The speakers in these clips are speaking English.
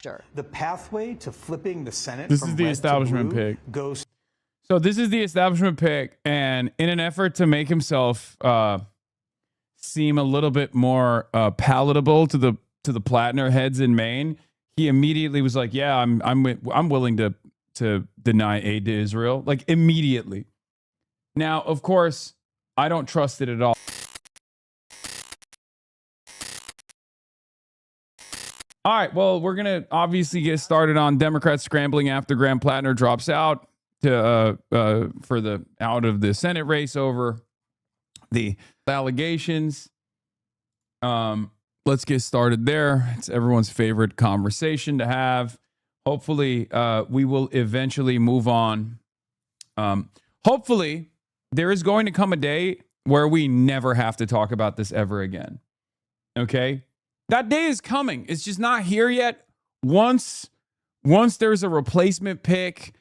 The pathway to flipping the Senate. This is the establishment pick. Goes. So this is the establishment pick, and in an effort to make himself seem a little bit more palatable to the Platner heads in Maine, he immediately was like, "Yeah, I'm willing to deny aid to Israel," like immediately. Now, of course, I don't trust it at all. All right, well, we're gonna obviously get started on Democrats scrambling after Graham Platner drops out to for the out of the Senate race over the allegations. Let's get started there. It's everyone's favorite conversation to have. Hopefully, we will eventually move on. Hopefully, there is going to come a day where we never have to talk about this ever again. Okay? That day is coming. It's just not here yet. Once there's a replacement pick,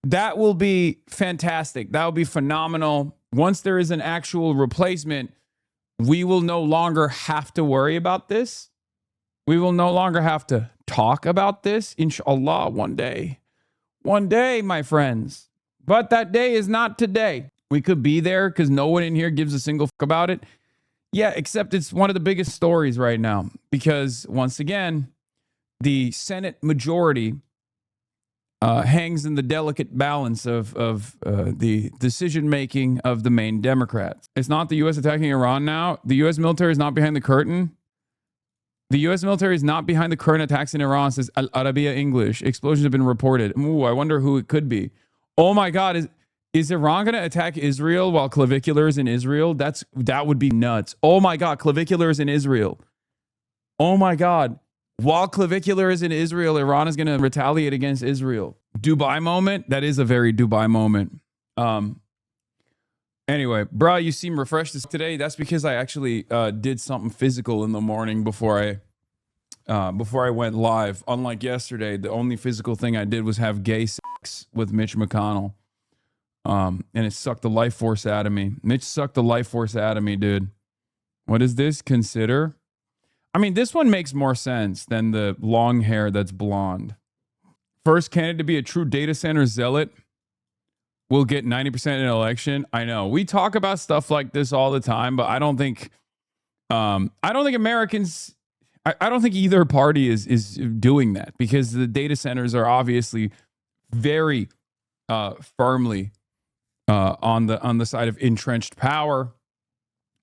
that will be fantastic. That will be phenomenal. Once there is an actual replacement, we will no longer have to worry about this. We will no longer have to talk about this, inshallah, one day. One day, my friends. But that day is not today. We could be there because no one in here gives a single fuck about it. Yeah, except it's one of the biggest stories right now because, once again, the Senate majority hangs in the delicate balance of the decision-making of the main Democrats. It's not the U.S. attacking Iran now. The U.S. military is not behind the curtain. The U.S. military is not behind the current attacks in Iran, says Al Arabiya English. Explosions have been reported. Ooh, I wonder who it could be. Oh, my God. Is Iran going to attack Israel while Clavicular is in Israel? That would be nuts. Oh my God, Clavicular is in Israel. Oh my God. While Clavicular is in Israel, Iran is going to retaliate against Israel. Dubai moment? That is a very Dubai moment. Anyway, bro, you seem refreshed today. That's because I actually did something physical in the morning before I went live. Unlike yesterday, the only physical thing I did was have gay sex with Mitch McConnell. And it sucked the life force out of me. Mitch sucked the life force out of me, dude. What is this? Consider? I mean, this one makes more sense than the long hair that's blonde. First candidate to be a true data center zealot will get 90% in an election. I know. We talk about stuff like this all the time, but I don't think Americans, I don't think either party is doing that because the data centers are obviously very firmly on the side of entrenched power.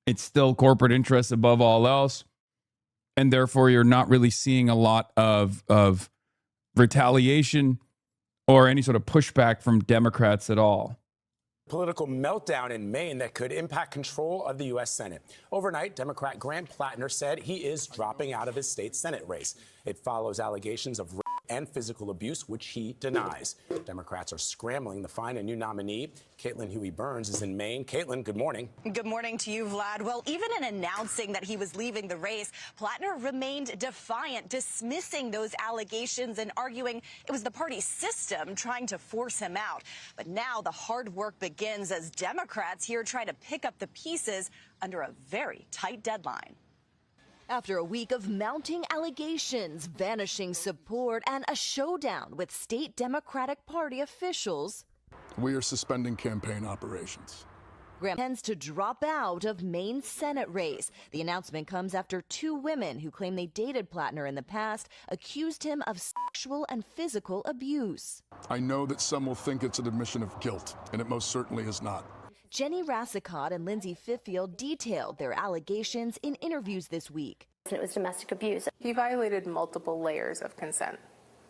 It's still corporate interests above all else. And therefore, you're not really seeing a lot of retaliation or any sort of pushback from Democrats at all. Political meltdown in Maine that could impact control of the U.S. Senate. Overnight, Democrat Graham Platner said he is dropping out of his state Senate race. It follows allegations of rape and physical abuse, which he denies. Democrats are scrambling to find a new nominee. Caitlin Huey-Burns is in Maine. Caitlin, good morning. Good morning to you, Vlad. Well, even in announcing that he was leaving the race, Platner remained defiant, dismissing those allegations and arguing it was the party's system trying to force him out. But now the hard work begins as Democrats here try to pick up the pieces under a very tight deadline. After a week of mounting allegations, vanishing support, and a showdown with state Democratic Party officials, we are suspending campaign operations. Graham intends to drop out of Maine's Senate race. The announcement comes after two women who claim they dated Platner in the past accused him of sexual and physical abuse. I know that some will think it's an admission of guilt, and it most certainly is not. Jenny Rassicott and Lindsay Fiffield detailed their allegations in interviews this week. It was domestic abuse. He violated multiple layers of consent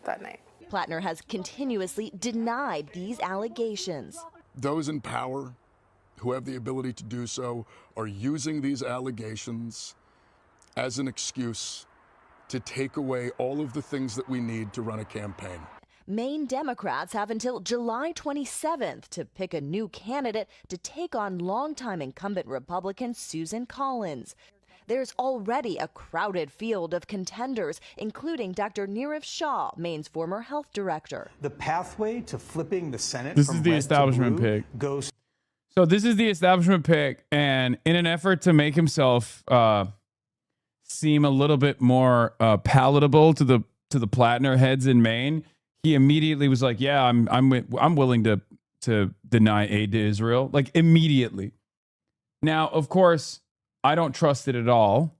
that night. Platner has continuously denied these allegations. Those in power who have the ability to do so are using these allegations as an excuse to take away all of the things that we need to run a campaign. Maine Democrats have until July 27th to pick a new candidate to take on longtime incumbent Republican Susan Collins. There's already a crowded field of contenders, including Dr. Neerav Shah, Maine's former health director. The pathway to flipping the Senate This from is the red establishment to blue pick. goes. So this is the establishment pick, and in an effort to make himself seem a little bit more palatable to the to the Platner heads in Maine, he immediately was like, "Yeah, I'm willing to deny aid to Israel," like immediately. Now, of course, I don't trust it at all,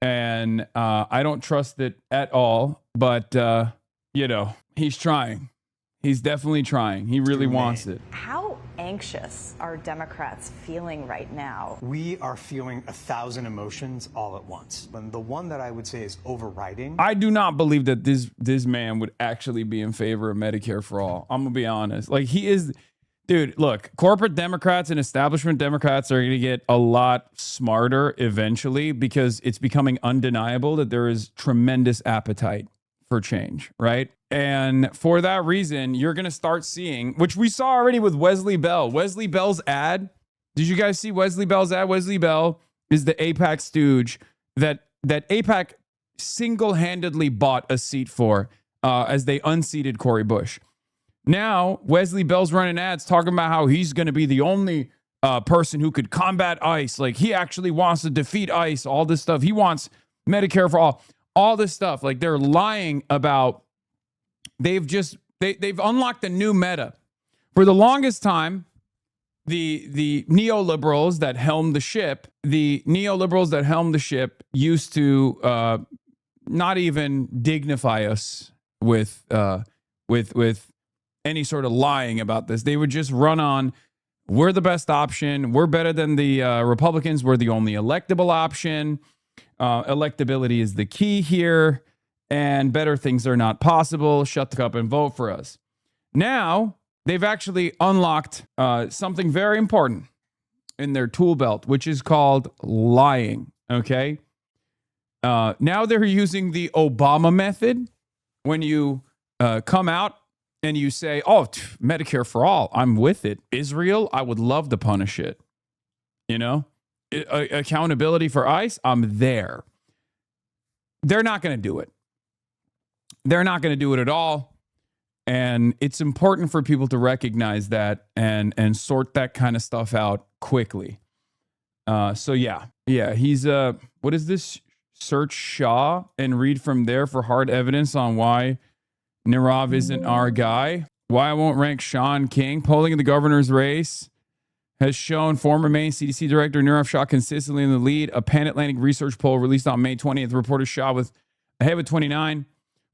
and I don't trust it at all. But he's trying. He's definitely trying. He really wants it. How anxious are Democrats feeling right now? We are feeling 1,000 emotions all at once. And the one that I would say is overriding. I do not believe that this man would actually be in favor of Medicare for all. I'm gonna be honest. Like, he is, dude. Look, corporate Democrats and establishment Democrats are gonna get a lot smarter eventually, because it's becoming undeniable that there is tremendous appetite for change, right? And for that reason, you're going to start seeing, which we saw already with Wesley Bell. Wesley Bell's ad. Did you guys see Wesley Bell's ad? Wesley Bell is the AIPAC stooge that AIPAC single-handedly bought a seat for as they unseated Cory Bush. Now, Wesley Bell's running ads talking about how he's going to be the only person who could combat ICE. Like, he actually wants to defeat ICE, all this stuff. He wants Medicare for all this stuff. Like, they're lying about. They've unlocked a new meta. For the longest time, the neoliberals that helmed the ship, used to not even dignify us with any sort of lying about this. They would just run on, we're the best option, we're better than the Republicans, we're the only electable option. Electability is the key here. And better things are not possible. Shut the cup and vote for us. Now, they've actually unlocked something very important in their tool belt, which is called lying. Okay? Now they're using the Obama method. When you come out and you say, Medicare for all, I'm with it. Israel, I would love to punish it. Accountability for ICE, I'm there. They're not going to do it. They're not going to do it at all. And it's important for people to recognize that and sort that kind of stuff out quickly. He's what is this? Search Shaw and read from there for hard evidence on why Nirav isn't our guy. Why I won't rank Sean King. Polling in the governor's race has shown former Maine CDC Director Nirav Shah consistently in the lead. A Pan Atlantic research poll released on May 20th reported Shah ahead with 29.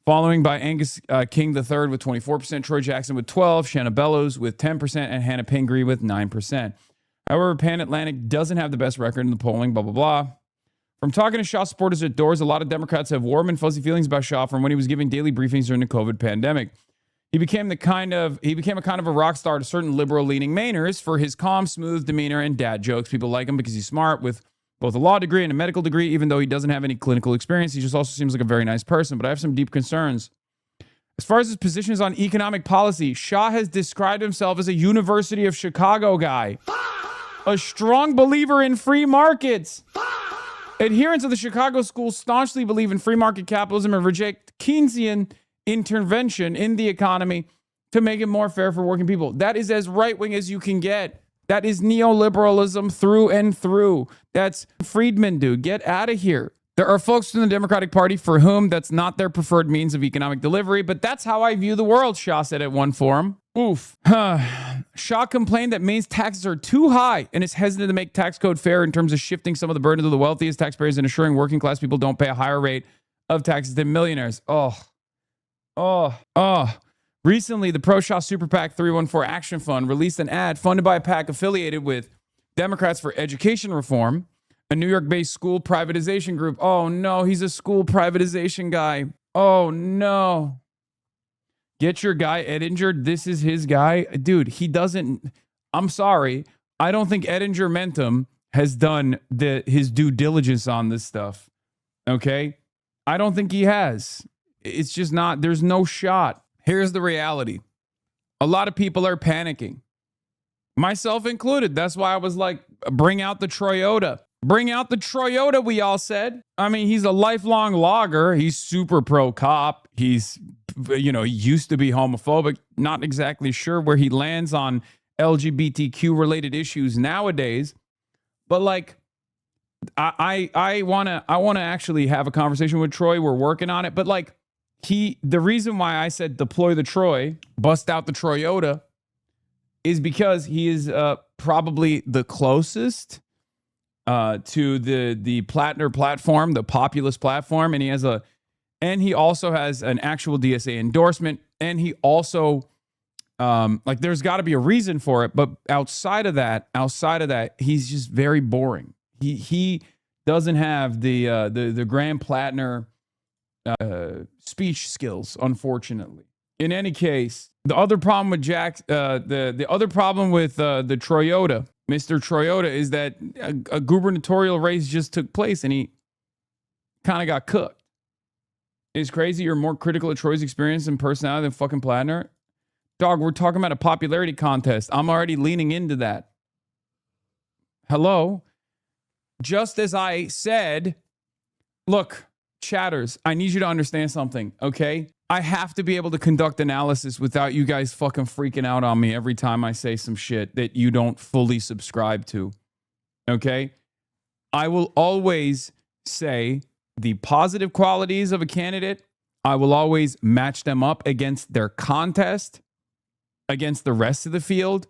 Following by Angus King III with 24%, Troy Jackson with 12%, Shanna Bellows with 10%, and Hannah Pingree with 9%. However, Pan Atlantic doesn't have the best record in the polling, blah, blah, blah. From talking to Shah supporters at doors, a lot of Democrats have warm and fuzzy feelings about Shah from when he was giving daily briefings during the COVID pandemic. He became a kind of a rock star to certain liberal-leaning Mainers for his calm, smooth demeanor and dad jokes. People like him because he's smart with both a law degree and a medical degree, even though he doesn't have any clinical experience. He just also seems like a very nice person. But I have some deep concerns. As far as his positions on economic policy, Shah has described himself as a University of Chicago guy, a strong believer in free markets. Adherents of the Chicago School staunchly believe in free market capitalism and reject Keynesian intervention in the economy to make it more fair for working people. That is as right-wing as you can get. That is neoliberalism through and through. That's Friedman, dude. Get out of here. There are folks in the Democratic Party for whom that's not their preferred means of economic delivery, but that's how I view the world, Shah said at one forum. Oof. Shah complained that Maine's taxes are too high and is hesitant to make tax code fair in terms of shifting some of the burden to the wealthiest taxpayers and ensuring working class people don't pay a higher rate of taxes than millionaires. Recently, the pro-Shah Super PAC 314 Action Fund released an ad funded by a PAC affiliated with Democrats for Education Reform, a New York-based school privatization group. Oh, no, he's a school privatization guy. Oh, no. Get your guy Edinger. This is his guy. Dude, he doesn't. I'm sorry. I don't think Edinger Mentum has done his due diligence on this stuff. Okay? I don't think he has. It's just not. There's no shot. Here's the reality. A lot of people are panicking, myself included. That's why I was like, bring out the Toyota. Bring out the Toyota, we all said. I mean, he's a lifelong logger. He's super pro-cop. He's, he used to be homophobic. Not exactly sure where he lands on LGBTQ-related issues nowadays. But like, I want to actually have a conversation with Troy. We're working on it. But like, The reason why I said deploy the Troy, bust out the Toyota, is because he is probably the closest to the Platner platform, the populist platform, and he also has an actual DSA endorsement, and he also there's got to be a reason for it, but outside of that, he's just very boring. He doesn't have the Graham Platner speech skills, unfortunately. In any case, the other problem with the other problem with the Toyota, Mr. Toyota, is that a gubernatorial race just took place and he kind of got cooked. It's crazy. You're more critical of Troy's experience and personality than fucking Platner. Dog, we're talking about a popularity contest. I'm already leaning into that. Hello? Just as I said, look, chatters, I need you to understand something, okay? I have to be able to conduct analysis without you guys fucking freaking out on me every time I say some shit that you don't fully subscribe to, okay? I will always say the positive qualities of a candidate. I will always match them up against their contest, against the rest of the field.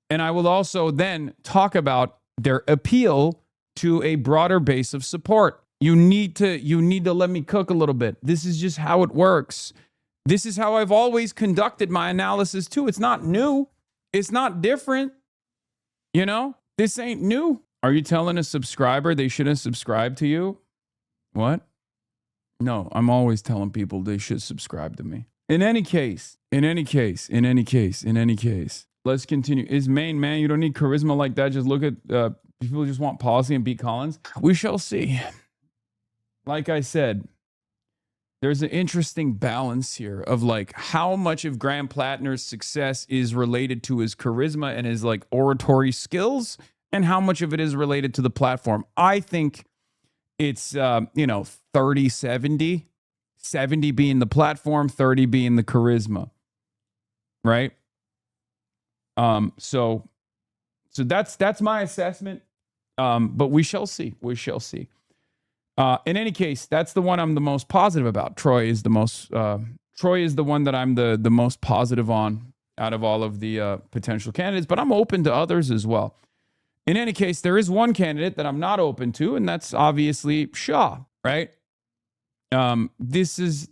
And I will also then talk about their appeal to a broader base of support. You need to let me cook a little bit. This is just how it works. This is how I've always conducted my analysis too. It's not new. It's not different. You know, this ain't new. Are you telling a subscriber they shouldn't subscribe to you? What? No, I'm always telling people they should subscribe to me. In any case, let's continue. Is Maine, man, you don't need charisma like that. Just look at people who just want policy and beat Collins. We shall see. Like I said, there's an interesting balance here of like how much of Graham Platner's success is related to his charisma and his like oratory skills and how much of it is related to the platform. I think it's 30-70, 70 being the platform, 30 being the charisma. Right? So that's my assessment. But we shall see. We shall see. In any case, that's the one I'm the most positive about. Troy is the one that I'm the most positive on out of all of the potential candidates, but I'm open to others as well. In any case, there is one candidate that I'm not open to, and that's obviously Shah, right? This is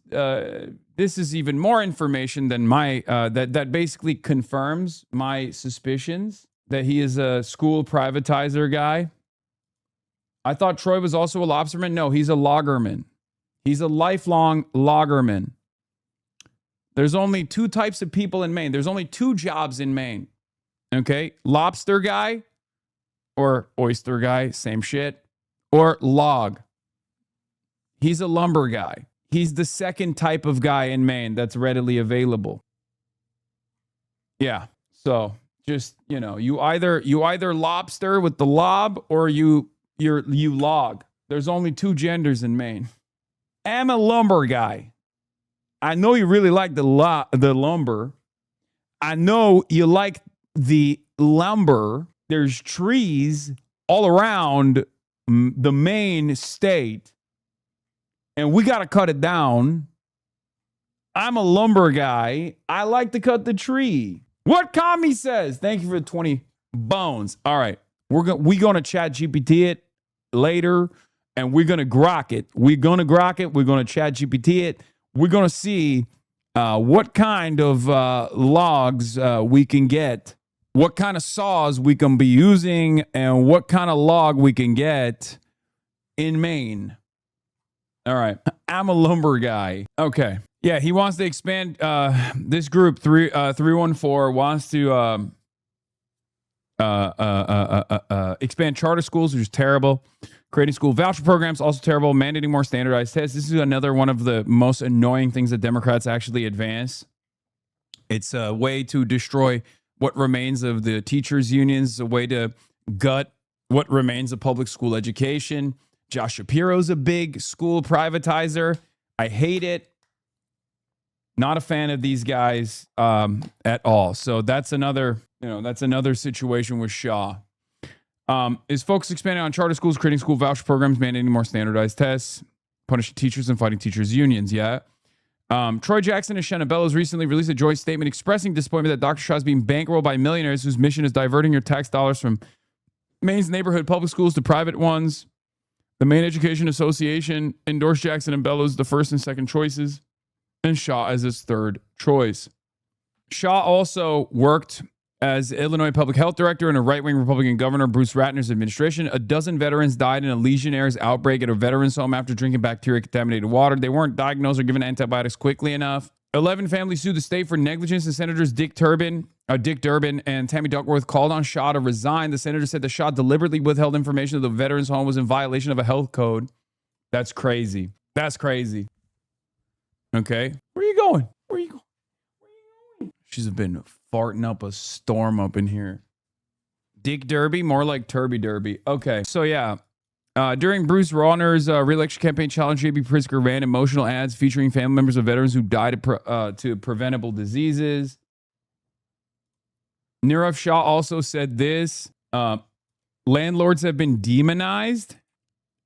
even more information than my that basically confirms my suspicions that he is a school privatizer guy. I thought Troy was also a lobsterman. No, he's a loggerman. He's a lifelong loggerman. There's only two types of people in Maine. There's only two jobs in Maine. Okay? Lobster guy or oyster guy, same shit. Or log. He's a lumber guy. He's the second type of guy in Maine that's readily available. Yeah. So just, you either lobster with the lob or you log. There's only two genders in Maine. I'm a lumber guy. I know you really like the lumber. I know you like the lumber. There's trees all around the Maine state, and we got to cut it down. I'm a lumber guy. I like to cut the tree. What Kami says. Thank you for the 20 bones. All right. We're going to chat GPT it later, and we're going to grok it. We're going to chat GPT it. We're going to see what kind of logs we can get, what kind of saws we can be using, and what kind of log we can get in Maine. All right. I'm a lumber guy. Okay. Yeah, he wants to expand this group 314 wants to expand charter schools, which is terrible. Creating school voucher programs, also terrible. Mandating more standardized tests. This is another one of the most annoying things that Democrats actually advance. It's a way to destroy what remains of the teachers' unions, a way to gut what remains of public school education. Josh Shapiro's a big school privatizer. I hate it. Not a fan of these guys at all. So that's another situation with Shaw. Is folks expanding on charter schools, creating school voucher programs, mandating more standardized tests, punishing teachers and fighting teachers' unions? Yeah. Troy Jackson and Shannon Bellows recently released a joint statement expressing disappointment that Dr. Shaw is being bankrolled by millionaires whose mission is diverting your tax dollars from Maine's neighborhood public schools to private ones. The Maine Education Association endorsed Jackson and Bellows the first and second choices, and Shaw as his third choice. Shaw also worked as Illinois public health director in a right-wing Republican governor Bruce Ratner's administration. A dozen veterans died in a Legionnaire's outbreak at a veterans home after drinking bacteria-contaminated water. They weren't diagnosed or given antibiotics quickly enough. 11 families sued the state for negligence, and Senators Dick Durbin and Tammy Duckworth called on Shaw to resign. The senator said the Shaw deliberately withheld information that the veterans home was in violation of a health code. That's crazy. That's crazy. Okay. Where are you going? Where are you going? She's been farting up a storm up in here. Dick Derby, more like Turby Derby. Okay, so yeah. During Bruce Rauner's re-election campaign challenge, J.B. Pritzker ran emotional ads featuring family members of veterans who died to preventable diseases. Nirav Shah also said this. Landlords have been demonized.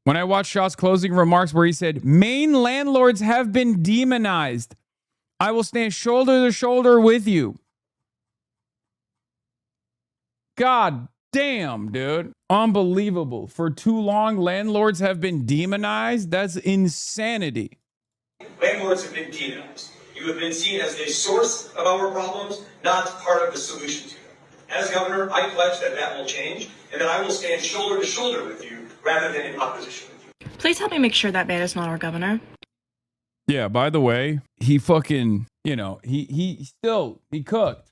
When I watched Shah's closing remarks where he said, Maine landlords have been demonized. I will stand shoulder to shoulder with you. God damn, dude. Unbelievable. For too long, landlords have been demonized. That's insanity. Landlords have been demonized. You have been seen as the source of our problems, not part of the solution to them. As governor, I pledge that that will change and that I will stand shoulder to shoulder with you rather than in opposition with you. Please help me make sure that man is not our governor. Yeah, by the way, he fucking, he cooked.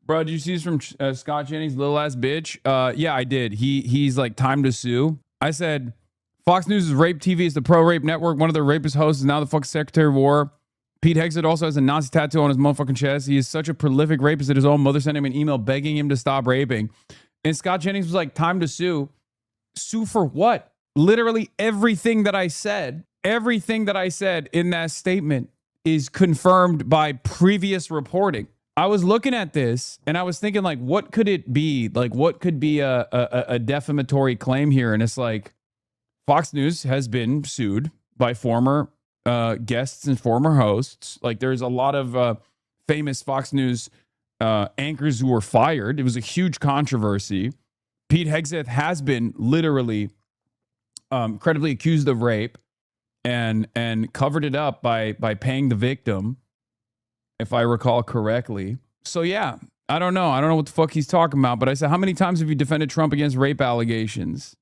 Bro, did you see this from Scott Jennings, little ass bitch? Yeah, I did. He's like, time to sue. I said, Fox News' Rape TV is the pro-rape network. One of the rapist hosts is now the fucking Secretary of War. Pete Hegseth also has a Nazi tattoo on his motherfucking chest. He is such a prolific rapist that his own mother sent him an email begging him to stop raping. And Scott Jennings was like, time to sue. Sue for what? Literally everything that I said in that statement is confirmed by previous reporting. I was looking at this and I was thinking, like, what could it be? Like, what could be a defamatory claim here? And it's like, Fox News has been sued by former guests and former hosts. Like, there's a lot of famous Fox News anchors who were fired. It was a huge controversy. Pete Hegseth has been literally credibly accused of rape and covered it up by paying the victim, if I recall correctly. So yeah, I don't know what the fuck he's talking about, but I said, how many times have you defended Trump against rape allegations?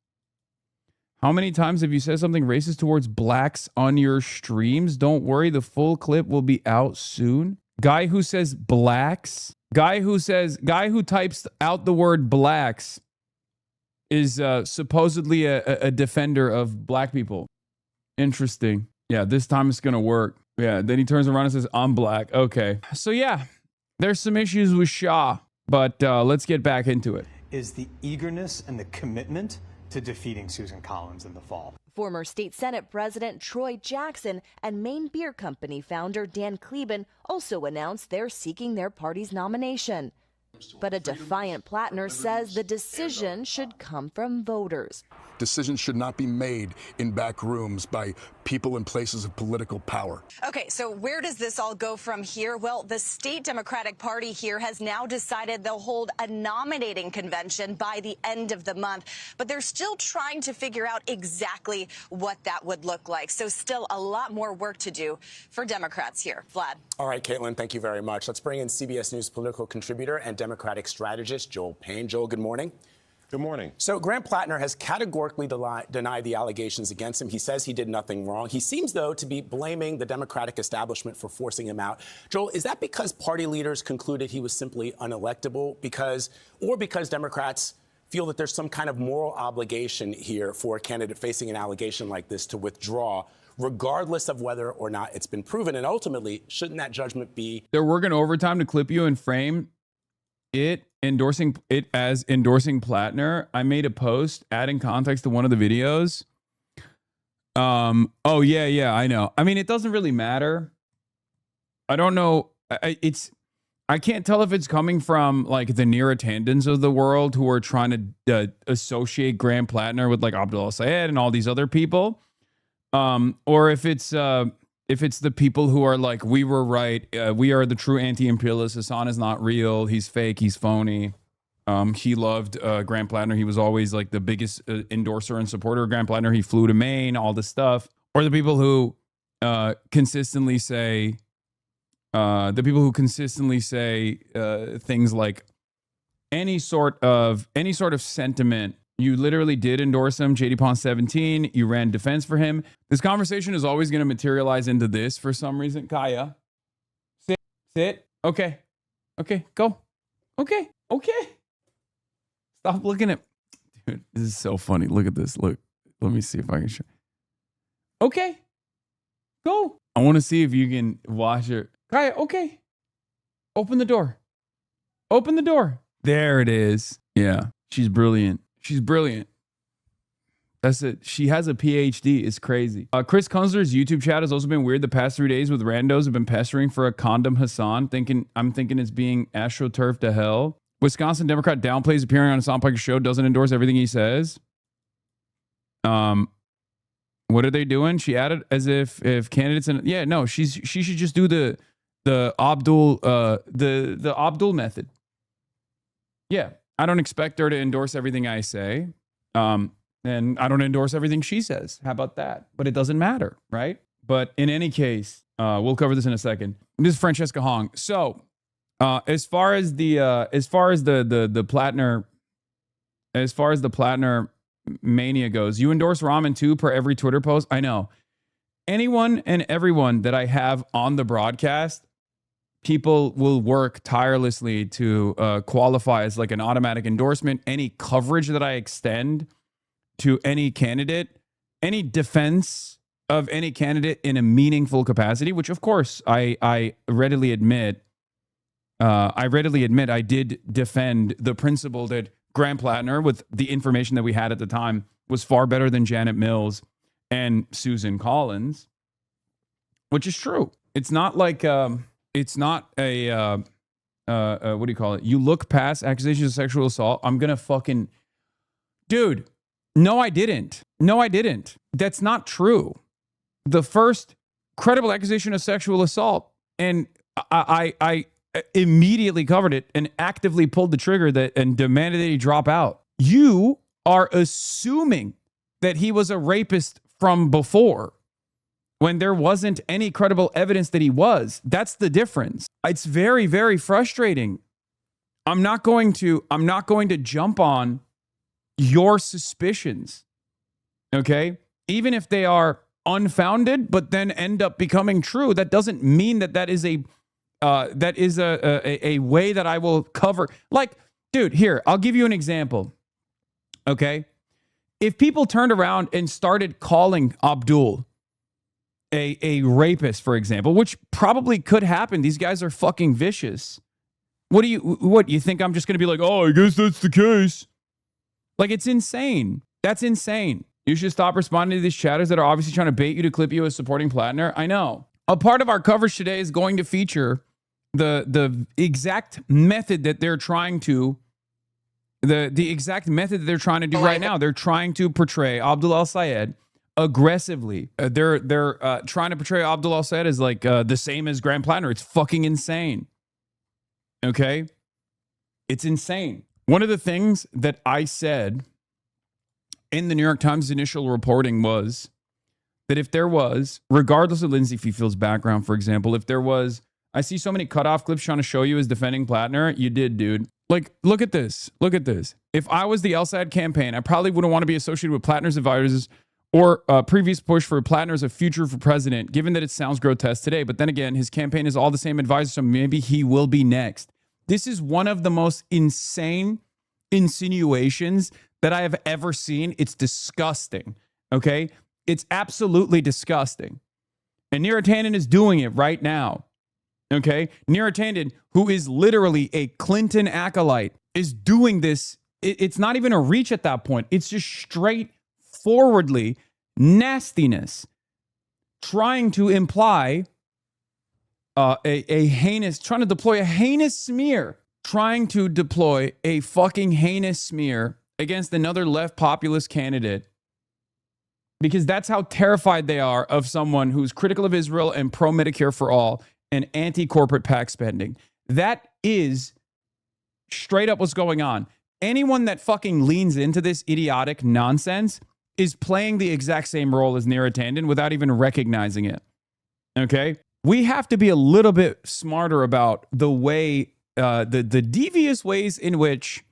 How many times have you said something racist towards blacks on your streams? Don't worry, the full clip will be out soon. Guy who says blacks, guy who types out the word blacks is supposedly a defender of black people. Interesting. Yeah, this time it's going to work. Yeah, then he turns around and says, I'm black. Okay. So yeah, there's some issues with Shah, but let's get back into it. Is the eagerness and the commitment to defeating Susan Collins in the fall. Former State Senate President Troy Jackson and Maine Beer Company founder Dan Kleben also announced they're seeking their party's nomination. But a defiant Platner says the decision should come from voters. Decisions should not be made in back rooms by people in places of political power. Okay, so where does this all go from here? Well, the state Democratic Party here has now decided they'll hold a nominating convention by the end of the month, but they're still trying to figure out exactly what that would look like. So still a lot more work to do for Democrats here. Vlad. All right, Caitlin, thank you very much. Let's bring in CBS News political contributor and Democratic strategist Joel Payne. Joel, good morning. Good morning. So Grant Platner has categorically denied the allegations against him. He says he did nothing wrong. He seems, though, to be blaming the Democratic establishment for forcing him out. Joel, is that because party leaders concluded he was simply unelectable because Democrats feel that there's some kind of moral obligation here for a candidate facing an allegation like this to withdraw, regardless of whether or not it's been proven? And ultimately, shouldn't that judgment be... They're working overtime to clip you and frame it, endorsing Platner. I made a post adding context to one of the videos. Oh yeah, I know. I mean, it doesn't really matter. I don't know. I can't tell if it's coming from like the Neera Tandons of the world who are trying to associate Grant Platner with like Abdullah Sayed and all these other people, or if it's if it's the people who are like, we were right, we are the true anti-imperialists, Hasan is not real, he's fake, he's phony. He loved Grant Platner. He was always like the biggest endorser and supporter of Grant Platner. He flew to Maine, all this stuff. Or the people who consistently say things like any sort of sentiment. You literally did endorse him, JD Pond 17. You ran defense for him. This conversation is always going to materialize into this for some reason. Kaya, sit. Okay, go. Okay. Stop looking at, dude, this is so funny. Look at this. Look, let me see if I can show. Okay, go. I want to see if you can watch it. Kaya, okay. Open the door. There it is. Yeah, she's brilliant. That's it. She has a PhD. It's crazy. Chris Kunzler's YouTube chat has also been weird the past 3 days with randos have been pestering for a condom Hasan. I'm thinking it's being astroturfed to hell. Wisconsin Democrat downplays appearing on a Hasan Piker show, doesn't endorse everything he says. What are they doing? She added as if candidates she should just do the Abdul the Abdul method. Yeah, I don't expect her to endorse everything I say. And I don't endorse everything she says. How about that? But it doesn't matter, right? But in any case, we'll cover this in a second. This is Francesca Hong. So, as far as the Platner mania goes, you endorse Ramen too per every Twitter post. I know. Anyone and everyone that I have on the broadcast, people will work tirelessly to qualify as like an automatic endorsement. Any coverage that I extend to any candidate, any defense of any candidate in a meaningful capacity, which of course I readily admit. I did defend the principle that Grant Platner, with the information that we had at the time, was far better than Janet Mills and Susan Collins, which is true. It's not like it's not a what do you call it? You look past accusations of sexual assault. I'm gonna fucking, dude. No, I didn't. That's not true. The first credible accusation of sexual assault, and I immediately covered it and actively pulled the trigger and demanded that he drop out. You are assuming that he was a rapist from before when there wasn't any credible evidence that he was. That's the difference. It's very, very frustrating. I'm not going to jump on your suspicions. Okay? Even if they are unfounded, but then end up becoming true, that doesn't mean that is a way that I will cover. Like, dude, here, I'll give you an example. Okay? If people turned around and started calling Abdul a rapist, for example, which probably could happen. These guys are fucking vicious. What you think I'm just going to be like, oh, I guess that's the case? Like, it's insane. That's insane. You should stop responding to these chatters that are obviously trying to bait you to clip you as supporting Platner. I know. A part of our coverage today is going to feature the exact method that they're trying to the exact method that they're trying to do right now. They're trying to portray Abdul al-Sayed aggressively. They're trying to portray Abdul al-Sayed as like the same as Grant Platner. It's fucking insane. Okay? It's insane. One of the things that I said in the New York Times initial reporting was that if there was, regardless of Lindsay Fifield's background, for example, if there was, I see so many cutoff clips trying to show you as defending Platner. You did, dude. Like, look at this. Look at this. If I was the LSAD campaign, I probably wouldn't want to be associated with Platner's advisors or previous push for Platner as a future for president, given that it sounds grotesque today. But then again, his campaign is all the same advisors, so maybe he will be next. This is one of the most insane insinuations that I have ever seen. It's disgusting. Okay? It's absolutely disgusting. And Neera Tanden is doing it right now. Okay? Neera Tanden, who is literally a Clinton acolyte, is doing this. It's not even a reach at that point. It's just straightforwardly nastiness. Trying to imply trying to deploy a heinous smear. Trying to deploy a fucking heinous smear against another left populist candidate because that's how terrified they are of someone who's critical of Israel and pro-Medicare for all and anti-corporate PAC spending. That is straight up what's going on. Anyone that fucking leans into this idiotic nonsense is playing the exact same role as Neera Tanden without even recognizing it. Okay? We have to be a little bit smarter about the way, the devious ways in which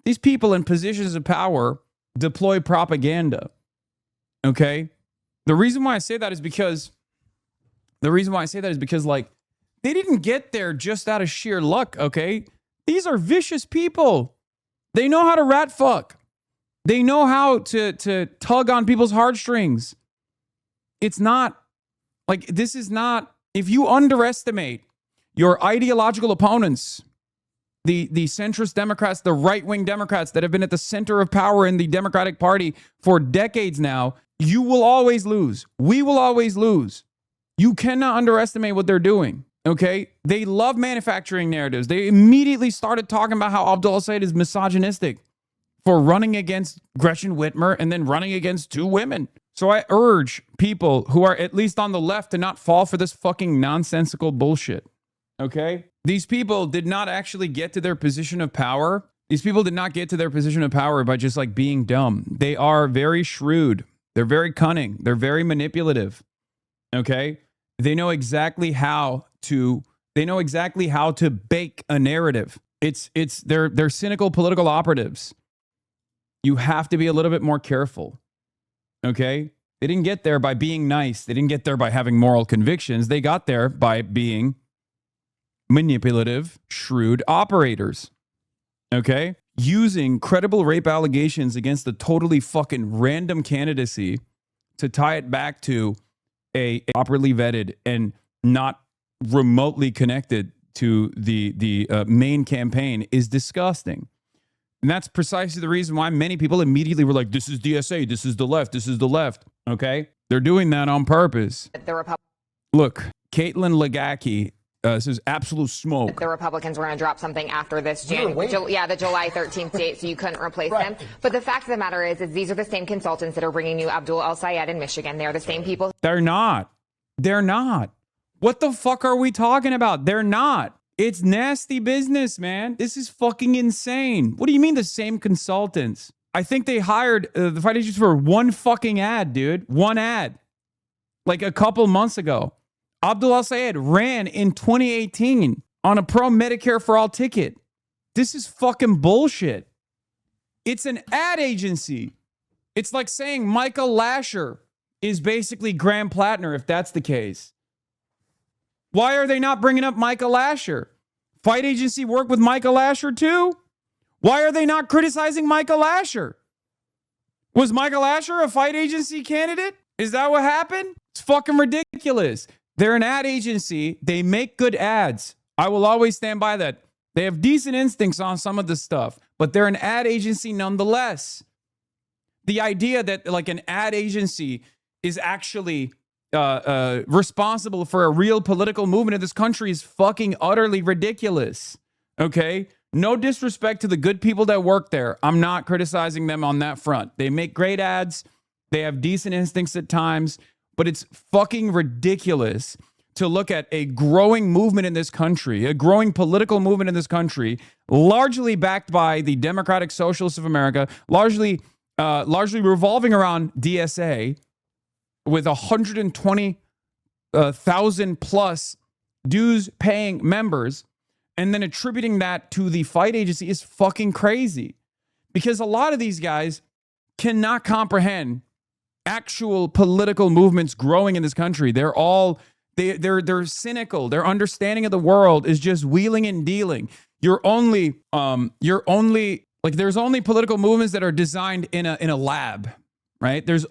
these people in positions of power deploy propaganda. Okay? The reason why I say that is because like, they didn't get there just out of sheer luck, okay? These are vicious people. They know how to rat fuck. They know how to tug on people's heartstrings. It's not, like, this is not, if you underestimate your ideological opponents, the centrist Democrats, the right-wing Democrats that have been at the center of power in the Democratic Party for decades now, you will always lose. We will always lose. You cannot underestimate what they're doing, okay? They love manufacturing narratives. They immediately started talking about how Abdul al-Sayed is misogynistic for running against Gretchen Whitmer and then running against two women. So I urge people who are at least on the left to not fall for this fucking nonsensical bullshit, okay? These people did not actually get to their position of power. These people did not get to their position of power by just like being dumb. They are very shrewd. They're very cunning. They're very manipulative, okay? They know exactly how to bake a narrative. They're cynical political operatives. You have to be a little bit more careful. Okay? They didn't get there by being nice. They didn't get there by having moral convictions. They got there by being manipulative, shrewd operators. Okay? Using credible rape allegations against a totally fucking random candidacy to tie it back to a properly vetted and not remotely connected to the main campaign is disgusting. And that's precisely the reason why many people immediately were like, this is DSA, this is the left, this is the left. Okay? They're doing that on purpose. Look, Caitlin Legacki says absolute smoke. The Republicans were going to drop something after this the July 13th date, so you couldn't replace him. But the fact of the matter is these are the same consultants that are bringing you Abdul al-Sayed in Michigan. They're the same people. They're not. They're not. What the fuck are we talking about? They're not. It's nasty business, man. This is fucking insane. What do you mean the same consultants? I think they hired the fight agents for one fucking ad, dude. One ad. Like a couple months ago. Abdul al-Sayed ran in 2018 on a pro-Medicare for all ticket. This is fucking bullshit. It's an ad agency. It's like saying Michael Lasher is basically Graham Platner, if that's the case. Why are they not bringing up Michael Lasher? Fight agency work with Michael Lasher too? Why are they not criticizing Michael Lasher? Was Michael Lasher a fight agency candidate? Is that what happened? It's fucking ridiculous. They're an ad agency. They make good ads. I will always stand by that. They have decent instincts on some of the stuff, but they're an ad agency nonetheless. The idea that like an ad agency is actually responsible for a real political movement in this country is fucking utterly ridiculous. Okay? No disrespect to the good people that work there. I'm not criticizing them on that front. They make great ads. They have decent instincts at times, but it's fucking ridiculous to look at a growing movement in this country, a growing political movement in this country, largely backed by the Democratic Socialists of America, largely revolving around DSA, with 120,000 plus dues paying members, and then attributing that to the fight agency is fucking crazy. Because a lot of these guys cannot comprehend actual political movements growing in this country. They're cynical. Their understanding of the world is just wheeling and dealing. There's only political movements that are designed in a lab. Right? There's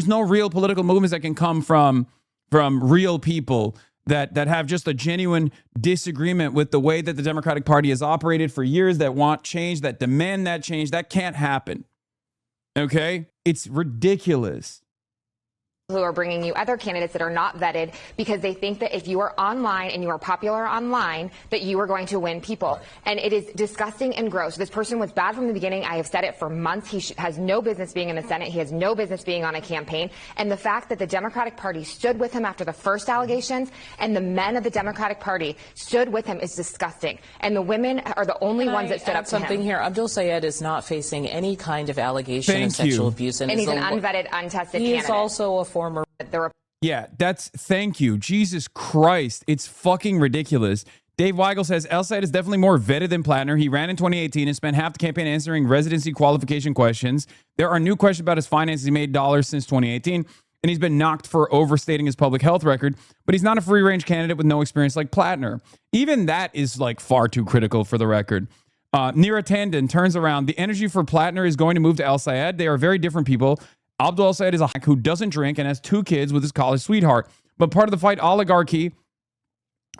no real political movements that can come from real people that have just a genuine disagreement with the way that the Democratic Party has operated for years, that want change, that demand that change. That can't happen. Okay? It's ridiculous. who are bringing you other candidates that are not vetted because they think that if you are online and you are popular online, that you are going to win people. And it is disgusting and gross. This person was bad from the beginning. I have said it for months. He has no business being in the Senate. He has no business being on a campaign. And the fact that the Democratic Party stood with him after the first allegations and the men of the Democratic Party stood with him is disgusting. And the women are the only ones that stood up to him. Something here. Abdul Sayed is not facing any kind of allegation of sexual abuse. And he's an unvetted, untested candidate. He is also a former. Yeah, thank you. Jesus Christ. It's fucking ridiculous. Dave Weigel says, El Sayed is definitely more vetted than Platner. He ran in 2018 and spent half the campaign answering residency qualification questions. There are new questions about his finances. He made dollars since 2018, and he's been knocked for overstating his public health record, but he's not a free-range candidate with no experience like Platner. Even that is like far too critical for the record. Neera Tandon turns around. The energy for Platner is going to move to El Sayed. They are very different people. Abdul El Sayed is a hack who doesn't drink and has 2 kids with his college sweetheart. But part of the fight oligarchy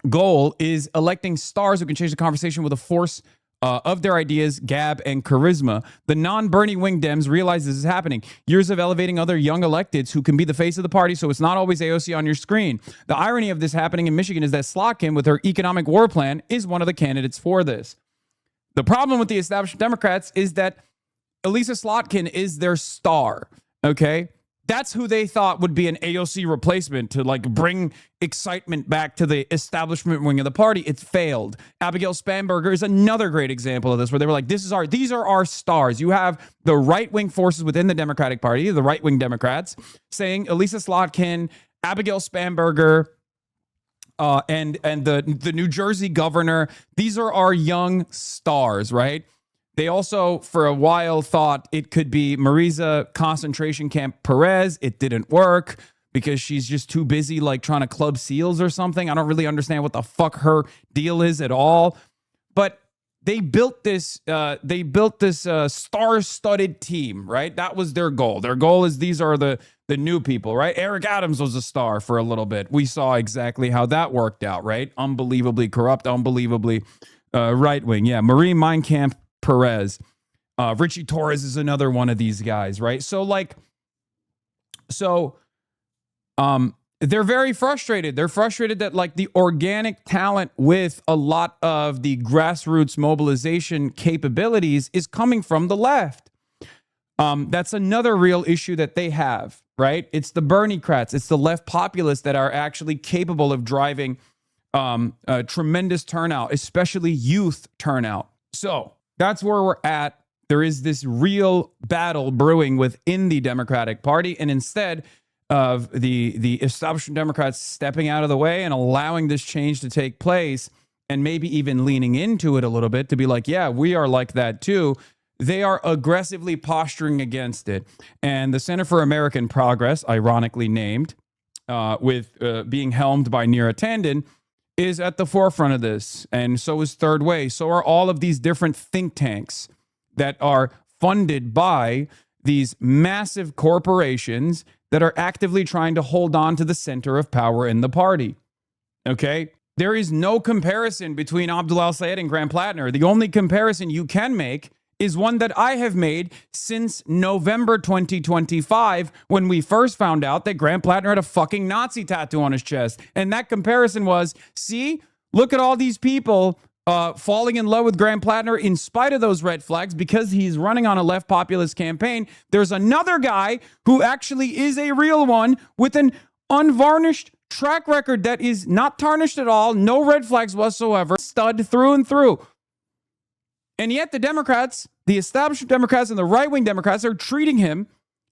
goal is electing stars who can change the conversation with a force of their ideas, gab, and charisma. The non-Bernie wing Dems realize this is happening. Years of elevating other young electeds who can be the face of the party, so it's not always AOC on your screen. The irony of this happening in Michigan is that Slotkin, with her economic war plan, is one of the candidates for this. The problem with the established Democrats is that Elisa Slotkin is their star. Okay, that's who they thought would be an AOC replacement to like bring excitement back to the establishment wing of the party. It's failed. Abigail Spanberger is another great example of this, where they were like, these are our stars. You have the right-wing forces within the Democratic Party, the right-wing Democrats, saying Elisa Slotkin, Abigail Spanberger, and the New Jersey governor. These are our young stars, right? They also, for a while, thought it could be Marisa Concentration Camp Perez. It didn't work because she's just too busy, like trying to club seals or something. I don't really understand what the fuck her deal is at all. But they built this. Star-studded team, right? That was their goal. Their goal is these are the new people, right? Eric Adams was a star for a little bit. We saw exactly how that worked out, right? Unbelievably corrupt, unbelievably right-wing. Yeah, Marie Meinkamp Perez. Richie Torres is another one of these guys, right? They're very frustrated. They're frustrated that like the organic talent with a lot of the grassroots mobilization capabilities is coming from the left. That's another real issue that they have, right? It's the Bernie-crats. It's the left populists that are actually capable of driving a tremendous turnout, especially youth turnout. So that's where we're at. There is this real battle brewing within the Democratic Party. And instead of the establishment Democrats stepping out of the way and allowing this change to take place, and maybe even leaning into it a little bit to be like, yeah, we are like that too, they are aggressively posturing against it. And the Center for American Progress, ironically named, with being helmed by Neera Tandon, is at the forefront of this. And so is Third Way. So are all of these different think tanks that are funded by these massive corporations that are actively trying to hold on to the center of power in the party. Okay? There is no comparison between Abdul El Sayed and Graham Platner. The only comparison you can make is one that I have made since November 2025, when we first found out that Graham Platner had a fucking Nazi tattoo on his chest. And that comparison was, see, look at all these people falling in love with Graham Platner in spite of those red flags because he's running on a left populist campaign. There's another guy who actually is a real one with an unvarnished track record that is not tarnished at all, no red flags whatsoever, stud through and through. And yet the Democrats, the establishment Democrats and the right-wing Democrats are treating him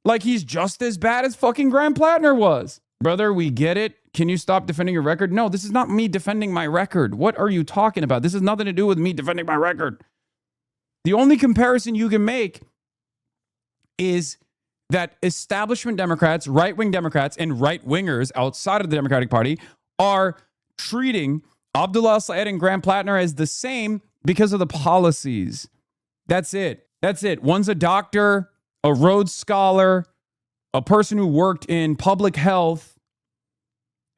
like he's just as bad as fucking Graham Platner was. Brother, we get it. Can you stop defending your record? No, this is not me defending my record. What are you talking about? This has nothing to do with me defending my record. The only comparison you can make is that establishment Democrats, right-wing Democrats, and right-wingers outside of the Democratic Party are treating Abdullah Sayed and Graham Platner as the same because of the policies. That's it. That's it. One's a doctor, a Rhodes Scholar, a person who worked in public health.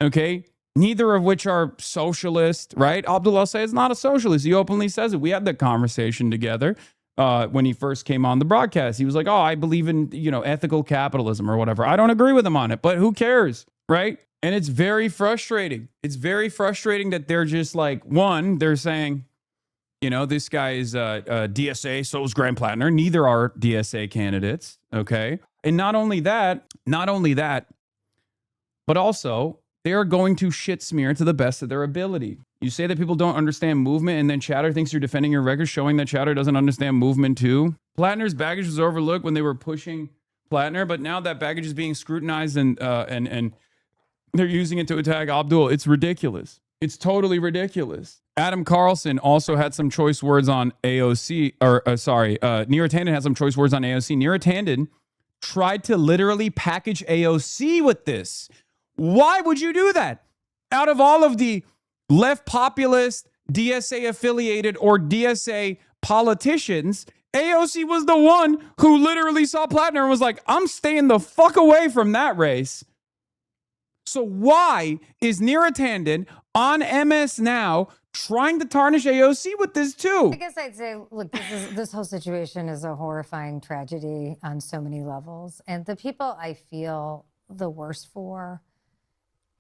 Okay? Neither of which are socialist, right? Abdullah Sayed is not a socialist. He openly says it. We had that conversation together. when he first came on the broadcast. He was like, oh, I believe in, ethical capitalism or whatever. I don't agree with him on it, but who cares, right? And it's very frustrating. It's very frustrating that they're just like, one, they're saying, this guy is DSA, so is Graham Platner. Neither are DSA candidates, okay? And not only that, but also they are going to shit smear to the best of their ability. You say that people don't understand movement, and then Chatter thinks you're defending your record, showing that Chatter doesn't understand movement too. Platner's baggage was overlooked when they were pushing Platner, but now that baggage is being scrutinized and they're using it to attack Abdul. It's ridiculous. It's totally ridiculous. Adam Carlson also had some choice words on AOC, Neera Tanden had some choice words on AOC. Neera Tanden tried to literally package AOC with this. Why would you do that? Out of all of the left populist, DSA affiliated, or DSA politicians, AOC was the one who literally saw Platner and was like, I'm staying the fuck away from that race. So why is Neera Tanden on MS Now trying to tarnish AOC with this too? I guess I'd say, look, this whole situation is a horrifying tragedy on so many levels. And the people I feel the worst for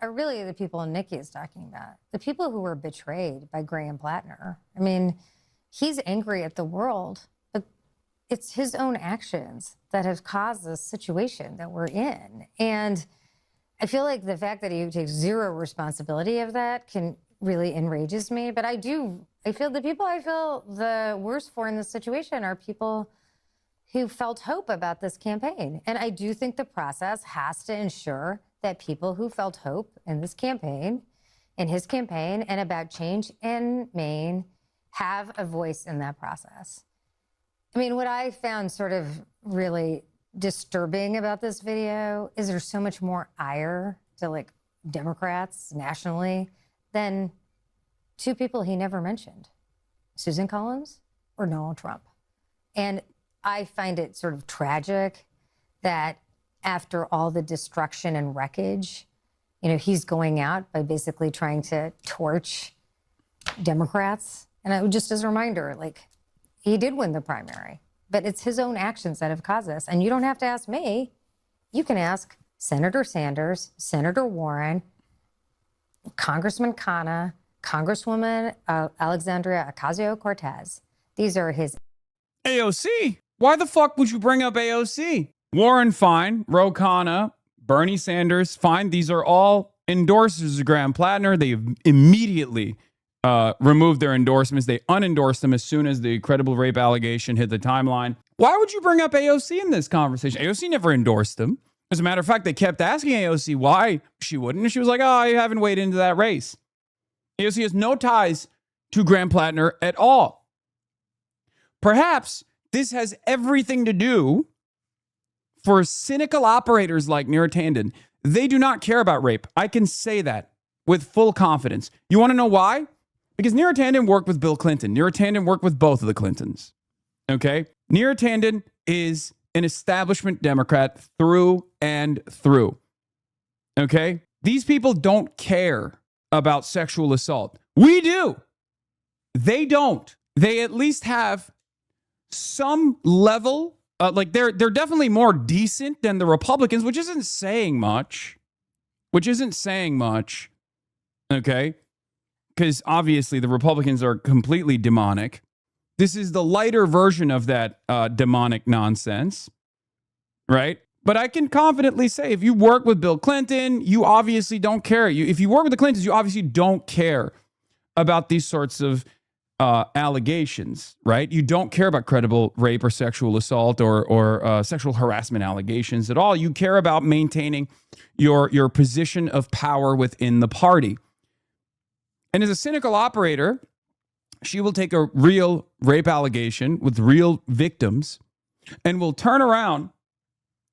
are really the people Nikki is talking about. The people who were betrayed by Graham Platner. I mean, he's angry at the world, but it's his own actions that have caused this situation that we're in. And I feel like the fact that he takes zero responsibility of that really enrages me. But I feel the people I feel the worst for in this situation are people who felt hope about this campaign. And I do think the process has to ensure that people who felt hope in this campaign, in his campaign, and about change in Maine have a voice in that process. I mean, what I found sort of really disturbing about this video is there's so much more ire to like Democrats nationally than two people he never mentioned, Susan Collins or Donald Trump. And I find it sort of tragic that after all the destruction and wreckage, he's going out by basically trying to torch Democrats. And just as a reminder, like, he did win the primary, but it's his own actions that have caused this. And you don't have to ask me. You can ask Senator Sanders, Senator Warren, Congressman Khanna, Congresswoman Alexandria Ocasio-Cortez. These are his... AOC? Why the fuck would you bring up AOC? Warren, fine. Ro Khanna, Bernie Sanders, fine. These are all endorsers of Graham Platner. They immediately removed their endorsements. They unendorsed them as soon as the credible rape allegation hit the timeline. Why would you bring up AOC in this conversation? AOC never endorsed them. As a matter of fact, they kept asking AOC why she wouldn't. And she was like, oh, I haven't weighed into that race. AOC has no ties to Graham Platner at all. Perhaps this has everything to do for cynical operators like Neera Tanden. They do not care about rape. I can say that with full confidence. You want to know why? Because Neera Tanden worked with Bill Clinton. Neera Tanden worked with both of the Clintons. Okay? Neera Tanden is an establishment Democrat through and through. Okay? These people don't care about sexual assault. We do. They don't. They at least have some level, they're definitely more decent than the Republicans, which isn't saying much. Okay? Because obviously the Republicans are completely demonic. This is the lighter version of that demonic nonsense, right? But I can confidently say if you work with Bill Clinton, you obviously don't care. If you work with the Clintons, you obviously don't care about these sorts of allegations, right? You don't care about credible rape or sexual assault or sexual harassment allegations at all. You care about maintaining your position of power within the party. And as a cynical operator, she will take a real rape allegation with real victims and will turn around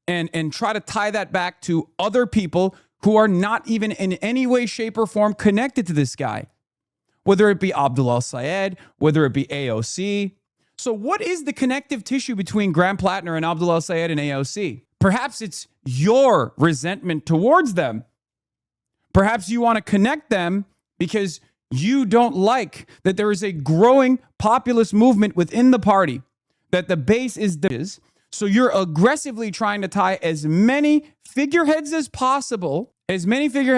and try to tie that back to other people who are not even in any way, shape, or form connected to this guy. Whether it be Abdul al-Sayed, whether it be AOC. So what is the connective tissue between Graham Platner and Abdul al-Sayed and AOC? Perhaps it's your resentment towards them. Perhaps you want to connect them because you don't like that there is a growing populist movement within the party that the base is. So you're aggressively trying to tie as many figureheads as possible, as many people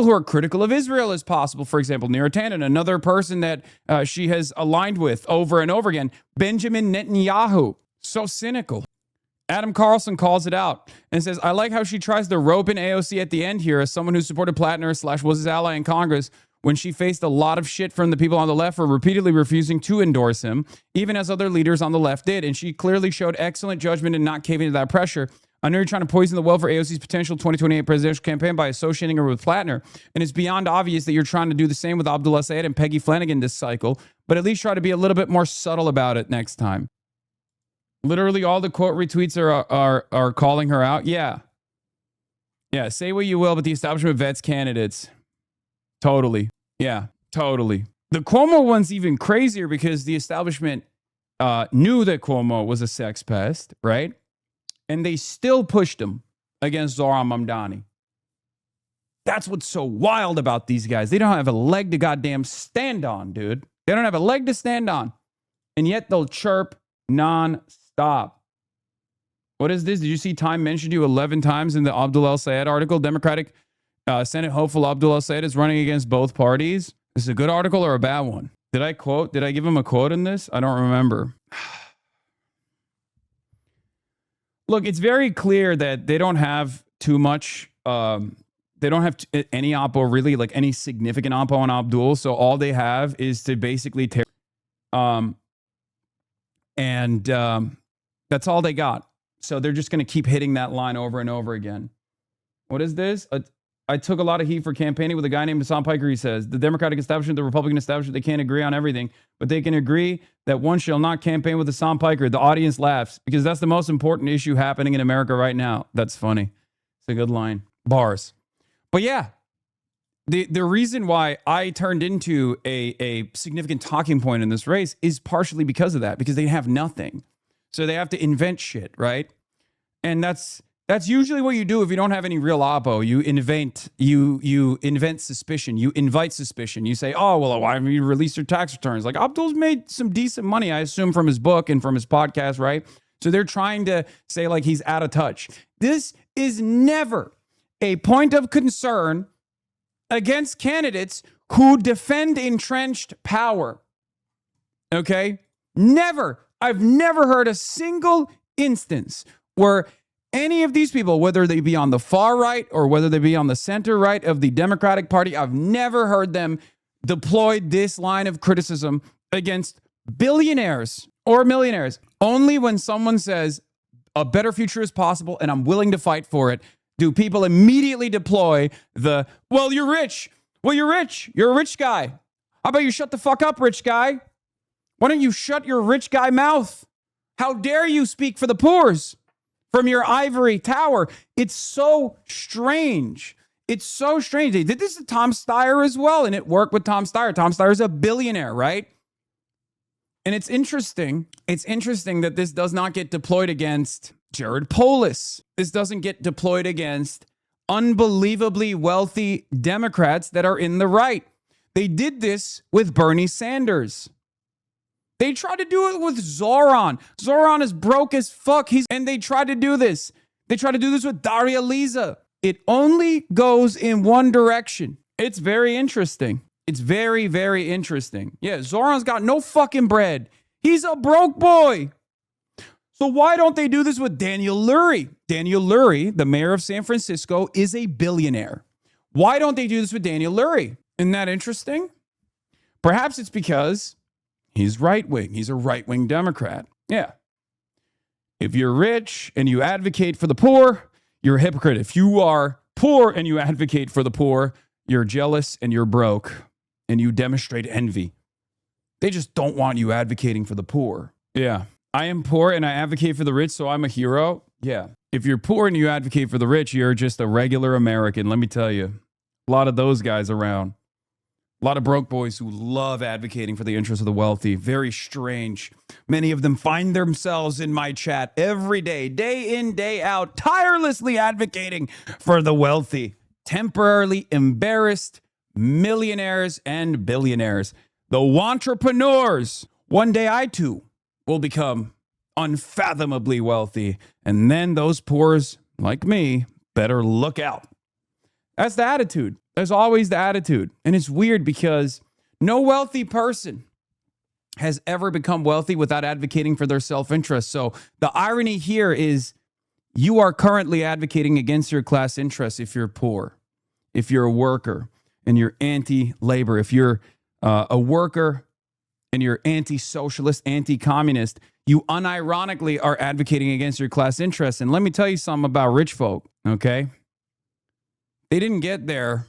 who are critical of Israel as possible. For example, Neera Tanden, another person that she has aligned with over and over again, Benjamin Netanyahu. So cynical. Adam Carlson calls it out and says, I like how she tries to rope in AOC at the end here as someone who supported Platner / was his ally in Congress when she faced a lot of shit from the people on the left for repeatedly refusing to endorse him, even as other leaders on the left did. And she clearly showed excellent judgment in not caving to that pressure. I know you're trying to poison the well for AOC's potential 2028 presidential campaign by associating her with Platner, and it's beyond obvious that you're trying to do the same with Abdullah Sayed and Peggy Flanagan this cycle, but at least try to be a little bit more subtle about it next time. Literally all the quote retweets are calling her out. Yeah, say what you will, but the establishment vets candidates. Totally. Yeah, totally. The Cuomo one's even crazier because the establishment knew that Cuomo was a sex pest, right? And they still pushed him against Zohran Mamdani. That's what's so wild about these guys. They don't have a leg to goddamn stand on, dude. They don't have a leg to stand on. And yet they'll chirp non-stop. What is this? Did you see Time mentioned you 11 times in the Abdul El-Sayed article? Democratic Senate hopeful Abdul El-Sayed is running against both parties. Is this a good article or a bad one? Did I give him a quote in this? I don't remember. Look, it's very clear that they don't have too much. They don't have any oppo, really, like any significant oppo on Abdul. So all they have is to basically tear. That's all they got. So they're just going to keep hitting that line over and over again. What is this? I took a lot of heat for campaigning with a guy named Hasan Piker. He says, the Democratic establishment, the Republican establishment, they can't agree on everything, but they can agree that one shall not campaign with Hasan Piker. The audience laughs because that's the most important issue happening in America right now. That's funny. It's a good line. Bars. But yeah, the reason why I turned into a significant talking point in this race is partially because of that, because they have nothing. So they have to invent shit, right? And that's usually what you do if you don't have any real oppo. You invent suspicion. You invite suspicion. You say, oh, well, why haven't you released your tax returns? Like Abdul's made some decent money, I assume, from his book and from his podcast, right? So they're trying to say like he's out of touch. This is never a point of concern against candidates who defend entrenched power. Okay? Never. I've never heard a single instance where any of these people, whether they be on the far right or whether they be on the center right of the Democratic Party, I've never heard them deploy this line of criticism against billionaires or millionaires. Only when someone says a better future is possible and I'm willing to fight for it, do people immediately deploy the, well, you're rich. Well, you're rich. You're a rich guy. How about you shut the fuck up, rich guy? Why don't you shut your rich guy mouth? How dare you speak for the poors from your ivory tower? It's so strange. It's so strange. They did this to Tom Steyer as well, and it worked with Tom Steyer. Tom Steyer's a billionaire, right? And it's interesting. It's interesting that this does not get deployed against Jared Polis. This doesn't get deployed against unbelievably wealthy Democrats that are in the right. They did this with Bernie Sanders. They tried to do it with Zoran. Zoran is broke as fuck. And they tried to do this. They tried to do this with Daria Liza. It only goes in one direction. It's very interesting. It's very, very interesting. Yeah, Zoran's got no fucking bread. He's a broke boy. So why don't they do this with Daniel Lurie? Daniel Lurie, the mayor of San Francisco, is a billionaire. Why don't they do this with Daniel Lurie? Isn't that interesting? Perhaps it's because he's right-wing. He's a right-wing Democrat. Yeah. If you're rich and you advocate for the poor, you're a hypocrite. If you are poor and you advocate for the poor, you're jealous and you're broke and you demonstrate envy. They just don't want you advocating for the poor. Yeah. I am poor and I advocate for the rich, so I'm a hero. Yeah. If you're poor and you advocate for the rich, you're just a regular American. Let me tell you, a lot of those guys around. A lot of broke boys who love advocating for the interests of the wealthy. Very strange. Many of them find themselves in my chat every day in, day out, tirelessly advocating for the wealthy. Temporarily embarrassed millionaires and billionaires. The wantrepreneurs. One day I too will become unfathomably wealthy, and then those poors like me better look out. That's the attitude. There's always the attitude. And it's weird because no wealthy person has ever become wealthy without advocating for their self-interest. So the irony here is you are currently advocating against your class interests if you're poor, if you're a worker and you're anti-labor, if you're a worker and you're anti-socialist, anti-communist, you unironically are advocating against your class interests. And let me tell you something about rich folk, okay? They didn't get there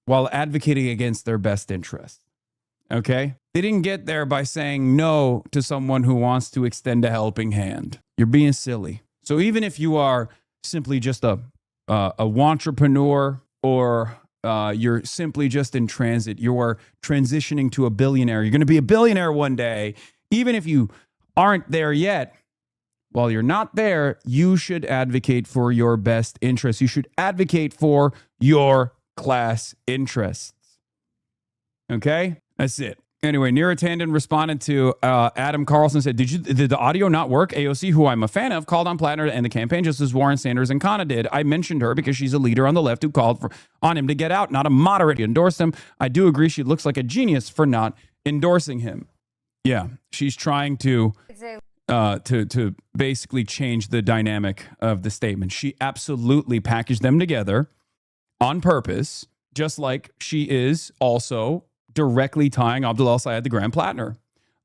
while advocating against their best interests, okay? They didn't get there by saying no to someone who wants to extend a helping hand. You're being silly. So even if you are simply just a wantrepreneur, or you're simply just in transit, you are transitioning to a billionaire. You're going to be a billionaire one day. Even if you aren't there yet, while you're not there, you should advocate for your best interests. You should advocate for your class interests. Okay? That's it. Anyway, Neera Tanden responded to Adam Carlson, said, did the audio not work? AOC, who I'm a fan of, called on Platner to end the campaign just as Warren, Sanders, and Khanna did. I mentioned her because she's a leader on the left who called on him to get out, not a moderate who endorsed him. I do agree she looks like a genius for not endorsing him. Yeah, she's trying to basically change the dynamic of the statement. She absolutely packaged them together on purpose, just like she is also directly tying Abdul El-Sayed to Graham Platner.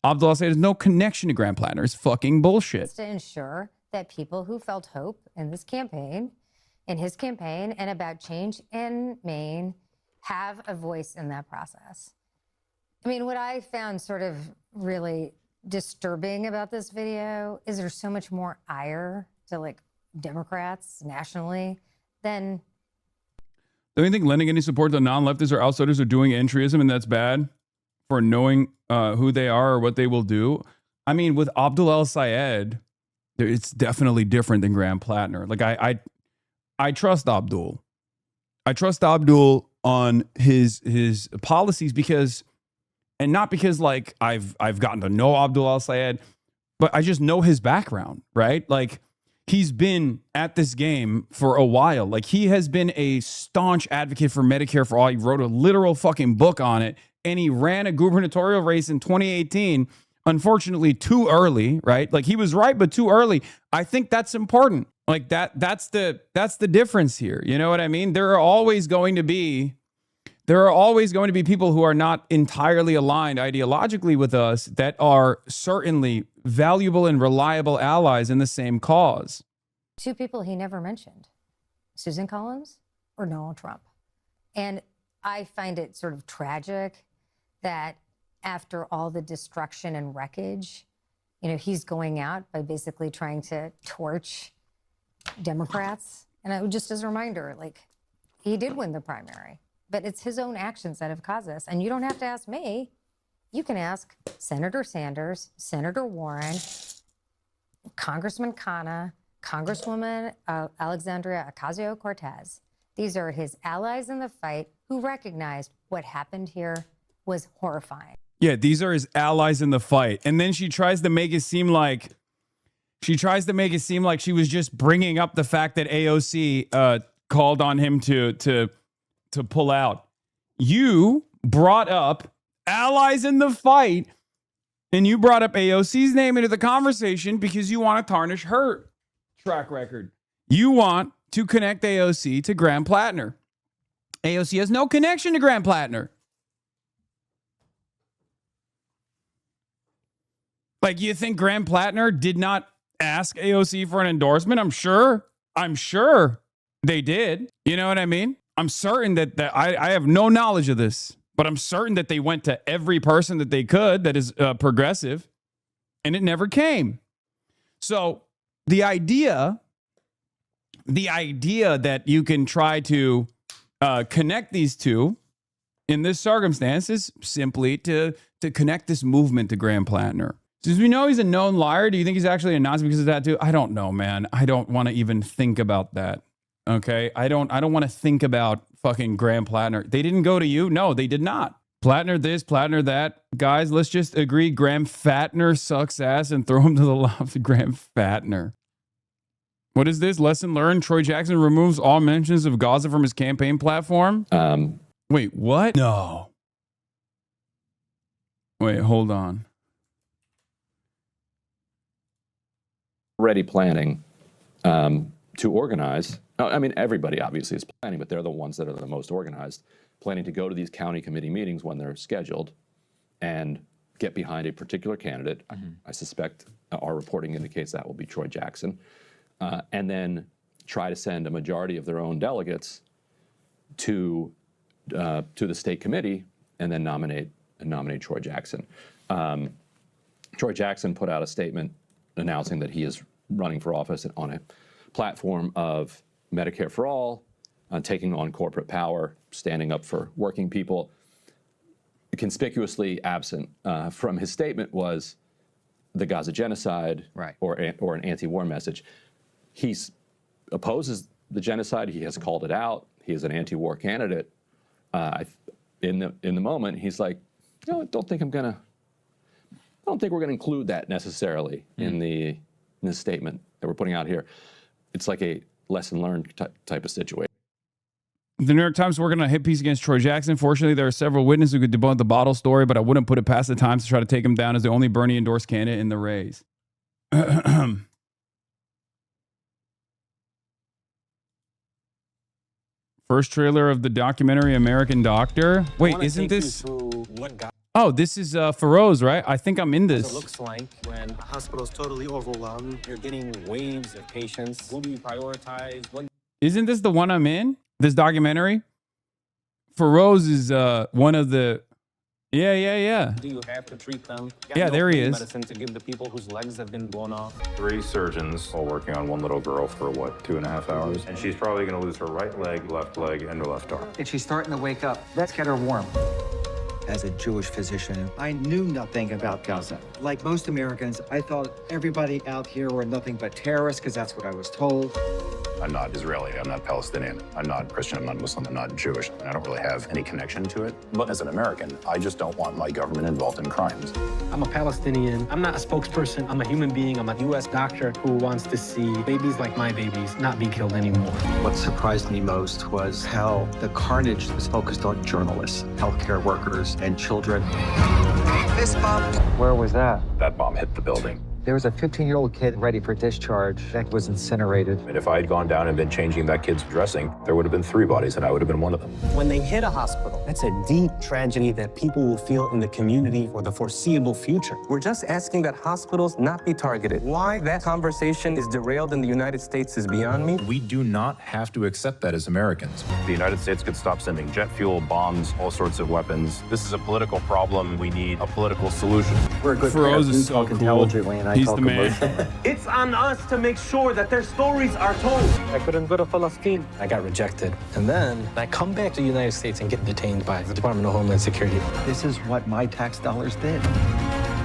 Abdul El-Sayed has no connection to Graham Platner. It's fucking bullshit. To ensure that people who felt hope in this campaign, in his campaign, and about change in Maine have a voice in that process. I mean, what I found sort of really disturbing about this video is there's so much more ire to like Democrats nationally than. Don't you think lending any support to non-leftists or outsiders are doing entryism, and that's bad for knowing who they are or what they will do? I mean, with Abdul El-Sayed, it's definitely different than Graham Platner. Like I trust Abdul. I trust Abdul on his policies because. And not because like I've gotten to know Abdul El-Sayed, but I just know his background, right? Like he's been at this game for a while. Like he has been a staunch advocate for Medicare for all. He wrote a literal fucking book on it, and he ran a gubernatorial race in 2018. Unfortunately, too early, right? Like he was right, but too early. I think that's important. Like that's the difference here. You know what I mean? There are always going to be people who are not entirely aligned ideologically with us that are certainly valuable and reliable allies in the same cause. Two people he never mentioned, Susan Collins or Donald Trump. And I find it sort of tragic that after all the destruction and wreckage, you know, he's going out by basically trying to torch Democrats. And it just as a reminder, like he did win the primary. But it's his own actions that have caused this. And you don't have to ask me. You can ask Senator Sanders, Senator Warren, Congressman Khanna, Congresswoman Alexandria Ocasio-Cortez. These are his allies in the fight who recognized what happened here was horrifying. Yeah, these are his allies in the fight. And then she tries to make it seem like she was just bringing up the fact that AOC called on him to pull out. You brought up allies in the fight, and you brought up AOC's name into the conversation because you want to tarnish her track record. You want to connect AOC to Graham Platner. AOC has no connection to Graham Platner. Like, you think Graham Platner did not ask AOC for an endorsement? I'm sure they did. You know what I mean? I'm certain that I have no knowledge of this, but I'm certain that they went to every person that they could that is progressive, and it never came. So the idea that you can try to connect these two in this circumstance is simply to connect this movement to Graham Platner. Since we know he's a known liar, do you think he's actually a Nazi because of that too? I don't know, man. I don't want to even think about that. Okay, I don't want to think about fucking Graham Platner. They didn't go to you. No, they did not. Platner this, Platner that. Guys, let's just agree Graham Fatner sucks ass and throw him to the loft. Graham Fatner. What is this? Lesson learned. Troy Jackson removes all mentions of Gaza from his campaign platform. Wait, what? No. Wait, hold on. Already planning to organize. I mean, everybody obviously is planning, but they're the ones that are the most organized, planning to go to these county committee meetings when they're scheduled and get behind a particular candidate. I suspect our reporting indicates that will be Troy Jackson. And then try to send a majority of their own delegates to the state committee and then nominate Troy Jackson. Troy Jackson put out a statement announcing that he is running for office on a platform of Medicare for all, taking on corporate power, standing up for working people. Conspicuously absent from his statement was the Gaza genocide, or an anti-war message. He opposes the genocide. He has called it out. He is an anti-war candidate. In the moment, he's like, you know, I don't think we're going to include that necessarily in the statement that we're putting out here. It's like a lesson learned type of situation. The New York Times working on a hit piece against Troy Jackson. Fortunately, there are several witnesses who could debunk the bottle story, but I wouldn't put it past the Times to try to take him down as the only Bernie endorsed candidate in the race. First trailer of the documentary American Doctor. Wait, isn't this? Oh, this is Feroz, right? I think I'm in this. It looks like when a hospital is totally overwhelmed, you're getting waves of patients. What do you prioritize? Isn't this the one I'm in? This documentary? Feroz is one of the... Yeah. Do you have to treat them? Yeah, there he is. Medicine to give the people whose legs have been blown off. 3 surgeons all working on one little girl for, what, 2.5 hours? And she's probably going to lose her right leg, and her left arm. And she's starting to wake up. Let's get her warm. As a Jewish physician, I knew nothing about Gaza. Like most Americans, I thought everybody out here were nothing but terrorists because that's what I was told. I'm not Israeli, I'm not Palestinian, I'm not Christian, I'm not Muslim, I'm not Jewish, and I don't really have any connection to it. But as an American, I just don't want my government involved in crimes. I'm a Palestinian. I'm not a spokesperson. I'm a human being. I'm a U.S. doctor who wants to see babies like my babies not be killed anymore. What surprised me most was how the carnage was focused on journalists, healthcare workers, and children. This bomb. Where was that? That bomb hit the building. There was a 15-year-old kid ready for discharge that was incinerated. And if I had gone down and been changing that kid's dressing, there would have been 3 bodies, and I would have been one of them. When they hit a hospital, that's a deep tragedy that people will feel in the community for the foreseeable future. We're just asking that hospitals not be targeted. Why that conversation is derailed in the United States is beyond me. We do not have to accept that as Americans. The United States could stop sending jet fuel, bombs, all sorts of weapons. This is a political problem. We need a political solution. We're a good Feroz is so talk intelligently, and I He's talk the man. emotionally. It's on us to make sure that their stories are told. I couldn't go to Palestine. I got rejected. And then I come back to the United States and get detained by the Department of Homeland Security. This is what my tax dollars did.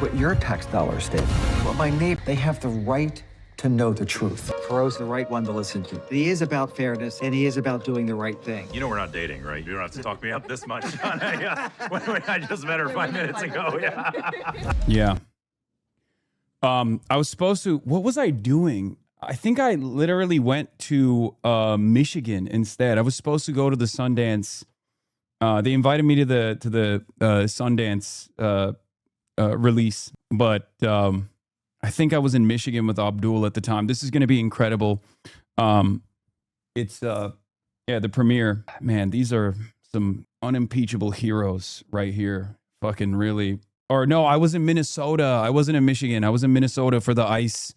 What your tax dollars did. What my neighbor, they have the right to know the truth. Feroz, the right one to listen to. He is about fairness, and he is about doing the right thing. You know we're not dating, right? You don't have to talk me up this much. I just met her 5 minutes ago. Yeah. I was supposed to... What was I doing? I think I literally went to Michigan instead. I was supposed to go to the Sundance. They invited me to the Sundance release, but I think I was in Michigan with Abdul at the time. This is going to be incredible. It's the premiere. Man, these are some unimpeachable heroes right here. Fucking really. Or no, I was in Minnesota. I wasn't in Michigan. I was in Minnesota for the ICE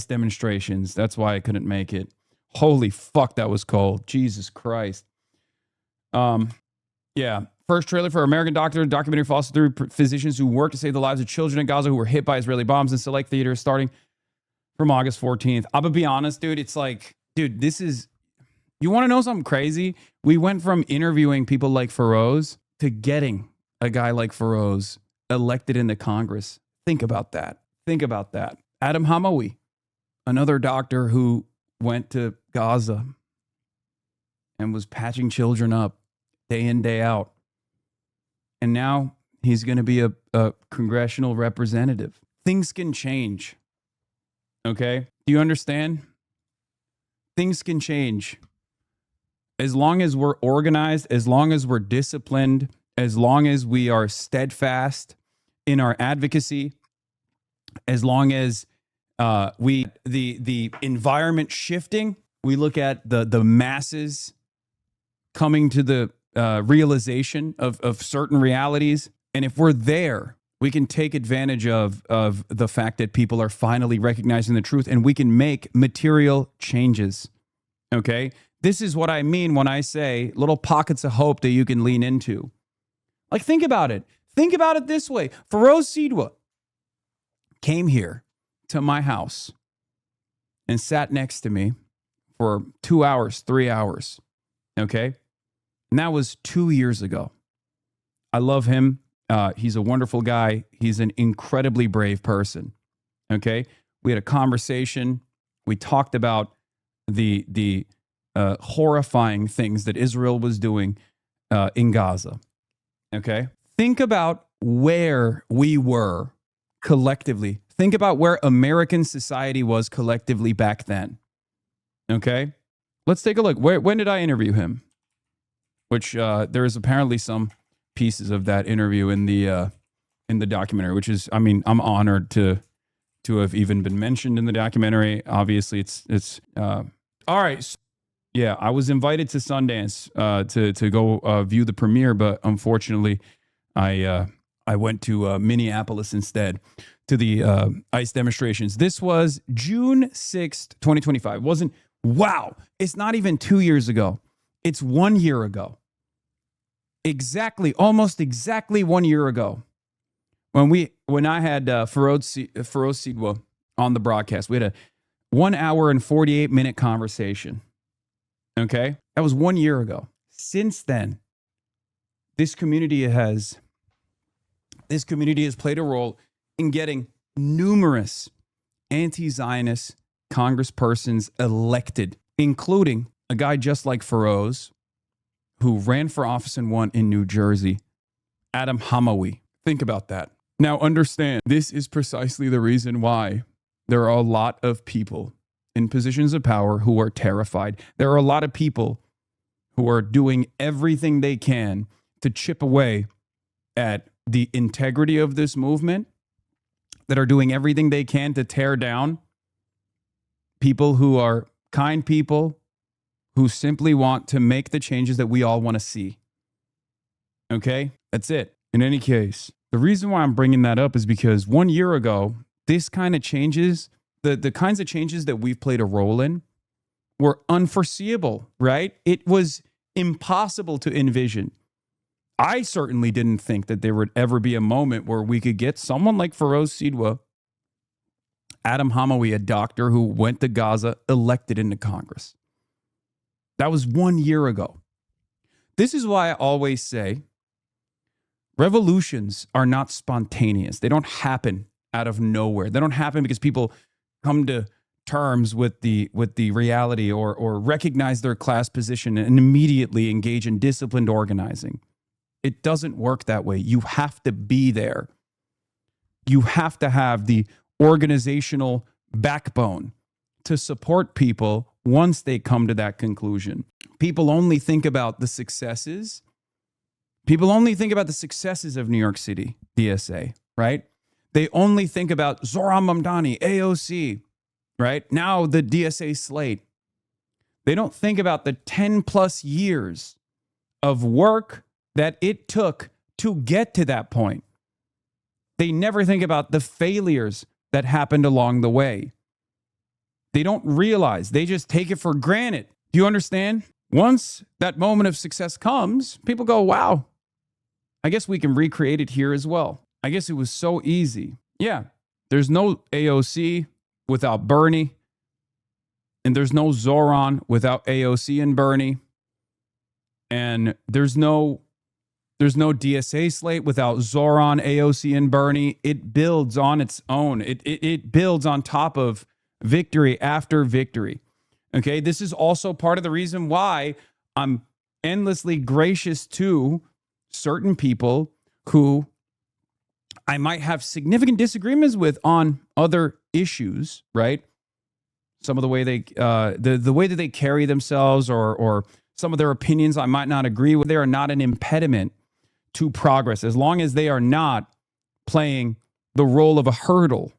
demonstrations. That's why I couldn't make it. Holy fuck, that was cold. Jesus Christ. Yeah. First trailer for American Doctor. Documentary follows through physicians who work to save the lives of children in Gaza who were hit by Israeli bombs in select theaters starting from August 14th. I'm gonna be honest, dude. It's like, dude, this is... You want to know something crazy? We went from interviewing people like Feroz to getting a guy like Feroz elected into Congress. Think about that. Think about that. Adam Hamawi, another doctor who went to Gaza and was patching children up day in, day out. And now he's going to be a congressional representative. Things can change. Okay? Do you understand? Things can change. As long as we're organized, as long as we're disciplined, as long as we are steadfast in our advocacy, as long as the environment shifting, we look at the masses coming to the realization of certain realities. And if we're there, we can take advantage of the fact that people are finally recognizing the truth, and we can make material changes. Okay? This is what I mean when I say little pockets of hope that you can lean into. Like, think about it. Think about it this way. Feroz Sidwa came here to my house and sat next to me for 2 hours, 3 hours. Okay? And that was 2 years ago. I love him. He's a wonderful guy. He's an incredibly brave person. Okay? We had a conversation. We talked about the horrifying things that Israel was doing in Gaza. Okay? Think about where we were collectively. Think about where American society was collectively back then. Okay? Let's take a look. When did I interview him? Which there is apparently some pieces of that interview in the documentary, which is, I mean, I'm honored to have even been mentioned in the documentary. Obviously, it's all right. So, yeah, I was invited to Sundance to go view the premiere, but unfortunately, I went to Minneapolis instead to the ICE demonstrations. This was June 6th, 2025. Wow, it's not even 2 years ago. It's 1 year ago. Almost exactly 1 year ago. When I had Feroz Sidwa on the broadcast, we had a 1 hour and 48-minute conversation. Okay? That was 1 year ago. Since then, this community has played a role in getting numerous anti-Zionist congresspersons elected, including a guy just like Feroz, who ran for office and won in New Jersey, Adam Hamawi. Think about that. Now understand, this is precisely the reason why there are a lot of people in positions of power who are terrified. There are a lot of people who are doing everything they can to chip away at the integrity of this movement, that are doing everything they can to tear down people who are kind people who simply want to make the changes that we all want to see. Okay? That's it. In any case, the reason why I'm bringing that up is because 1 year ago, this kind of changes, the kinds of changes that we've played a role in were unforeseeable, right? It was impossible to envision. I certainly didn't think that there would ever be a moment where we could get someone like Feroz Sidwa, Adam Hamawi, a doctor who went to Gaza, elected into Congress. That was 1 year ago. This is why I always say revolutions are not spontaneous. They don't happen out of nowhere. They don't happen because people come to terms with the reality or recognize their class position and immediately engage in disciplined organizing. It doesn't work that way. You have to be there. You have to have the organizational backbone to support people once they come to that conclusion. People only think about the successes. People only think about the successes of New York City, DSA, right? They only think about Zohran Mamdani, AOC, right? Now the DSA slate. They don't think about the 10 plus years of work that it took to get to that point. They never think about the failures that happened along the way. They don't realize, they just take it for granted. Do you understand? Once that moment of success comes, people go, wow, I guess we can recreate it here as well. I guess it was so easy. Yeah, there's no AOC without Bernie, and there's no Zohran without AOC and Bernie, and there's no DSA slate without Zohran, AOC, and Bernie. It builds on its own. It builds on top of victory after victory. Okay, this is also part of the reason why I'm endlessly gracious to certain people who I might have significant disagreements with on other issues, right? Some of the way they, the way that they carry themselves, or some of their opinions I might not agree with. They are not an impediment to progress as long as they are not playing the role of a hurdle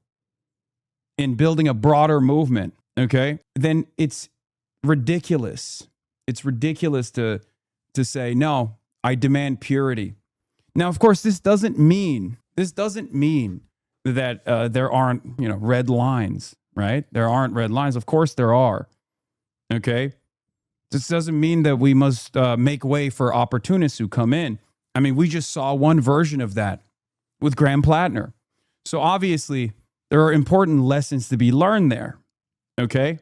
in building a broader movement. Okay, then it's ridiculous. It's ridiculous to say, no, I demand purity. Now, of course, this doesn't mean that there aren't, red lines, right? There aren't red lines. Of course there are. Okay. This doesn't mean that we must make way for opportunists who come in. I mean, we just saw one version of that with Graham Platner. So obviously there are important lessons to be learned there. Okay.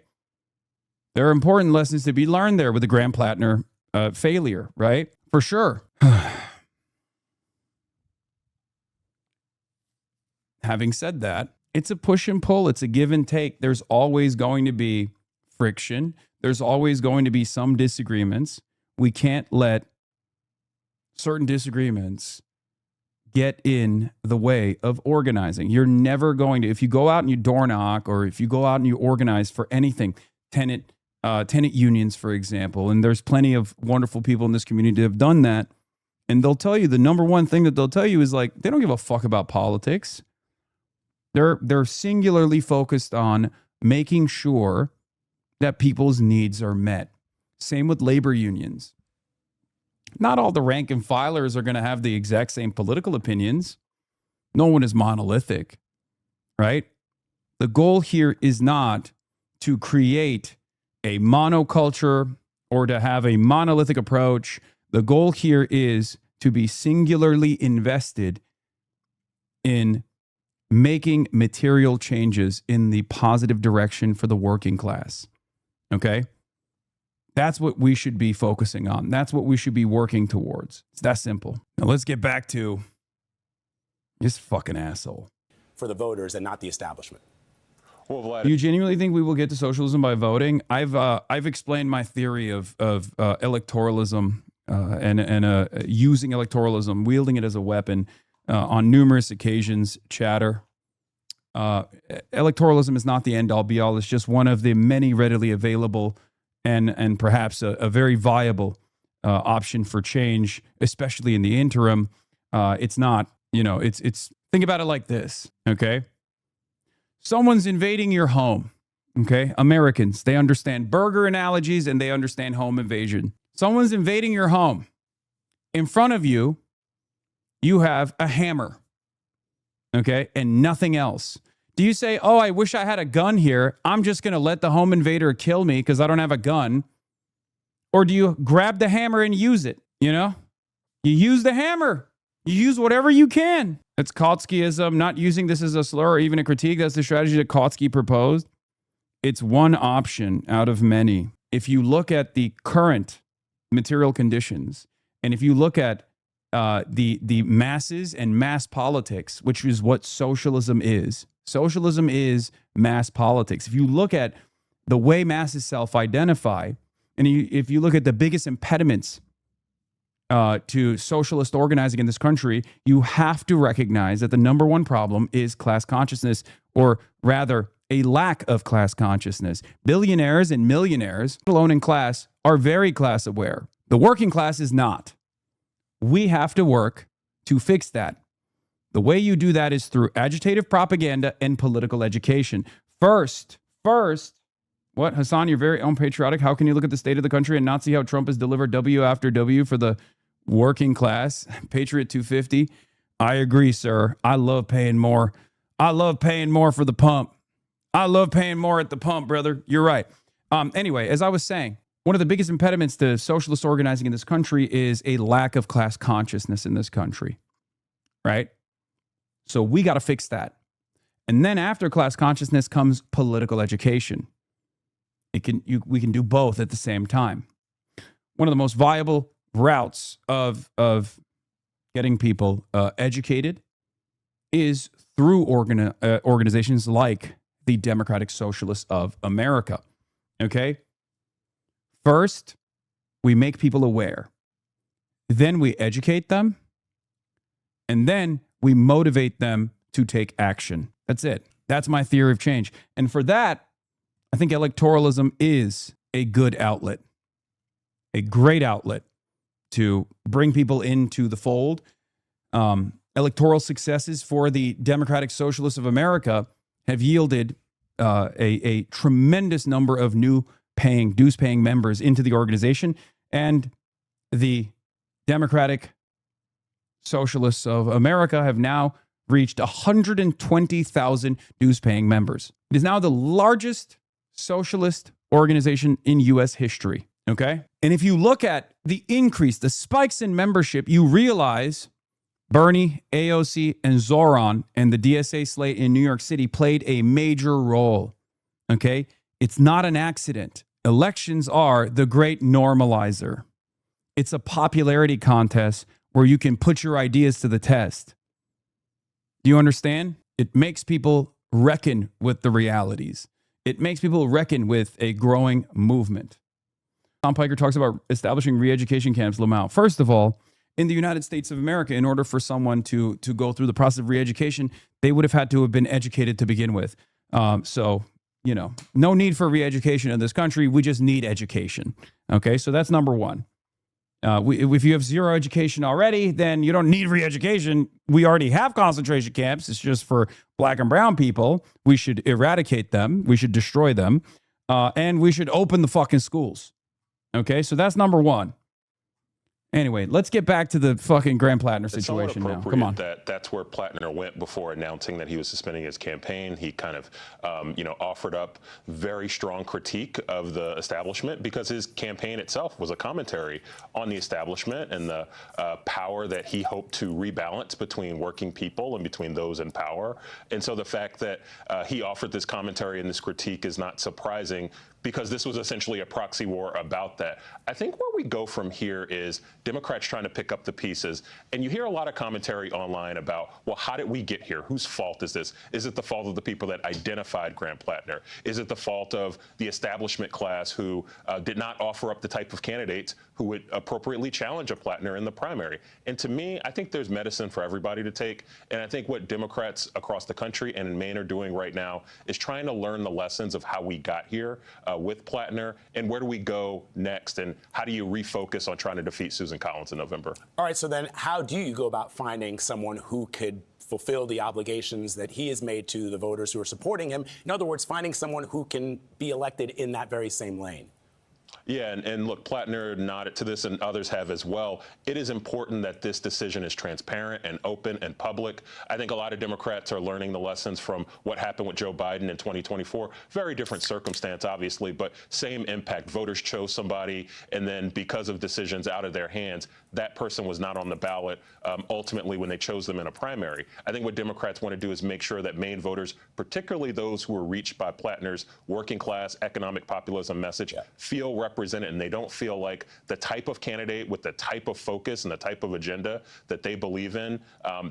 There are important lessons to be learned there with the Graham Platner failure, right? For sure. Having said that, it's a push and pull. It's a give and take. There's always going to be friction. There's always going to be some disagreements. We can't let certain disagreements get in the way of organizing. You're never going to, if you go out and you door knock, or if you go out and you organize for anything, tenant unions, for example, and there's plenty of wonderful people in this community that have done that, and they'll tell you, the number one thing that they'll tell you is like, they don't give a fuck about politics. They're singularly focused on making sure that people's needs are met. Same with labor unions. Not all the rank and filers are going to have the exact same political opinions. No one is monolithic, right? The goal here is not to create a monoculture or to have a monolithic approach. The goal here is to be singularly invested in making material changes in the positive direction for the working class. Okay? That's what we should be focusing on. That's what we should be working towards. It's that simple. Now let's get back to this fucking asshole. For the voters and not the establishment. Do you genuinely think we will get to socialism by voting? I've explained my theory of electoralism and using electoralism, wielding it as a weapon on numerous occasions. Chatter. Electoralism is not the end all be all. It's just one of the many readily available and perhaps a very viable option for change, especially in the interim. It's not, it's think about it like this. Okay. Someone's invading your home. Okay. Americans, they understand burger analogies and they understand home invasion. Someone's invading your home. In front of you, you have a hammer. Okay. And nothing else. Do you say, oh, I wish I had a gun here. I'm just going to let the home invader kill me because I don't have a gun. Or do you grab the hammer and use it? You use the hammer. You use whatever you can. It's Kautskyism, not using this as a slur or even a critique. That's the strategy that Kautsky proposed. It's one option out of many. If you look at the current material conditions, and if you look at the masses and mass politics, which is what socialism is. Socialism is mass politics. If you look at the way masses self-identify, and if you look at the biggest impediments to socialist organizing in this country, you have to recognize that the number one problem is class consciousness, or rather, a lack of class consciousness. Billionaires and millionaires, alone in class, are very class aware. The working class is not. We have to work to fix that. The way you do that is through agitative propaganda and political education. First, what, Hasan, you're very unpatriotic. How can you look at the state of the country and not see how Trump has delivered W after W for the working class? Patriot 250. I agree, sir. I love paying more. I love paying more for the pump. I love paying more at the pump, brother. You're right. Anyway, as I was saying, one of the biggest impediments to socialist organizing in this country is a lack of class consciousness in this country, right? So we got to fix that. And then after class consciousness comes political education. We can do both at the same time. One of the most viable routes of getting people educated is through organizations like the Democratic Socialists of America. Okay? First, we make people aware. Then we educate them. And then we motivate them to take action. That's it. That's my theory of change. And for that, I think electoralism is a good outlet, a great outlet to bring people into the fold. Electoral successes for the Democratic Socialists of America have yielded a tremendous number of new dues-paying members into the organization. And the Democratic Socialists of America have now reached 120,000 dues-paying members. It is now the largest socialist organization in U.S. history, okay? And if you look at the increase, the spikes in membership, you realize Bernie, AOC, and Zoran and the DSA slate in New York City played a major role, okay? It's not an accident. Elections are the great normalizer. It's a popularity contest where you can put your ideas to the test. Do you understand? It makes people reckon with the realities. It makes people reckon with a growing movement. Tom Piker talks about establishing re-education camps, Lamau. First of all, in the United States of America, in order for someone to go through the process of re-education, they would have had to have been educated to begin with. So, no need for re-education in this country. We just need education. Okay, so that's number one. If you have zero education already, then you don't need re-education. We already have concentration camps. It's just for black and brown people. We should eradicate them. We should destroy them. And we should open the fucking schools. Okay, so that's number one. Anyway, let's get back to the fucking Graham Platner situation now. Come on. That's where Platner went before announcing that he was suspending his campaign. He kind of, offered up very strong critique of the establishment because his campaign itself was a commentary on the establishment and the power that he hoped to rebalance between working people and between those in power. And so the fact that he offered this commentary and this critique is not surprising because this was essentially a proxy war about that. I think where we go from here is Democrats trying to pick up the pieces. And you hear a lot of commentary online about, well, how did we get here? Whose fault is this? Is it the fault of the people that identified Graham Platner? Is it the fault of the establishment class who did not offer up the type of candidates who would appropriately challenge a Platner in the primary? And to me, I think there's medicine for everybody to take. And I think what Democrats across the country and in Maine are doing right now is trying to learn the lessons of how we got here with Platner and where do we go next and how do you refocus on trying to defeat Susan Collins in November? All right, so then how do you go about finding someone who could fulfill the obligations that he has made to the voters who are supporting him? In other words, finding someone who can be elected in that very same lane. Yeah, and look, Platner nodded to this and others have as well. It is important that this decision is transparent and open and public. I think a lot of Democrats are learning the lessons from what happened with Joe Biden in 2024. Very different circumstance, obviously, but same impact. Voters chose somebody, and then because of decisions out of their hands, that person was not on the ballot ultimately when they chose them in a primary. I think what Democrats want to do is make sure that Maine voters, particularly those who are reached by Platner's working class economic populism message, feel represented and they don't feel like the type of candidate with the type of focus and the type of agenda that they believe in,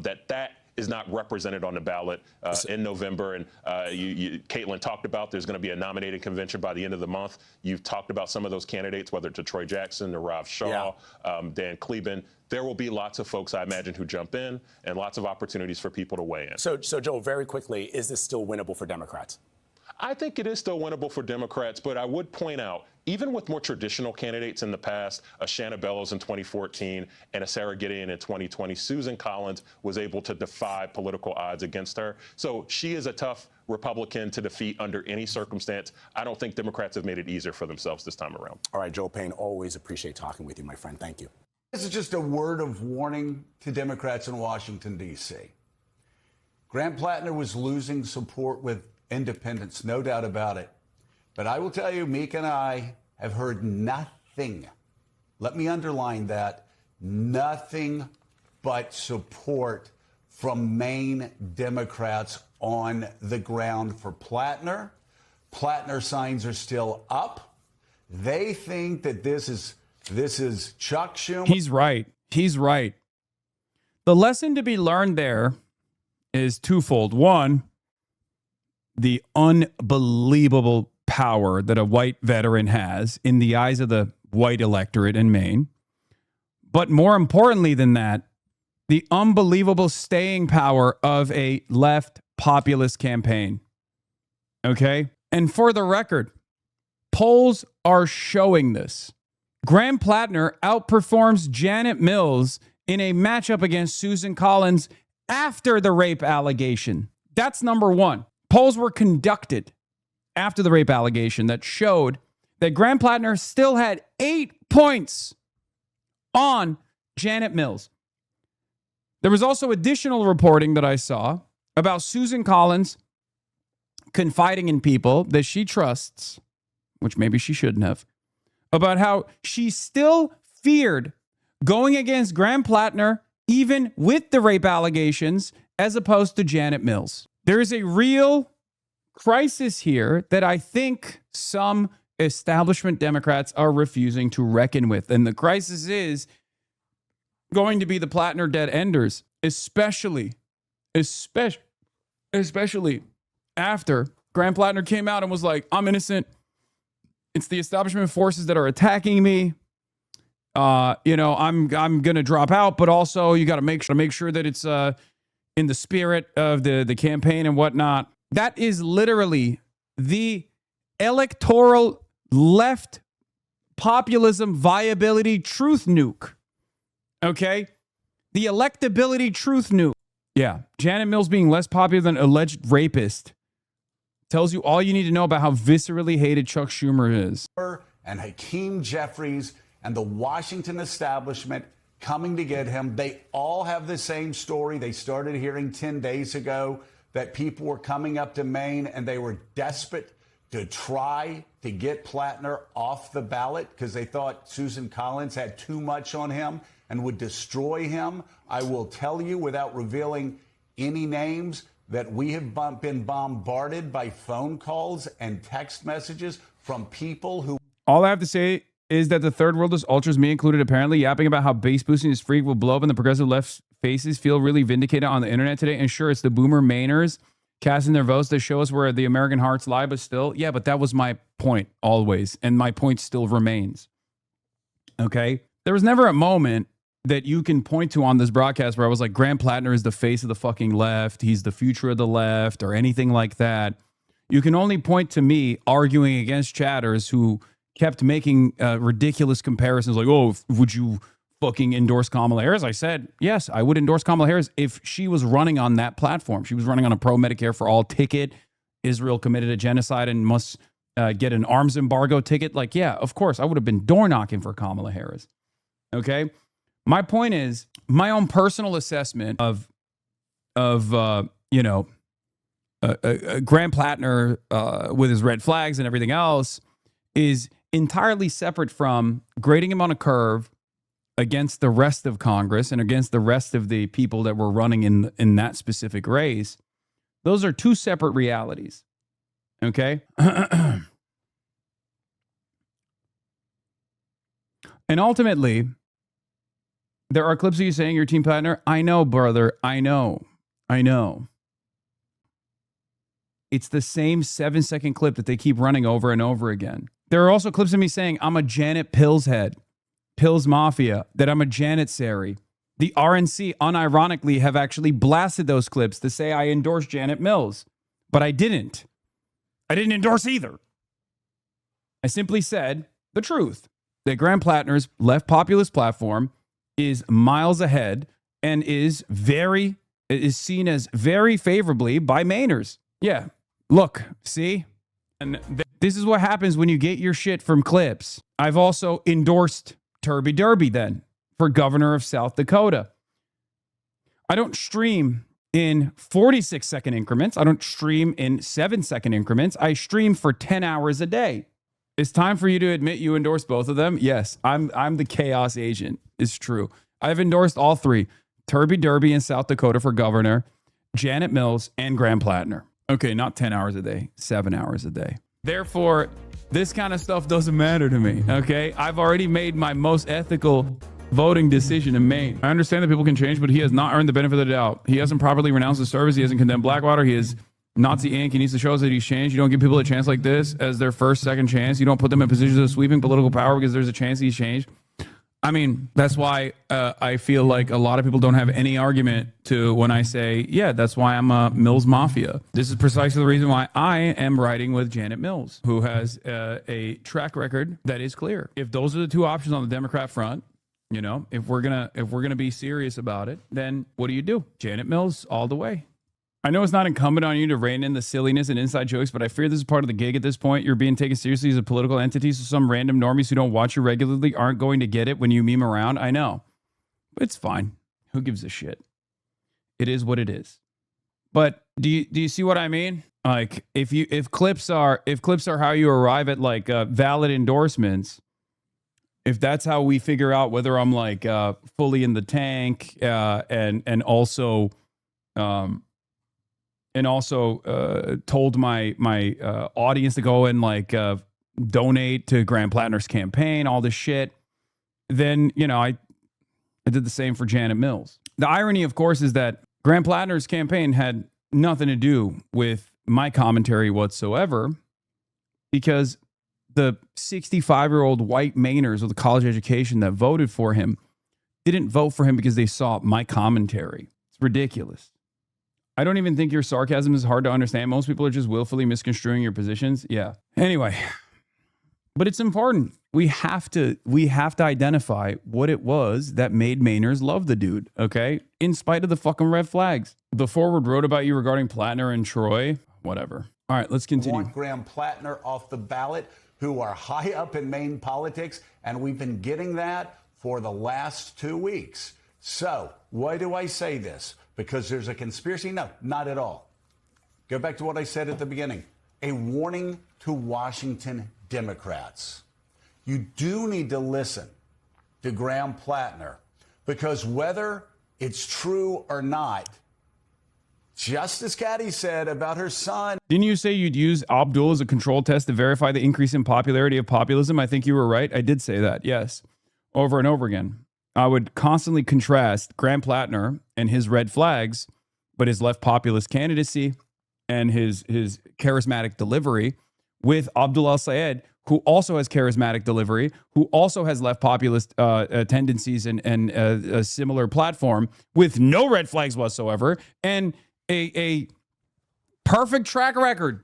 that is not represented on the ballot in November. And Caitlin talked about there's going to be a nominating convention by the end of the month. You've talked about some of those candidates, whether it's Troy Jackson, Narav Shaw, Dan Kleben. There will be lots of folks, I imagine, who jump in and lots of opportunities for people to weigh in. So Joel, very quickly, is this still winnable for Democrats? I think it is still winnable for Democrats, but I would point out, even with more traditional candidates in the past, a Shanna Bellows in 2014 and a Sarah Gideon in 2020, Susan Collins was able to defy political odds against her. So she is a tough Republican to defeat under any circumstance. I don't think Democrats have made it easier for themselves this time around. All right, Joel Payne, always appreciate talking with you, my friend. Thank you. This is just a word of warning to Democrats in Washington, D.C. Graham Platner was losing support with independents, no doubt about it. But I will tell you, Meek and I have heard nothing. Let me underline that. Nothing but support from Maine Democrats on the ground for Platner. Platner signs are still up. They think that this is Chuck Schumer. He's right. He's right. The lesson to be learned there is twofold. One, the unbelievable power that a white veteran has in the eyes of the white electorate in Maine. But more importantly than that, the unbelievable staying power of a left populist campaign. Okay? And for the record, polls are showing this. Graham Platner outperforms Janet Mills in a matchup against Susan Collins after the rape allegation. That's number one. Polls were conducted after the rape allegation that showed that Graham Platner still had 8 points on Janet Mills. There was also additional reporting that I saw about Susan Collins confiding in people that she trusts, which maybe she shouldn't have, about how she still feared going against Graham Platner even with the rape allegations as opposed to Janet Mills. There is a real crisis here that I think some establishment Democrats are refusing to reckon with. And the crisis is going to be the Platner dead enders, especially after Graham Platner came out and was like, I'm innocent. It's the establishment forces that are attacking me. I'm going to drop out, but also you got to make sure that it's in the spirit of the campaign and whatnot. That is literally the electoral left populism viability truth nuke. Okay? The electability truth nuke. Yeah. Janet Mills being less popular than alleged rapist tells you all you need to know about how viscerally hated Chuck Schumer is. And Hakeem Jeffries and the Washington establishment coming to get him. They all have the same story. They started hearing 10 days ago that people were coming up to Maine and they were desperate to try to get Platner off the ballot because they thought Susan Collins had too much on him and would destroy him. I will tell you, without revealing any names, that we have been bombarded by phone calls and text messages from people who... All I have to say is that the third world is ultras, me included, apparently yapping about how base boosting is free will blow up and the progressive left's faces feel really vindicated on the internet today. And sure, it's the boomer Mainers casting their votes to show us where the American hearts lie, but still, yeah, but that was my point always. And my point still remains. Okay? There was never a moment that you can point to on this broadcast where I was like, Graham Platner is the face of the fucking left. He's the future of the left or anything like that. You can only point to me arguing against chatters who kept making ridiculous comparisons like, oh, would you fucking endorse Kamala Harris? I said, yes, I would endorse Kamala Harris if she was running on that platform. She was running on a pro-Medicare for all ticket. Israel committed a genocide and must get an arms embargo ticket. Like, yeah, of course, I would have been door knocking for Kamala Harris. Okay? My point is, my own personal assessment of Graham Platner with his red flags and everything else is entirely separate from grading him on a curve against the rest of Congress and against the rest of the people that were running in that specific race. Those are two separate realities. Okay? And ultimately, there are clips of you saying you're Team Platner. I know, brother. I know. It's the same 7-second clip that they keep running over and over again. There are also clips of me saying I'm a Janet Pills head, Pills Mafia, that I'm a Janitsary. The RNC, unironically, have actually blasted those clips to say I endorse Janet Mills. But I didn't. I didn't endorse either. I simply said the truth, that Graham Platner's left populist platform is miles ahead and is seen as very favorably by Mainers. Yeah, look, see? And this is what happens when you get your shit from clips. I've also endorsed Turby Derby then for governor of South Dakota. I don't stream in 46-second increments. I don't stream in 7-second increments. I stream for 10 hours a day. It's time for you to admit you endorse both of them. Yes, I'm the chaos agent. It's true. I've endorsed all three. Turby Derby in South Dakota for governor, Janet Mills, and Graham Platner. Okay, not 10 hours a day, 7 hours a day. Therefore, this kind of stuff doesn't matter to me, okay? I've already made my most ethical voting decision in Maine. I understand that people can change, but he has not earned the benefit of the doubt. He hasn't properly renounced his service. He hasn't condemned Blackwater. He is Nazi Inc. He needs to show us that he's changed. You don't give people a chance like this as their first, second chance. You don't put them in positions of sweeping political power because there's a chance he's changed. I mean, that's why I feel like a lot of people don't have any argument to when I say, yeah, that's why I'm a Mills Mafia. This is precisely the reason why I am riding with Janet Mills, who has a track record that is clear. If those are the two options on the Democrat front, you know, if we're gonna be serious about it, then what do? Janet Mills all the way. I know it's not incumbent on you to rein in the silliness and inside jokes, but I fear this is part of the gig at this point. You're being taken seriously as a political entity, so some random normies who don't watch you regularly aren't going to get it when you meme around. I know. But it's fine. Who gives a shit? It is what it is. But do you see what I mean? Like if clips are how you arrive at like valid endorsements, if that's how we figure out whether I'm like fully in the tank and also told my audience to go and like donate to Graham Platner's campaign, all this shit, then, you know, I did the same for Janet Mills. The irony, of course, is that Graham Platner's campaign had nothing to do with my commentary whatsoever, because the 65-year-old white Mainers with a college education that voted for him didn't vote for him because they saw my commentary. It's ridiculous. I don't even think your sarcasm is hard to understand. Most people are just willfully misconstruing your positions. Yeah. Anyway, but it's important. We have to identify what it was that made Mainers love the dude, okay? In spite of the fucking red flags. The Forward wrote about you regarding Platner and Troy. Whatever. All right, let's continue. Want Graham Platner off the ballot, who are high up in Maine politics, and we've been getting that for the last 2 weeks. So why do I say this? Because there's a conspiracy? No, not at all. Go back to what I said at the beginning. A warning to Washington Democrats. You do need to listen to Graham Platner, because whether it's true or not, just as Caddy said about her son. Didn't you say you'd use Abdul as a control test to verify the increase in popularity of populism? I think you were right. I did say that, yes, over and over again. I would constantly contrast Graham Platner and his red flags, but his left populist candidacy and his charismatic delivery with Abdul al-Sayed, who also has charismatic delivery, who also has left populist tendencies and a similar platform with no red flags whatsoever, and a perfect track record,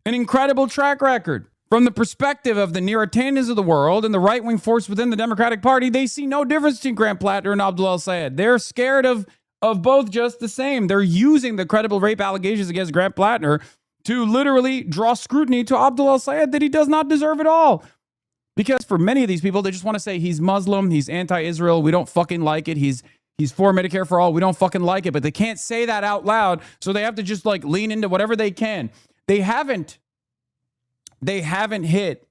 an incredible track record. From the perspective of the Neera Tanya's of the world and the right-wing force within the Democratic Party, they see no difference between Graham Platner and Abdul al-Sayed. They're scared of both just the same. They're using the credible rape allegations against Graham Platner to literally draw scrutiny to Abdul al-Sayed that he does not deserve at all. Because for many of these people, they just want to say he's Muslim, he's anti-Israel, we don't fucking like it, he's for Medicare for all, we don't fucking like it, but they can't say that out loud, so they have to just like lean into whatever they can. They haven't hit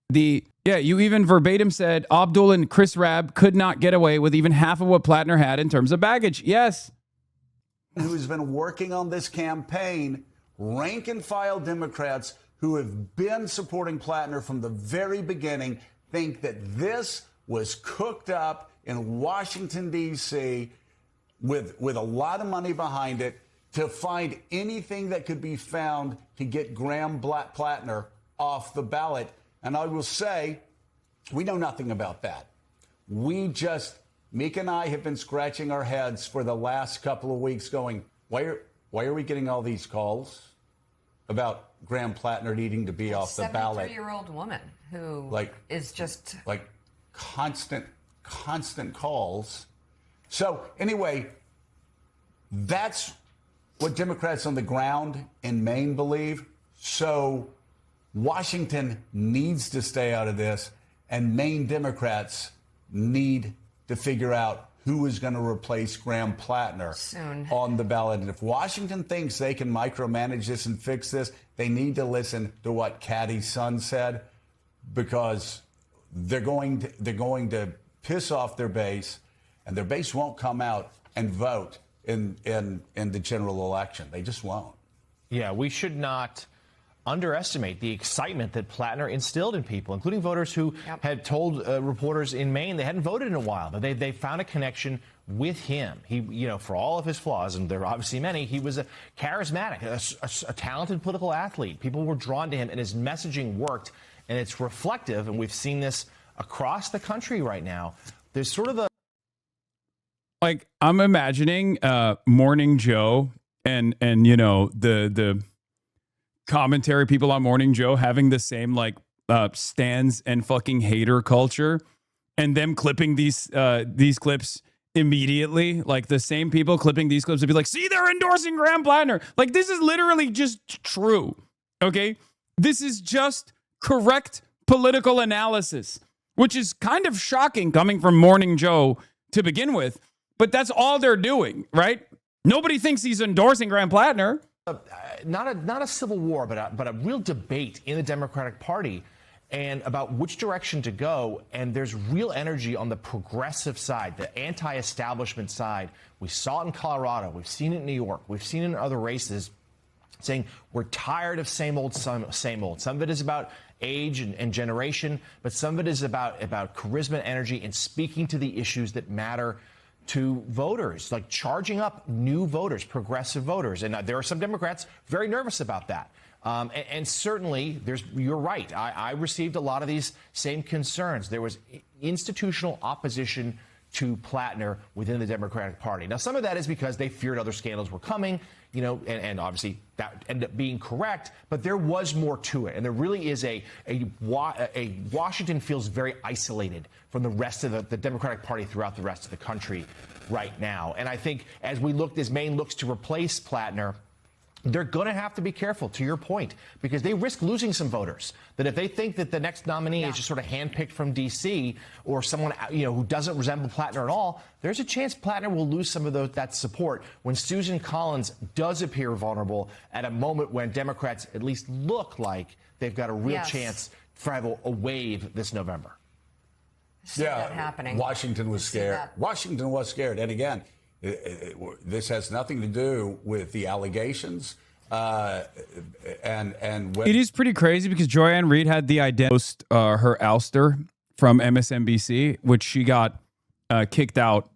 the, you even verbatim said Abdul and Chris Rabb could not get away with even half of what Platner had in terms of baggage. Yes. Who's been working on this campaign, rank and file Democrats who have been supporting Platner from the very beginning, think that this was cooked up in Washington, D.C. with a lot of money behind it to find anything that could be found to get Graham Platner off the ballot. And I will say, we know nothing about that. Meek and I have been scratching our heads for the last couple of weeks going, why are we getting all these calls about Graham Platner needing to be off the ballot? 73-year-old woman who is just like constant calls. So anyway, that's what Democrats on the ground in Maine believe. So Washington needs to stay out of this, and Maine Democrats need to figure out who is going to replace Graham Platner soon on the ballot. And if Washington thinks they can micromanage this and fix this, they need to listen to what Caddy's son said, because they're going to piss off their base, and their base won't come out and vote in the general election. They just won't. Yeah, we should not underestimate the excitement that Platner instilled in people, including voters who had told reporters in Maine they hadn't voted in a while, but they found a connection with him. He, for all of his flaws, and there are obviously many, he was a charismatic, a talented political athlete. People were drawn to him, and his messaging worked, and it's reflective, and we've seen this across the country right now, there's sort of a like I'm imagining Morning Joe and you know the commentary people on Morning Joe having the same like stands and fucking hater culture, and them clipping these clips immediately, like the same people clipping these clips would be like, see, they're endorsing Graham Platner. Like, this is literally just true. Okay, this is just correct political analysis, which is kind of shocking coming from Morning Joe to begin with. But that's all they're doing, right? Nobody thinks he's endorsing Graham Platner. Not a civil war, but a real debate in the Democratic Party and about which direction to go. And there's real energy on the progressive side, the anti-establishment side. We saw it in Colorado. We've seen it in New York. We've seen it in other races, saying we're tired of same old, same old. Some of it is about age and generation, but some of it is about charisma and energy and speaking to the issues that matter to voters, like charging up new voters, progressive voters. And there are some Democrats very nervous about that. And certainly, you're right. I received a lot of these same concerns. There was institutional opposition to Platner within the Democratic Party. Now, some of that is because they feared other scandals were coming, you know, and obviously that ended up being correct. But there was more to it. And there really is a Washington feels very isolated from the rest of the Democratic Party throughout the rest of the country right now. And I think as Maine looks to replace Platner, they're going to have to be careful, to your point, because they risk losing some voters. That if they think that the next nominee is just sort of handpicked from D.C. or someone, you know, who doesn't resemble Platner at all, there's a chance Platner will lose some of that support when Susan Collins does appear vulnerable at a moment when Democrats at least look like they've got a real chance to have a wave this November. Yeah, happening. Washington was scared. Washington was scared. And again, this has nothing to do with the allegations. And when It is pretty crazy because Joy-Ann Reid had the idea post her ouster from MSNBC, which she got kicked out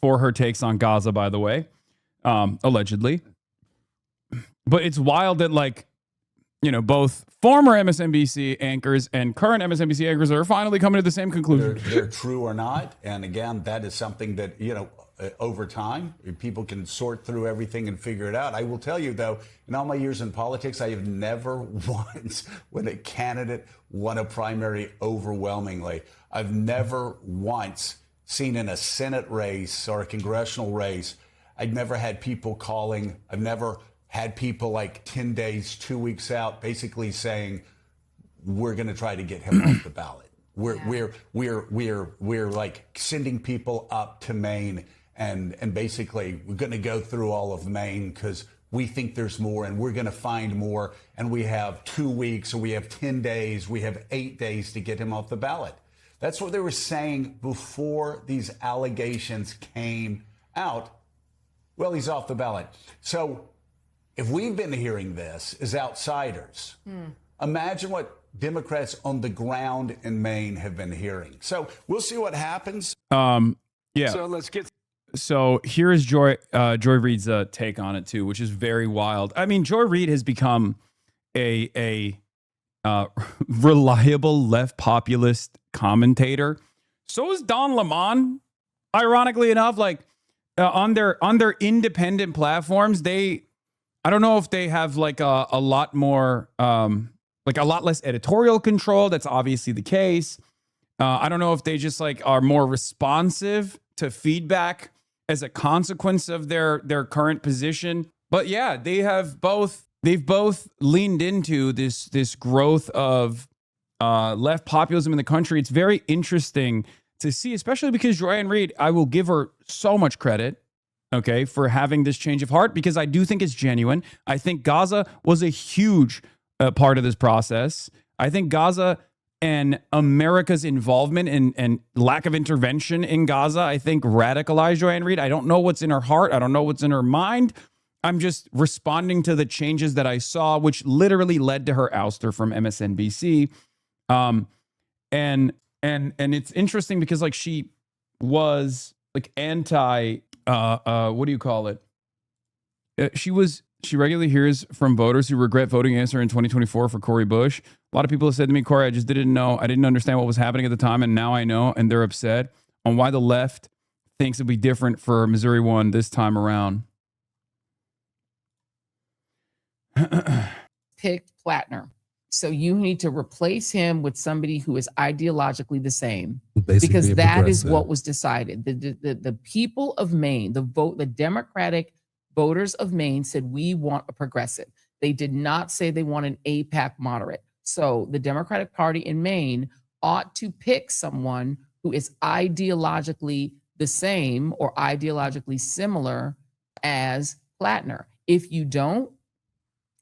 for her takes on Gaza, by the way, allegedly. But it's wild that, like, you know, both former MSNBC anchors and current MSNBC anchors are finally coming to the same conclusion. they're true or not. And again, that is something that, you know, over time, people can sort through everything and figure it out. I will tell you, though, in all my years in politics, I have never once, when a candidate won a primary overwhelmingly, I've never once seen in a Senate race or a congressional race, I've never had people calling, I've never had people like 10 days, 2 weeks out, basically saying, we're going to try to get him off the ballot. We're like sending people up to Maine and basically we're going to go through all of Maine because we think there's more and we're going to find more. And we have 2 weeks or we have 10 days, we have 8 days to get him off the ballot. That's what they were saying before these allegations came out. Well, he's off the ballot. So if we've been hearing this as outsiders, imagine what Democrats on the ground in Maine have been hearing. So we'll see what happens. Yeah. So let's get. So here is Joy Reid's take on it too, which is very wild. I mean, Joy Reid has become a reliable left populist commentator. So is Don Lemon. Ironically enough, like on their independent platforms, I don't know if they have like a lot more like a lot less editorial control. That's obviously the case. I don't know if they just like are more responsive to feedback as a consequence of their current position. But yeah, they've both leaned into this growth of left populism in the country. It's very interesting to see, especially because Joy-Ann Reid, I will give her so much credit, okay, for having this change of heart, because I do think it's genuine. I think Gaza was a huge part of this process. I think Gaza and America's involvement and lack of intervention in Gaza, I think, radicalized Joy-Ann Reid. I don't know what's in her heart. I don't know what's in her mind. I'm just responding to the changes that I saw, which literally led to her ouster from MSNBC. And it's interesting because, like, she was like anti what do you call it? She regularly hears from voters who regret voting against her in 2024 for Cori Bush. A lot of people have said to me, Corey, I just didn't know. I didn't understand what was happening at the time, and now I know, and they're upset. on why the left thinks it'll be different for Missouri 1 this time around. Picked Platner. So you need to replace him with somebody who is ideologically the same, because that is what was decided. The people of Maine, the Democratic voters of Maine said, we want a progressive. They did not say they want an APAC moderate. So the Democratic Party in Maine ought to pick someone who is ideologically the same or ideologically similar as Platner. If you don't,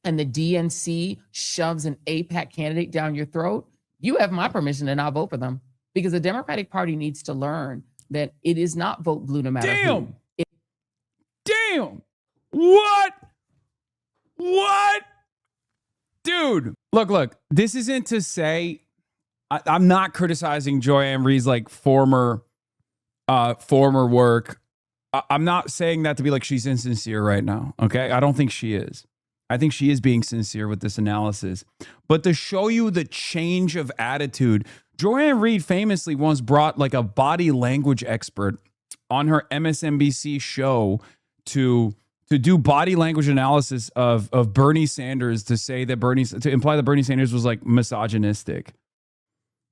and the DNC shoves an APAC candidate down your throat, you have my permission to not vote for them, because the Democratic Party needs to learn that it is not vote blue no matter who. Damn. What? Dude, look, this isn't to say I'm not criticizing Joy-Ann Reid's like former work. I'm not saying that to be like she's insincere right now, okay? I don't think she is. I think she is being sincere with this analysis. But to show you the change of attitude, Joy-Ann Reid famously once brought like a body language expert on her MSNBC show to do body language analysis of Bernie Sanders, to imply that Bernie Sanders was like misogynistic.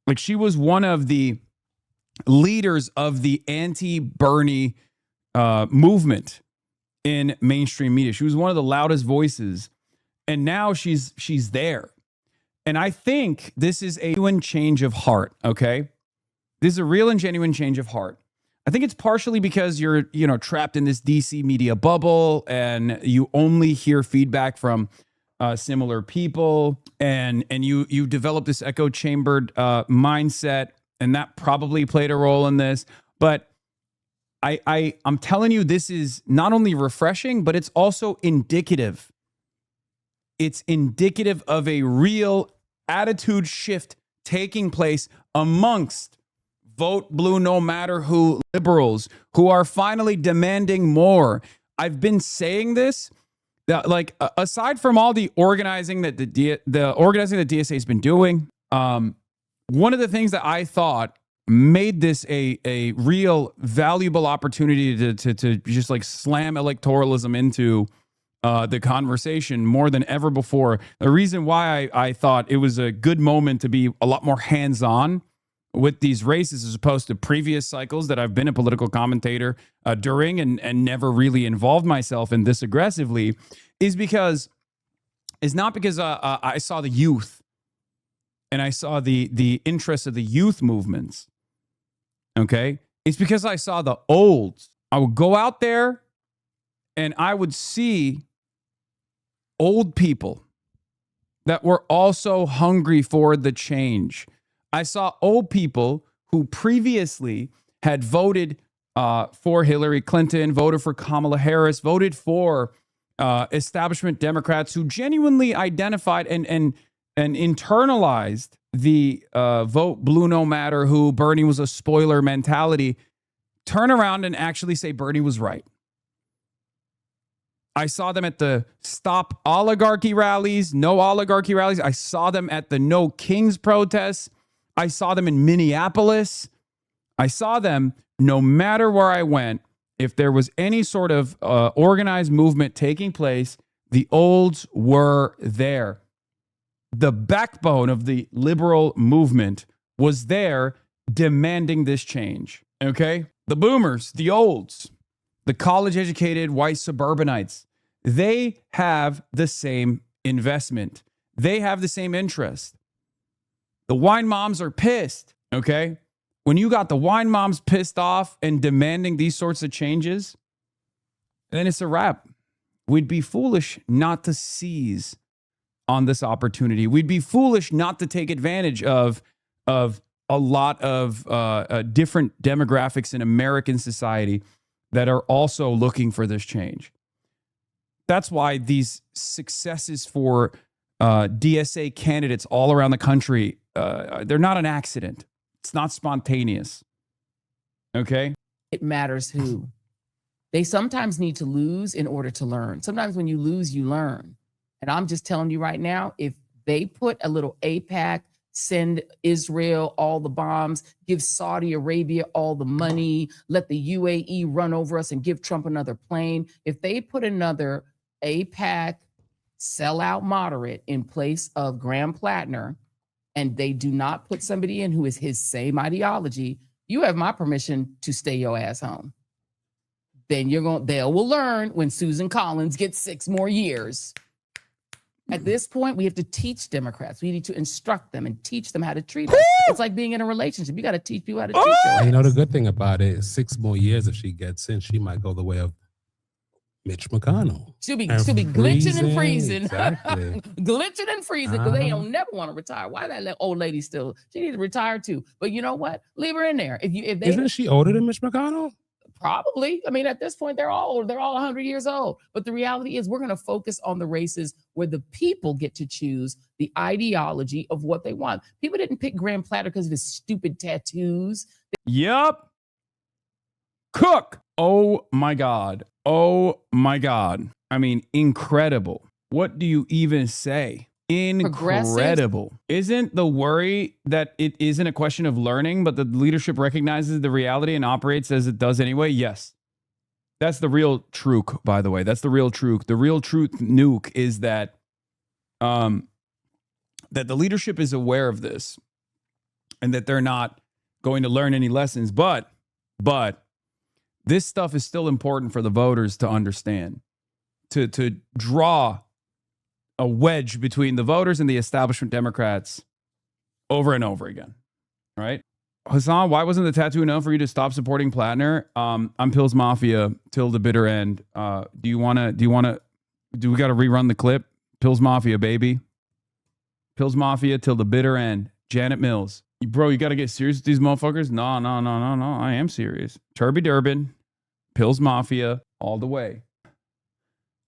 Like, she was one of the leaders of the anti-Bernie movement in mainstream media. She was one of the loudest voices, and now she's there. And I think this is a genuine change of heart, okay? This is a real and genuine change of heart. I think it's partially because you're, trapped in this DC media bubble and you only hear feedback from similar people, and you develop this echo chambered mindset, and that probably played a role in this. But I'm telling you, this is not only refreshing, but it's also indicative. It's indicative of a real attitude shift taking place amongst vote blue no matter who liberals who are finally demanding more. I've been saying this, that like aside from all the organizing that the organizing that DSA has been doing, one of the things that I thought made this a real valuable opportunity to just like slam electoralism into the conversation more than ever before. The reason why I thought it was a good moment to be a lot more hands-on with these races as opposed to previous cycles that I've been a political commentator during and never really involved myself in this aggressively is not because I saw the youth and I saw the interest of the youth movements. Okay. It's because I saw the olds. I would go out there and I would see old people that were also hungry for the change. I saw old people who previously had voted for Hillary Clinton, voted for Kamala Harris, voted for establishment Democrats who genuinely identified and internalized the vote blue no matter who, Bernie was a spoiler mentality, turn around and actually say Bernie was right. I saw them at the Stop Oligarchy rallies, No Oligarchy rallies. I saw them at the No Kings protests. I saw them in Minneapolis. I saw them no matter where I went. If there was any sort of organized movement taking place, the olds were there. The backbone of the liberal movement was there demanding this change. Okay? The boomers, the olds, the college-educated white suburbanites, they have the same investment. They have the same interest. The wine moms are pissed, okay? When you got the wine moms pissed off and demanding these sorts of changes, then it's a wrap. We'd be foolish not to seize on this opportunity. We'd be foolish not to take advantage of a lot of different demographics in American society that are also looking for this change. That's why these successes for DSA candidates all around the country, they're not an accident. It's not spontaneous. Okay? It matters who. They sometimes need to lose in order to learn. Sometimes when you lose, you learn. And I'm just telling you right now, if they put a little APAC send Israel all the bombs, give Saudi Arabia all the money, let the UAE run over us and give Trump another plane. If they put another AIPAC sellout moderate in place of Graham Platner, and they do not put somebody in who is his same ideology, you have my permission to stay your ass home. Then they will learn when Susan Collins gets 6 more years. At this point, we have to teach Democrats. We need to instruct them and teach them how to treat us. It's like being in a relationship. You got to teach people how to treat you. You know, the good thing about it is 6 more years if she gets in, she might go the way of Mitch McConnell. She'll be glitching and freezing. Exactly. Glitching and freezing because they don't never want to retire. Why that old lady still? She needs to retire too. But you know what? Leave her in there. If they Isn't she older than Mitch McConnell? Probably. I mean, at this point, they're all 100 years old. But the reality is we're going to focus on the races where the people get to choose the ideology of what they want. People didn't pick Graham Platter because of his stupid tattoos. Yup. Cook. Oh my God. Oh my God. I mean, incredible. What do you even say? Incredible. Isn't the worry that it isn't a question of learning, but the leadership recognizes the reality and operates as it does anyway? Yes. That's the real truth, by the way. That's the real truth. The real truth nuke is that that the leadership is aware of this and that they're not going to learn any lessons. But this stuff is still important for the voters to understand, to draw a wedge between the voters and the establishment Democrats over and over again, right? Hasan, why wasn't the tattoo enough for you to stop supporting Platner? I'm Pills Mafia till the bitter end. Do we got to rerun the clip? Pills Mafia, baby. Pills Mafia till the bitter end. Janet Mills. Bro, you got to get serious with these motherfuckers? No. I am serious. Turby Durbin, Pills Mafia, all the way.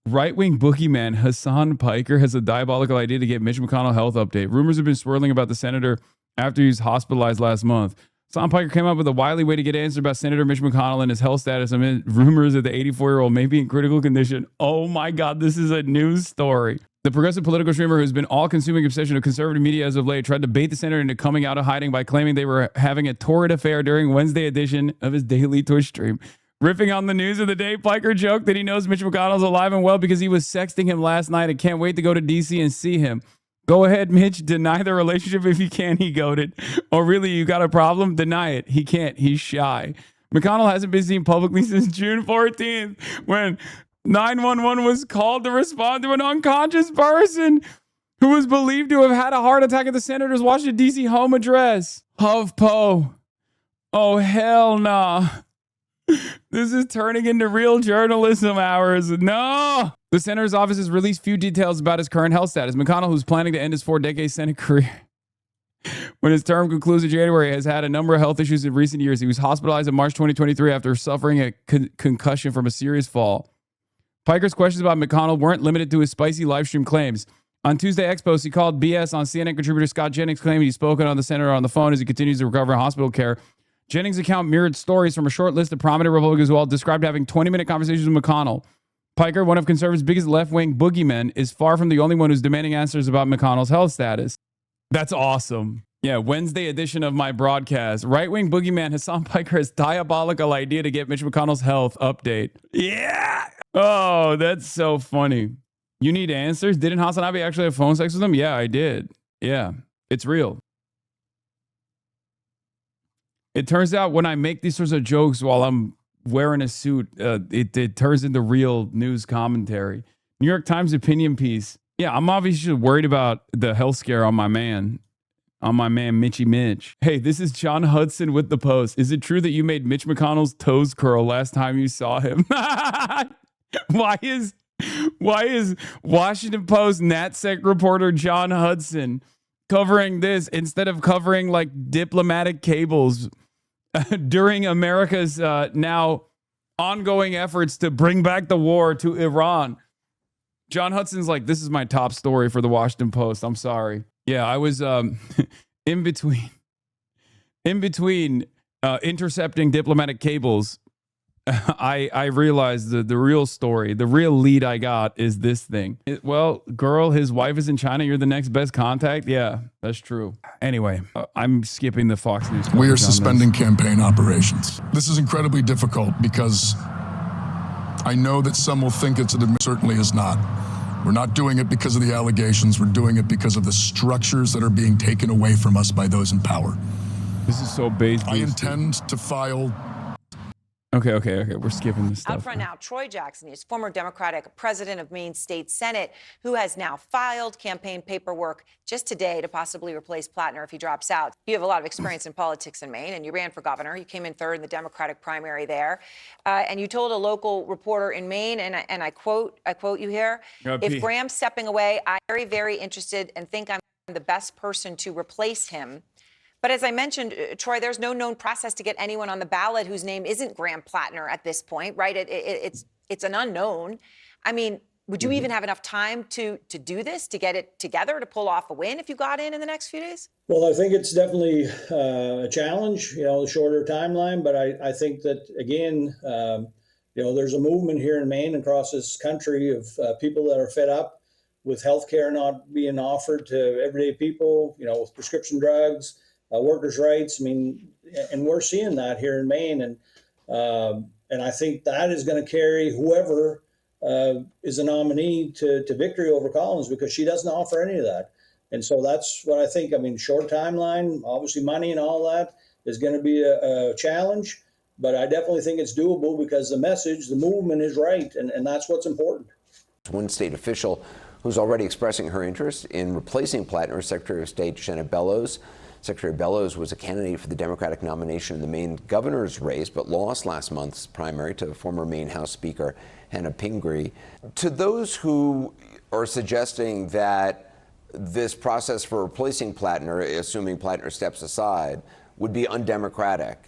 Right-wing boogeyman Hasan Piker has a diabolical idea to get Mitch McConnell health update. Rumors have been swirling about the senator after he was hospitalized last month. Hasan Piker came up with a wily way to get answers about Senator Mitch McConnell and his health status amid rumors that the 84-year-old may be in critical condition. Oh my God, this is a news story. The progressive political streamer who's been all-consuming obsession of conservative media as of late tried to bait the senator into coming out of hiding by claiming they were having a torrid affair during Wednesday edition of his daily Twitch stream. Riffing on the news of the day, Piker joked that he knows Mitch McConnell's alive and well because he was sexting him last night and can't wait to go to D.C. and see him. Go ahead, Mitch. Deny the relationship if you can, he goaded. Oh, really? You got a problem? Deny it. He can't. He's shy. McConnell hasn't been seen publicly since June 14th when 911 was called to respond to an unconscious person who was believed to have had a heart attack at the senator's Washington, D.C. home address. HuffPo. Oh, hell nah. This is turning into real journalism hours. No! The senator's office has released few details about his current health status. McConnell, who's planning to end his 4-decade Senate career when his term concludes in January, has had a number of health issues in recent years. He was hospitalized in March 2023 after suffering a concussion from a serious fall. Piker's questions about McConnell weren't limited to his spicy livestream claims. On Tuesday X Post, he called BS on CNN contributor Scott Jennings, claiming he'd spoken on the senator on the phone as he continues to recover in hospital care. Jennings' account mirrored stories from a short list of prominent Republicans who all described having 20-minute conversations with McConnell. Piker, one of conservatives' biggest left-wing boogeymen, is far from the only one who's demanding answers about McConnell's health status. That's awesome. Yeah, Wednesday edition of my broadcast. Right-wing boogeyman Hasan Piker has diabolical idea to get Mitch McConnell's health update. Yeah! Oh, that's so funny. You need answers? Didn't HasanAbi actually have phone sex with him? Yeah, I did. Yeah, it's real. It turns out when I make these sorts of jokes while I'm wearing a suit, it turns into real news commentary. New York Times opinion piece. Yeah, I'm obviously worried about the health scare on my man Mitchy Mitch. Hey, this is John Hudson with The Post. Is it true that you made Mitch McConnell's toes curl last time you saw him? Why is Washington Post NatSec reporter John Hudson covering this instead of covering like diplomatic cables during America's now ongoing efforts to bring back the war to Iran? John Hudson's like, this is my top story for the Washington Post. I'm sorry. Yeah, I was in between intercepting diplomatic cables I realized the real story, the real lead I got is this thing. Well, girl, his wife is in China. You're the next best contact. Yeah, that's true. Anyway, I'm skipping the Fox News coverage We on are this. suspending campaign operations. This is incredibly difficult because I know that some will think it certainly is not. We're not doing it because of the allegations. We're doing it because of the structures that are being taken away from us by those in power. This is so base boosted. I intend to file. Okay. We're skipping this stuff. Out front now, Troy Jackson is former Democratic president of Maine State Senate, who has now filed campaign paperwork just today to possibly replace Platner if he drops out. You have a lot of experience in politics in Maine, and you ran for governor. You came in third in the Democratic primary there, and you told a local reporter in Maine, and I quote you here: "If Graham's stepping away, I'm very, very interested and think I'm the best person to replace him." But as I mentioned, Troy, there's no known process to get anyone on the ballot whose name isn't Graham Platner at this point, right? It's an unknown. I mean, would you even have enough time to do this, to get it together, to pull off a win if you got in the next few days? Well, I think it's definitely a challenge, the shorter timeline. But I think that, again, there's a movement here in Maine and across this country of people that are fed up with healthcare not being offered to everyday people, with prescription drugs. Workers' rights. I mean, and we're seeing that here in Maine, and I think that is going to carry whoever is a nominee to victory over Collins, because she doesn't offer any of that. And so that's what I think. I mean, short timeline, obviously money and all that is going to be a challenge, but I definitely think it's doable because the message, the movement is right, and that's what's important. One state official who's already expressing her interest in replacing Platner, Secretary of State Janet Bellows. Secretary Bellows was a candidate for the Democratic nomination in the Maine governor's race, but lost last month's primary to former Maine House Speaker Hannah Pingree. To those who are suggesting that this process for replacing Platner, assuming Platner steps aside, would be undemocratic.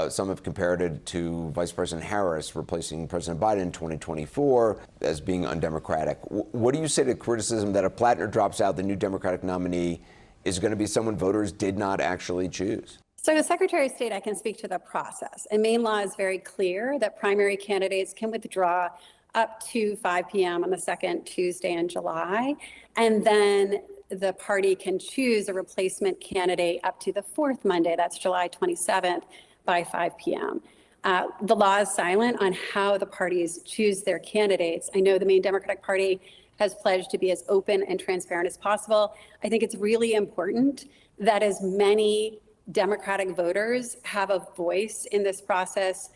Some have compared it to Vice President Harris replacing President Biden in 2024 as being undemocratic. What do you say to criticism that if Platner drops out, the new Democratic nominee is going to be someone voters did not actually choose? So as Secretary of State, I can speak to the process. And Maine law is very clear that primary candidates can withdraw up to 5 p.m. on the second Tuesday in July. And then the party can choose a replacement candidate up to the fourth Monday, that's July 27th, by 5 p.m. The law is silent on how the parties choose their candidates. I know the Maine Democratic Party has pledged to be as open and transparent as possible. I think it's really important that as many Democratic voters have a voice in this process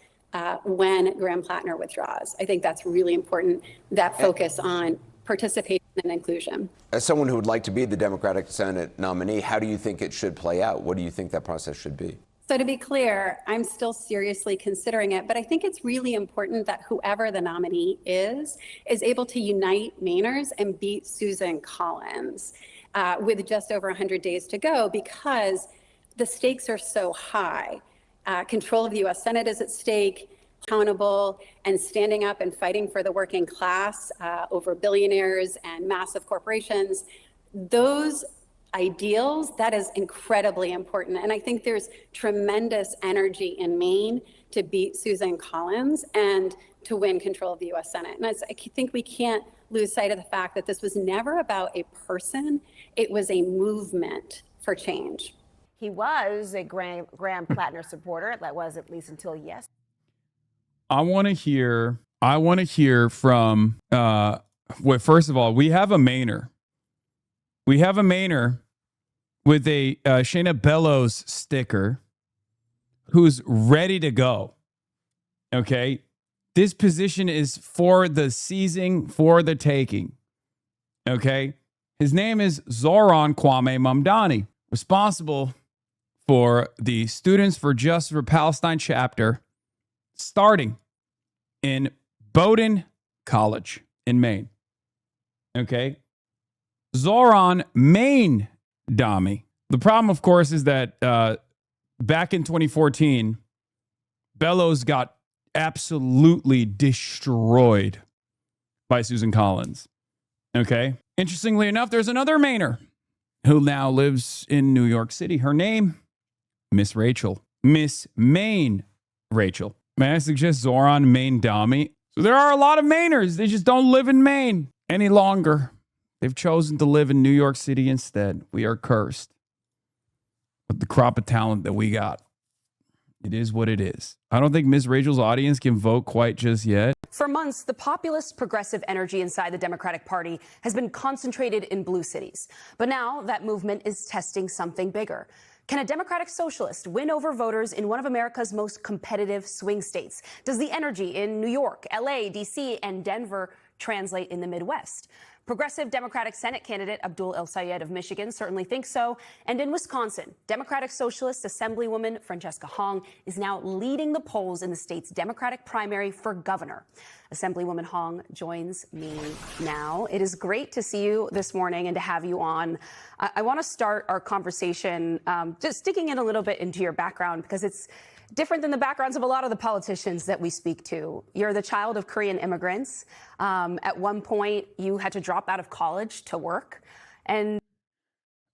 when Graham Platner withdraws. I think that's really important, that focus on participation and inclusion. As someone who would like to be the Democratic Senate nominee, how do you think it should play out? What do you think that process should be? So to be clear, I'm still seriously considering it, but I think it's really important that whoever the nominee is able to unite Mainers and beat Susan Collins with just over 100 days to go, because the stakes are so high. Control of the U.S. Senate is at stake, accountable, and standing up and fighting for the working class over billionaires and massive corporations. Those ideals, that is incredibly important. And I think there's tremendous energy in Maine to beat Susan Collins and to win control of the U.S. Senate. And I think we can't lose sight of the fact that this was never about a person. It was a movement for change. He was a Graham Platner supporter. That was at least until yesterday. I want to hear from, well, first of all, we have a Mainer. We have a Mainer with a Shayna Bellows sticker who's ready to go. Okay. This position is for the seizing, for the taking. Okay. His name is Zoran Kwame Mamdani, responsible for the Students for Justice for Palestine chapter starting in Bowdoin College in Maine. Okay. Zoran Maine Dami. The problem, of course, is that back in 2014, Bellows got absolutely destroyed by Susan Collins. Okay. Interestingly enough, there's another Mainer who now lives in New York City. Her name, Miss Rachel. Miss Maine Rachel. May I suggest Zoran Maine Dami? So there are a lot of Mainers. They just don't live in Maine any longer. They've chosen to live in New York City instead. We are cursed with the crop of talent that we got. It is what it is. I don't think Ms. Rachel's audience can vote quite just yet. For months, the populist progressive energy inside the Democratic Party has been concentrated in blue cities. But now that movement is testing something bigger. Can a Democratic socialist win over voters in one of America's most competitive swing states? Does the energy in New York, LA, DC, and Denver translate in the Midwest? Progressive Democratic Senate candidate Abdul El Sayed of Michigan certainly thinks so. And in Wisconsin, Democratic Socialist Assemblywoman Francesca Hong is now leading the polls in the state's Democratic primary for governor. Assemblywoman Hong joins me now. It is great to see you this morning and to have you on. I want to start our conversation just digging in a little bit into your background, because it's different than the backgrounds of a lot of the politicians that we speak to. You're the child of Korean immigrants. At one point, you had to drop out of college to work. And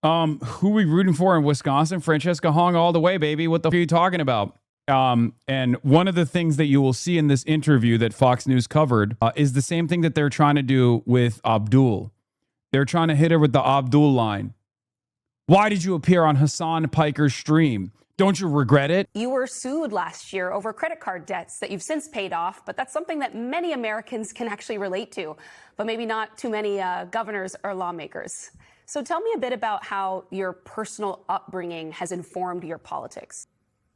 who we rooting for in Wisconsin? Francesca Hong all the way, baby. What the f are you talking about? And one of the things that you will see in this interview that Fox News covered is the same thing that they're trying to do with Abdul. They're trying to hit her with the Abdul line. Why did you appear on Hasan Piker's stream? Don't you regret it? You were sued last year over credit card debts that you've since paid off, but that's something that many Americans can actually relate to, but maybe not too many governors or lawmakers. So tell me a bit about how your personal upbringing has informed your politics.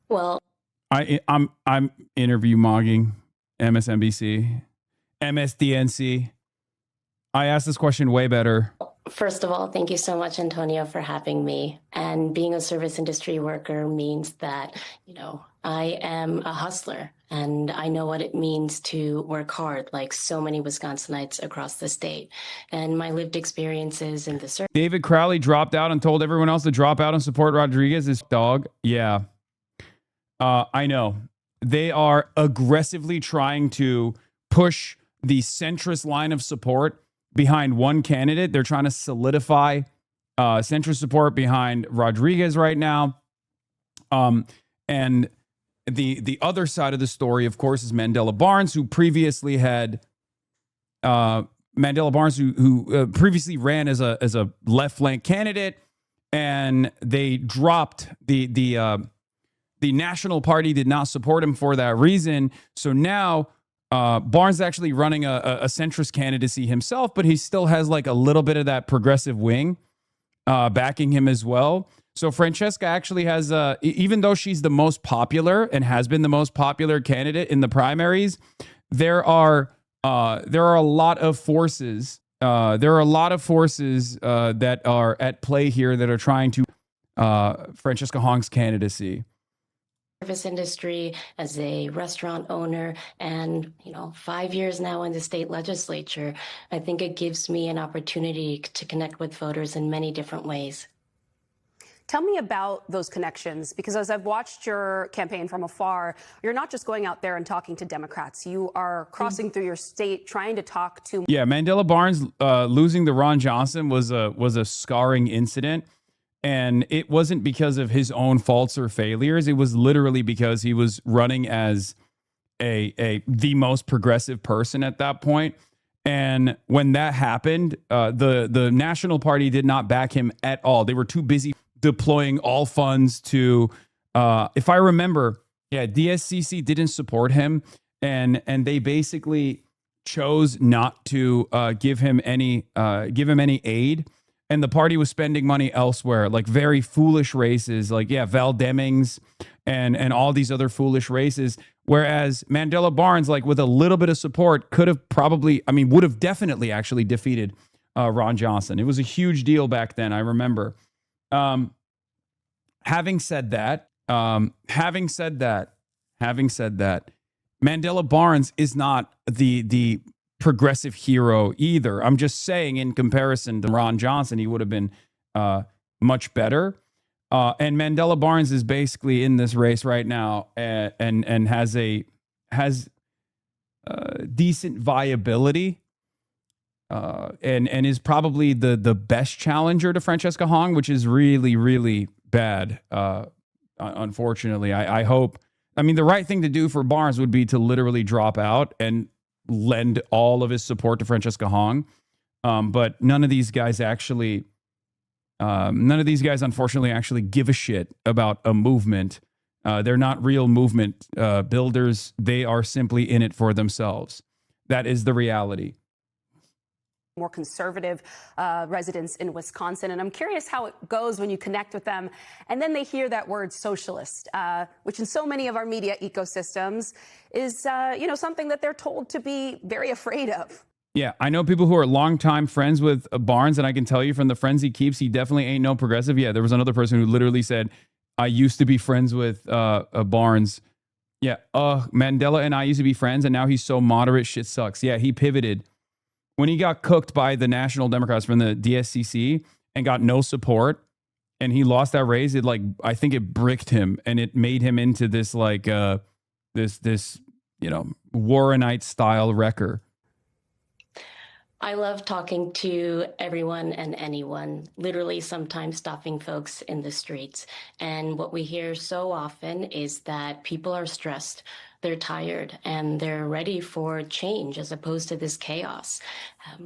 Well, I'm interview mogging MSNBC, MSDNC. I asked this question way better. first of all, thank you so much, Antonio, for having me. And being a service industry worker means that, I am a hustler and I know what it means to work hard, like so many Wisconsinites across the state. And my lived experiences in the service. David Crowley dropped out and told everyone else to drop out and support Rodriguez's dog. Yeah. I know. They are aggressively trying to push the centrist line of support behind one candidate. They're trying to solidify centrist support behind Rodriguez right now. And the other side of the story, of course, is Mandela Barnes, who previously had who previously ran as a left flank candidate, and they dropped the National Party did not support him for that reason. So now Barnes is actually running a centrist candidacy himself, but he still has like a little bit of that progressive wing backing him as well. So Francesca actually has, even though she's the most popular and has been the most popular candidate in the primaries, there are a lot of forces. There are a lot of forces that are at play here that are trying to Francesca Hong's candidacy. Service industry, as a restaurant owner, and 5 years now in the state legislature, I think it gives me an opportunity to connect with voters in many different ways. Tell me about those connections, because as I've watched your campaign from afar, you're not just going out there and talking to Democrats. You are crossing through your state, trying to talk to. Yeah, Mandela Barnes losing to Ron Johnson was a scarring incident. And it wasn't because of his own faults or failures. It was literally because he was running as the most progressive person at that point. And when that happened, the National Party did not back him at all. They were too busy deploying all funds to, if I remember, DSCC didn't support him, and they basically chose not to give him any aid. And the party was spending money elsewhere, like very foolish races, like, Val Demings and all these other foolish races. Whereas Mandela Barnes, like with a little bit of support, would have definitely actually defeated Ron Johnson. It was a huge deal back then, I remember. Having said that, Mandela Barnes is not the progressive hero either. I'm just saying, in comparison to Ron Johnson, he would have been much better. And Mandela Barnes is basically in this race right now and has decent viability and is probably the best challenger to Francesca Hong, which is really, really bad. Unfortunately, I hope I mean, the right thing to do for Barnes would be to literally drop out and lend all of his support to Francesca Hong. But none of these guys unfortunately actually give a shit about a movement. They're not real movement builders. They are simply in it for themselves. That is the reality. More conservative residents in Wisconsin. And I'm curious how it goes when you connect with them and then they hear that word socialist, which in so many of our media ecosystems is, something that they're told to be very afraid of. Yeah, I know people who are longtime friends with Barnes, and I can tell you from the friends he keeps, he definitely ain't no progressive. Yeah, there was another person who literally said, I used to be friends with Barnes. Yeah, Mandela and I used to be friends, and now he's so moderate, shit sucks. Yeah, he pivoted. When he got cooked by the National Democrats from the DSCC and got no support and he lost that race, I think it bricked him and it made him into this Warrenite style wrecker. I love talking to everyone and anyone, literally sometimes stopping folks in the streets. And what we hear so often is that people are stressed, they're tired, and they're ready for change as opposed to this chaos.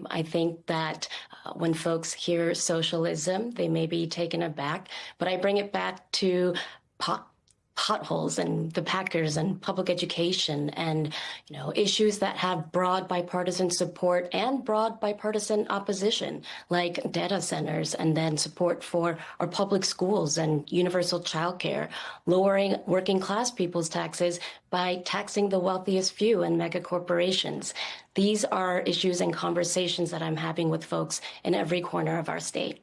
I think that when folks hear socialism, they may be taken aback, but I bring it back to potholes and the Packers and public education and, issues that have broad bipartisan support and broad bipartisan opposition, like data centers, and then support for our public schools and universal childcare, lowering working class people's taxes by taxing the wealthiest few and mega corporations. These are issues and conversations that I'm having with folks in every corner of our state.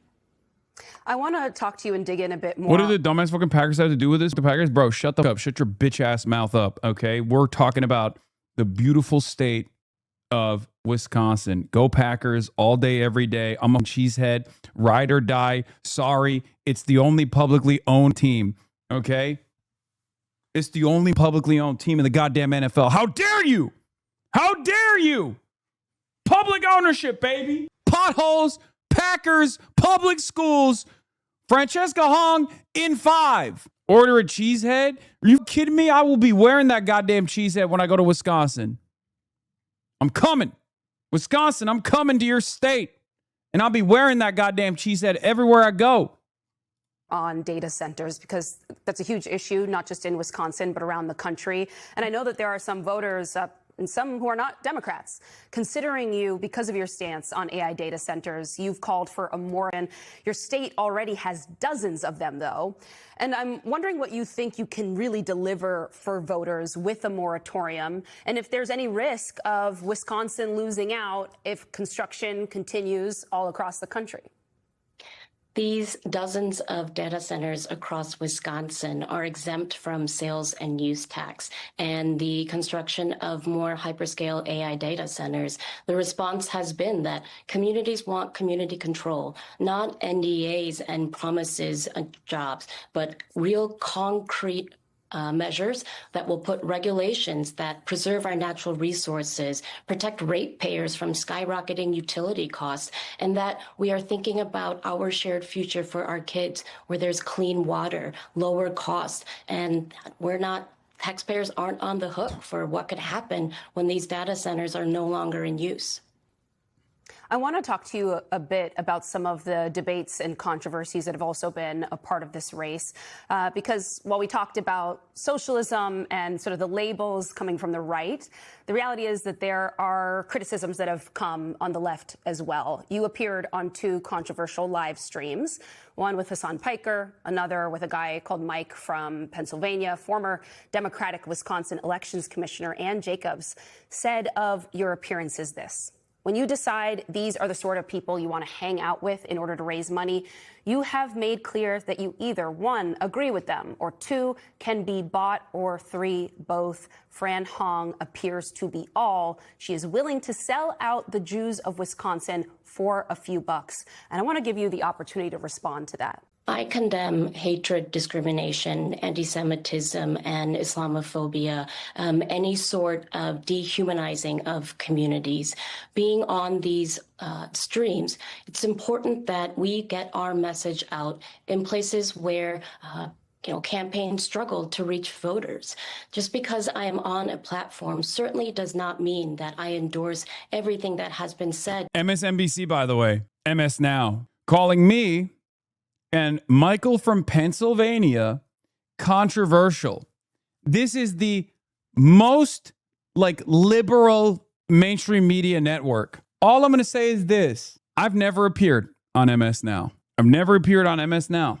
I want to talk to you and dig in a bit more. What do the dumbass fucking Packers have to do with this? The Packers, bro, shut the fuck up. Shut your bitch ass mouth up, okay? We're talking about the beautiful state of Wisconsin. Go Packers all day, every day. I'm a cheesehead, ride or die. Sorry, it's the only publicly owned team, okay? It's the only publicly owned team in the goddamn NFL. How dare you? How dare you? Public ownership, baby. Potholes, Packers, public schools. Francesca Hong in 5. Order a cheesehead? Are you kidding me? I will be wearing that goddamn cheesehead when I go to Wisconsin. I'm coming. Wisconsin, I'm coming to your state. And I'll be wearing that goddamn cheesehead everywhere I go. On data centers, because that's a huge issue, not just in Wisconsin, but around the country. And I know that there are some voters and some who are not Democrats considering you because of your stance on AI data centers. You've called for a moratorium. Your state already has dozens of them, though. And I'm wondering what you think you can really deliver for voters with a moratorium, and if there's any risk of Wisconsin losing out if construction continues all across the country. These dozens of data centers across Wisconsin are exempt from sales and use tax, and the construction of more hyperscale AI data centers, the response has been that communities want community control, not NDAs and promises of jobs, but real concrete measures that will put regulations that preserve our natural resources, protect ratepayers from skyrocketing utility costs, and that we are thinking about our shared future for our kids where there's clean water, lower costs, and taxpayers aren't on the hook for what could happen when these data centers are no longer in use. I want to talk to you a bit about some of the debates and controversies that have also been a part of this race, because while we talked about socialism and sort of the labels coming from the right, the reality is that there are criticisms that have come on the left as well. You appeared on 2 controversial live streams, one with Hasan Piker, another with a guy called Mike from Pennsylvania. Former Democratic Wisconsin Elections Commissioner Ann Jacobs said of your appearances this: when you decide these are the sort of people you want to hang out with in order to raise money, you have made clear that you either 1, agree with them, or 2, can be bought, or 3, both. Fran Hong appears to be all. She is willing to sell out the Jews of Wisconsin for a few bucks. And I want to give you the opportunity to respond to that. I condemn hatred, discrimination, anti-Semitism, and Islamophobia, any sort of dehumanizing of communities. Being on these streams, it's important that we get our message out in places where campaign struggled to reach voters. Just because I am on a platform certainly does not mean that I endorse everything that has been said. MSNBC, by the way, MS Now, calling me and Michael from Pennsylvania controversial. This is the most liberal mainstream media network. All I'm going to say is this. I've never appeared on MS Now. I've never appeared on MS Now.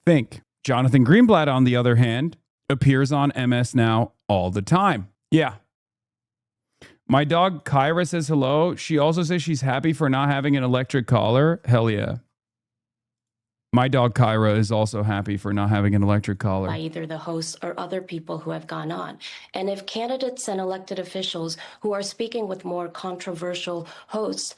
Think. Jonathan Greenblatt, on the other hand, appears on MS Now all the time. Yeah. My dog Kyra says hello. She also says she's happy for not having an electric collar. Hell yeah. My dog Kyra is also happy for not having an electric collar. By either the hosts or other people who have gone on. And if candidates and elected officials who are speaking with more controversial hosts,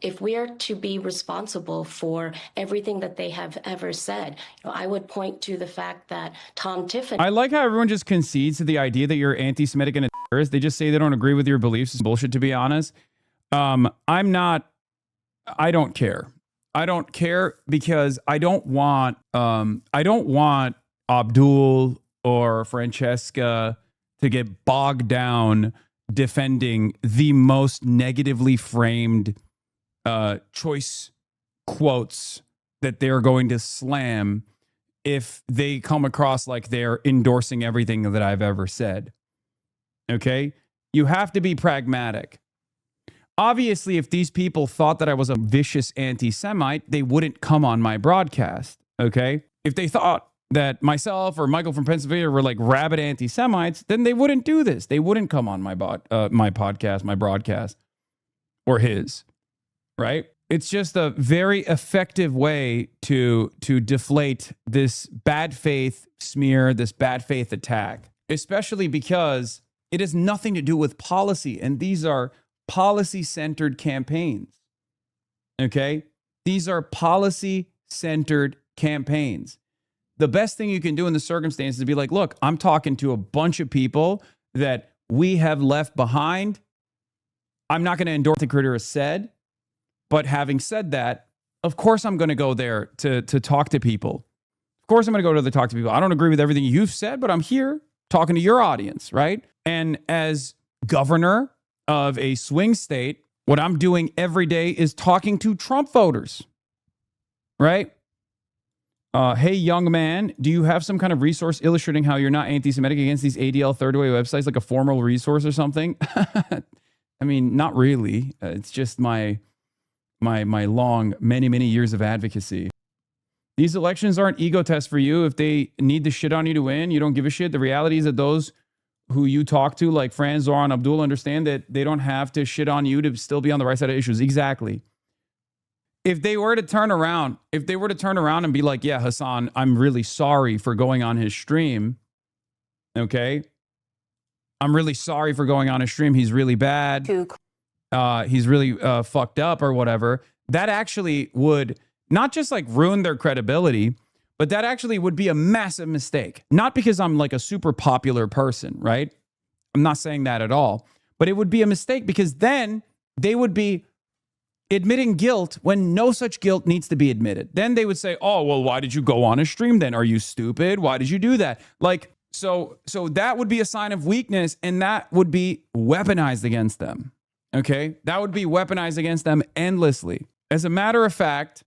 if we are to be responsible for everything that they have ever said, I would point to the fact that Tom Tiffany. I like how everyone just concedes to the idea that you're anti-Semitic and a terrorist. They just say they don't agree with your beliefs. It's bullshit, to be honest. I don't care. I don't care because I don't want Abdul or Francesca to get bogged down defending the most negatively framed choice quotes that they're going to slam if they come across like they're endorsing everything that I've ever said. Okay? You have to be pragmatic. Obviously, if these people thought that I was a vicious anti-Semite, they wouldn't come on my broadcast, okay? If they thought that myself or Michael from Pennsylvania were like rabid anti-Semites, then they wouldn't do this. They wouldn't come on my podcast, my broadcast, or his, right? It's just a very effective way to deflate this bad faith smear, this bad faith attack, especially because it has nothing to do with policy, and these are policy-centered campaigns, okay? These are policy-centered campaigns. The best thing you can do in the circumstances is be like, look, I'm talking to a bunch of people that we have left behind. I'm not going to endorse what the critter has said, but having said that, of course I'm going to go there to talk to people. Of course I'm going to go to talk to people. I don't agree with everything you've said, but I'm here talking to your audience, right? And as governor of a swing state, what I'm doing every day is talking to Trump voters, right? Hey, young man, do you have some kind of resource illustrating how you're not anti-Semitic against these ADL third way websites, like a formal resource or something? I mean, not really. It's just my long, many years of advocacy. These elections aren't ego tests for you. If they need to shit on you to win, you don't give a shit. The reality is that those who you talk to, like Fran, Zoran, Abdul, understand that they don't have to shit on you to still be on the right side of issues. Exactly. If they were to turn around and be like, yeah, Hasan, I'm really sorry for going on his stream. Okay. I'm really sorry for going on his stream. He's really bad. He's really fucked up or whatever. That actually would not just like ruin their credibility, but that actually would be a massive mistake. Not because I'm like a super popular person, right? I'm not saying that at all. But it would be a mistake because then they would be admitting guilt when no such guilt needs to be admitted. Then they would say, oh, well, why did you go on a stream then? Are you stupid? Why did you do that? Like, so that would be a sign of weakness, and that would be weaponized against them. Okay? That would be weaponized against them endlessly. As a matter of fact,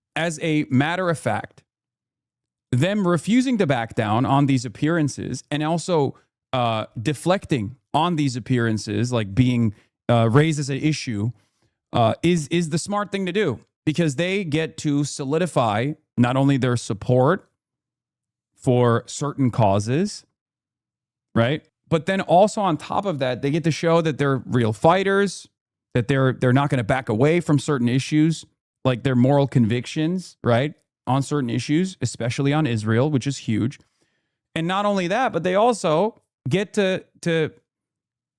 them refusing to back down on these appearances and also deflecting on these appearances, like being raised as an issue, is the smart thing to do, because they get to solidify not only their support for certain causes, right? But then also on top of that, they get to show that they're real fighters, that they're not going to back away from certain issues, like their moral convictions, right? On certain issues, especially on Israel, which is huge. And not only that, but they also get to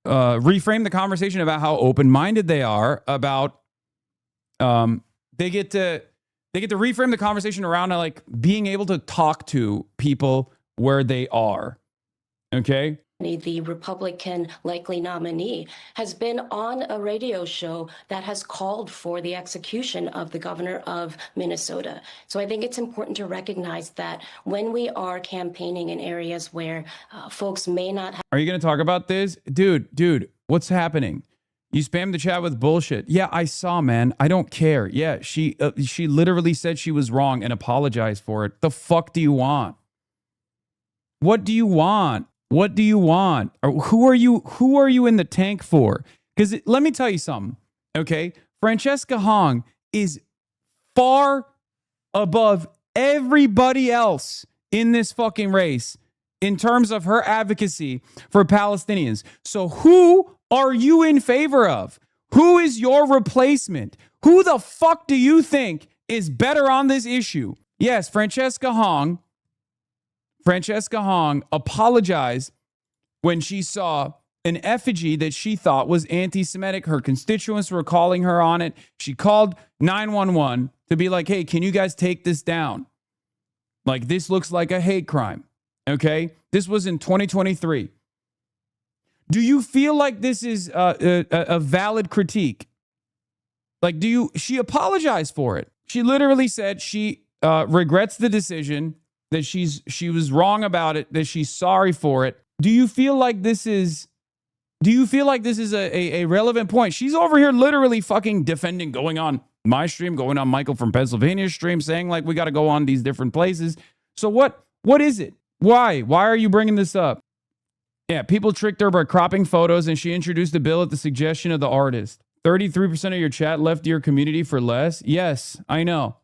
reframe the conversation about how open-minded they are about, they get to reframe the conversation around like being able to talk to people where they are. Okay. the Republican likely nominee, has been on a radio show that has called for the execution of the governor of Minnesota. So I think it's important to recognize that when we are campaigning in areas where folks may not have. Are you going to talk about this? Dude, what's happening? You spammed the chat with bullshit. Yeah, I saw, man. I don't care. Yeah, she literally said she was wrong and apologized for it. The fuck do you want? What do you want? What do you want? Or who are you in the tank for? Because let me tell you something, okay? Francesca Hong is far above everybody else in this fucking race in terms of her advocacy for Palestinians. So who are you in favor of? Who is your replacement? Who the fuck do you think is better on this issue? Yes, Francesca Hong apologized when she saw an effigy that she thought was anti-Semitic. Her constituents were calling her on it. She called 911 to be like, hey, can you guys take this down? Like, this looks like a hate crime. Okay? This was in 2023. Do you feel like this is a valid critique? Like, she apologized for it. She literally said she regrets the decision, that she was wrong about it, that she's sorry for it. Do you feel like this is a relevant point? She's over here literally fucking defending, going on my stream, going on Michael from Pennsylvania's stream, saying like we got to go on these different places. So what is it? Why are you bringing this up? Yeah, people tricked her by cropping photos, and she introduced the bill at the suggestion of the artist. 33% of your chat left your community for less. Yes, I know.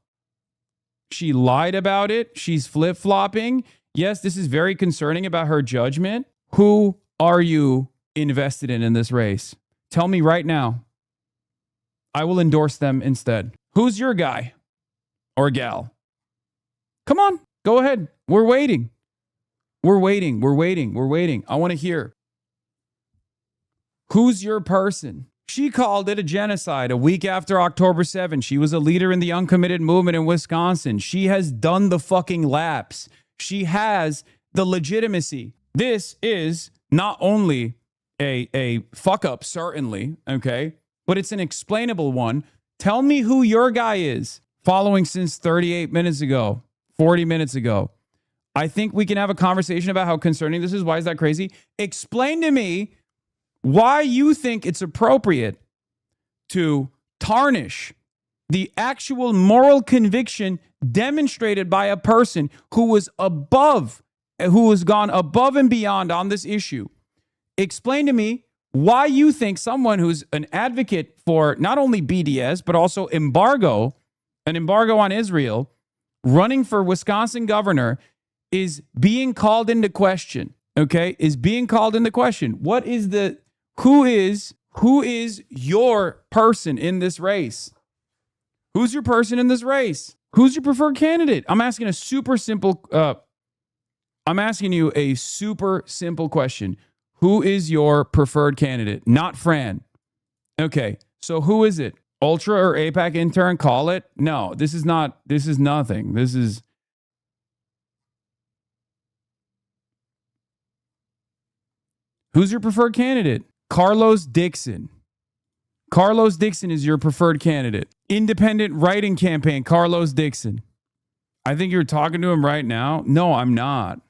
She lied about it. She's flip-flopping. Yes, this is very concerning about her judgment. Who are you invested in this race? Tell me right now. I will endorse them instead. Who's your guy or gal? Come on, go ahead. We're waiting. We're waiting. I want to hear. Who's your person? She called it a genocide a week after October 7th. She was a leader in the uncommitted movement in Wisconsin. She has done the fucking laps. She has the legitimacy. This is not only a fuck up, certainly, okay, but it's an explainable one. Tell me who your guy is. Following since 38 minutes ago, 40 minutes ago. I think we can have a conversation about how concerning this is. Why is that crazy? Explain to me why you think it's appropriate to tarnish the actual moral conviction demonstrated by a person who has gone above and beyond on this issue. Explain to me why you think someone who's an advocate for not only BDS, but also an embargo on Israel, running for Wisconsin governor, is being called into question, okay? Is being called into question. Who is your person in this race? Who's your person in this race? Who's your preferred candidate? I'm asking you a super simple question. Who is your preferred candidate? Not Fran. Okay, so who is it? Ultra or APAC intern? Call it? No, this is nothing. Who's your preferred candidate? Carlos Dixon. Carlos Dixon is your preferred candidate. Independent writing campaign, Carlos Dixon. I think you're talking to him right now. No, I'm not.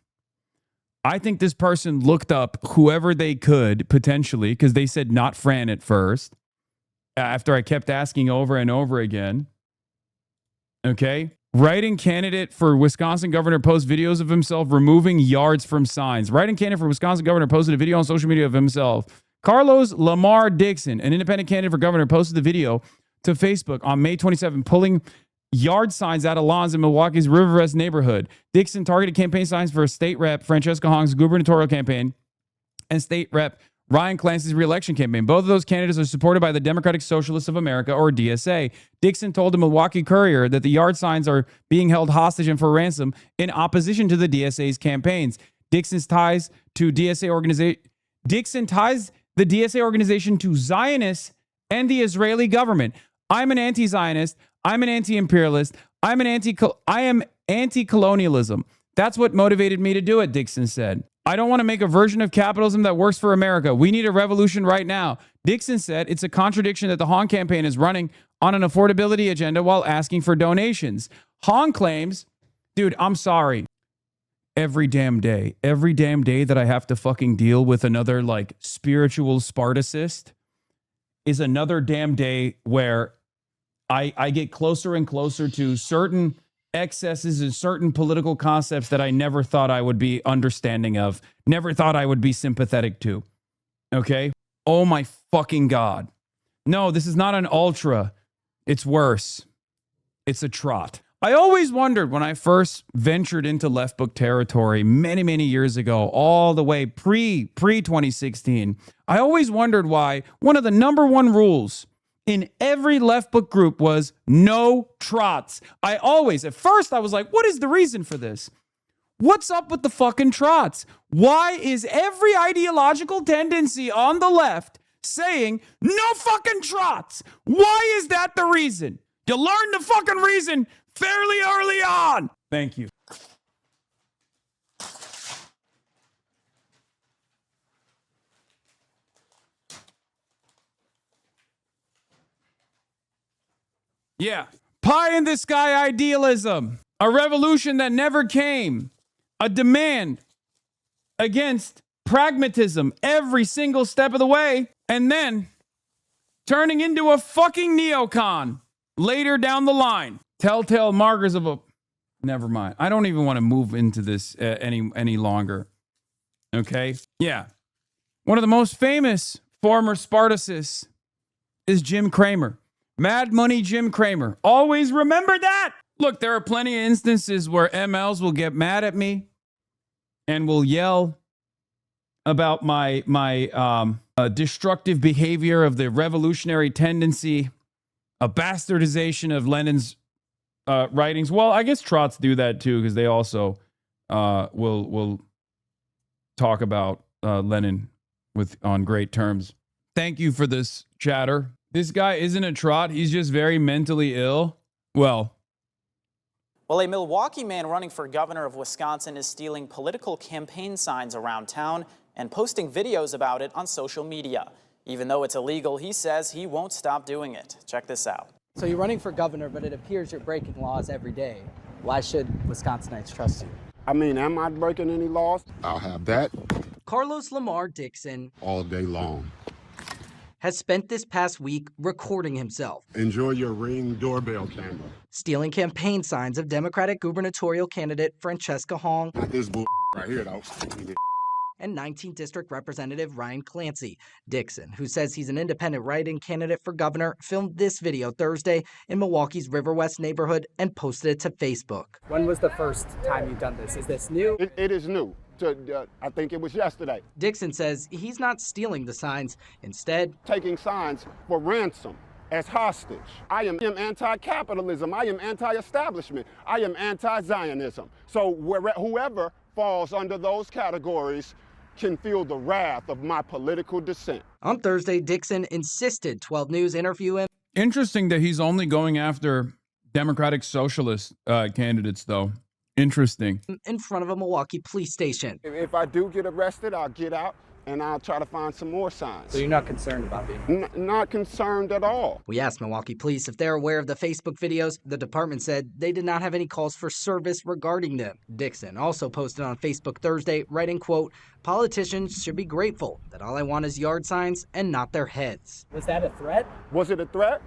I think this person looked up whoever they could potentially, because they said not Fran at first, after I kept asking over and over again. Okay. Writing candidate for Wisconsin governor posts videos of himself removing yards from signs. Writing candidate for Wisconsin governor posted a video on social media of himself. Carlos Lamar Dixon, an independent candidate for governor, posted the video to Facebook on May 27, pulling yard signs out of lawns in Milwaukee's Riverwest neighborhood. Dixon targeted campaign signs for state rep Francesca Hong's gubernatorial campaign and state rep Ryan Clancy's reelection campaign. Both of those candidates are supported by the Democratic Socialists of America, or DSA. Dixon told the Milwaukee Courier that the yard signs are being held hostage and for ransom in opposition to the DSA's campaigns. Dixon ties the DSA organization to Zionists and the Israeli government. I'm an anti-Zionist. I'm an anti-imperialist. I am anti-colonialism. That's what motivated me to do it, Dixon said. I don't want to make a version of capitalism that works for America. We need a revolution right now. Dixon said it's a contradiction that the Hong campaign is running on an affordability agenda while asking for donations. Hong claims, dude, I'm sorry. Every damn day that I have to fucking deal with another like spiritual Spartacist is another damn day where I get closer and closer to certain excesses and certain political concepts that I never thought I would be understanding of, never thought I would be sympathetic to. Okay? Oh my fucking God. No, this is not an ultra. It's worse. It's a trot. I always wondered when I first ventured into left book territory many, many years ago, all the way pre 2016, I always wondered why one of the number one rules in every left book group was no trots. At first I was like, what is the reason for this? What's up with the fucking trots? Why is every ideological tendency on the left saying no fucking trots? Why is that the reason? You learned the fucking reason fairly early on. Thank you. Yeah. Pie in the sky idealism. A revolution that never came. A demand against pragmatism every single step of the way. And then turning into a fucking neocon later down the line. Telltale markers of a... Never mind. I don't even want to move into this any longer. Okay? Yeah. One of the most famous former Spartacists is Jim Cramer. Mad Money Jim Cramer. Always remember that. Look, there are plenty of instances where MLs will get mad at me and will yell about my destructive behavior of the revolutionary tendency, a bastardization of Lenin's writings. Well, I guess trots do that too, because they also will talk about Lenin on great terms. Thank you for this, chatter. This guy isn't a trot. He's just very mentally ill. Well, a Milwaukee man running for governor of Wisconsin is stealing political campaign signs around town and posting videos about it on social media. Even though it's illegal, he says he won't stop doing it. Check this out. So you're running for governor, but it appears you're breaking laws every day. Why should Wisconsinites trust you? I mean, am I breaking any laws? I'll have that. Carlos Lamar Dixon all day long has spent this past week recording himself. Enjoy your Ring doorbell camera. Stealing campaign signs of Democratic gubernatorial candidate Francesca Hong. Not this bull right here, though. And 19th District Representative Ryan Clancy. Dixon, who says he's an independent write-in candidate for governor, filmed this video Thursday in Milwaukee's River West neighborhood and posted it to Facebook. When was the first time you've done this? Is this new? It is new. I think it was yesterday. Dixon says he's not stealing the signs. Instead, taking signs for ransom as hostage. I am anti-capitalism. I am anti-establishment. I am anti-Zionism. So whoever falls under those categories can feel the wrath of my political dissent. On Thursday, Dixon insisted 12 News interview him. Interesting that he's only going after Democratic Socialist candidates, though. Interesting. In front of a Milwaukee police station. If I do get arrested, I'll get out and I'll try to find some more signs. So you're not concerned about being? Not concerned at all. We asked Milwaukee police if they're aware of the Facebook videos. The department said they did not have any calls for service regarding them. Dixon also posted on Facebook Thursday, writing, quote, "Politicians should be grateful that all I want is yard signs and not their heads." Was that a threat? Was it a threat?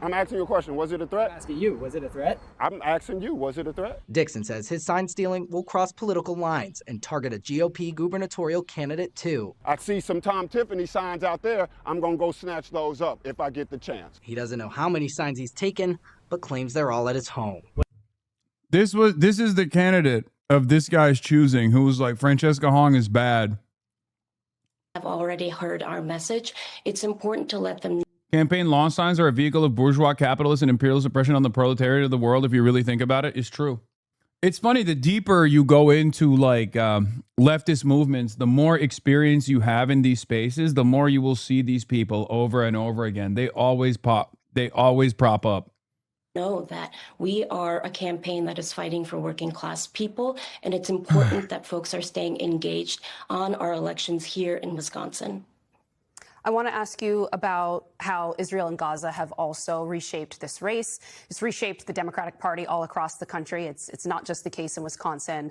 I'm asking you a question. Was it a threat? I'm asking you. Was it a threat? I'm asking you. Was it a threat? Dixon says his sign stealing will cross political lines and target a GOP gubernatorial candidate too. I see some Tom Tiffany signs out there. I'm going to go snatch those up if I get the chance. He doesn't know how many signs he's taken, but claims they're all at his home. This is the candidate of this guy's choosing who was like, Francesca Hong is bad. Have already heard our message. It's important to let them know. Campaign lawn signs are a vehicle of bourgeois capitalist and imperialist oppression on the proletariat of the world. If you really think about it, it's true. It's funny, the deeper you go into like leftist movements, the more experience you have in these spaces, the more you will see these people over and over again. They always prop up know that we are a campaign that is fighting for working class people, and it's important that folks are staying engaged on our elections here in Wisconsin. I want to ask you about how Israel and Gaza have also reshaped this race. It's reshaped the Democratic Party all across the country. It's not just the case in Wisconsin.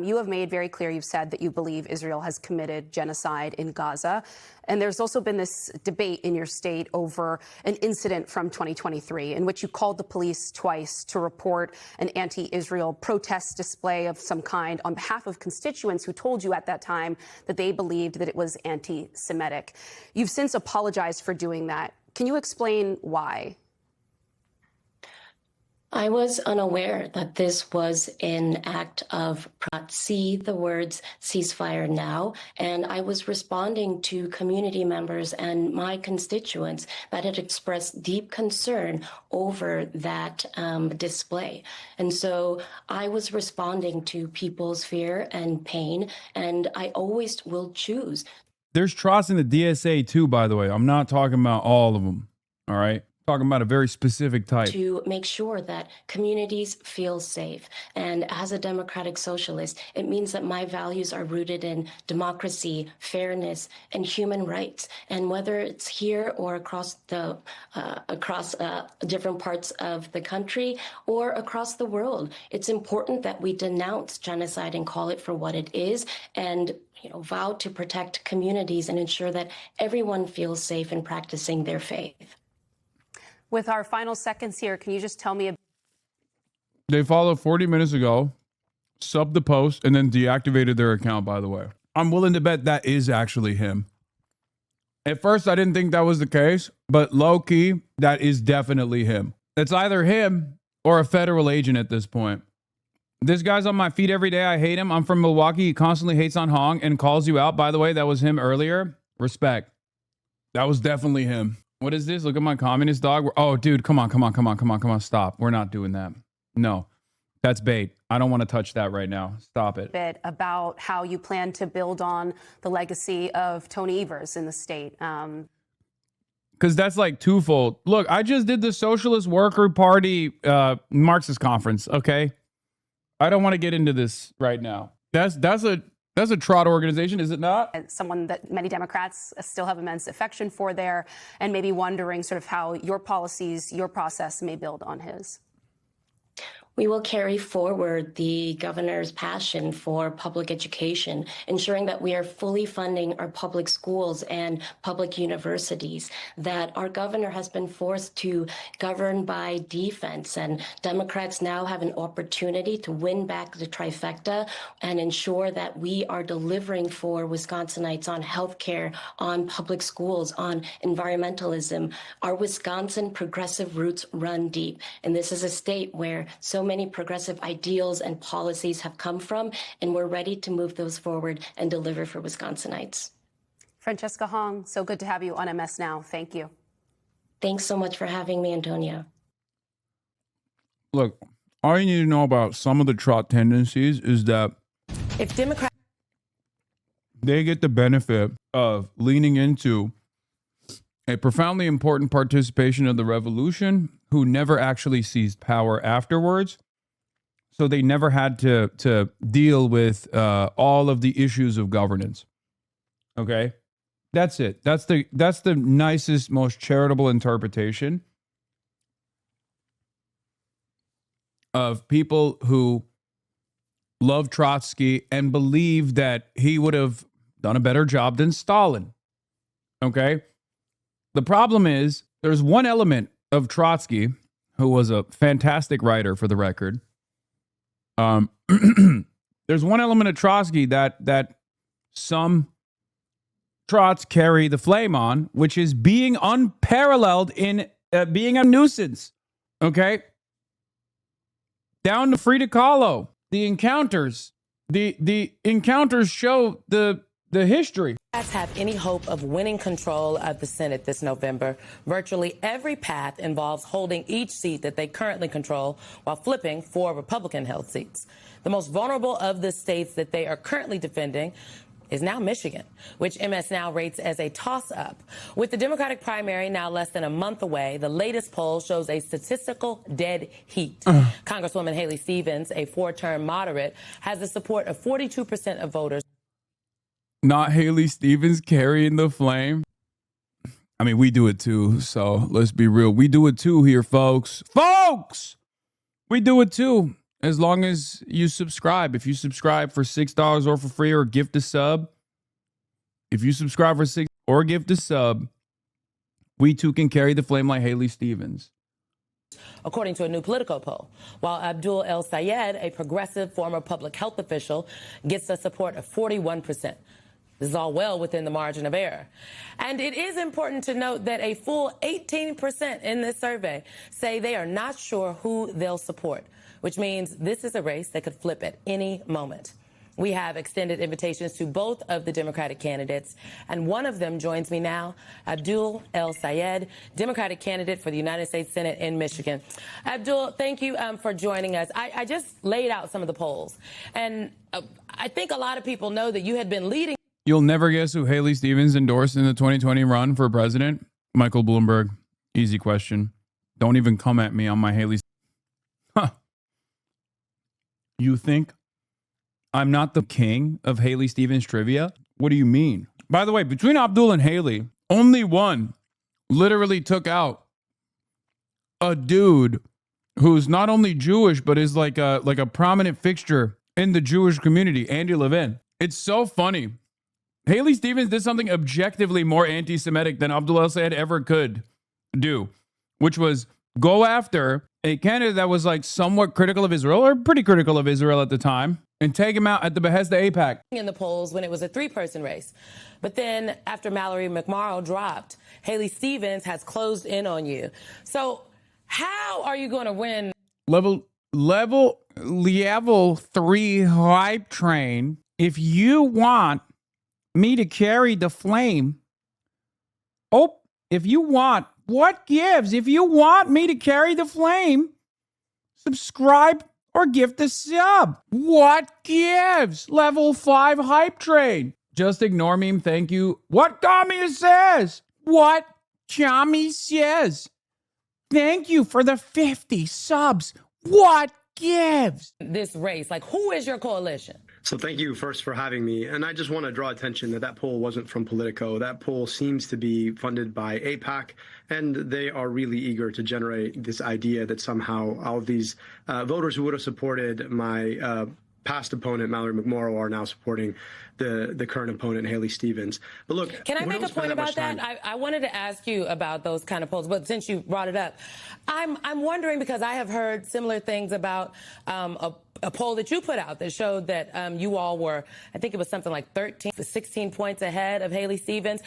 You have made very clear, you've said that you believe Israel has committed genocide in Gaza. And there's also been this debate in your state over an incident from 2023 in which you called the police twice to report an anti-Israel protest display of some kind on behalf of constituents who told you at that time that they believed that it was anti-Semitic. You've since apologized for doing that. Can you explain why? I was unaware that this was an act of see the words ceasefire now, and I was responding to community members and my constituents that had expressed deep concern over that display. And so I was responding to people's fear and pain, and I always will choose. There's trots in the DSA too, by the way. I'm not talking about all of them, all right? Talking about a very specific type. To make sure that communities feel safe. And as a democratic socialist, it means that my values are rooted in democracy, fairness, and human rights. And whether it's here or across different parts of the country or across the world, it's important that we denounce genocide and call it for what it is, and vow to protect communities and ensure that everyone feels safe in practicing their faith. With our final seconds here, can you just tell me? They followed 40 minutes ago, subbed the post, and then deactivated their account, by the way. I'm willing to bet that is actually him. At first, I didn't think that was the case, but low-key, that is definitely him. It's either him or a federal agent at this point. This guy's on my feed every day. I hate him. I'm from Milwaukee. He constantly hates on Hong and calls you out. By the way, that was him earlier. Respect. That was definitely him. What is this? Look at my communist dog. Oh, dude, come on. Stop. We're not doing that. No, that's bait. I don't want to touch that right now. Stop it. Bit about how you plan to build on the legacy of Tony Evers in the state. Because that's like twofold. Look, I just did the Socialist Worker Party Marxist conference, okay? I don't want to get into this right now. That's a trot organization, is it not? Someone that many Democrats still have immense affection for there, and maybe wondering sort of how your policies, your process may build on his. We will carry forward the governor's passion for public education, ensuring that we are fully funding our public schools and public universities, that our governor has been forced to govern by defense, and Democrats now have an opportunity to win back the trifecta and ensure that we are delivering for Wisconsinites on healthcare, on public schools, on environmentalism. Our Wisconsin progressive roots run deep, and this is a state where so many progressive ideals and policies have come from, and we're ready to move those forward and deliver for Wisconsinites. Francesca Hong, so good to have you on MS Now. Thank you. Thanks so much for having me, Antonia. Look, all you need to know about some of the trot tendencies is that if Democrats, they get the benefit of leaning into a profoundly important participation of the revolution who never actually seized power afterwards. So they never had to deal with all of the issues of governance. Okay? That's it. That's the nicest, most charitable interpretation of people who love Trotsky and believe that he would have done a better job than Stalin. Okay? The problem is there's one element of Trotsky, who was a fantastic writer for the record. There's one element of Trotsky that some trots carry the flame on, which is being unparalleled in being a nuisance. Okay? Down to Frida Kahlo, the encounters. The encounters show the history. have any hope of winning control of the Senate this November, virtually every path involves holding each seat that they currently control while flipping 4 Republican-held seats. The most vulnerable of the states that they are currently defending is now Michigan, which MS Now rates as a toss-up. With the Democratic primary now less than a month away, the latest poll shows a statistical dead heat. Congresswoman Haley Stevens, a four-term moderate, has the support of 42% of voters. Not Haley Stevens carrying the flame. I mean, we do it too, so let's be real. We do it too here, folks. Folks! We do it too. As long as you subscribe. If you subscribe for $6 or for free or gift a sub, if you subscribe for $6 or gift a sub, we too can carry the flame like Haley Stevens. According to a new Politico poll, while Abdul El Sayed, a progressive former public health official, gets the support of 41%. This is all well within the margin of error. And it is important to note that a full 18% in this survey say they are not sure who they'll support, which means this is a race that could flip at any moment. We have extended invitations to both of the Democratic candidates, and one of them joins me now, Abdul El Sayed, Democratic candidate for the United States Senate in Michigan. Abdul, thank you for joining us. I just laid out some of the polls, and I think a lot of people know that you had been leading. You'll never guess who Haley Stevens endorsed in the 2020 run for president? Michael Bloomberg. Easy question. Don't even come at me on my Haley. Huh. You think I'm not the king of Haley Stevens trivia? What do you mean? By the way, between Abdul and Haley, only one literally took out a dude who's not only Jewish, but is like a prominent fixture in the Jewish community, Andy Levin. It's so funny. Haley Stevens did something objectively more anti-Semitic than Abdul El Sayed ever could do, which was go after a candidate that was like somewhat critical of Israel, or pretty critical of Israel at the time, and take him out at the behest of AIPAC. In the polls when it was a three-person race. But then after Mallory McMorrow dropped, Haley Stevens has closed in on you. So how are you going to win? Level 3 hype train. If you want me to carry the flame, if you want, what gives? If you want me to carry the flame, subscribe or gift a sub. What gives? Level 5 hype train. Just ignore me. Thank you. What Tommy says? What Tommy says? Thank you for the 50 subs. What gives? This race, like, who is your coalition? So thank you first for having me. And I just want to draw attention that poll wasn't from Politico. That poll seems to be funded by AIPAC, and they are really eager to generate this idea that somehow all of these voters who would have supported my past opponent, Mallory McMorrow, are now supporting the current opponent, Haley Stevens. But look, can I make a point about that? I wanted to ask you about those kind of polls, but since you brought it up, I'm wondering, because I have heard similar things about a poll that you put out that showed that you all were, I think it was something like 13 to 16 points ahead of Haley Stevens.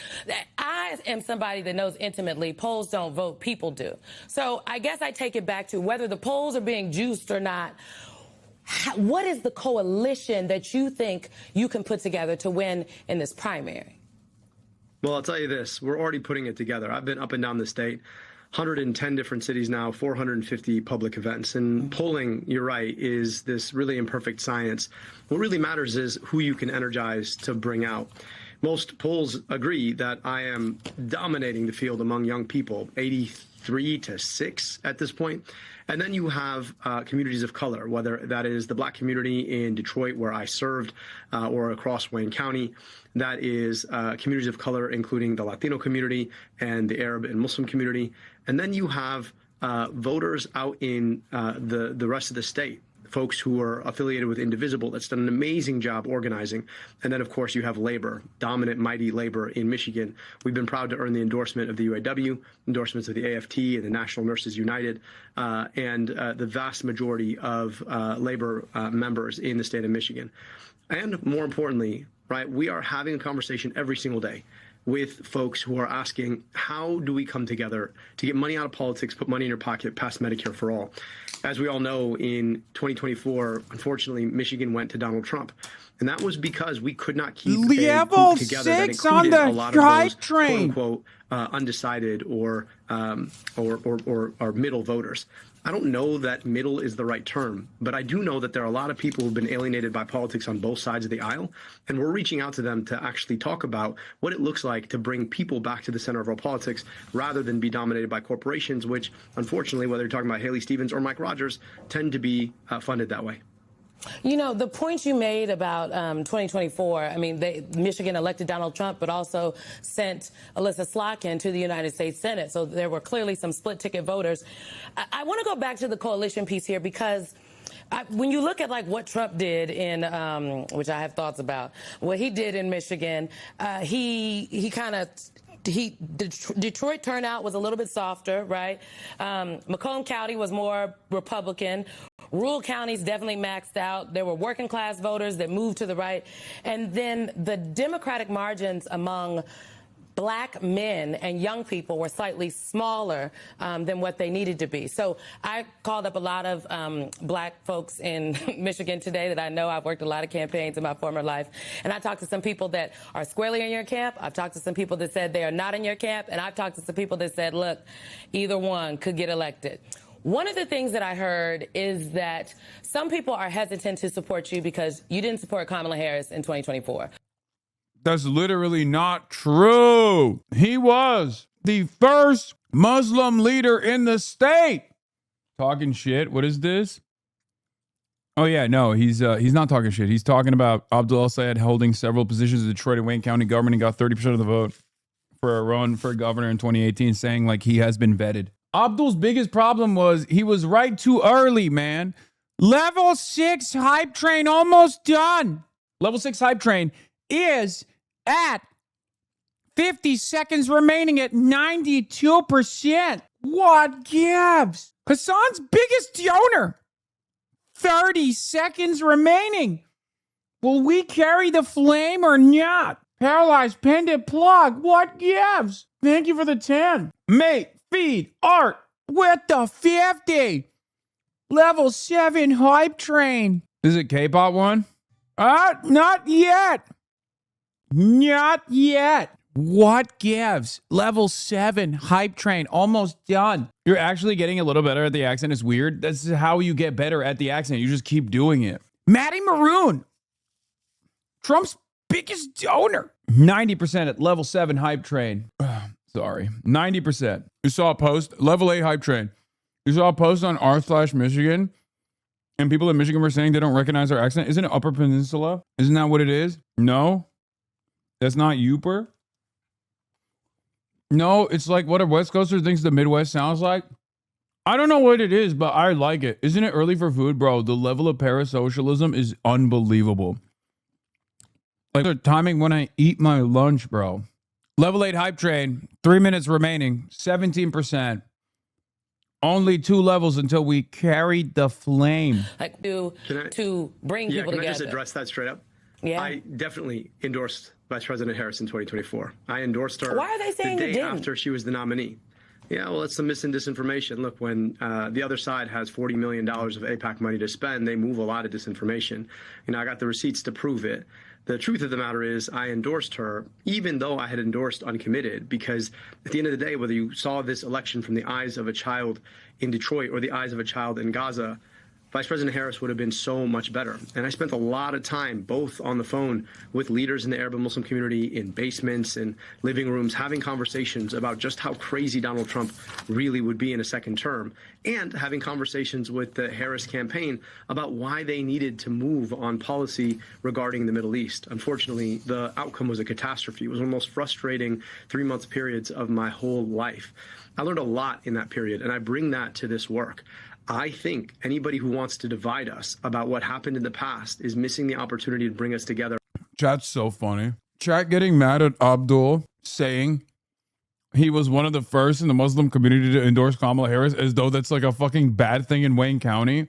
I am somebody that knows intimately polls don't vote, people do. So I guess I take it back to whether the polls are being juiced or not. What is the coalition that you think you can put together to win in this primary? Well, I'll tell you this. We're already putting it together. I've been up and down the state, 110 different cities now, 450 public events. And polling, you're right, is this really imperfect science. What really matters is who you can energize to bring out. Most polls agree that I am dominating the field among young people, 83-6 at this point. And then you have communities of color, whether that is the Black community in Detroit, where I served, or across Wayne County. That is communities of color, including the Latino community and the Arab and Muslim community. And then you have voters out in the rest of the state, folks who are affiliated with Indivisible. That's done an amazing job organizing. And then, of course, you have labor, dominant, mighty labor in Michigan. We've been proud to earn the endorsement of the UAW, endorsements of the AFT and the National Nurses United, and the vast majority of labor members in the state of Michigan. And more importantly, right, we are having a conversation every single day with folks who are asking, how do we come together to get money out of politics, put money in your pocket, pass Medicare for all? As we all know, in 2024, unfortunately, Michigan went to Donald Trump. And that was because we could not keep a group together that included a lot of those quote-unquote undecided or middle voters. I don't know that middle is the right term, but I do know that there are a lot of people who've been alienated by politics on both sides of the aisle, and we're reaching out to them to actually talk about what it looks like to bring people back to the center of our politics rather than be dominated by corporations, which, unfortunately, whether you're talking about Haley Stevens or Mike Rogers, tend to be funded that way. You know, the point you made about 2024, I mean, Michigan elected Donald Trump, but also sent Alyssa Slotkin to the United States Senate. So there were clearly some split ticket voters. I want to go back to the coalition piece here because when you look at like what Trump did in, which I have thoughts about, what he did in Michigan, Detroit turnout was a little bit softer, right? Macomb County was more Republican. Rural counties definitely maxed out. There were working class voters that moved to the right. And then the Democratic margins among Black men and young people were slightly smaller than what they needed to be. So I called up a lot of Black folks in Michigan today that I know. I've worked a lot of campaigns in my former life. And I talked to some people that are squarely in your camp. I've talked to some people that said they are not in your camp. And I've talked to some people that said, look, either one could get elected. One of the things that I heard is that some people are hesitant to support you because you didn't support Kamala Harris in 2024. That's literally not true. He was the first Muslim leader in the state. Talking shit. What is this? Oh yeah, no, he's not talking shit. He's talking about Abdul El-Sayed holding several positions in Detroit and Wayne County government and got 30% of the vote for a run for governor in 2018, saying like he has been vetted. Abdul's biggest problem was he was right too early, man. Level 6 hype train almost done. Level 6 hype train is at 50 seconds remaining at 92%. What gives? Hasan's biggest donor. 30 seconds remaining. Will we carry the flame or not? Paralyzed pendant plug. What gives? Thank you for the 10. Mate, feed, art with the 50. Level 7 hype train. Is it K-pop one? Not yet. Not yet. What gives? Level 7 hype train. Almost done. You're actually getting a little better at the accent. It's weird. That's how you get better at the accent. You just keep doing it. Maddie Maroon. Trump's biggest donor. 90% at level 7 hype train. Sorry. 90%. You saw a post. Level 8 hype train. You saw a post on r/Michigan. And people in Michigan were saying they don't recognize our accent. Isn't it Upper Peninsula? Isn't that what it is? No. That's not Uper. No, it's like what a West Coaster thinks the Midwest sounds like. I don't know what it is, but I like it. Isn't it early for food, bro? The level of parasocialism is unbelievable. Like the timing when I eat my lunch, bro. Level 8 hype train, 3 minutes remaining, 17%. Only 2 levels until we carried the flame. Like to bring people together. Can I just address that straight up? Yeah. I definitely endorsed Vice President Harris in 2024. I endorsed her. Why are they saying the you day didn't? after she was the nominee? Yeah, well, it's some mis and disinformation. Look, when the other side has $40 million of AIPAC money to spend, they move a lot of disinformation. You know, I got the receipts to prove it. The truth of the matter is I endorsed her, even though I had endorsed uncommitted, because at the end of the day, whether you saw this election from the eyes of a child in Detroit or the eyes of a child in Gaza, Vice President Harris would have been so much better. And I spent a lot of time both on the phone with leaders in the Arab and Muslim community, in basements and living rooms, having conversations about just how crazy Donald Trump really would be in a second term, and having conversations with the Harris campaign about why they needed to move on policy regarding the Middle East. Unfortunately, the outcome was a catastrophe. It was one of the most frustrating 3-month periods of my whole life. I learned a lot in that period, and I bring that to this work. I think anybody who wants to divide us about what happened in the past is missing the opportunity to bring us together. Chat's so funny. Chat getting mad at Abdul saying he was one of the first in the Muslim community to endorse Kamala Harris as though that's like a fucking bad thing in Wayne County.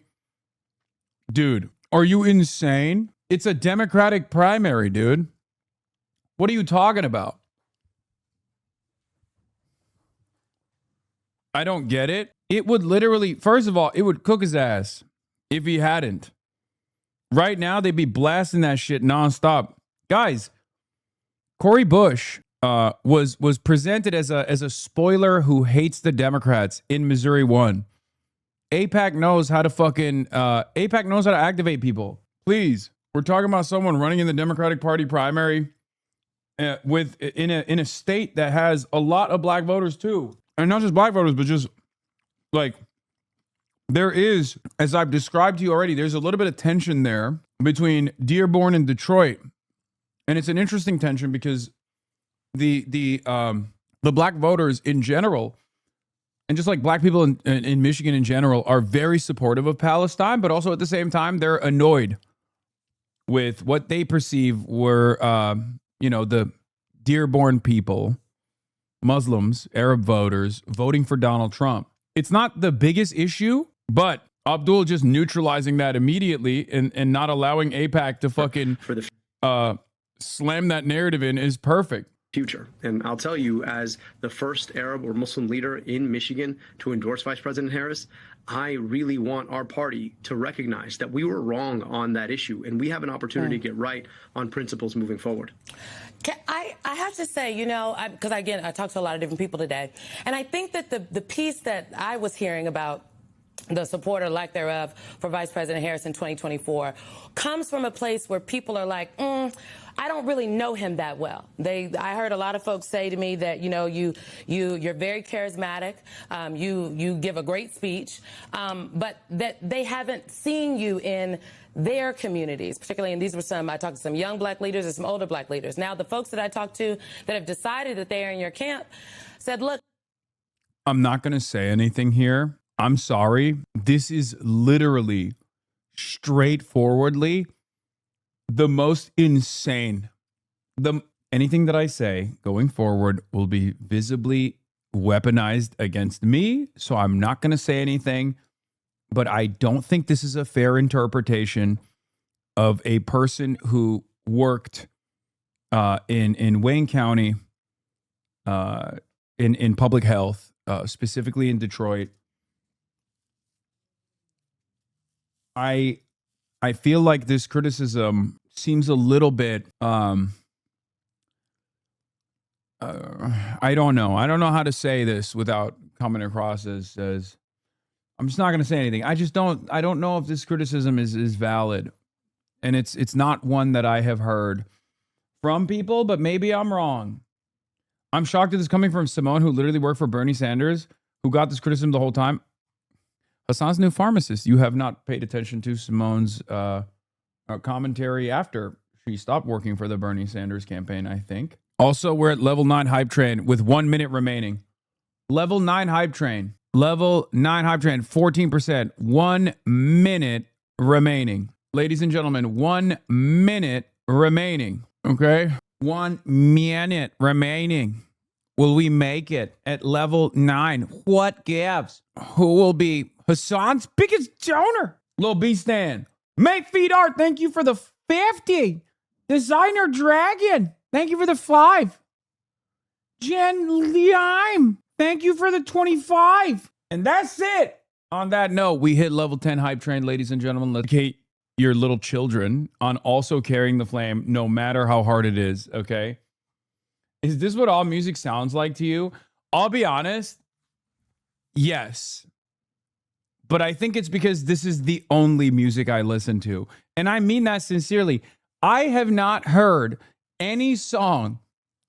Dude, are you insane? It's a Democratic primary, dude. What are you talking about? I don't get it. It would literally, first of all, it would cook his ass if he hadn't. Right now, they'd be blasting that shit nonstop. Guys, Cori Bush was presented as a spoiler who hates the Democrats in Missouri 1. AIPAC knows how to fucking AIPAC knows how to activate people. Please, we're talking about someone running in the Democratic Party primary in a state that has a lot of black voters too, and not just black voters, but just like there is, as I've described to you already, there's a little bit of tension there between Dearborn and Detroit, and it's an interesting tension because the black voters in general, and just like black people in Michigan in general, are very supportive of Palestine, but also at the same time, they're annoyed with what they perceive were, the Dearborn people, Muslims, Arab voters, voting for Donald Trump. It's not the biggest issue, but Abdul just neutralizing that immediately and not allowing AIPAC to fucking slam that narrative in is perfect. Future. And I'll tell you, as the first Arab or Muslim leader in Michigan to endorse Vice President Harris, I really want our party to recognize that we were wrong on that issue, and we have an opportunity to get right on principles moving forward. I have to say, because again, I talked to a lot of different people today, and I think that the piece that I was hearing about the support or lack thereof for Vice President Harris in 2024 comes from a place where people are like, I don't really know him that well. I heard a lot of folks say to me that, you're very charismatic, you give a great speech, but that they haven't seen you in their communities, particularly, and these were I talked to some young black leaders and some older black leaders. Now, the folks that I talked to that have decided that they are in your camp said, look. I'm not going to say anything here. I'm sorry. This is literally, straightforwardly, the most insane. Anything that I say going forward will be visibly weaponized against me, so I'm not going to say anything. But I don't think this is a fair interpretation of a person who worked in Wayne County in public health, specifically in Detroit. I feel like this criticism seems a little bit, I don't know. I don't know how to say this without coming across as I'm just not going to say anything. I don't know if this criticism is valid. And it's not one that I have heard from people, but maybe I'm wrong. I'm shocked that this is coming from Simone, who literally worked for Bernie Sanders, who got this criticism the whole time. Hasan's new pharmacist. You have not paid attention to Simone's commentary after she stopped working for the Bernie Sanders campaign, I think. Also, we're at level 9 hype train with 1 minute remaining. Level 9 hype train. Level 9 hype train, 14%. 1 minute remaining. Ladies and gentlemen, 1 minute remaining. Okay? 1 minute remaining. Will we make it at level 9? What gives? Who will be Hasan's biggest donor? Lil B Stan. Make Feed Art, thank you for the 50. Designer Dragon, thank you for the 5. Jen Lime, thank you for the 25. And that's it. On that note, we hit level 10 hype train, ladies and gentlemen. Let's educate your little children on also carrying the flame, no matter how hard it is, okay? Is this what all music sounds like to you? I'll be honest. Yes. But I think it's because this is the only music I listen to. And I mean that sincerely. I have not heard any song,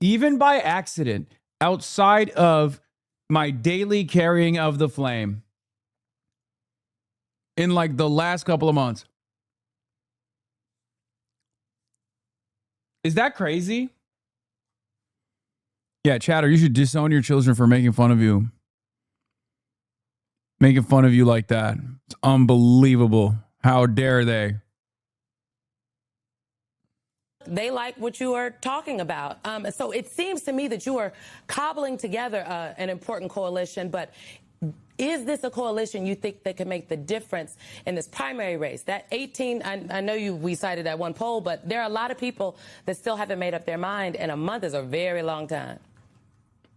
even by accident, outside of my daily carrying of the flame in like the last couple of months. Is that crazy? Yeah, Chatter, you should disown your children for making fun of you. Making fun of you like that. It's unbelievable. How dare they? They like what you are talking about. So it seems to me that you are cobbling together an important coalition, but is this a coalition you think that can make the difference in this primary race? That 18, I know we cited that one poll, but there are a lot of people that still haven't made up their mind, and a month is a very long time.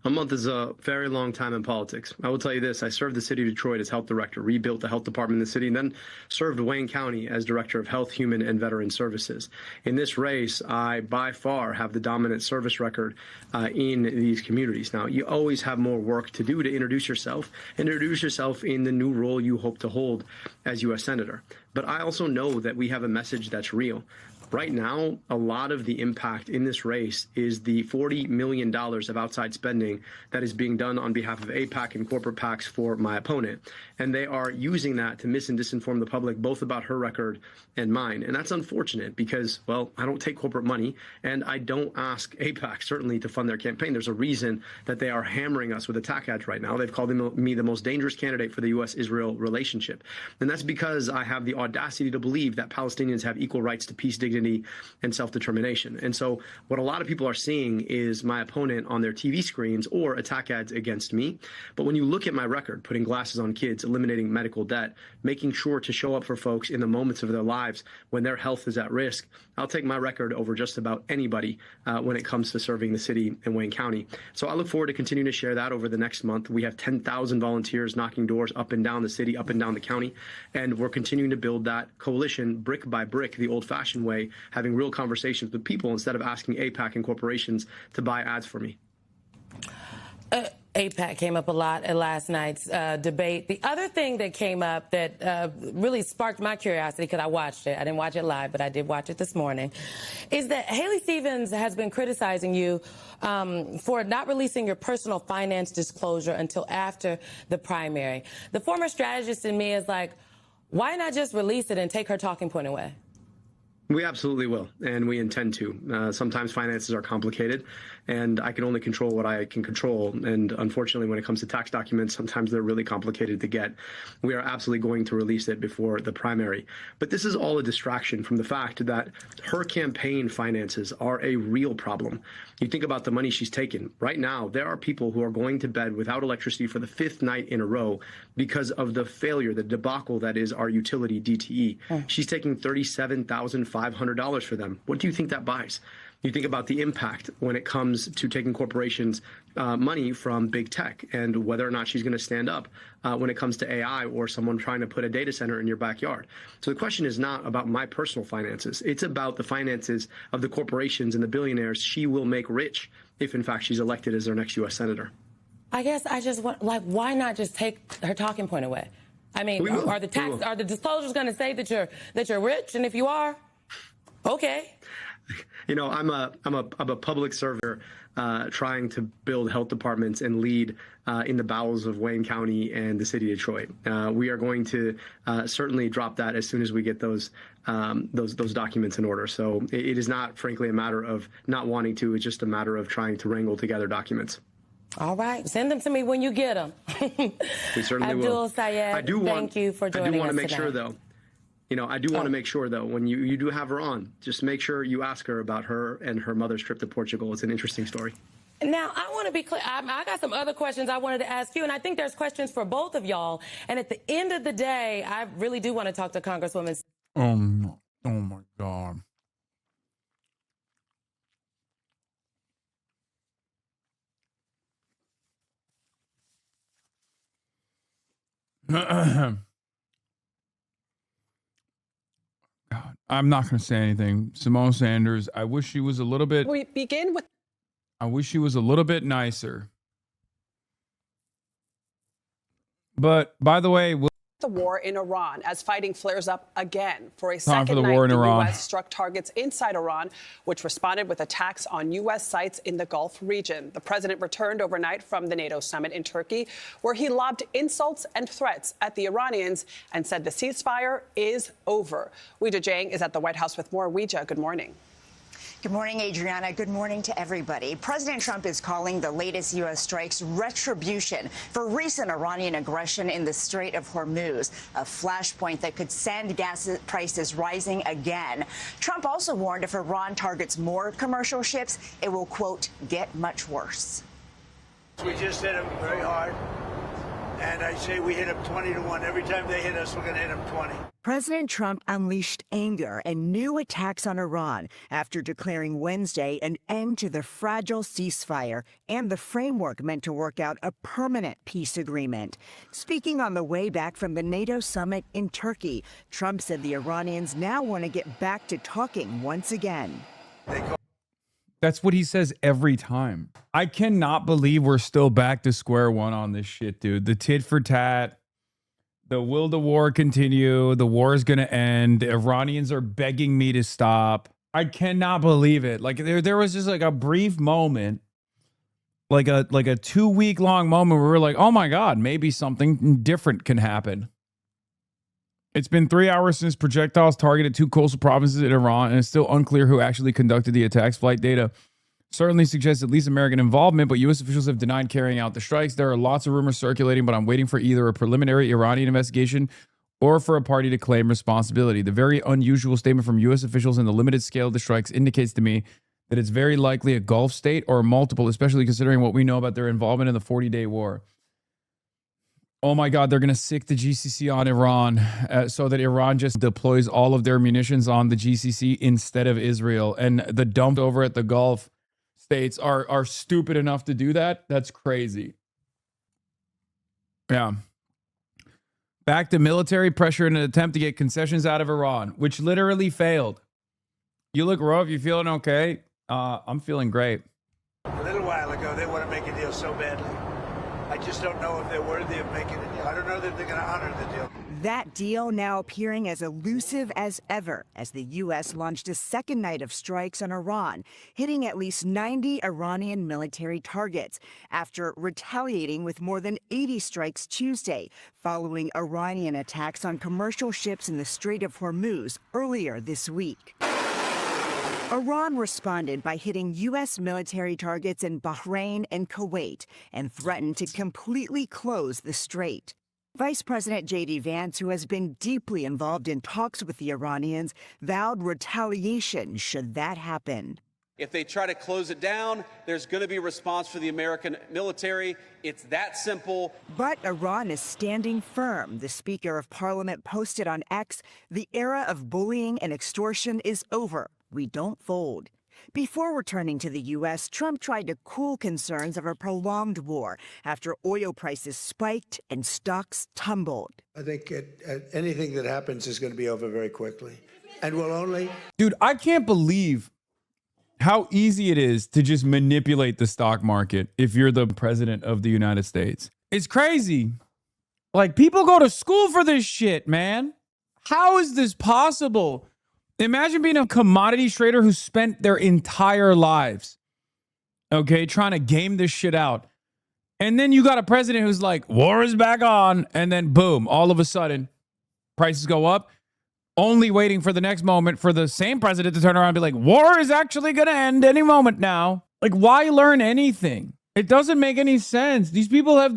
A month is a very long time in politics. I will tell you this, I served the city of Detroit as health director, rebuilt the health department in the city, and then served Wayne County as director of health, human, and veteran services. In this race, I by far have the dominant service record in these communities. Now, you always have more work to do to introduce yourself in the new role you hope to hold as U.S. Senator. But I also know that we have a message that's real. Right now, a lot of the impact in this race is the $40 million of outside spending that is being done on behalf of AIPAC and corporate PACs for my opponent. And they are using that to mis and disinform the public, both about her record and mine. And that's unfortunate because, well, I don't take corporate money and I don't ask AIPAC certainly to fund their campaign. There's a reason that they are hammering us with attack ads right now. They've called me the most dangerous candidate for the U.S.-Israel relationship. And that's because I have the audacity to believe that Palestinians have equal rights to peace, dignity, and self-determination. And so what a lot of people are seeing is my opponent on their TV screens or attack ads against me. But when you look at my record, putting glasses on kids, eliminating medical debt, making sure to show up for folks in the moments of their lives when their health is at risk, I'll take my record over just about anybody when it comes to serving the city and Wayne County. So I look forward to continuing to share that over the next month. We have 10,000 volunteers knocking doors up and down the city, up and down the county, and we're continuing to build that coalition brick by brick, the old-fashioned way, having real conversations with people instead of asking AIPAC and corporations to buy ads for me. AIPAC came up a lot at last night's debate. The other thing that came up that really sparked my curiosity, because I watched it, I didn't watch it live, but I did watch it this morning, is that Haley Stevens has been criticizing you for not releasing your personal finance disclosure until after the primary. The former strategist in me is like, why not just release it and take her talking point away? We absolutely will, and we intend to. Sometimes finances are complicated, and I can only control what I can control. And unfortunately, when it comes to tax documents, sometimes they're really complicated to get. We are absolutely going to release it before the primary. But this is all a distraction from the fact that her campaign finances are a real problem. You think about the money she's taken. Right now, there are people who are going to bed without electricity for the 5th night in a row because of the failure, the debacle that is our utility DTE. She's taking $37,500 for them. What do you think that buys? You think about the impact when it comes to taking corporations' money from big tech and whether or not she's going to stand up when it comes to AI or someone trying to put a data center in your backyard. So the question is not about my personal finances. It's about the finances of the corporations and the billionaires she will make rich if, in fact, she's elected as their next U.S. senator. I guess I just want, like, why not just take her talking point away? I mean, are the disclosures going to say that you're rich? And if you are, okay. You know, I'm a public servant trying to build health departments and lead in the bowels of Wayne County and the city of Detroit. We are going to certainly drop that as soon as we get those documents in order. So it is not, frankly, a matter of not wanting to. It's just a matter of trying to wrangle together documents. All right. Send them to me when you get them. We certainly will. Abdul Sayed, thank you for joining us. I do want to make tonight. sure, though. You know, I do want to make sure, though, when you do have her on, just make sure you ask her about her and her mother's trip to Portugal. It's an interesting story. Now, I want to be clear. I got some other questions I wanted to ask you, and I think there's questions for both of y'all. And at the end of the day, I really do want to talk to Congresswoman. Oh my God. God, I'm not going to say anything. Simone Sanders, I wish she was a little bit. We begin with. I wish she was a little bit nicer. But by the way, the war in Iran as fighting flares up again. For a Time second for the night, war in the Iran. U.S. struck targets inside Iran, which responded with attacks on U.S. sites in the Gulf region. The president returned overnight from the NATO summit in Turkey, where he lobbed insults and threats at the Iranians and said the ceasefire is over. Weijia Jiang is at the White House with more. Weijia, good morning. Good morning, Adriana. Good morning to everybody. President Trump is calling the latest U.S. strikes retribution for recent Iranian aggression in the Strait of Hormuz, a flashpoint that could send gas prices rising again. Trump also warned if Iran targets more commercial ships, it will, quote, get much worse. We just hit them very hard, And I say we hit them 20-1. Every time they hit us, we're going to hit them 20. President Trump unleashed anger and new attacks on Iran after declaring Wednesday an end to the fragile ceasefire and the framework meant to work out a permanent peace agreement. Speaking on the way back from the NATO summit in Turkey, Trump said the Iranians now want to get back to talking once again. That's what he says every time. I cannot believe we're still back to square one on this shit, dude. The tit for tat. Will the war continue? The war is going to end. The Iranians are begging me to stop. I cannot believe it. Like there was just like a brief moment, like a 2-week long moment where we're like, oh my God, maybe something different can happen. It's been 3 hours since projectiles targeted 2 coastal provinces in Iran, and it's still unclear who actually conducted the attacks. Flight data certainly suggests at least American involvement, but U.S. officials have denied carrying out the strikes. There are lots of rumors circulating, but I'm waiting for either a preliminary Iranian investigation or for a party to claim responsibility. The very unusual statement from U.S. officials in the limited scale of the strikes indicates to me that it's very likely a Gulf state or multiple, especially considering what we know about their involvement in the 40-day war. Oh my God, they're going to sick the GCC on Iran so that Iran just deploys all of their munitions on the GCC instead of Israel. And the dump over at the Gulf states are stupid enough to do that. That's crazy. Yeah. Back to military pressure in an attempt to get concessions out of Iran, which literally failed. You look rough, you feeling okay? I'm feeling great. A little while ago, they want to make a deal so badly. I just don't know if they're worthy of making a deal. I don't know that they're going to honor the deal. That deal now appearing as elusive as ever as the U.S. launched a second night of strikes on Iran, hitting at least 90 Iranian military targets after retaliating with more than 80 strikes Tuesday, following Iranian attacks on commercial ships in the Strait of Hormuz earlier this week. Iran responded by hitting U.S. military targets in Bahrain and Kuwait and threatened to completely close the strait. Vice President J.D. Vance, who has been deeply involved in talks with the Iranians, vowed retaliation should that happen. If they try to close it down, there's going to be a response for the American military. It's that simple. But Iran is standing firm. The Speaker of Parliament posted on X, "The era of bullying and extortion is over. We don't fold." Before returning to the U.S., Trump tried to cool concerns of a prolonged war after oil prices spiked and stocks tumbled. I think anything that happens is going to be over very quickly. And will only... Dude, I can't believe how easy it is to just manipulate the stock market if you're the president of the United States. It's crazy. Like, people go to school for this shit, man. How is this possible? Imagine being a commodity trader who spent their entire lives, okay, trying to game this shit out. And then you got a president who's like, war is back on. And then boom, all of a sudden, prices go up. Only waiting for the next moment for the same president to turn around and be like, war is actually going to end any moment now. Like, why learn anything? It doesn't make any sense. These people have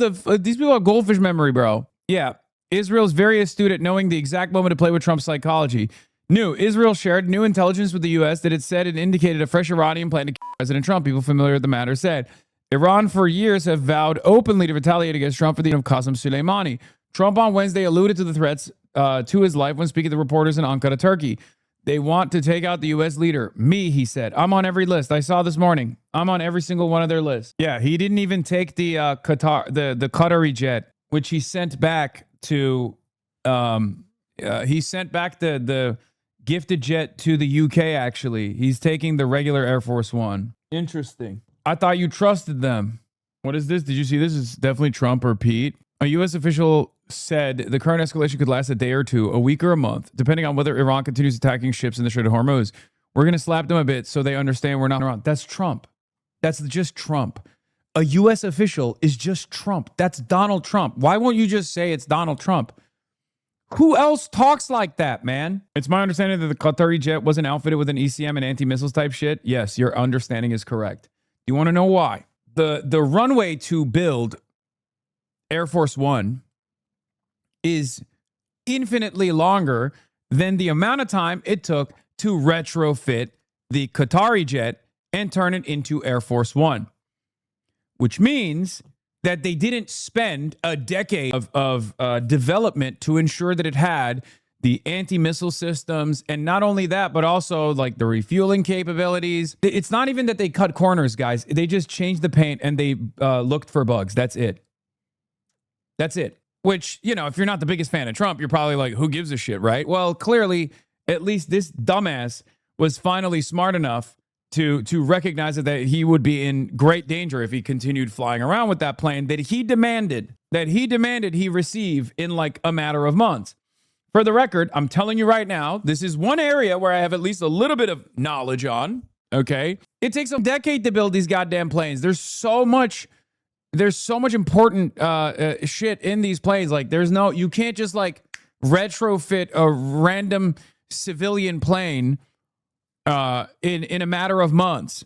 goldfish memory, bro. Yeah, Israel's very astute at knowing the exact moment to play with Trump's psychology. Israel shared new intelligence with the U.S. that it said it indicated a fresh Iranian plan to kill President Trump. People familiar with the matter said Iran for years have vowed openly to retaliate against Trump for the of Qasem Soleimani. Trump on Wednesday alluded to the threats to his life when speaking to reporters in Ankara, Turkey. They want to take out the U.S. leader. Me, he said. I'm on every list. I saw this morning. I'm on every single one of their lists. Yeah, he didn't even take the Qatari jet, which he sent back to. He sent back the gifted jet to the UK. Actually, he's taking the regular Air Force One. Interesting. I thought you trusted them. What is this? Did you see this? Is definitely Trump or Pete. A U.S. official said the current escalation could last a day or two, a week or a month, depending on whether Iran continues attacking ships in the Strait of Hormuz. We're going to slap them a bit so they understand we're not Iran. That's Trump. That's just Trump. A U.S. official is just Trump. That's Donald Trump. Why won't you just say it's Donald Trump? Who else talks like that, man? It's my understanding that the Qatari jet wasn't outfitted with an ECM and anti-missiles type shit. Yes, your understanding is correct. You want to know why? The runway to build Air Force One is infinitely longer than the amount of time it took to retrofit the Qatari jet and turn it into Air Force One. Which means that they didn't spend a decade of development to ensure that it had the anti-missile systems, and not only that, but also like the refueling capabilities. It's not even that they cut corners, guys. They just changed the paint and they looked for bugs. That's it. That's it. Which, you know, if you're not the biggest fan of Trump, you're probably like, who gives a shit, right? Well, clearly, at least this dumbass was finally smart enough to recognize that he would be in great danger if he continued flying around with that plane that he demanded he receive in like a matter of months. For the record, I'm telling you right now, this is one area where I have at least a little bit of knowledge on, okay? It takes a decade to build these goddamn planes. There's so much important shit in these planes. Like, you can't just like retrofit a random civilian plane in a matter of months.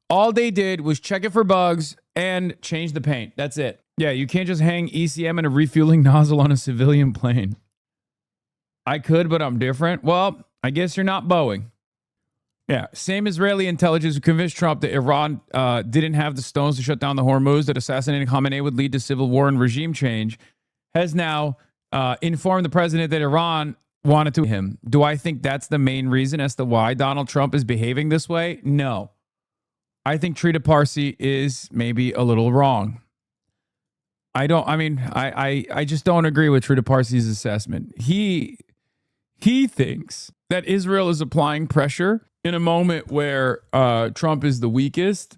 All they did was check it for bugs and change the paint. That's it. Yeah, you can't just hang ECM and a refueling nozzle on a civilian plane. I could, but I'm different. Well, I guess you're not Boeing. Yeah, same Israeli intelligence who convinced Trump that Iran didn't have the stones to shut down the Hormuz, that assassinating Khamenei would lead to civil war and regime change, has now informed the president that Iran wanted to him. Do I think that's the main reason as to why Donald Trump is behaving this way? No. I think Trita Parsi is maybe a little wrong. I just don't agree with Trita Parsi's assessment. He thinks that Israel is applying pressure in a moment where Trump is the weakest,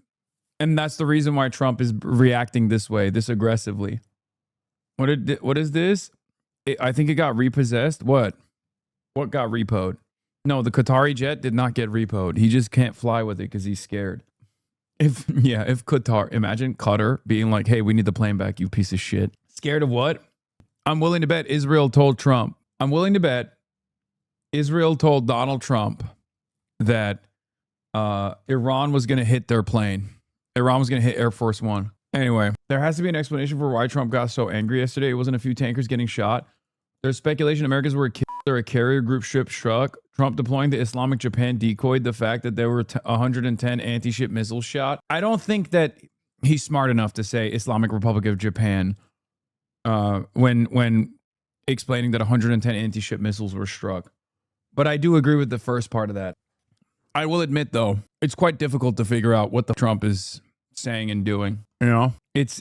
and that's the reason why Trump is reacting this way, this aggressively. What is this? I think it got repossessed. What got repoed? No, the Qatari jet did not get repoed. He just can't fly with it because he's scared. If Qatar, imagine Qatar being like, hey, we need the plane back, you piece of shit. Scared of what? I'm willing to bet Israel told Trump. I'm willing to bet Israel told Donald Trump that Iran was going to hit their plane. Iran was going to hit Air Force One. Anyway, there has to be an explanation for why Trump got so angry yesterday. It wasn't a few tankers getting shot. There's speculation Americans were killed or a carrier group ship struck. Trump deploying the Islamic Japan decoyed the fact that there were 110 anti-ship missiles shot. I don't think that he's smart enough to say Islamic Republic of Japan when explaining that 110 anti-ship missiles were struck. But I do agree with the first part of that. I will admit, though, it's quite difficult to figure out what the Trump is saying and doing. You know, it's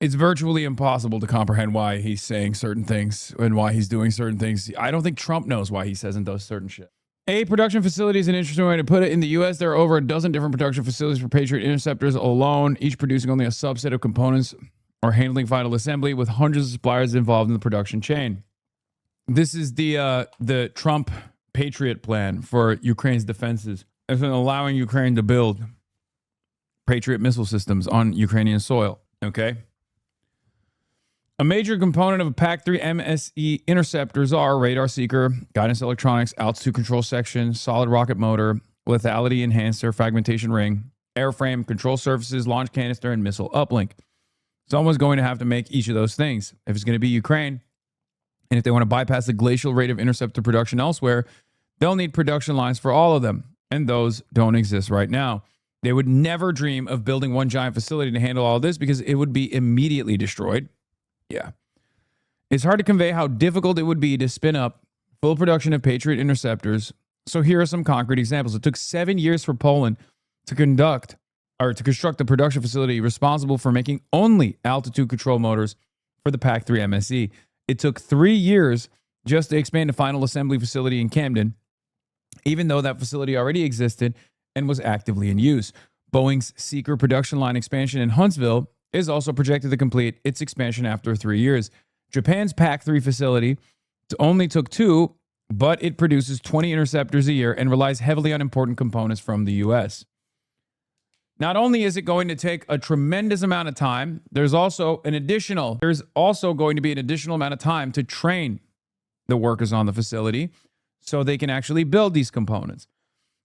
virtually impossible to comprehend why he's saying certain things and why he's doing certain things. I don't think Trump knows why he says and does certain shit. A production facility is an interesting way to put it. In the U.S., there are over a dozen different production facilities for Patriot interceptors alone, each producing only a subset of components or handling final assembly, with hundreds of suppliers involved in the production chain. This is the Trump Patriot plan for Ukraine's defenses. It's been allowing Ukraine to build Patriot missile systems on Ukrainian soil. Okay. A major component of a PAC-3 MSE interceptors are radar seeker, guidance electronics, altitude control section, solid rocket motor, lethality enhancer, fragmentation ring, airframe, control surfaces, launch canister, and missile uplink. Someone's going to have to make each of those things. If it's going to be Ukraine, and if they want to bypass the glacial rate of interceptor production elsewhere, they'll need production lines for all of them, and those don't exist right now. They would never dream of building one giant facility to handle all of this because it would be immediately destroyed. Yeah. It's hard to convey how difficult it would be to spin up full production of Patriot interceptors. So here are some concrete examples. It took 7 years for Poland to construct a production facility responsible for making only altitude control motors for the PAC-3 MSE. It took 3 years just to expand a final assembly facility in Camden, even though that facility already existed and was actively in use. Boeing's Seeker production line expansion in Huntsville is also projected to complete its expansion after 3 years. Japan's PAC-3 facility only took 2, but it produces 20 interceptors a year and relies heavily on important components from the U.S. Not only is it going to take a tremendous amount of time, there's also going to be an additional amount of time to train the workers on the facility so they can actually build these components.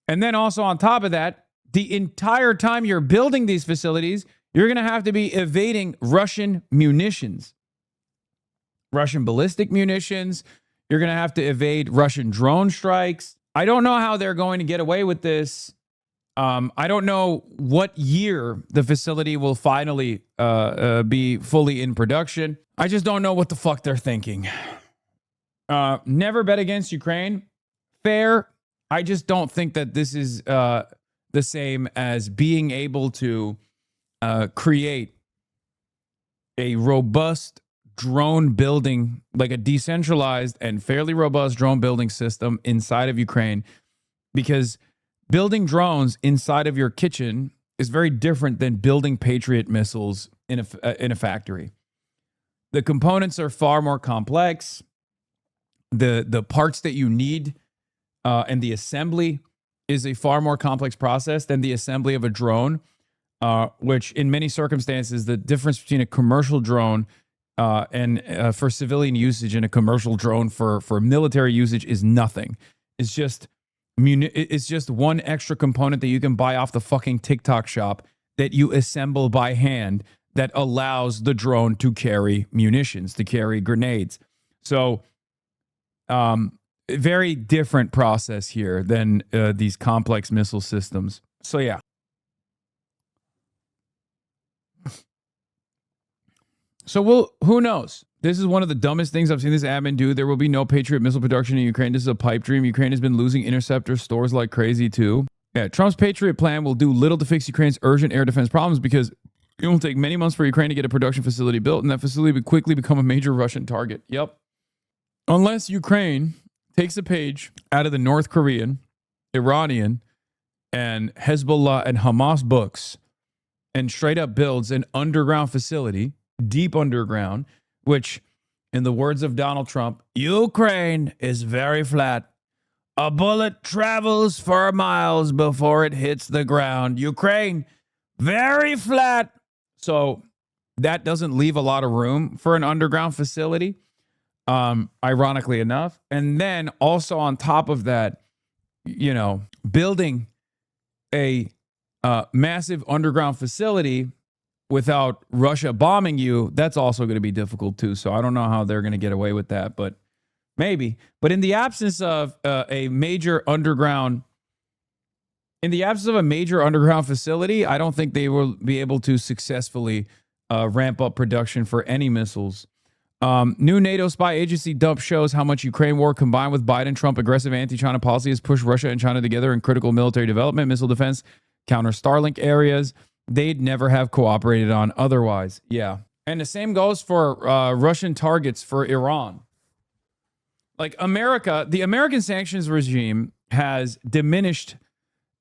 And then also on top of that, the entire time you're building these facilities, you're going to have to be evading Russian munitions, Russian ballistic munitions. You're going to have to evade Russian drone strikes. I don't know how they're going to get away with this I don't know what year the facility will finally be fully in production. I just don't know what the fuck they're thinking. Never bet against Ukraine. Fair. I just don't think that this is the same as being able to create a robust drone building, like a decentralized and fairly robust drone building system inside of Ukraine, because building drones inside of your kitchen is very different than building Patriot missiles in a factory. The components are far more complex. The parts that you need and the assembly is a far more complex process than the assembly of a drone, which in many circumstances, the difference between a commercial drone and for civilian usage and a commercial drone for military usage is nothing. It's just one extra component that you can buy off the fucking TikTok shop that you assemble by hand that allows the drone to carry munitions, to carry grenades. So, very different process here than these complex missile systems. So, yeah. So, who knows? This is one of the dumbest things I've seen this admin do. There will be no Patriot missile production in Ukraine. This is a pipe dream. Ukraine has been losing interceptor stores like crazy, too. Yeah, Trump's Patriot plan will do little to fix Ukraine's urgent air defense problems because it will take many months for Ukraine to get a production facility built, and that facility will quickly become a major Russian target. Yep. Unless Ukraine takes a page out of the North Korean, Iranian, and Hezbollah and Hamas books and straight up builds an underground facility, deep underground, which, in the words of Donald Trump, Ukraine is very flat. A bullet travels for miles before it hits the ground. Ukraine, very flat. So that doesn't leave a lot of room for an underground facility, ironically enough. And then also on top of that, you know, building a massive underground facility without Russia bombing you, that's also going to be difficult too. So I don't know how they're going to get away with that, but maybe. But in the absence of a major underground facility, I don't think they will be able to successfully ramp up production for any missiles. New NATO spy agency dump shows how much Ukraine war combined with Biden-Trump aggressive anti-China policy has pushed Russia and China together in critical military development, missile defense, counter Starlink areas they'd never have cooperated on otherwise. Yeah. And the same goes for Russian targets for Iran. Like the American sanctions regime has diminished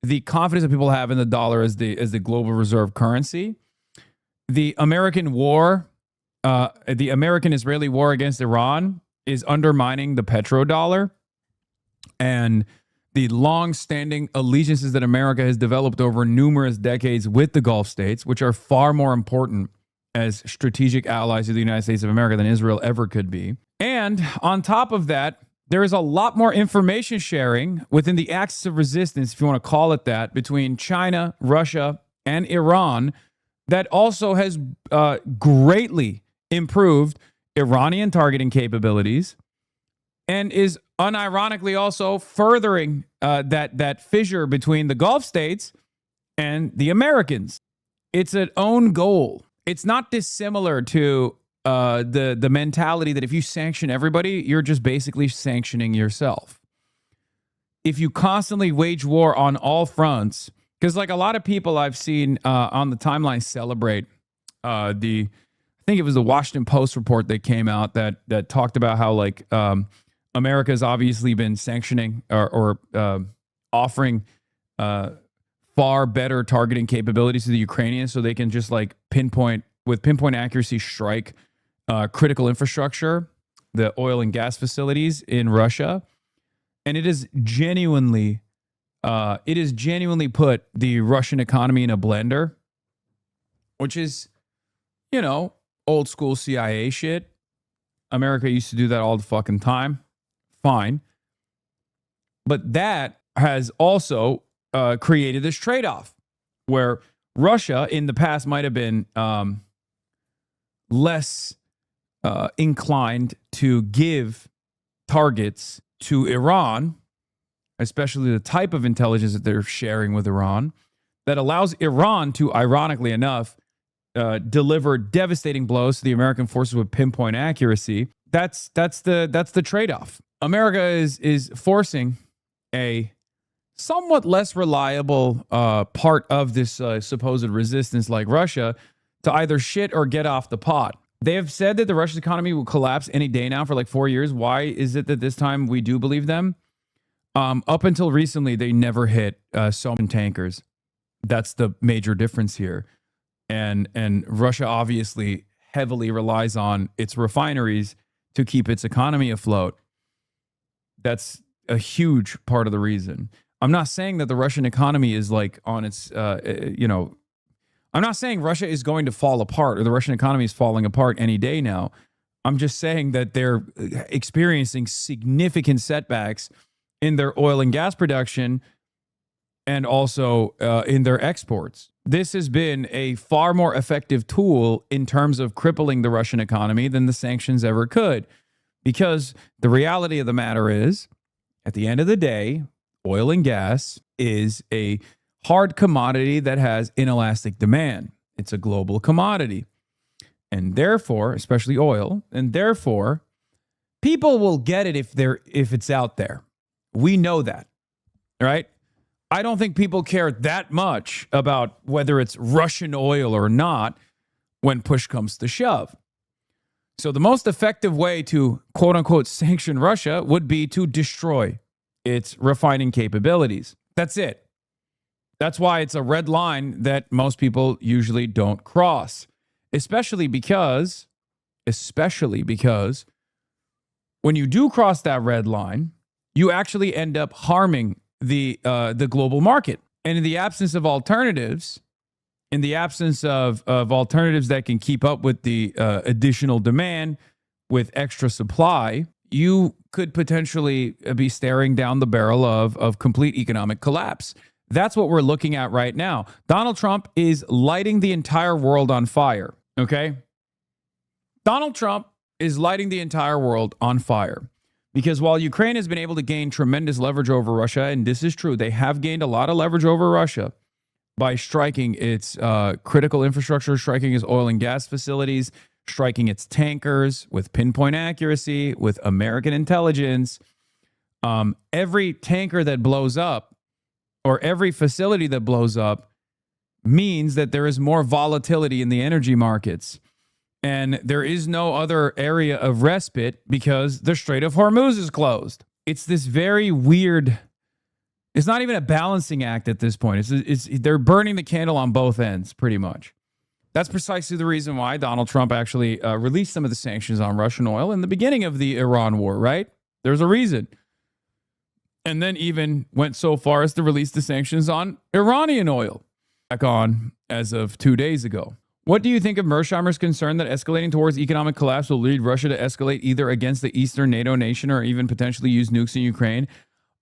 the confidence that people have in the dollar as the global reserve currency. The American war, the American-Israeli war against Iran is undermining the petrodollar, and the long-standing allegiances that America has developed over numerous decades with the Gulf states, which are far more important as strategic allies of the United States of America than Israel ever could be. And on top of that, there is a lot more information sharing within the axis of resistance, if you want to call it that, between China, Russia, and Iran that also has greatly improved Iranian targeting capabilities and is unironically also furthering that fissure between the Gulf states and the Americans. It's an own goal. It's not dissimilar to the mentality that if you sanction everybody, you're just basically sanctioning yourself. If you constantly wage war on all fronts, because like a lot of people I've seen on the timeline celebrate I think it was the Washington Post report that came out that talked about how like America has obviously been sanctioning or offering far better targeting capabilities to the Ukrainians so they can just like pinpoint accuracy strike critical infrastructure, the oil and gas facilities in Russia. And it is genuinely put the Russian economy in a blender, which is, you know, old school CIA shit. America used to do that all the fucking time. Fine. But that has also created this trade-off where Russia in the past might have been less inclined to give targets to Iran, especially the type of intelligence that they're sharing with Iran. that allows Iran to, ironically enough, deliver devastating blows to the American forces with pinpoint accuracy. That's the trade-off. America is forcing a somewhat less reliable part of this supposed resistance, like Russia, to either shit or get off the pot. They have said that the Russian economy will collapse any day now for like 4 years. Why is it that this time we do believe them? Up until recently, they never hit so many tankers. That's the major difference here. And Russia obviously heavily relies on its refineries to keep its economy afloat. That's a huge part of the reason. I'm not saying that the Russian economy is like on its, I'm not saying Russia is going to fall apart or the Russian economy is falling apart any day now. I'm just saying that they're experiencing significant setbacks in their oil and gas production and also in their exports. This has been a far more effective tool in terms of crippling the Russian economy than the sanctions ever could. Because the reality of the matter is, at the end of the day, oil and gas is a hard commodity that has inelastic demand. It's a global commodity. And therefore, especially oil, and therefore, people will get it if it's out there. We know that, right? I don't think people care that much about whether it's Russian oil or not when push comes to shove. So the most effective way to quote unquote sanction Russia would be to destroy its refining capabilities. That's it. That's why it's a red line that most people usually don't cross, especially because when you do cross that red line, you actually end up harming the global market. And in the absence of alternatives, alternatives that can keep up with the additional demand with extra supply, you could potentially be staring down the barrel of complete economic collapse. That's what we're looking at right now. Donald Trump is lighting the entire world on fire, okay? Donald Trump is lighting the entire world on fire. Because while Ukraine has been able to gain tremendous leverage over Russia, and this is true, they have gained a lot of leverage over Russia by striking its critical infrastructure, striking its oil and gas facilities, striking its tankers with pinpoint accuracy, with American intelligence. Every tanker that blows up or every facility that blows up means that there is more volatility in the energy markets. And there is no other area of respite because the Strait of Hormuz is closed. It's this very weird, it's not even a balancing act at this point. They're burning the candle on both ends, pretty much. That's precisely the reason why Donald Trump actually released some of the sanctions on Russian oil in the beginning of the Iran war, right? There's a reason. And then even went so far as to release the sanctions on Iranian oil back on as of 2 days ago. What do you think of Mersheimer's concern that escalating towards economic collapse will lead Russia to escalate either against the Eastern NATO nation or even potentially use nukes in Ukraine?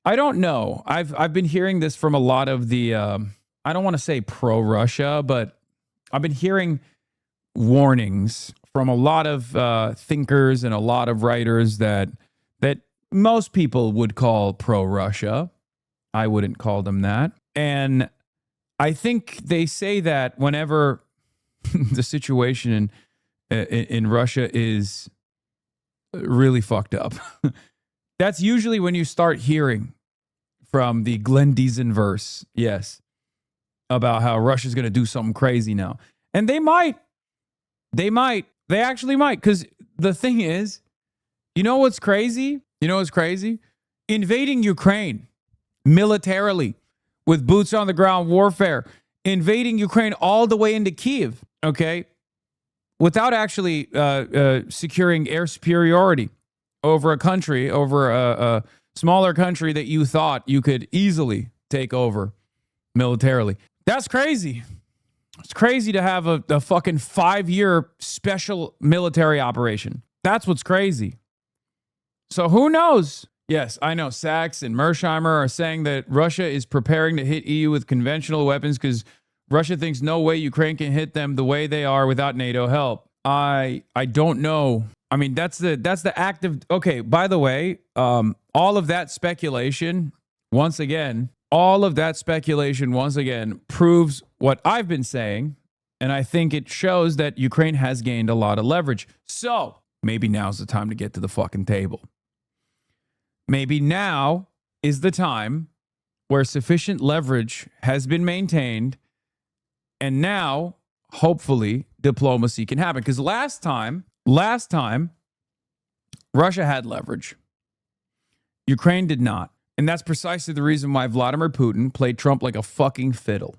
I don't know. I've been hearing this from a lot of the, I don't want to say pro-Russia, but I've been hearing warnings from a lot of thinkers and a lot of writers that most people would call pro-Russia. I wouldn't call them that. And I think they say that whenever the situation in Russia is really fucked up. That's usually when you start hearing from the Glenn Deason verse, yes, about how Russia's going to do something crazy now. And they actually might, because the thing is, you know what's crazy? Invading Ukraine militarily with boots on the ground warfare, invading Ukraine all the way into Kyiv, okay, without actually securing air superiority over a country, over a smaller country that you thought you could easily take over militarily. That's crazy. It's crazy to have a fucking 5-year special military operation. That's what's crazy. So who knows? Yes, I know Sachs and Mersheimer are saying that Russia is preparing to hit EU with conventional weapons because Russia thinks no way Ukraine can hit them the way they are without NATO help. I don't know. I mean, that's the active. Okay, by the way, all of that speculation, once again, all of that speculation, once again, proves what I've been saying. And I think it shows that Ukraine has gained a lot of leverage. So maybe now's the time to get to the fucking table. Maybe now is the time where sufficient leverage has been maintained. And now, hopefully, diplomacy can happen. Because last time, Russia had leverage. Ukraine did not. And that's precisely the reason why Vladimir Putin played Trump like a fucking fiddle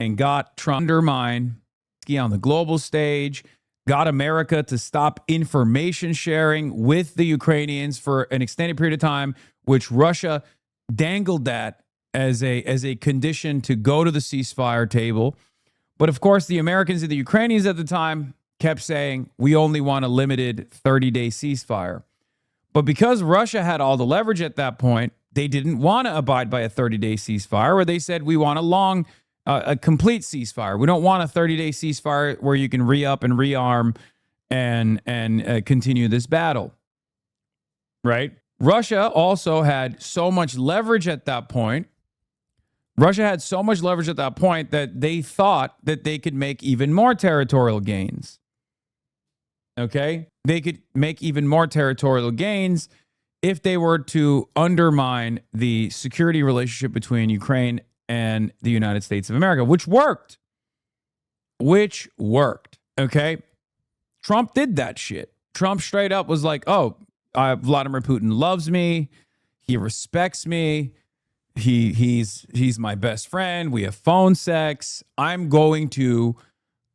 and got Trump undermined on the global stage, got America to stop information sharing with the Ukrainians for an extended period of time, which Russia dangled that as a condition to go to the ceasefire table. But of course, the Americans and the Ukrainians at the time kept saying, we only want a limited 30-day ceasefire. But because Russia had all the leverage at that point, they didn't want to abide by a 30-day ceasefire, or they said, we want a complete ceasefire. We don't want a 30-day ceasefire where you can re-up and rearm and continue this battle, right? Russia also had so much leverage at that point. That they thought that they could make even more territorial gains. Okay? They could make even more territorial gains if they were to undermine the security relationship between Ukraine and the United States of America, which worked. Okay? Trump did that shit. Trump straight up was like, oh, Vladimir Putin loves me. He respects me. He's my best friend. We have phone sex. I'm going to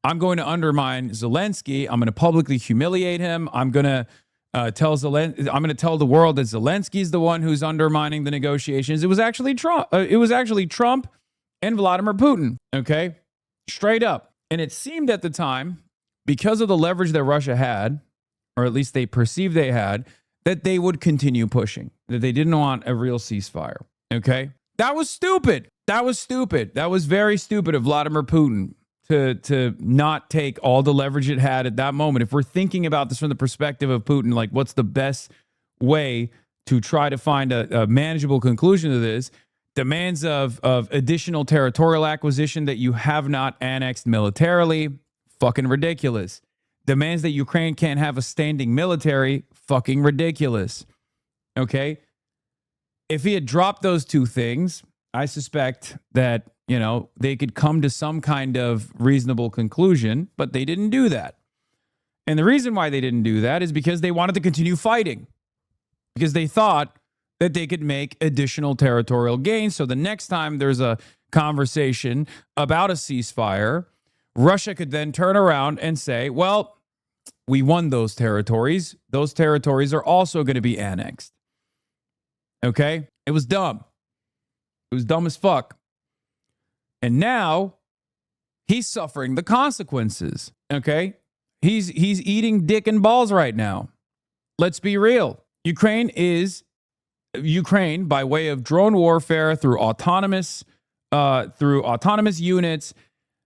undermine Zelensky. I'm going to publicly humiliate him. I'm going to tell the world that Zelensky's the one who's undermining the negotiations. It was actually Trump. And Vladimir Putin. Okay, straight up. And it seemed at the time, because of the leverage that Russia had, or at least they perceived they had, that they would continue pushing. That they didn't want a real ceasefire. Okay, that was stupid. That was very stupid of Vladimir Putin to not take all the leverage it had at that moment. If we're thinking about this from the perspective of Putin, like what's the best way to try to find a manageable conclusion to this? Demands of additional territorial acquisition that you have not annexed militarily, fucking ridiculous. Demands that Ukraine can't have a standing military, fucking ridiculous. Okay? If he had dropped those two things, I suspect that, they could come to some kind of reasonable conclusion, but they didn't do that. And the reason why they didn't do that is because they wanted to continue fighting. Because they thought that they could make additional territorial gains. So the next time there's a conversation about a ceasefire, Russia could then turn around and say, well, we won those territories. Those territories are also going to be annexed. Okay? It was dumb. It was dumb as fuck. And now he's suffering the consequences. Okay? He's eating dick and balls right now. Let's be real. Ukraine, by way of drone warfare through autonomous units,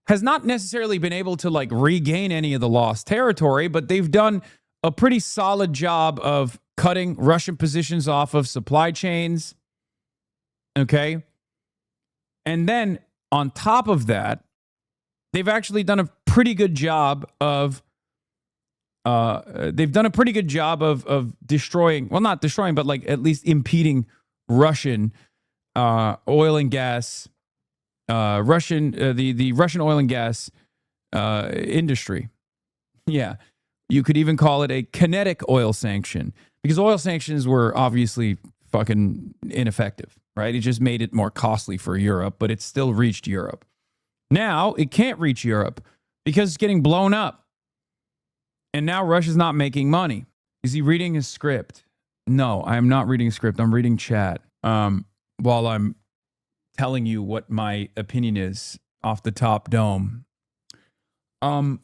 has not necessarily been able to regain any of the lost territory, but they've done a pretty solid job of cutting Russian positions off of supply chains. Okay. And then on top of that, they've actually done a pretty good job of destroying, well, not destroying, but at least impeding Russian oil and gas, the Russian oil and gas industry. Yeah. You could even call it a kinetic oil sanction, because oil sanctions were obviously fucking ineffective, right? It just made it more costly for Europe, but it still reached Europe. Now it can't reach Europe because it's getting blown up. And now Russia's not making money. Is he reading his script? No, I am not reading a script. I'm reading chat while I'm telling you what my opinion is off the top dome.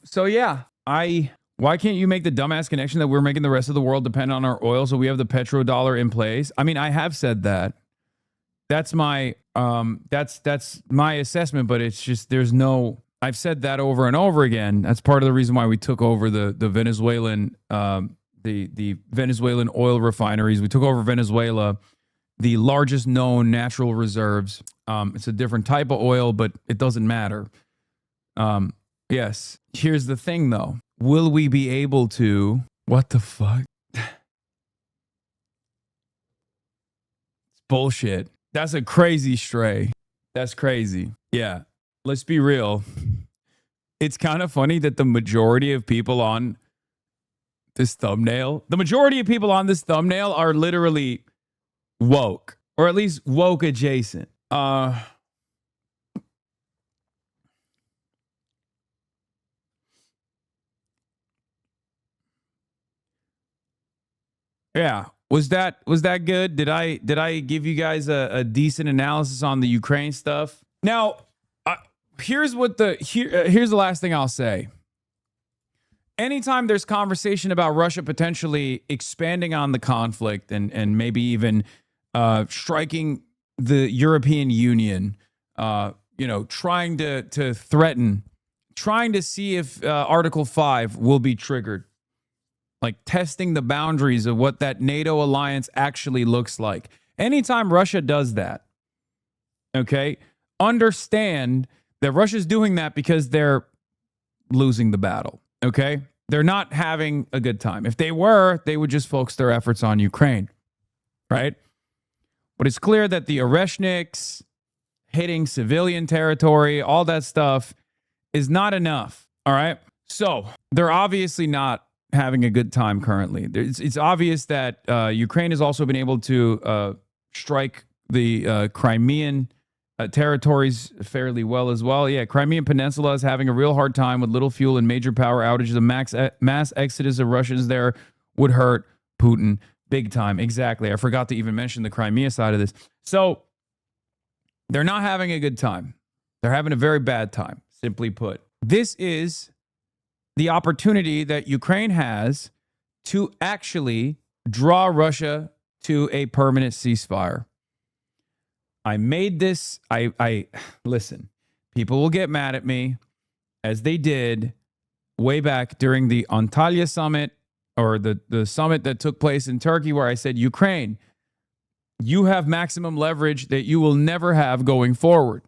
So yeah, why can't you make the dumbass connection that we're making the rest of the world depend on our oil, so we have the petrodollar in place? I mean, I have said that. That's my that's my assessment, but it's just I've said that over and over again. That's part of the reason why we took over the Venezuelan the Venezuelan oil refineries. We took over Venezuela the largest known natural reserves. It's a different type of oil, but it doesn't matter. Yes. Here's the thing, though. Will we be able to... What the fuck? It's bullshit. That's a crazy stray. That's crazy. Yeah. Let's be real. It's kind of funny that the majority of people on this thumbnail, are literally woke, or at least woke adjacent. Yeah. Was that good? Did I give you guys a decent analysis on the Ukraine stuff? Now, here's the last thing I'll say. Anytime there's conversation about Russia potentially expanding on the conflict and maybe even striking the European Union, trying to threaten, trying to see if Article 5 will be triggered, like testing the boundaries of what that NATO alliance actually looks like. Anytime Russia does that, okay, understand that Russia's doing that because they're losing the battle, okay? They're not having a good time. If they were, they would just focus their efforts on Ukraine, right? But it's clear that the Oreshniks hitting civilian territory, all that stuff is not enough, all right? So they're obviously not having a good time currently. It's obvious that Ukraine has also been able to strike the Crimean territories fairly well as well. Yeah, Crimean Peninsula is having a real hard time with little fuel and major power outages. The mass exodus of Russians there would hurt Putin big time. Exactly. I forgot to even mention the Crimea side of this. So they're not having a good time. They're having a very bad time, simply put. This is the opportunity that Ukraine has to actually draw Russia to a permanent ceasefire. I made this. I listen, people will get mad at me, as they did way back during the Antalya summit, or the summit that took place in Turkey, where I said, Ukraine, you have maximum leverage that you will never have going forward.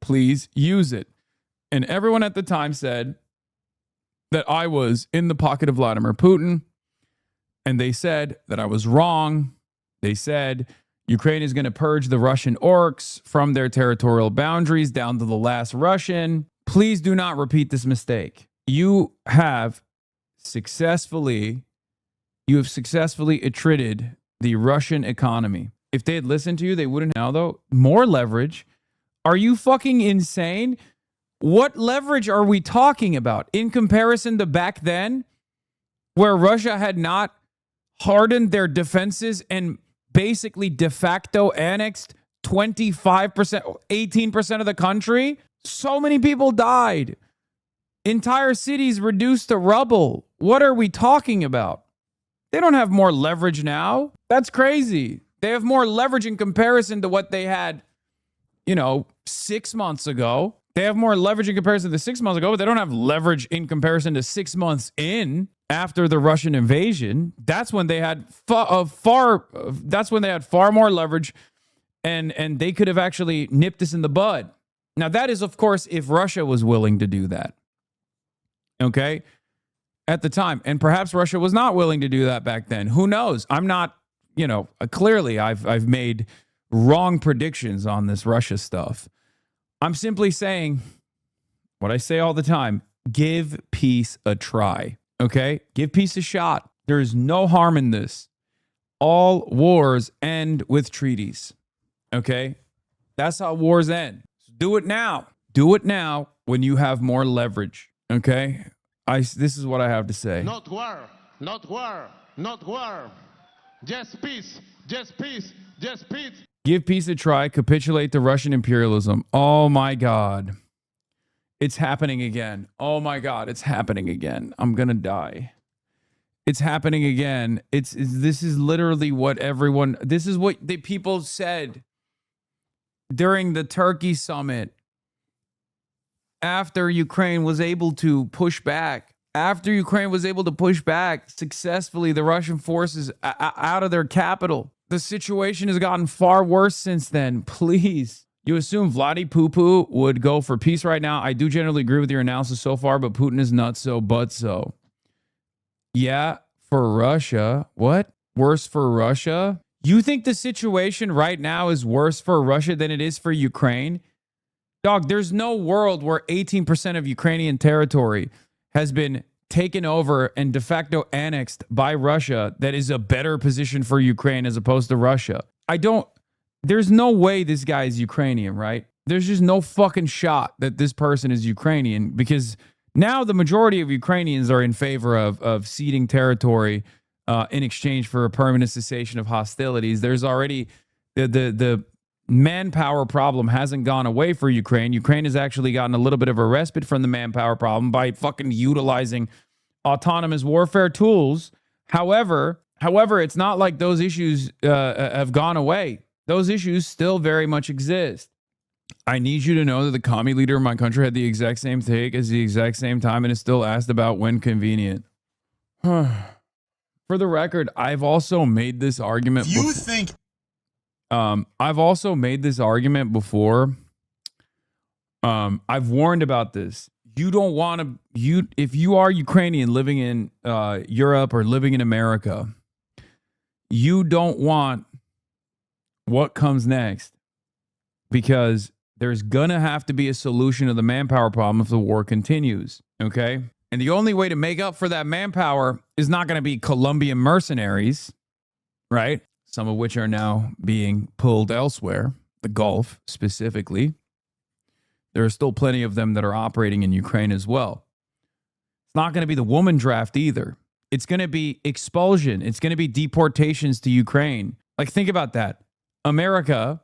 Please use it. And everyone at the time said that I was in the pocket of Vladimir Putin, and they said that I was wrong. They said Ukraine is going to purge the Russian orcs from their territorial boundaries down to the last Russian. Please do not repeat this mistake. You have successfully attrited the Russian economy. If they had listened to you, they wouldn't now, though. More leverage? Are you fucking insane? What leverage are we talking about in comparison to back then, where Russia had not hardened their defenses and basically de facto annexed 25%, 18% of the country? So many people died. Entire cities reduced to rubble. What are we talking about? They don't have more leverage now. That's crazy. They have more leverage in comparison to what they had, 6 months ago. They have more leverage in comparison to 6 months ago, but they don't have leverage in comparison to 6 months in after the Russian invasion. That's when they had far more leverage, and they could have actually nipped this in the bud. Now, that is, of course, if Russia was willing to do that. Okay? At the time. And perhaps Russia was not willing to do that back then. Who knows? I'm not, clearly I've made wrong predictions on this Russia stuff. I'm simply saying what I say all the time: give peace a try. Okay? Give peace a shot. There is no harm in this. All wars end with treaties. Okay? That's how wars end. So do it now. Do it now when you have more leverage. Okay? This is what I have to say. Not war, not war, not war. Just peace, just peace, just peace. Give peace a try. Capitulate to Russian imperialism. Oh my God. It's happening again. Oh my God. It's happening again. I'm going to die. It's happening again. This is literally what this is what the people said during the Turkey summit. After Ukraine was able to push back successfully the Russian forces out of their capital, The situation has gotten far worse since then. Please. You assume Vladdy Poo-Poo would go for peace right now. I do generally agree with your analysis so far, but Putin is not so, but so. Yeah, for Russia. What? Worse for Russia? You think the situation right now is worse for Russia than it is for Ukraine? Dog, there's no world where 18% of Ukrainian territory has been taken over and de facto annexed by Russia that is a better position for Ukraine as opposed to Russia. There's no way this guy is Ukrainian, right? There's just no fucking shot that this person is Ukrainian, because now the majority of Ukrainians are in favor of ceding territory in exchange for a permanent cessation of hostilities. There's already the manpower problem hasn't gone away for Ukraine. Ukraine has actually gotten a little bit of a respite from the manpower problem by fucking utilizing autonomous warfare tools. However, it's not like those issues have gone away. Those issues still very much exist. I need you to know that the commie leader of my country had the exact same take at the exact same time and is still asked about when convenient. For the record, I've also made this argument. I've also made this argument before. I've warned about this. You don't want to, if you are Ukrainian living in Europe or living in America, you don't want what comes next, because there's gonna have to be a solution to the manpower problem if the war continues. Okay. And the only way to make up for that manpower is not going to be Colombian mercenaries, right? Some of which are now being pulled elsewhere, the Gulf specifically. There are still plenty of them that are operating in Ukraine as well. It's not going to be the woman draft either. It's going to be expulsion. It's going to be deportations to Ukraine. Like, think about that. America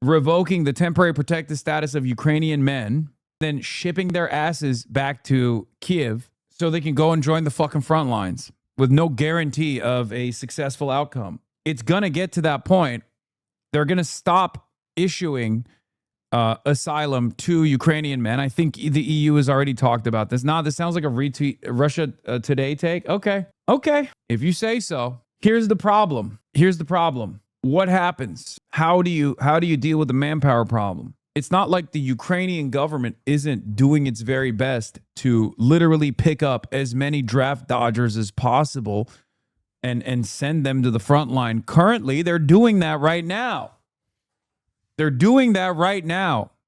revoking the temporary protected status of Ukrainian men, then shipping their asses back to Kiev so they can go and join the fucking front lines with no guarantee of a successful outcome. It's going to get to that point. They're going to stop issuing asylum to Ukrainian men. I think the EU has already talked about this. Nah, this sounds like a retweet Russia Today take. Okay. If you say so. Here's the problem. What happens? How do you deal with the manpower problem? It's not like the Ukrainian government isn't doing its very best to literally pick up as many draft dodgers as possible and send them to the front line. Currently, they're doing that right now.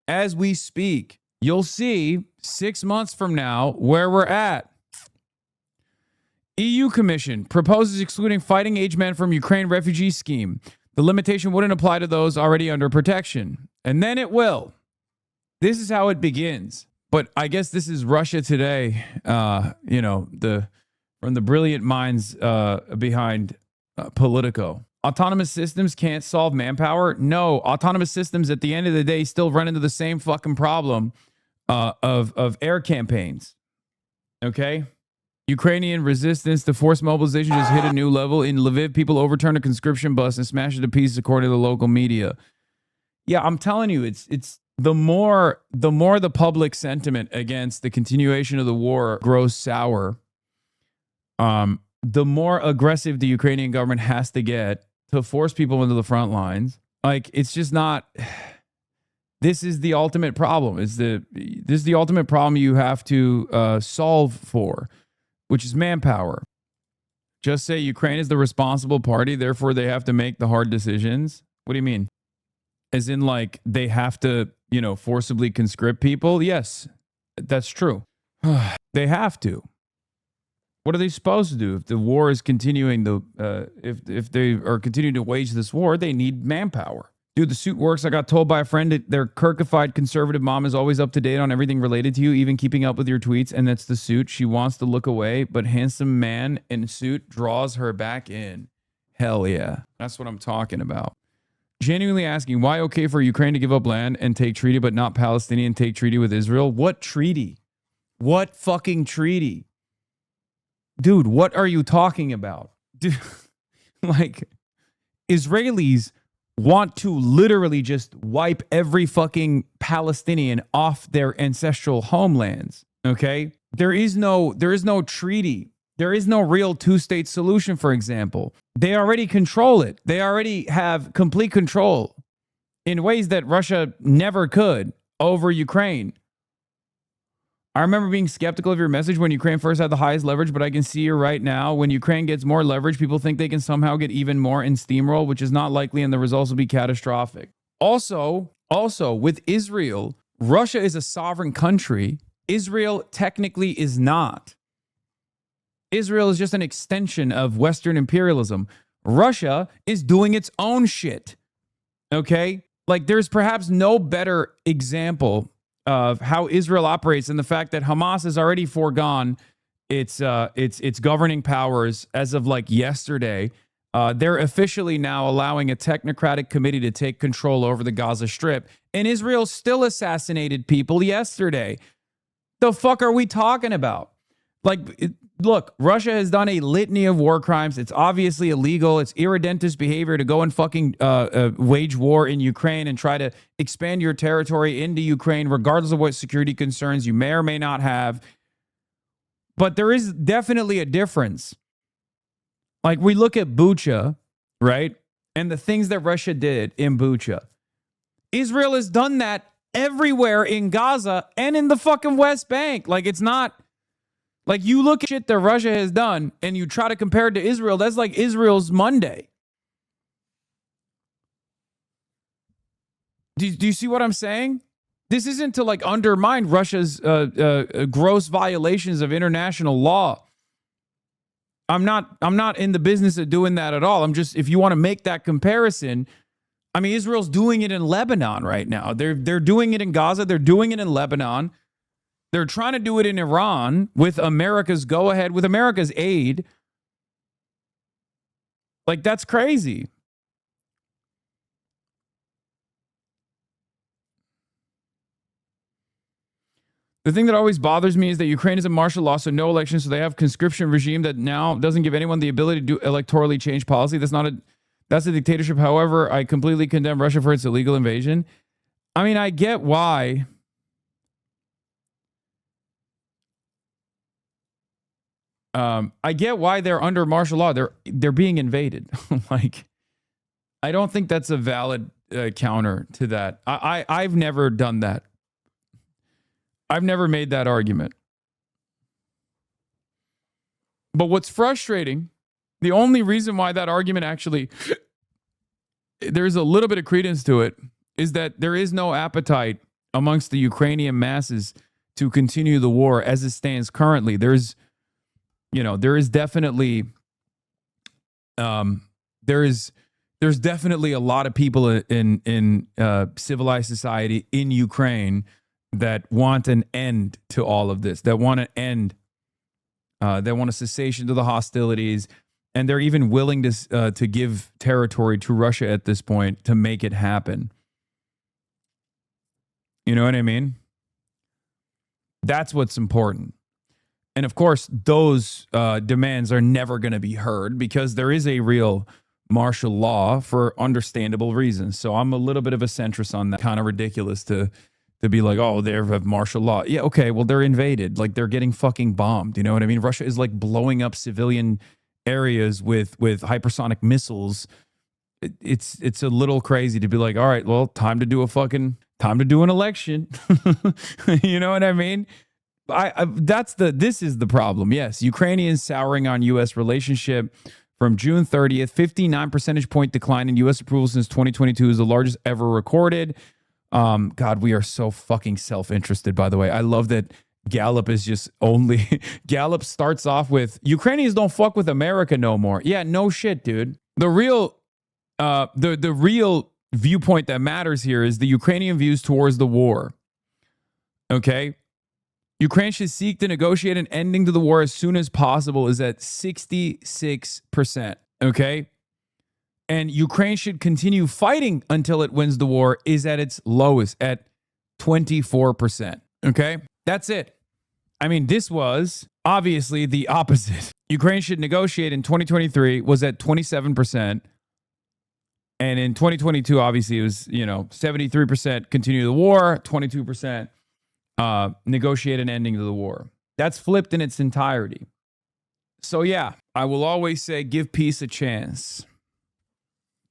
As we speak. You'll see 6 months from now where we're at. EU Commission proposes excluding fighting age men from Ukraine refugee scheme. The limitation wouldn't apply to those already under protection. And then it will. This is how it begins. But I guess this is Russia Today, from the brilliant minds behind Politico. Autonomous systems can't solve manpower. No, autonomous systems at the end of the day still run into the same fucking problem of air campaigns. Okay? Ukrainian resistance to forced mobilization just hit a new level. In Lviv, people overturned a conscription bus and smashed it to pieces, according to the local media. Yeah, I'm telling you, it's the more the public sentiment against the continuation of the war grows sour, the more aggressive the Ukrainian government has to get to force people into the front lines. Like, it's just not. This is the ultimate problem. This is the ultimate problem you have to solve for, which is manpower. Just say Ukraine is the responsible party, therefore they have to make the hard decisions. What do you mean? As in, like, they have to, forcibly conscript people? Yes, that's true. They have to. What are they supposed to do if the war is continuing? If they are continuing to wage this war, they need manpower. Dude, the suit works. I got told by a friend that their Kirkified conservative mom is always up to date on everything related to you, even keeping up with your tweets, and that's the suit. She wants to look away, but handsome man in suit draws her back in. Hell yeah. That's what I'm talking about. Genuinely asking, why okay for Ukraine to give up land and take treaty, but not Palestinian take treaty with Israel? What treaty? What fucking treaty? Dude, what are you talking about? Dude, like, Israelis want to literally just wipe every fucking Palestinian off their ancestral homelands. Okay? There is no treaty. There is no real two-state solution, for example. They already control it. They already have complete control in ways that Russia never could over Ukraine. I remember being skeptical of your message when Ukraine first had the highest leverage, but I can see you right now. When Ukraine gets more leverage, people think they can somehow get even more and steamroll, which is not likely, and the results will be catastrophic. Also, with Israel, Russia is a sovereign country. Israel technically is not. Israel is just an extension of Western imperialism. Russia is doing its own shit. Okay? Like, there's perhaps no better example of how Israel operates than the fact that Hamas has already foregone its governing powers as of like yesterday. They're officially now allowing a technocratic committee to take control over the Gaza Strip. And Israel still assassinated people yesterday. The fuck are we talking about? Like, look, Russia has done a litany of war crimes. It's obviously illegal. It's irredentist behavior to go and fucking wage war in Ukraine and try to expand your territory into Ukraine, regardless of what security concerns you may or may not have. But there is definitely a difference. Like, we look at Bucha, right? And the things that Russia did in Bucha. Israel has done that everywhere in Gaza and in the fucking West Bank. Like, it's not... Like, you look at shit that Russia has done and you try to compare it to Israel, that's like Israel's Monday. Do you see what I'm saying? This isn't to like undermine Russia's gross violations of international law. I'm not in the business of doing that at all. I'm just, if you want to make that comparison, I mean, Israel's doing it in Lebanon right now. They're doing it in Gaza. They're doing it in Lebanon. They're trying to do it in Iran with America's go-ahead, with America's aid. Like, that's crazy. The thing that always bothers me is that Ukraine is a martial law, so no election, so they have conscription regime that now doesn't give anyone the ability to do electorally change policy. That's a dictatorship. However, I completely condemn Russia for its illegal invasion. I mean, I get why... I get why they're under martial law. They're being invaded. Like, I don't think that's a valid counter to that. I've never done that. I've never made that argument. But what's frustrating, the only reason why that argument actually, there's a little bit of credence to it, is that there is no appetite amongst the Ukrainian masses to continue the war as it stands currently. There's definitely there's definitely a lot of people in civilized society in Ukraine that want an end to all of this, that want an end, they want a cessation to the hostilities, and they're even willing to give territory to Russia at this point to make it happen. You know what I mean? That's what's important. And of course, those demands are never going to be heard because there is a real martial law for understandable reasons. So I'm a little bit of a centrist on that. Kind of ridiculous to be like, oh, they have martial law. Yeah, okay, well, they're invaded. Like, they're getting fucking bombed. You know what I mean? Russia is like blowing up civilian areas with hypersonic missiles. It's a little crazy to be like, all right, well, time to do an election. You know what I mean? This is the problem. Yes, Ukrainians souring on U.S. relationship from June 30th, 59 percentage point decline in U.S. approval since 2022 is the largest ever recorded. God, we are so fucking self-interested, by the way. I love that Gallup is just only... Gallup starts off with, Ukrainians don't fuck with America no more. Yeah, no shit, dude. The real viewpoint that matters here is the Ukrainian views towards the war. Okay? Ukraine should seek to negotiate an ending to the war as soon as possible is at 66%. Okay? And Ukraine should continue fighting until it wins the war is at its lowest at 24%. Okay? That's it. I mean, this was obviously the opposite. Ukraine should negotiate in 2023 was at 27%. And in 2022, obviously, it was, 73% continue the war, 22% negotiate an ending to the war. That's flipped in its entirety. So yeah, I will always say give peace a chance.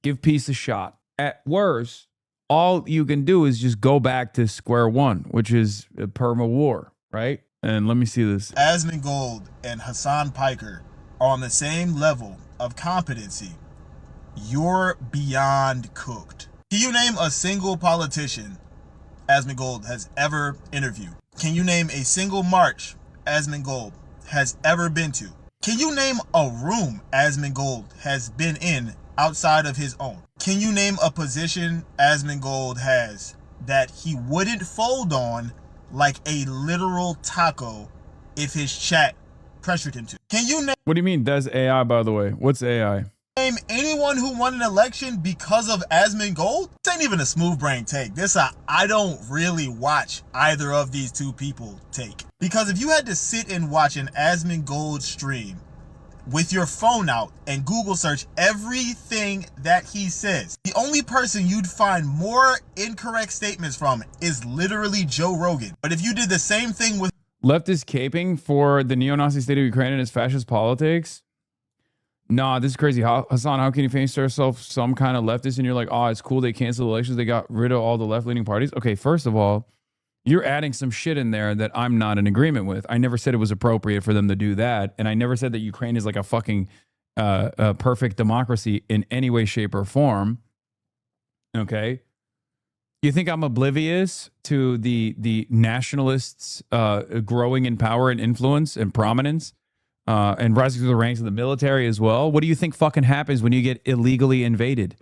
Give peace a shot. At worst, all you can do is just go back to square one, which is a perma war, right? And let me see this. Asmongold and Hasan Piker are on the same level of competency. You're beyond cooked. Can you name a single politician Asmongold has ever interviewed? Can you name a single march Asmongold has ever been to? Can you name a room Asmongold has been in outside of his own? Can you name a position Asmongold has that he wouldn't fold on like a literal taco if his chat pressured him to? Can you name What do you mean? That's AI, by the way. What's AI? anyone who won an election because of Asmongold? This ain't even a smooth brain take. I don't really watch either of these two people take. Because if you had to sit and watch an Asmongold stream with your phone out and Google search everything that he says, the only person you'd find more incorrect statements from is literally Joe Rogan. But if you did the same thing with Leftist caping for the neo-Nazi state of Ukraine and its fascist politics? Nah, this is crazy. Hasan, how can you fancy yourself some kind of leftist and you're like, oh, it's cool they canceled elections, they got rid of all the left-leaning parties? Okay, first of all, you're adding some shit in there that I'm not in agreement with. I never said it was appropriate for them to do that. And I never said that Ukraine is like a fucking perfect democracy in any way, shape, or form. Okay? You think I'm oblivious to the nationalists growing in power and influence and prominence and rising through the ranks of the military as well? What do you think fucking happens when you get illegally invaded?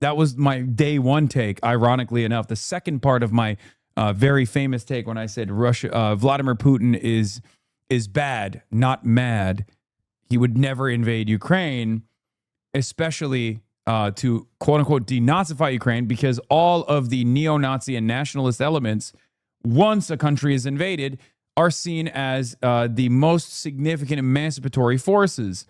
That was my day one take, ironically enough. The second part of my very famous take when I said Vladimir Putin is bad, not mad. He would never invade Ukraine, especially to quote unquote denazify Ukraine, because all of the neo-Nazi and nationalist elements, once a country is invaded, are seen as the most significant emancipatory forces.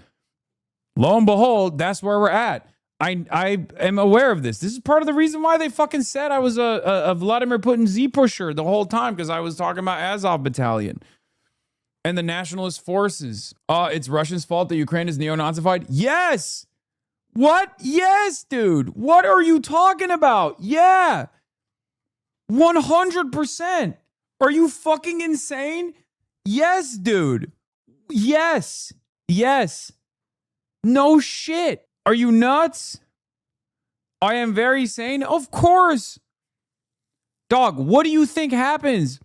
Lo and behold, that's where we're at. I am aware of this. This is part of the reason why they fucking said I was a Vladimir Putin Z pusher the whole time, because I was talking about Azov Battalion and the nationalist forces. It's Russia's fault that Ukraine is neo-Nazified? Yes. What? Yes, dude. What are you talking about? Yeah. 100%. Are you fucking insane? Yes, dude. Yes. Yes. No shit. Are you nuts? I am very sane. Of course. Dog, what do you think happens?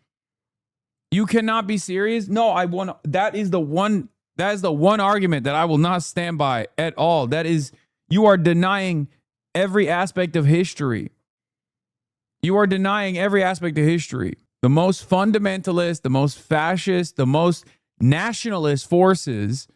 You cannot be serious? No, that is the one argument that I will not stand by at all. That is, you are denying every aspect of history. You are denying every aspect of history. The most fundamentalist, the most fascist, the most nationalist forces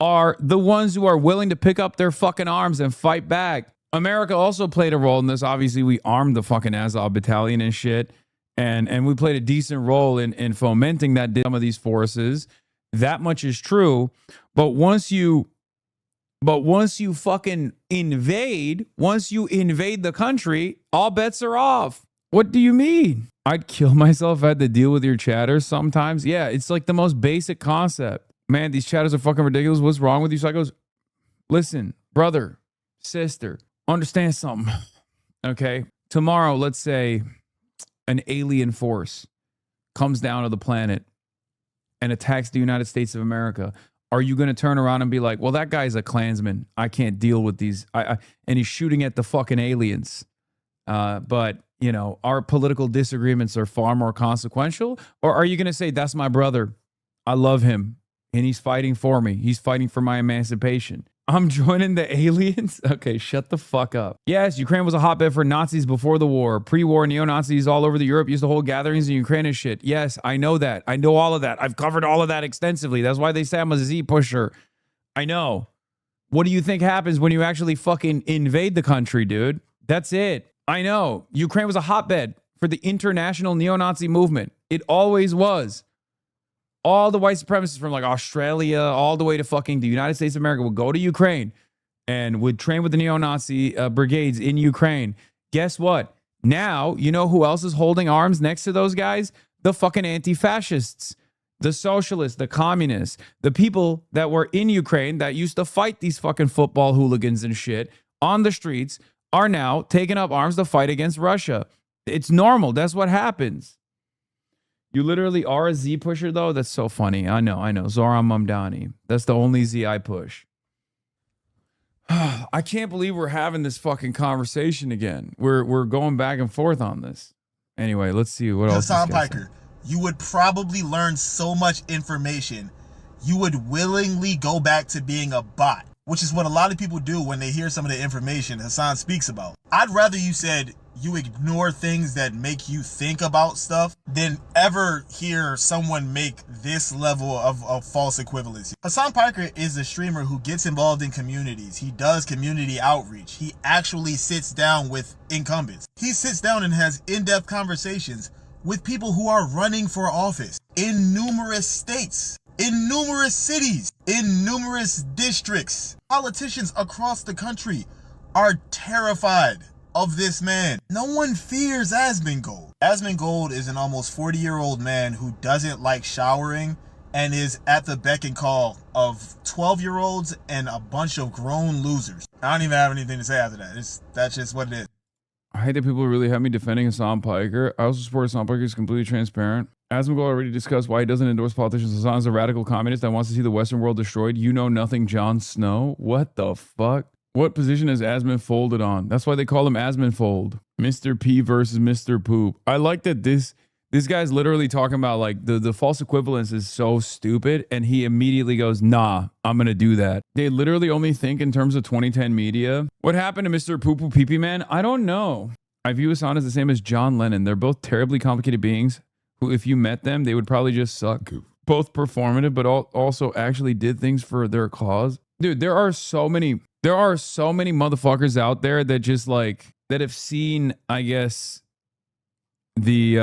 are the ones who are willing to pick up their fucking arms and fight back. America also played a role in this. Obviously, we armed the fucking Azov Battalion and shit. And we played a decent role in fomenting some of these forces. That much is true. But once you fucking invade, once you invade the country, all bets are off. What do you mean? I'd kill myself if I had to deal with your chatters sometimes. Yeah, it's like the most basic concept. Man, these chatters are fucking ridiculous. What's wrong with you psychos? Listen, brother, sister, understand something. Okay? Tomorrow, let's say an alien force comes down to the planet and attacks the United States of America. Are you going to turn around and be like, well, that guy's a Klansman. I can't deal with these. And he's shooting at the fucking aliens. But, you know, our political disagreements are far more consequential. Or are you going to say, that's my brother. I love him. And he's fighting for me. He's fighting for my emancipation. I'm joining the aliens? Okay, shut the fuck up. Yes, Ukraine was a hotbed for Nazis before the war. Pre-war, neo-Nazis all over the Europe used to hold gatherings in Ukraine and shit. Yes, I know that. I know all of that. I've covered all of that extensively. That's why they say I'm a Z pusher. I know. What do you think happens when you actually fucking invade the country, dude? That's it. I know. Ukraine was a hotbed for the international neo-Nazi movement. It always was. All the white supremacists from like Australia all the way to fucking the United States of America would go to Ukraine and would train with the neo-Nazi brigades in Ukraine. Guess what? Now, you know who else is holding arms next to those guys? The fucking anti-fascists. the socialists, the communists, the people that were in Ukraine that used to fight these fucking football hooligans and shit on the streets are now taking up arms to fight against Russia. It's normal. That's what happens. You literally are a Z pusher, though? That's so funny. I know. Zoran Mamdani. That's the only Z I push. I can't believe we're having this fucking conversation again. We're going back and forth on this. Anyway, let's see what else. Hasan Piker, you would probably learn so much information, you would willingly go back to being a bot, which is what a lot of people do when they hear some of the information Hasan speaks about. I'd rather you said you ignore things that make you think about stuff than ever hear someone make this level of false equivalency. Hasan Piker is a streamer who gets involved in communities. He does community outreach. He actually sits down with incumbents. He sits down and has in-depth conversations with people who are running for office in numerous states, in numerous cities, in numerous districts. Politicians across the country are terrified of this man. No one fears Asmongold. Asmongold is an almost 40-year-old man who doesn't like showering and is at the beck and call of 12-year-olds and a bunch of grown losers. I don't even have anything to say after that. That's just what it is. I hate that people really have me defending Hasan Piker. I also support Hasan Piker is completely transparent. Asmongold already discussed why he doesn't endorse politicians. Hasan is a radical communist that wants to see the Western world destroyed. You know nothing, Jon Snow. What the fuck? What position is Asmon folded on? That's why they call him Asmon Fold. Mr. P versus Mr. Poop. I like that this guy's literally talking about like the false equivalence is so stupid, and he immediately goes, nah, I'm gonna do that. They literally only think in terms of 2010 media. What happened to Mr. Poo Poo Pee Pee Man? I don't know. I view Hasan as the same as John Lennon. They're both terribly complicated beings who, if you met them, they would probably just suck. Both performative, but also actually did things for their cause. Dude, there are so many motherfuckers out there that just like, that have seen, I guess, the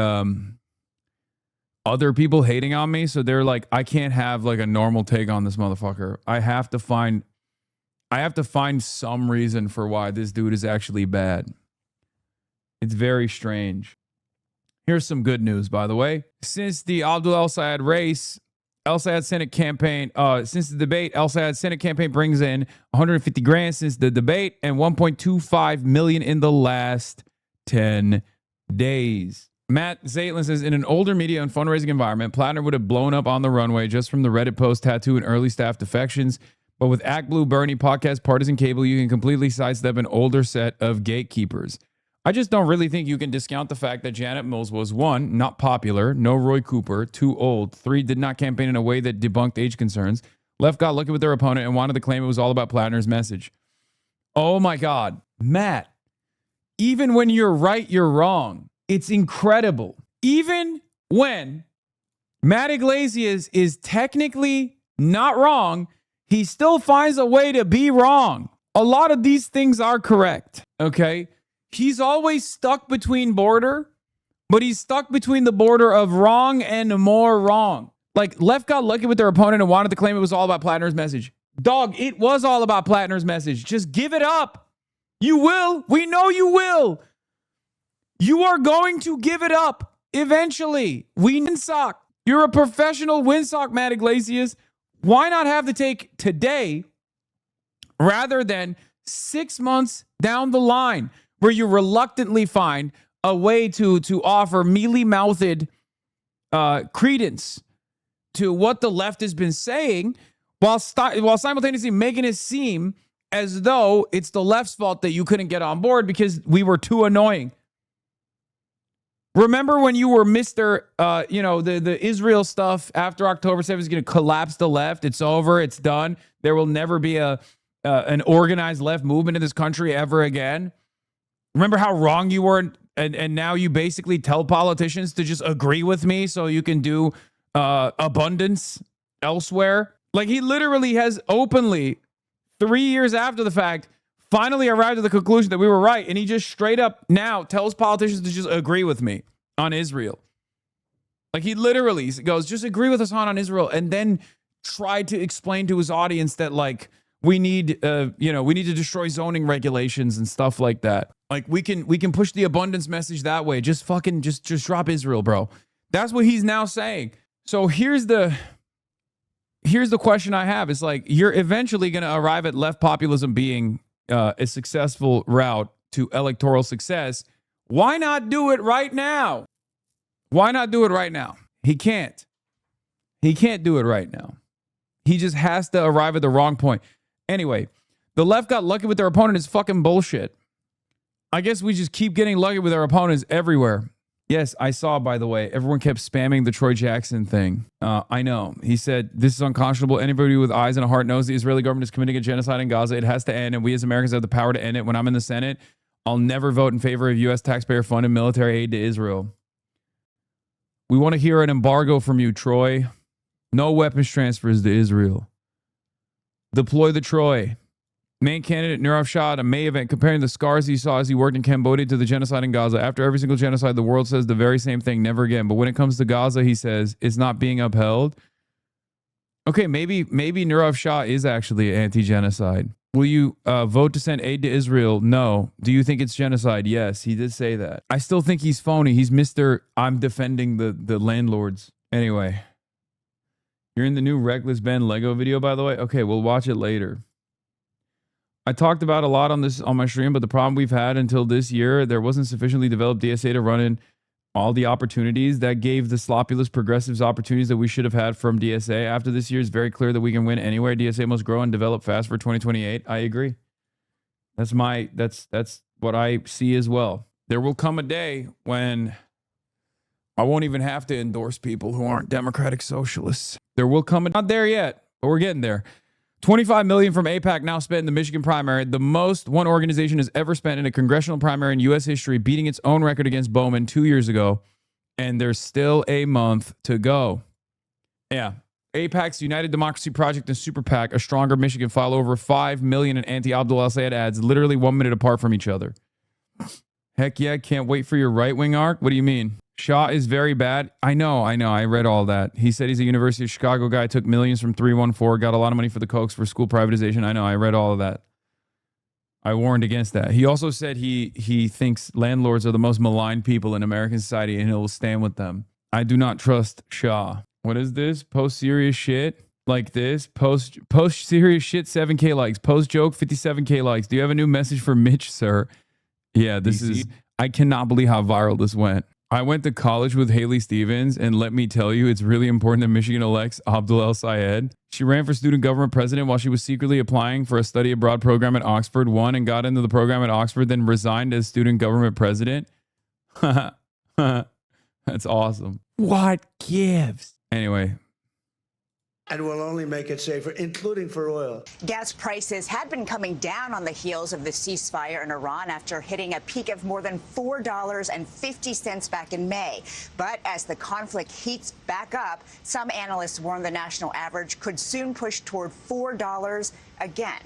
other people hating on me. So they're like, I can't have like a normal take on this motherfucker. I have to find some reason for why this dude is actually bad. It's very strange. Here's some good news, by the way. Since the Abdul El-Sayed race, El-Sayed Senate campaign, since the debate, El-Sayed Senate campaign brings in 150 grand since the debate and 1.25 million in the last 10 days. Matt Zaitlin says, in an older media and fundraising environment, Platner would have blown up on the runway just from the Reddit post, tattoo, and early staff defections. But with Act Blue, Bernie, podcast, partisan cable, you can completely sidestep an older set of gatekeepers. I just don't really think you can discount the fact that Janet Mills was 1, not popular, no Roy Cooper, 2, old, 3, did not campaign in a way that debunked age concerns, left got lucky with their opponent and wanted to claim it was all about Platner's message. Oh my God, Matt, even when you're right, you're wrong. It's incredible. Even when Matt Iglesias is technically not wrong, he still finds a way to be wrong. A lot of these things are correct, okay? He's always stuck between border, but he's stuck between the border of wrong and more wrong. Like, left got lucky with their opponent and wanted to claim it was all about Platner's message. Dog, it was all about Platner's message. Just give it up. You will. We know you will. You are going to give it up eventually. Windsock. You're a professional windsock, Matt Iglesias. Why not have the take today rather than 6 months down the line, where you reluctantly find a way to offer mealy-mouthed credence to what the left has been saying, while simultaneously making it seem as though it's the left's fault that you couldn't get on board because we were too annoying. Remember when you were Mr. The Israel stuff after October 7th is going to collapse the left? It's over. It's done. There will never be an organized left movement in this country ever again. Remember how wrong you were, and now you basically tell politicians to just agree with me so you can do abundance elsewhere? Like, he literally has openly, 3 years after the fact, finally arrived at the conclusion that we were right, and he just straight up now tells politicians to just agree with me on Israel. Like, he literally goes, just agree with Hasan on Israel, and then tried to explain to his audience that, like, we need to destroy zoning regulations and stuff like that. Like, we can push the abundance message that way. Just drop Israel, bro. That's what he's now saying. So here's the question I have. It's like, you're eventually going to arrive at left populism being a successful route to electoral success. Why not do it right now? Why not do it right now? He can't. He can't do it right now. He just has to arrive at the wrong point. Anyway, the left got lucky with their opponent is fucking bullshit. I guess we just keep getting lucky with our opponents everywhere. Yes, I saw, by the way, everyone kept spamming the Troy Jackson thing. I know. He said, this is unconscionable. Anybody with eyes and a heart knows the Israeli government is committing a genocide in Gaza. It has to end, and we as Americans have the power to end it. When I'm in the Senate, I'll never vote in favor of U.S. taxpayer-funded military aid to Israel. We want to hear an embargo from you, Troy. No weapons transfers to Israel. Deploy the Troy. Main candidate Nirav Shah at a May event comparing the scars he saw as he worked in Cambodia to the genocide in Gaza. After every single genocide, the world says the very same thing, never again. But when it comes to Gaza, he says, it's not being upheld. Okay, maybe Nirav Shah is actually anti-genocide. Will you vote to send aid to Israel? No. Do you think it's genocide? Yes, he did say that. I still think he's phony. He's Mr. I'm defending the landlords. Anyway, you're in the new Reckless Ben Lego video, by the way? Okay, we'll watch it later. I talked about a lot on my stream, but the problem we've had until this year, there wasn't sufficiently developed DSA to run in all the opportunities that gave the sloppulous progressives opportunities that we should have had from DSA. After this year, it's very clear that we can win anywhere. DSA must grow and develop fast for 2028. I agree. That's what I see as well. There will come a day when I won't even have to endorse people who aren't democratic socialists. There will come not there yet, but we're getting there. $25 million from AIPAC now spent in the Michigan primary, the most one organization has ever spent in a congressional primary in U.S. history, beating its own record against Bowman 2 years ago. And there's still a month to go. Yeah. AIPAC's United Democracy Project and Super PAC, A Stronger Michigan, file over $5 million in anti-Abdul al-Sayed ads, literally 1 minute apart from each other. Heck yeah, can't wait for your right-wing arc. What do you mean? Shaw is very bad. I know. I read all that. He said he's a University of Chicago guy, took millions from 314, got a lot of money for the Kochs for school privatization. I know. I read all of that. I warned against that. He also said he thinks landlords are the most maligned people in American society and he'll stand with them. I do not trust Shaw. What is this? Post serious shit like this. Post serious shit, 7K likes. Post joke, 57K likes. Do you have a new message for Mitch, sir? Yeah, this is... I cannot believe how viral this went. I went to college with Haley Stevens, and let me tell you, it's really important that Michigan elects Abdul el-Sayed. She ran for student government president while she was secretly applying for a study abroad program at Oxford, won and got into the program at Oxford, then resigned as student government president. That's awesome. What gives? Anyway. And will only make it safer, including for oil. Gas prices had been coming down on the heels of the ceasefire in Iran after hitting a peak of more than $4.50 back in May. But as the conflict heats back up, some analysts warn the national average could soon push toward $4 again.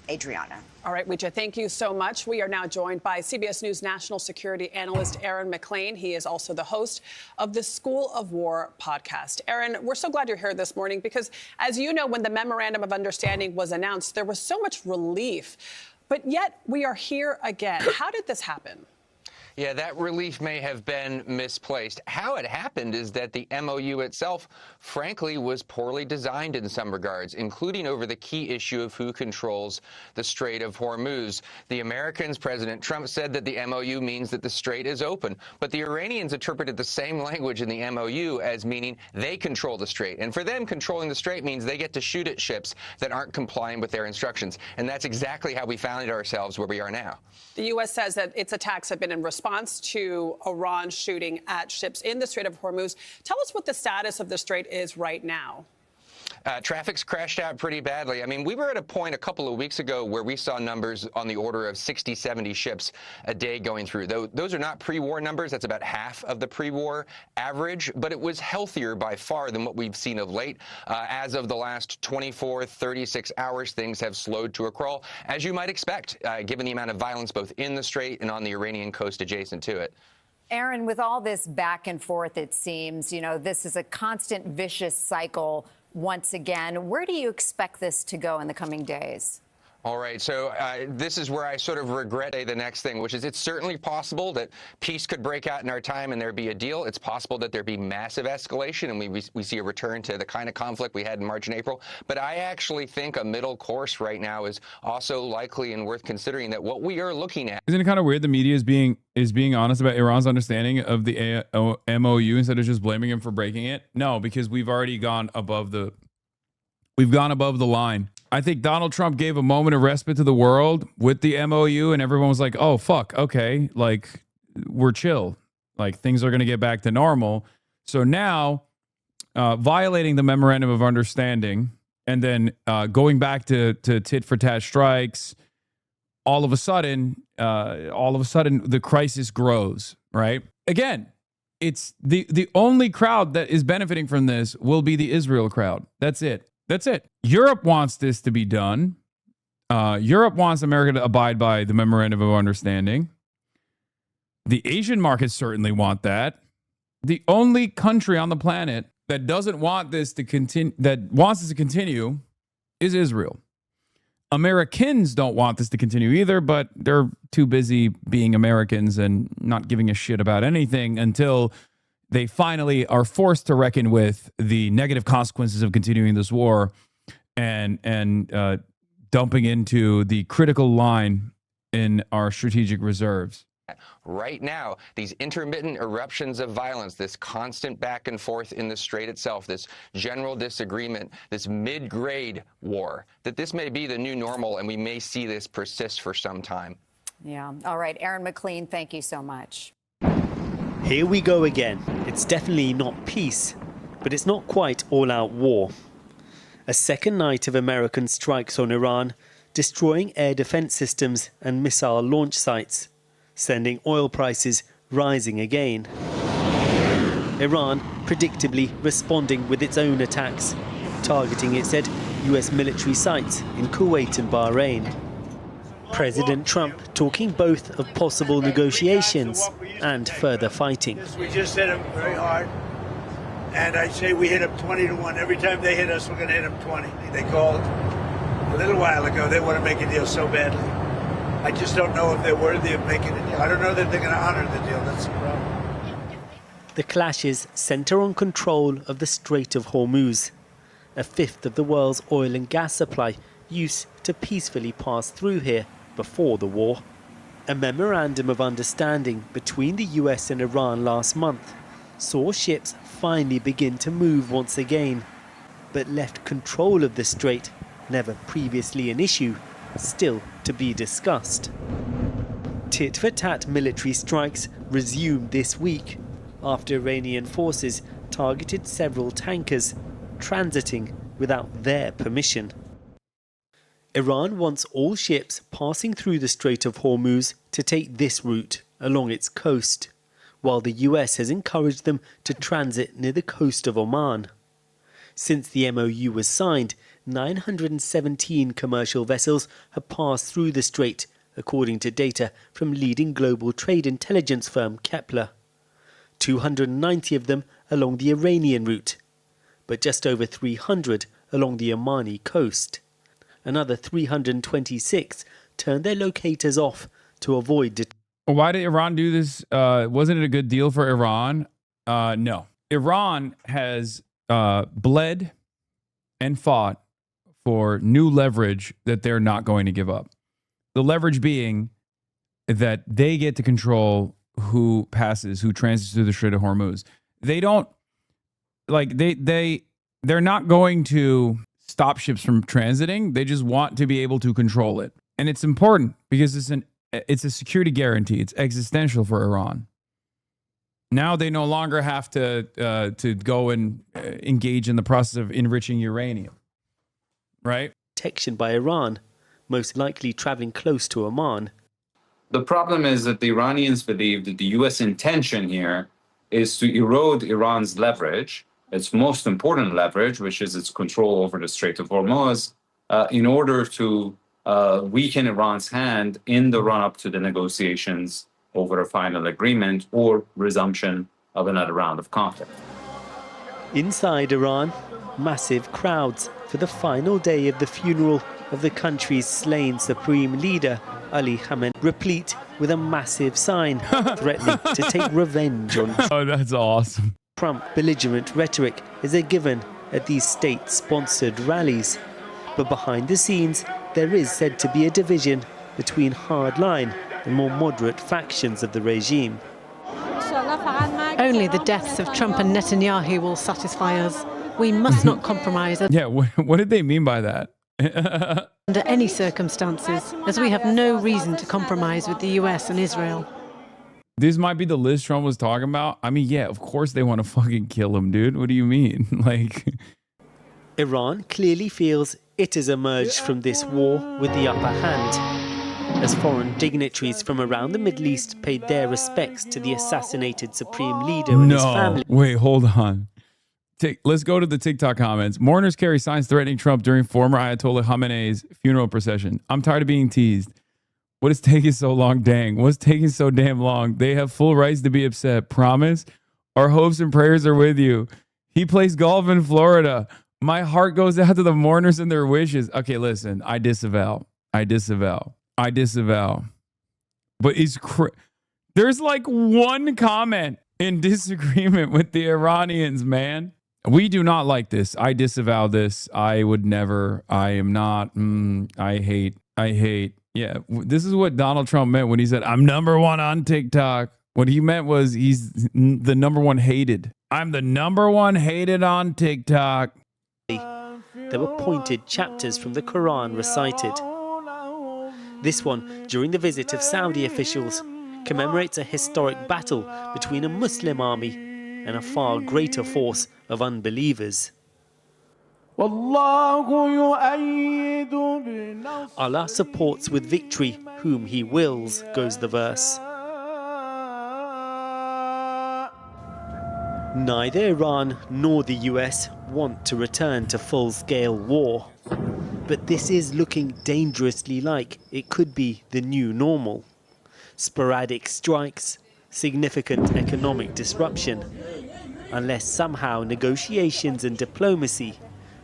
Adriana. All right, Weija, thank you so much. We are now joined by CBS News national security analyst Aaron McLean. He is also the host of the School of War podcast. Aaron, we're so glad you're here this morning because, as you know, when the Memorandum of Understanding was announced, there was so much relief. But yet we are here again. How did this happen? Yeah, that relief may have been misplaced. How it happened is that the MOU itself, frankly, was poorly designed in some regards, including over the key issue of who controls the Strait of Hormuz. The Americans, President Trump, said that the MOU means that the strait is open, but the Iranians interpreted the same language in the MOU as meaning they control the strait. And for them, controlling the strait means they get to shoot at ships that aren't complying with their instructions. And that's exactly how we found ourselves where we are now. The U.S. says that its attacks have been in response to Iran shooting at ships in the Strait of Hormuz. Tell us what the status of the strait is right now. Traffic's crashed out pretty badly. I mean, we were at a point a couple of weeks ago where we saw numbers on the order of 60, 70 ships a day going through. Those are not pre-war numbers. That's about half of the pre-war average, but it was healthier by far than what we've seen of late. As of the last 24, 36 hours, things have slowed to a crawl, as you might expect, given the amount of violence both in the strait and on the Iranian coast adjacent to it. Aaron, with all this back and forth, it seems, this is a constant vicious cycle once again. Where do you expect this to go in the coming days? All right, so this is where I sort of regret the next thing, which is it's certainly possible that peace could break out in our time and there be a deal. It's possible that there be massive escalation and we see a return to the kind of conflict we had in March and April. But I actually think a middle course right now is also likely and worth considering, that what we are looking at. Isn't it kind of weird the media is being honest about Iran's understanding of the MOU instead of just blaming him for breaking it? No, because we've already gone above the line. I think Donald Trump gave a moment of respite to the world with the MOU, and everyone was like, oh, fuck, okay, like, we're chill. Like, things are going to get back to normal. So now, violating the memorandum of understanding and then going back to tit-for-tat strikes, all of a sudden, the crisis grows, right? Again, it's the only crowd that is benefiting from this will be the Israel crowd. That's it. That's it. Europe wants this to be done. Europe wants America to abide by the memorandum of understanding. The Asian markets certainly want that. The only country on the planet that doesn't want this to continue, that wants this to continue, is Israel. Americans don't want this to continue either, but they're too busy being Americans and not giving a shit about anything until they finally are forced to reckon with the negative consequences of continuing this war and dumping into the critical line in our strategic reserves. Right now, these intermittent eruptions of violence, this constant back and forth in the strait itself, this general disagreement, this mid-grade war, that this may be the new normal and we may see this persist for some time. Yeah. All right. Aaron McLean, thank you so much. Here we go again. It's definitely not peace, but it's not quite all-out war. A second night of American strikes on Iran, destroying air defense systems and missile launch sites, sending oil prices rising again. Iran predictably responding with its own attacks, targeting, it said, US military sites in Kuwait and Bahrain. President Trump talking both of possible negotiations and further fighting. We just hit them very hard, and I say we hit them 20-1. Every time they hit us, we're going to hit them 20. They called a little while ago. They want to make a deal so badly. I just don't know if they're worthy of making a deal. I don't know that they're going to honor the deal. That's the problem. The clashes center on control of the Strait of Hormuz, a fifth of the world's oil and gas supply used to peacefully pass through here before the war. A memorandum of understanding between the US and Iran last month saw ships finally begin to move once again, but left control of the strait, never previously an issue, still to be discussed. Tit-for-tat military strikes resumed this week after Iranian forces targeted several tankers transiting without their permission. Iran wants all ships passing through the Strait of Hormuz to take this route along its coast, while the US has encouraged them to transit near the coast of Oman. Since the MOU was signed, 917 commercial vessels have passed through the strait, according to data from leading global trade intelligence firm Kepler. 290 of them along the Iranian route, but just over 300 along the Omani coast. Another 326 turned their locators off to avoid Why did Iran do this? Wasn't it a good deal for Iran? No. Iran has bled and fought for new leverage that they're not going to give up. The leverage being that they get to control who transits through the Strait of Hormuz. They don't, like, they're not going to stop ships from transiting. They just want to be able to control it. And it's important because it's a security guarantee. It's existential for Iran. Now they no longer have to go and engage in the process of enriching uranium. Right? Protection by Iran, most likely traveling close to Oman. The problem is that the Iranians believe that the U.S. intention here is to erode Iran's leverage, its most important leverage, which is its control over the Strait of Hormuz, in order to weaken Iran's hand in the run-up to the negotiations over a final agreement or resumption of another round of conflict. Inside Iran, massive crowds for the final day of the funeral of the country's slain supreme leader, Ali Khamenei, replete with a massive sign threatening to take revenge on Trump. Oh, that's awesome. Trump belligerent rhetoric is a given at these state-sponsored rallies. But behind the scenes, there is said to be a division between hardline and more moderate factions of the regime. Only the deaths of Trump and Netanyahu will satisfy us. We must not compromise Yeah, what did they mean by that? under any circumstances, as we have no reason to compromise with the US and Israel. This might be the list Trump was talking about. I mean, yeah, of course they want to fucking kill him, dude. What do you mean? Like, Iran clearly feels it has emerged from this war with the upper hand, as foreign dignitaries from around the Middle East paid their respects to the assassinated supreme leader and his family. Wait, hold on. Let's go to the TikTok comments. Mourners carry signs threatening Trump during former Ayatollah Khamenei's funeral procession. I'm tired of being teased. What is taking so long? Dang, what's taking so damn long? They have full rights to be upset. Promise? Our hopes and prayers are with you. He plays golf in Florida. My heart goes out to the mourners and their wishes. Okay, listen, I disavow. But it's there's like one comment in disagreement with the Iranians, man. We do not like this. I disavow this. I would never. I am not. I hate. Yeah, this is what Donald Trump meant when he said, I'm #1 on TikTok. What he meant was he's the #1 hated. I'm the #1 hated on TikTok. There were pointed chapters from the Quran recited. This one, during the visit of Saudi officials, commemorates a historic battle between a Muslim army and a far greater force of unbelievers. Allah supports with victory whom He wills, goes the verse. Neither Iran nor the US want to return to full-scale war. But this is looking dangerously like it could be the new normal. Sporadic strikes, significant economic disruption, unless somehow negotiations and diplomacy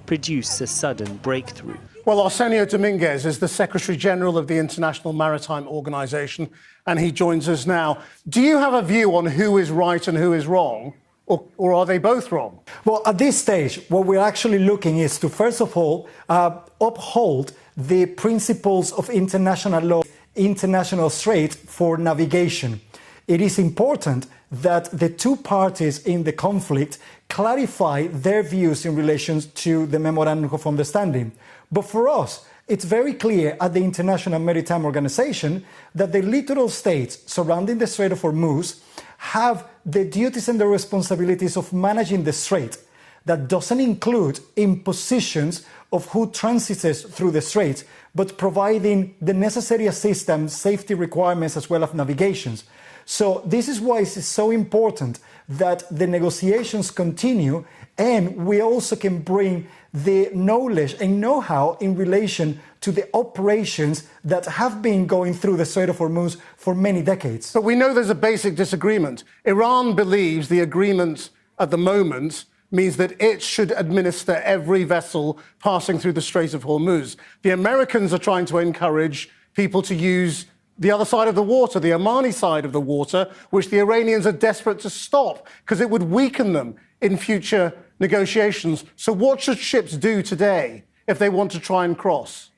produce a sudden breakthrough. Well, Arsenio Dominguez is the Secretary General of the International Maritime Organization, and he joins us now. Do you have a view on who is right and who is wrong, or are they both wrong? Well, at this stage, what we're actually looking is to, first of all, uphold the principles of international law, international strait for navigation. It is important that the two parties in the conflict clarify their views in relation to the Memorandum of Understanding. But for us, it's very clear at the International Maritime Organization that the littoral states surrounding the Strait of Hormuz have the duties and the responsibilities of managing the strait. That doesn't include impositions of who transits through the strait, but providing the necessary assistance, safety requirements, as well as navigations. So this is why it's so important that the negotiations continue, and we also can bring the knowledge and know-how in relation to the operations that have been going through the Strait of Hormuz for many decades. But we know there's a basic disagreement. Iran believes the agreement at the moment means that it should administer every vessel passing through the Strait of Hormuz. The Americans are trying to encourage people to use the other side of the water, the Omani side of the water, which the Iranians are desperate to stop because it would weaken them in future negotiations. So what should ships do today if they want to try and cross?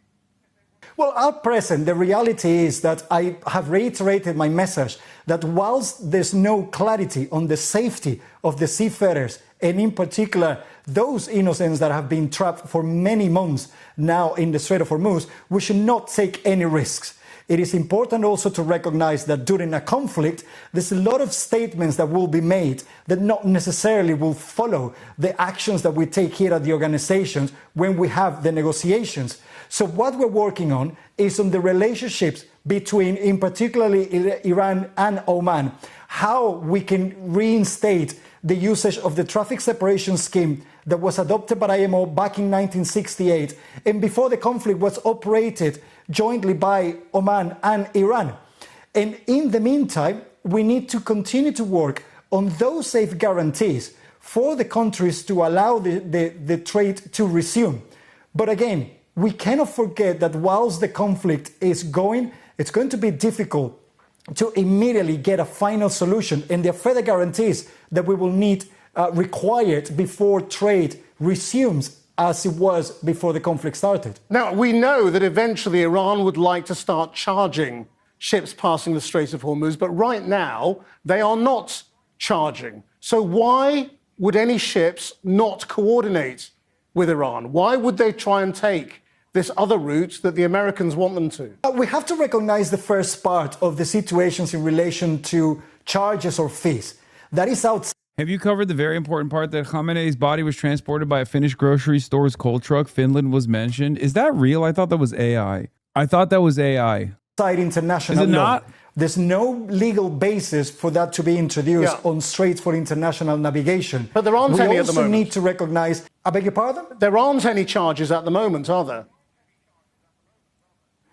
Well, at present, the reality is that I have reiterated my message that whilst there's no clarity on the safety of the seafarers, and in particular those innocents that have been trapped for many months now in the Strait of Hormuz, we should not take any risks. It is important also to recognize that during a conflict, there's a lot of statements that will be made that not necessarily will follow the actions that we take here at the organizations when we have the negotiations. So what we're working on is on the relationships between, in particularly Iran and Oman, how we can reinstate the usage of the traffic separation scheme that was adopted by IMO back in 1968, and before the conflict was operated jointly by Oman and Iran. And in the meantime, we need to continue to work on those safe guarantees for the countries to allow the trade to resume. But again, we cannot forget that whilst the conflict is going, it's going to be difficult to immediately get a final solution. And there are further guarantees that we will need required before trade resumes as it was before the conflict started. Now, we know that eventually Iran would like to start charging ships passing the Strait of Hormuz, but right now they are not charging. So why would any ships not coordinate with Iran? Why would they try and take this other route that the Americans want them to? We have to recognize the first part of the situations in relation to charges or fees. That is outside. Have you covered the very important part that Khamenei's body was transported by a Finnish grocery store's coal truck? Finland was mentioned. Is that real? I thought that was AI. I thought that was AI. International Is it law. not? There's no legal basis for that to be introduced on straits for international navigation. But there aren't any at the moment. We also need to recognize, I beg your pardon? There aren't any charges at the moment, are there?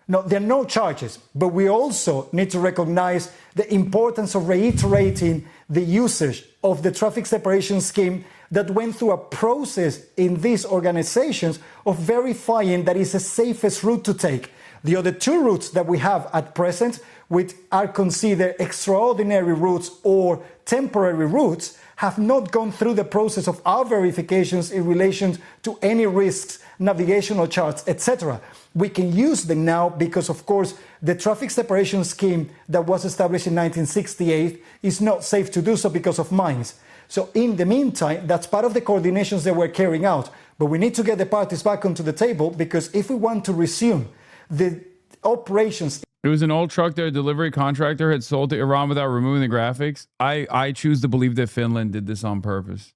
No, there are no charges, but we also need to recognize the importance of reiterating the usage of the traffic separation scheme that went through a process in these organizations of verifying that it's the safest route to take. The other two routes that we have at present, which are considered extraordinary routes or temporary routes, have not gone through the process of our verifications in relation to any risks, navigational charts, etc. We can use them now because, of course, the traffic separation scheme that was established in 1968 is not safe to do so because of mines. So in the meantime, that's part of the coordinations that we're carrying out. But we need to get the parties back onto the table, because if we want to resume the operations... It was an old truck that a delivery contractor had sold to Iran without removing the graphics. I choose to believe that Finland did this on purpose.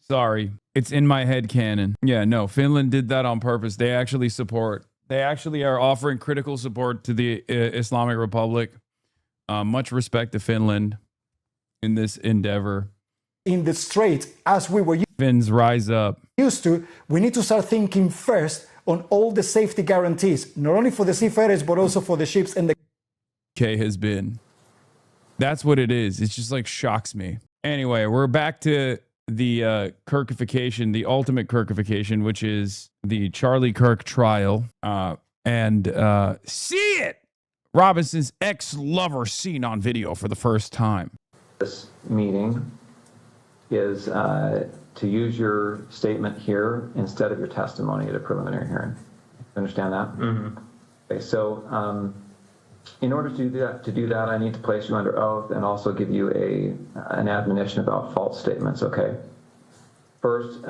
Sorry, it's in my head canon. Yeah, no, Finland did that on purpose. They actually support. They actually are offering critical support to the Islamic Republic. Much respect to Finland in this endeavor. In the strait, as we were Finns rise up. Used to, we need to start thinking first on all the safety guarantees, not only for the seafarers, but also for the ships and the... K has been. That's what it is. It's just like shocks me. Anyway, we're back to the Kirkification, the ultimate Kirkification, which is the Charlie Kirk trial. See it! Robinson's ex-lover seen on video for the first time. This meeting is to use your statement here instead of your testimony at a preliminary hearing. You understand that? Mm-hmm. Okay, so in order to do that, I need to place you under oath and also give you an admonition about false statements, okay? First...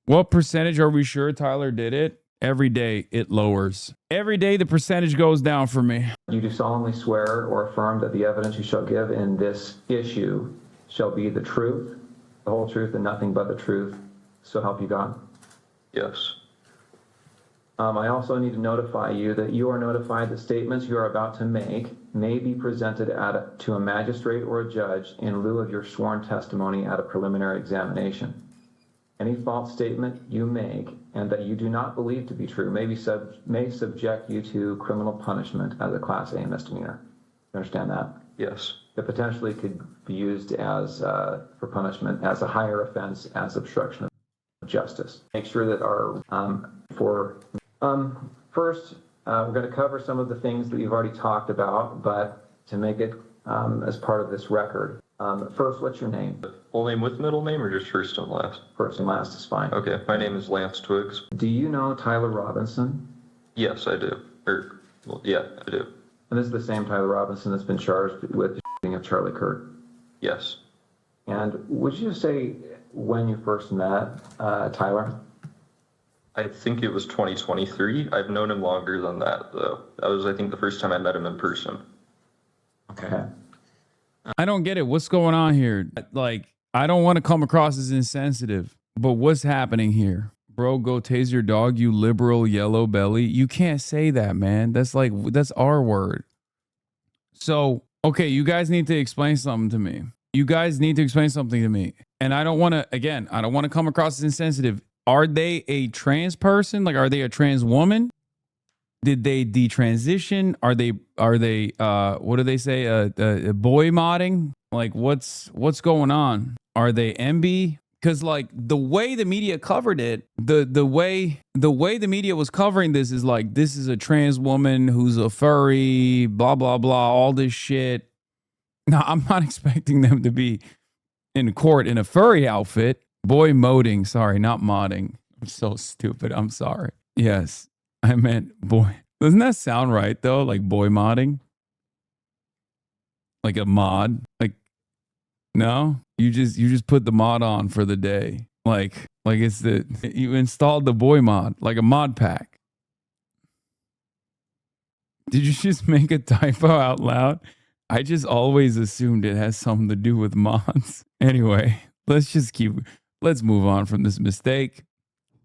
what percentage are we sure Tyler did it? Every day it lowers. Every day the percentage goes down for me. You do solemnly swear or affirm that the evidence you shall give in this issue shall be the truth, the whole truth, and nothing but the truth, so help you God? Yes. I also need to notify you that you are notified that statements you are about to make may be presented to a magistrate or a judge in lieu of your sworn testimony at a preliminary examination. Any false statement you make and that you do not believe to be true may subject you to criminal punishment as a Class A misdemeanor. You understand that? Yes. It potentially could be used as for punishment as a higher offense as obstruction of justice. Make sure that first, we're going to cover some of the things that you've already talked about, but to make it as part of this record. First, what's your name? Full name with middle name, or just first and last? First and last is fine. Okay, my name is Lance Twiggs. Do you know Tyler Robinson? Yes, I do. Yeah, I do. And this is the same Tyler Robinson that's been charged with the shooting of Charlie Kirk? Yes. And would you say when you first met Tyler? I think it was 2023. I've known him longer than that, though. That was, I think, the first time I met him in person. Okay. I don't get it. What's going on here? Like, I don't want to come across as insensitive, but what's happening here? Bro, go tase your dog, you liberal yellow belly. You can't say that, man. That's our word. So, okay, you guys need to explain something to me. You guys need to explain something to me. And I don't want to come across as insensitive. Are they a trans person? Like, are they a trans woman? Did they detransition? Are they what do they say? Boy modding? Like, what's going on? Are they MB? Because like the way the media covered it, the way the media was covering this is like, this is a trans woman who's a furry, blah, blah, blah, all this shit. Now, I'm not expecting them to be in court in a furry outfit. Boy moding, sorry, not modding. I'm so stupid. I'm sorry. Yes, I meant boy. Doesn't that sound right though? Like boy modding? Like a mod? Like, no? You just put the mod on for the day. Like it's you installed the boy mod, like a mod pack. Did you just make a typo out loud? I just always assumed it has something to do with mods. Anyway, let's move on from this mistake.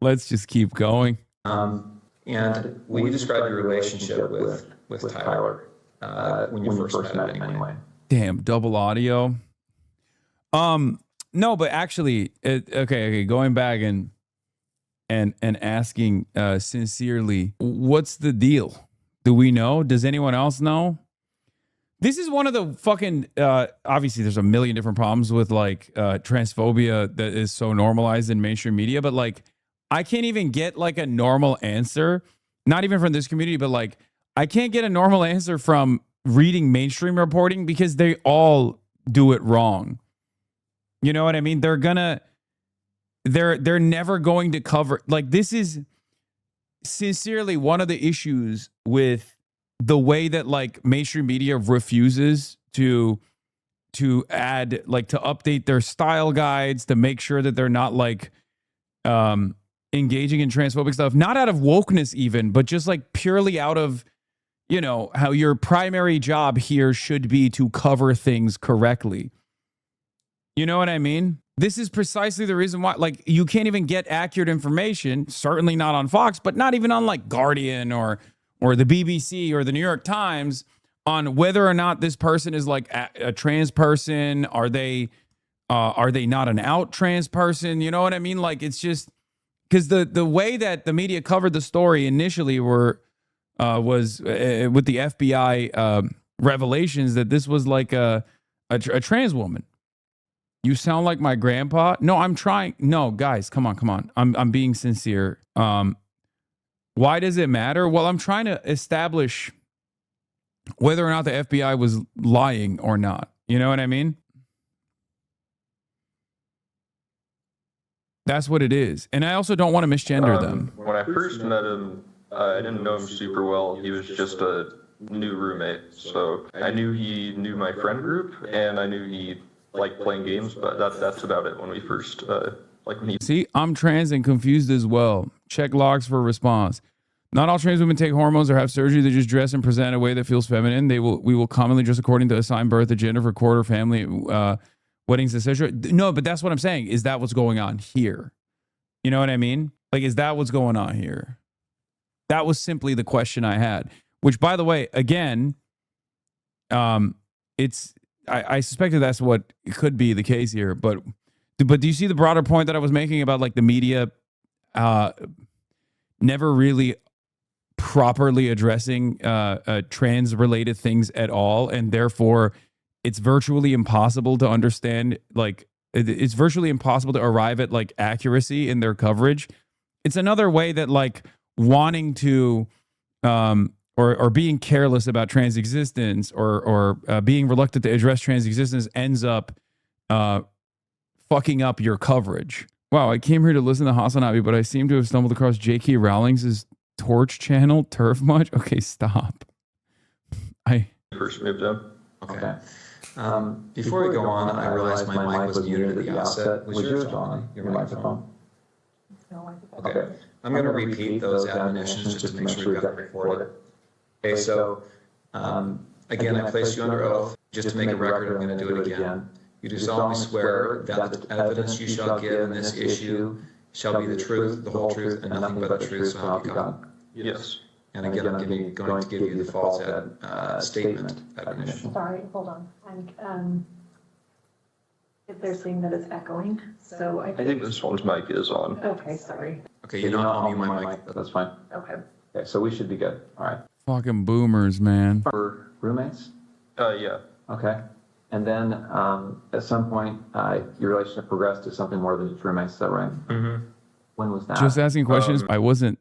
Let's just keep going. And we described your relationship with Tyler when you first met him anyway. Damn, double audio. No, but actually, okay. Going back and asking sincerely, what's the deal? Do we know? Does anyone else know? This is one of the fucking, obviously there's a million different problems with like transphobia that is so normalized in mainstream media, but like, I can't even get like a normal answer, not even from this community, but like, I can't get a normal answer from reading mainstream reporting because they all do it wrong. You know what I mean? They're never going to cover, like, this is sincerely one of the issues with the way that like mainstream media refuses to add, like, to update their style guides to make sure that they're not like engaging in transphobic stuff, not out of wokeness even, but just like purely out of, you know, how your primary job here should be to cover things correctly. You know what I mean? This is precisely the reason why, like, you can't even get accurate information, certainly not on Fox, but not even on like Guardian or the BBC or the New York Times, on whether or not this person is like a trans person. Are they not an out trans person? You know what I mean? Like, it's just because the way that the media covered the story initially was with the FBI revelations that this was like a trans woman. You sound like my grandpa. No, I'm trying. No, guys, come on. I'm being sincere. Why does it matter? Well, I'm trying to establish whether or not the FBI was lying or not. You know what I mean? That's what it is. And I also don't want to misgender them. When I first met him, I didn't know him super well. He was just a new roommate. So I knew he knew my friend group, and I knew he liked playing games, but that's about it when we first, See, I'm trans and confused as well. Check logs for response. Not all trans women take hormones or have surgery. They just dress and present in a way that feels feminine. We will commonly dress according to assigned birth, agenda for quarter, family, weddings, etc. No, but that's what I'm saying. Is that what's going on here? You know what I mean? Like, is that what's going on here? That was simply the question I had. Which, by the way, again, I suspected that's what could be the case here. But do you see the broader point that I was making about like the media never really properly addressing trans related things at all, and therefore it's virtually impossible to understand, like, it's virtually impossible to arrive at like accuracy in their coverage. It's another way that like wanting to or being careless about trans existence or being reluctant to address trans existence ends up fucking up your coverage. Wow, I came here to listen to HasanAbi, but I seem to have stumbled across J.K. Rowling's Torch channel. Turf much? Okay, stop. I first moved in. Okay. Before we go on, I realized my mic was muted at the outset. Was yours on, your microphone? No, okay. I'm going to repeat those admonitions just to make sure we got it recorded. Okay, so again, I place you under oath. Just to make a record, I'm going to do it again. You do solemnly swear that the evidence you shall give in this issue shall be the truth, the whole truth, and nothing but the truth, so help you God. Yes. And again, I'm going to give you the false statement admonition. Sorry, hold on. They're saying that it's echoing, so I think this one's mic is on. Okay, sorry. Okay, you know what? I'll mute my mic. That's fine. Okay. Okay, so we should be good. All right. fucking boomers, man. For roommates? Yeah. Okay. And then at some point, your relationship progressed to something more than just roommates. Is that right? Mm-hmm. When was that? Just asking questions. I wasn't.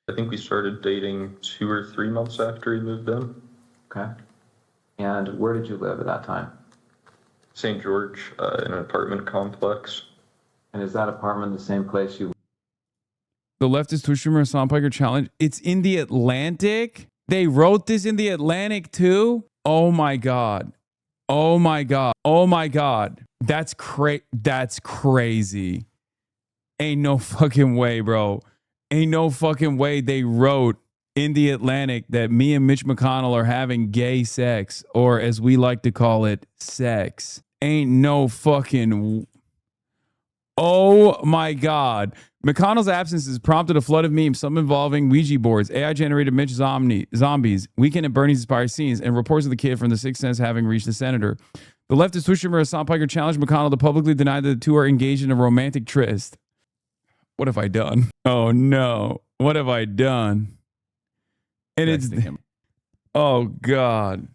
I think we started dating 2 or 3 months after he moved in. Okay. And where did you live at that time? St. George, in an apartment complex. And is that apartment the same place you? The leftist Twitch streamer Hasan Piker challenge. It's in the Atlantic. They wrote this in the Atlantic too. Oh my god. Oh my god. Oh my god. That's crazy. Ain't no fucking way, bro. Ain't no fucking way they wrote in the Atlantic that me and Mitch McConnell are having gay sex, or as we like to call it, sex. Ain't no fucking. Oh my God. McConnell's absence has prompted a flood of memes, some involving Ouija boards, AI-generated Mitch zombies, Weekend at Bernie's inspired scenes, and reports of the kid from The Sixth Sense having reached the senator. The leftist Twitch streamer Hasan Piker challenged McConnell to publicly deny that the two are engaged in a romantic tryst. What have I done? Oh no. What have I done? And it's oh God.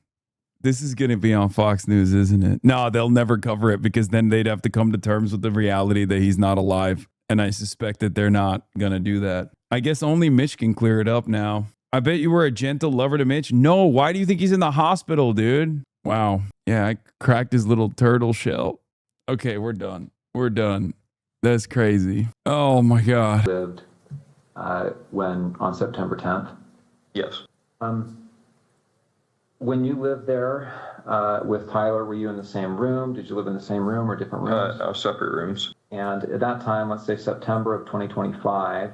This is going to be on Fox News, isn't it? No, they'll never cover it because then they'd have to come to terms with the reality that he's not alive. And I suspect that they're not going to do that. I guess only Mitch can clear it up now. I bet you were a gentle lover to Mitch. No, why do you think he's in the hospital, dude? Wow. Yeah, I cracked his little turtle shell. Okay, we're done. We're done. That's crazy. Oh my God. Lived when on September 10th? Yes. When you lived there with Tyler, were you in the same room? Did you live in the same room or different rooms? Separate rooms. And at that time, let's say September of 2025,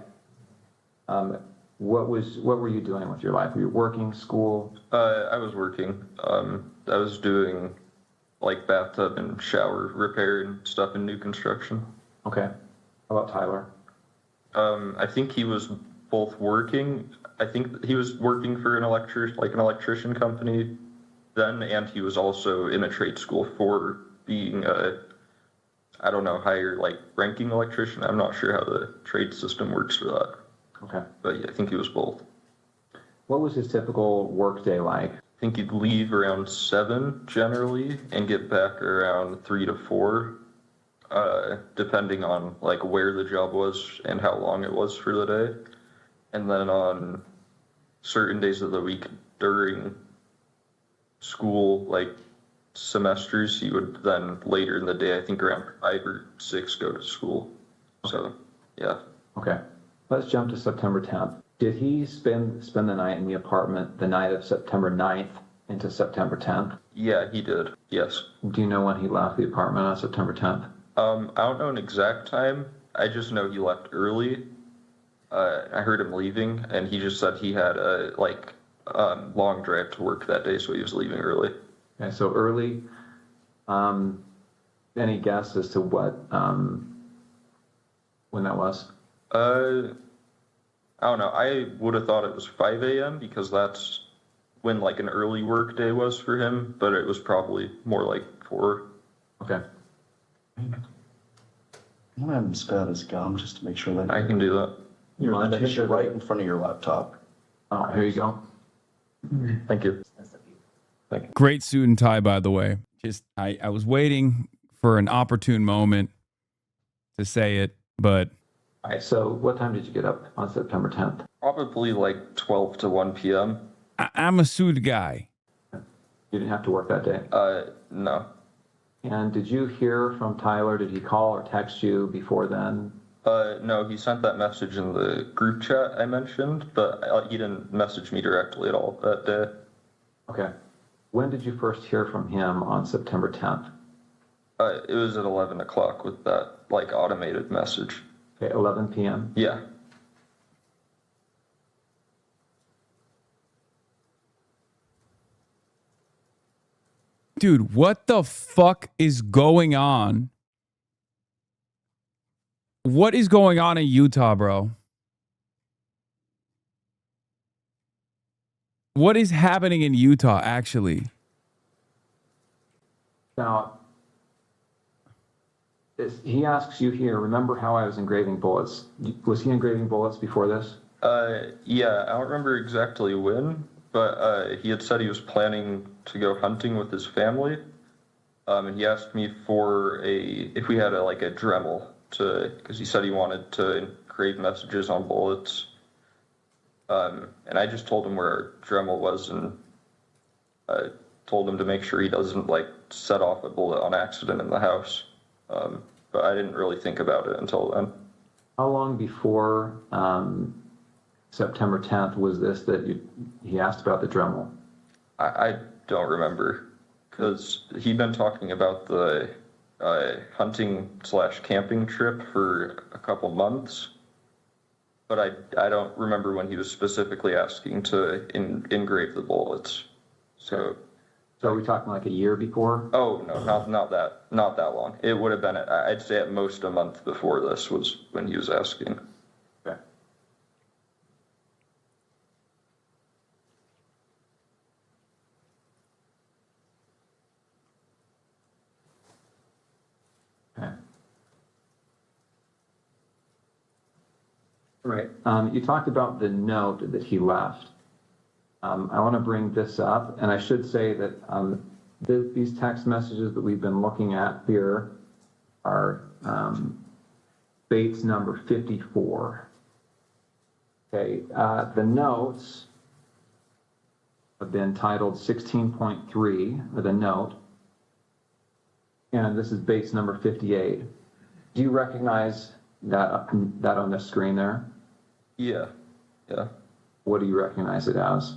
what were you doing with your life? Were you working, school? I was working. I was doing like bathtub and shower repair and stuff in new construction. Okay. How about Tyler? I think he was both working. I think he was working for an electrician company then, and he was also in a trade school for being I don't know, higher ranking electrician. I'm not sure how the trade system works for that. Okay. But yeah, I think he was both. What was his typical work day like? I think he'd leave around 7 generally and get back around 3 to 4, depending on where the job was and how long it was for the day. And then on certain days of the week during school, semesters, he would then later in the day, I think around 5 or 6, go to school. So, yeah. Okay. Let's jump to September 10th. Did he spend the night in the apartment the night of September 9th into September 10th? Yeah, he did. Yes. Do you know when he left the apartment on September 10th? I don't know an exact time. I just know he left early. I heard him leaving, and he just said he had a long drive to work that day, so he was leaving early. Okay, so early. Any guess as to what when that was? I don't know. I would have thought it was 5 a.m. because that's when an early work day was for him, but it was probably more like 4. Okay. I'm gonna have him spit out his gum just to make sure that I can do that. You're on tissue right in front of your laptop. Oh, here you go. Thank you. Thank you. Great suit and tie, by the way. Just I was waiting for an opportune moment to say it, but. All right, so what time did you get up on September 10th? Probably 12 to 1 p.m. I'm a suit guy. You didn't have to work that day? No. And did you hear from Tyler? Did he call or text you before then? No, he sent that message in the group chat I mentioned, but he didn't message me directly at all that day. Okay. When did you first hear from him on September 10th? It was at 11 o'clock with that automated message. Okay, 11 p.m. Yeah. Dude, what the fuck is going on? What is going on in Utah, bro? What is happening in Utah, actually? Now, he asks you here, remember how I was engraving bullets? Was he engraving bullets before this? Yeah, I don't remember exactly when, but he had said he was planning to go hunting with his family, And he asked me for if we had a Dremel because he said he wanted to engrave messages on bullets. And I just told him where our Dremel was and told him to make sure he doesn't set off a bullet on accident in the house. But I didn't really think about it until then. How long before September 10th was this that he asked about the Dremel? I don't remember because he'd been talking about the hunting/camping trip for a couple months. But I don't remember when he was specifically asking to engrave the bullets. So are we talking like a year before? Oh no, not that long. It would have been I'd say at most a month before this was when he was asking. Okay. Okay. Right. You talked about the note that he left. I want to bring this up, and I should say that these text messages that we've been looking at here are Bates number 54. Okay, the notes have been titled 16.3 with a note, and this is Bates number 58. Do you recognize that on the screen there? Yeah. What do you recognize it as?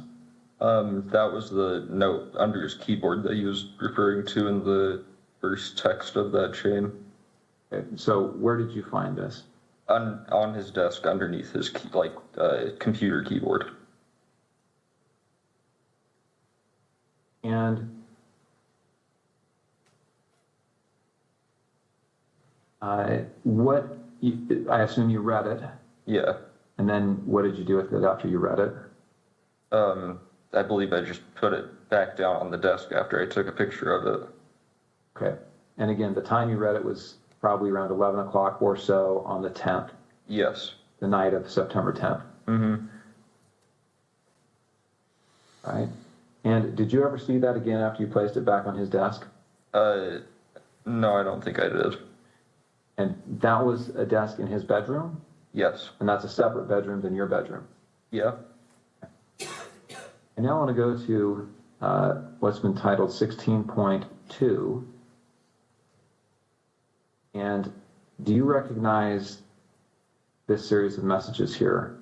That was the note under his keyboard that he was referring to in the first text of that chain. Okay, so where did you find this? On his desk underneath his computer keyboard. And I assume you read it. Yeah. And then what did you do with it after you read it? I believe I just put it back down on the desk after I took a picture of it. Okay. And again, the time you read it was probably around 11 o'clock or so on the 10th. Yes. The night of September 10th. Mm-hmm. All right. And did you ever see that again after you placed it back on his desk? No, I don't think I did. And that was a desk in his bedroom? Yes. And that's a separate bedroom than your bedroom? Yeah. And now I want to go to what's been titled 16.2. And do you recognize this series of messages here?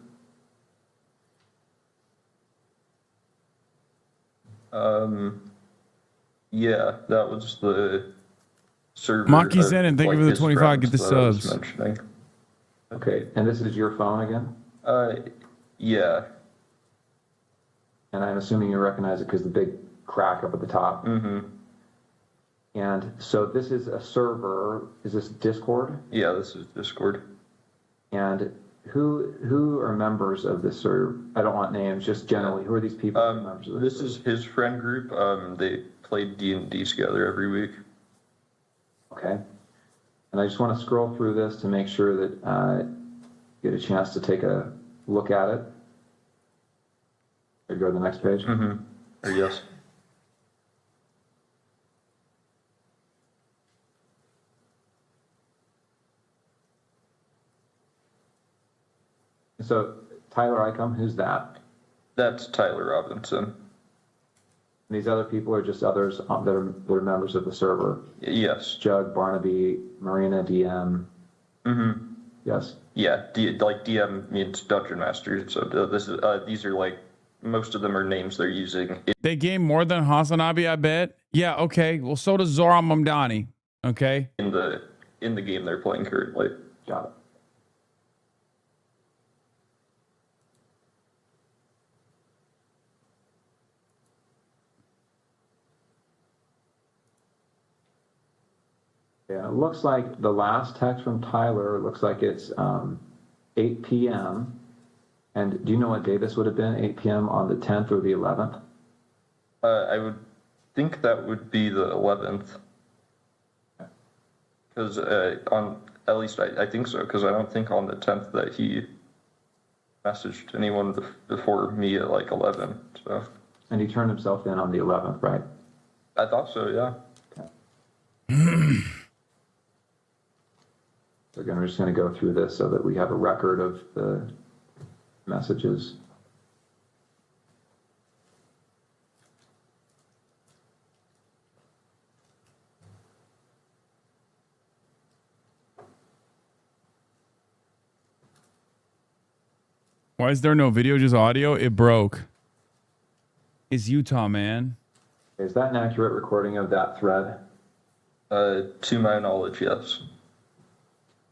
Yeah, that was the server. Maki's in, and thank you for the his 25. Get the friends that I was subs. mentioning. Okay, and this is your phone again? Yeah. And I'm assuming you recognize it because the big crack up at the top. Mm-hmm. And so this is a server. Is this Discord? Yeah, this is Discord. And who are members of this server? I don't want names, just generally. Who are these people? Who are members of this is his friend group. They played D&D together every week. Okay. And I just want to scroll through this to make sure that you get a chance to take a look at it. Or go to the next page. Mm-hmm. Or yes. So Tyler Icom, who's that? That's Tyler Robinson. And these other people are just others that are members of the server? Yes. Jug, Barnaby, Marina, DM. Mm-hmm. Yes. Yeah, DM means Dungeon Master. So these are most of them are names they're using. They gain more than HasanAbi, I bet. Yeah, okay. Well, so does Zoran Mamdani. Okay. In the game they're playing currently. Got it. Yeah, it looks like the last text from Tyler looks like it's 8 p.m. And do you know what day this would have been? 8 p.m. on the 10th or the 11th? I would think that would be the 11th. Because at least I think so, because I don't think on the 10th that he messaged anyone before me at 11. So. And he turned himself in on the 11th, right? I thought so, yeah. Okay. So again, we're just going to go through this so that we have a record of the messages. Why is there no video, just audio? It broke. It's Utah, man. Is that an accurate recording of that thread? To my knowledge, yes.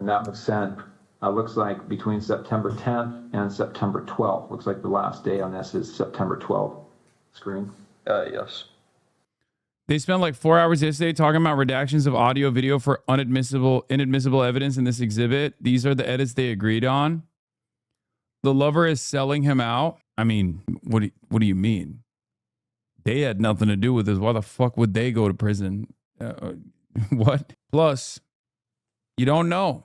And that was sent, looks like between September 10th and September 12th. Looks like the last day on this is September 12th. Screen? Yes. They spent like 4 hours yesterday talking about redactions of audio video for inadmissible evidence in this exhibit. These are the edits they agreed on. The lover is selling him out. I mean, what do you mean? They had nothing to do with this. Why the fuck would they go to prison? What? Plus, you don't know.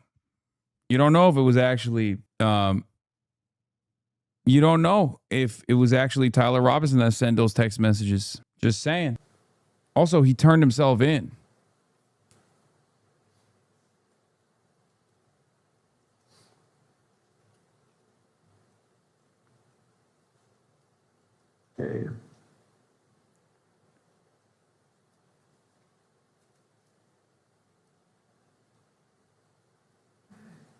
You don't know if it was actually, you don't know if it was actually Tyler Robinson that sent those text messages. Just saying. Also, he turned himself in. Okay.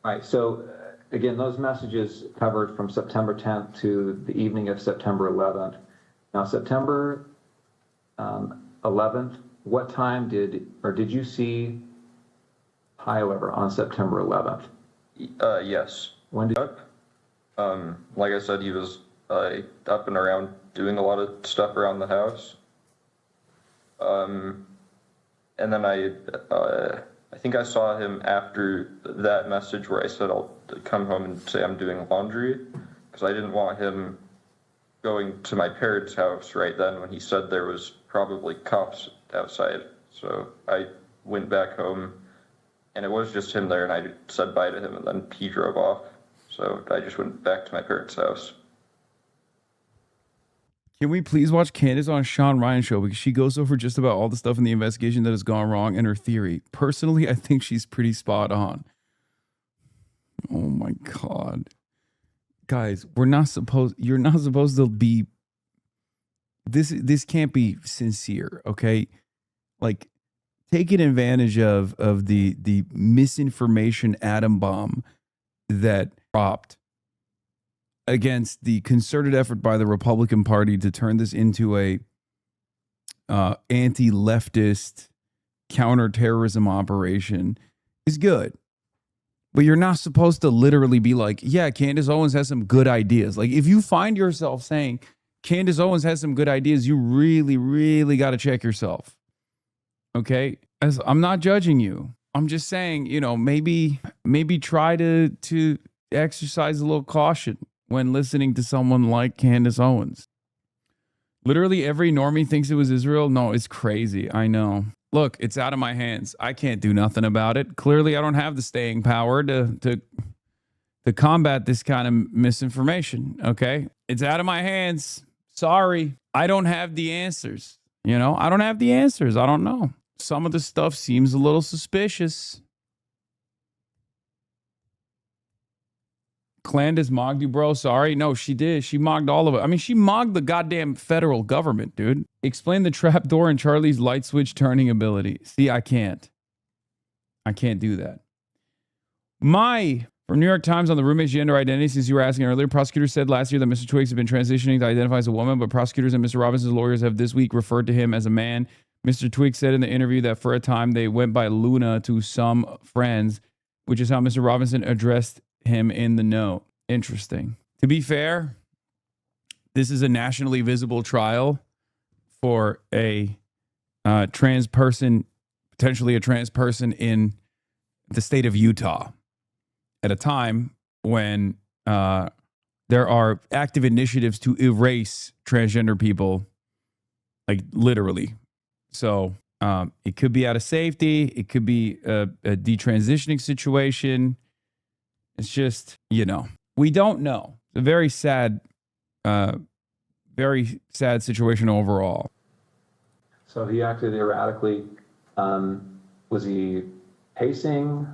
All right, so again, those messages covered from September 10th to the evening of September 11th. Now, September 11th, what time did you see Tyler on September 11th? Yes. When did like I said, he was up and around doing a lot of stuff around the house. And then I think I saw him after that message where I said I'll come home and say I'm doing laundry, because I didn't want him going to my parents' house right then when he said there was probably cops outside. So I went back home, and it was just him there, and I said bye to him, and then he drove off. So I just went back to my parents' house. Can we please watch Candace on Sean Ryan's show? Because she goes over just about all the stuff in the investigation that has gone wrong and her theory. Personally, I think she's pretty spot on. Oh my God. Guys, you're not supposed to be, this can't be sincere, okay? Like, taking advantage of the misinformation atom bomb that dropped against the concerted effort by the Republican Party to turn this into a anti-leftist counterterrorism operation is good. But you're not supposed to literally be like, yeah, Candace Owens has some good ideas. Like, if you find yourself saying Candace Owens has some good ideas, you really, really got to check yourself. Okay? As I'm not judging you. I'm just saying, maybe try to exercise a little caution when listening to someone like Candace Owens. Literally every normie thinks it was Israel. No, it's crazy. I know. Look, it's out of my hands. I can't do nothing about it. Clearly, I don't have the staying power to combat this kind of misinformation, okay? It's out of my hands. Sorry. I don't have the answers. I don't have the answers. I don't know. Some of the stuff seems a little suspicious. Clandis mogged you, bro. Sorry. No, she did. She mogged all of it. I mean, she mogged the goddamn federal government, dude. Explain the trapdoor and Charlie's light switch turning ability. See, I can't do that. From New York Times on the roommate's gender identity, since you were asking earlier, prosecutors said last year that Mr. Twiggs had been transitioning to identify as a woman, but prosecutors and Mr. Robinson's lawyers have this week referred to him as a man. Mr. Twiggs said in the interview that for a time they went by Luna to some friends, which is how Mr. Robinson addressed him in the note. Interesting. To be fair, this is a nationally visible trial for a trans person, potentially a trans person in the state of Utah at a time when there are active initiatives to erase transgender people, like literally. So it could be out of safety. It could be a detransitioning situation. It's just, we don't know. It's a very sad situation overall. So he acted erratically. Was he pacing?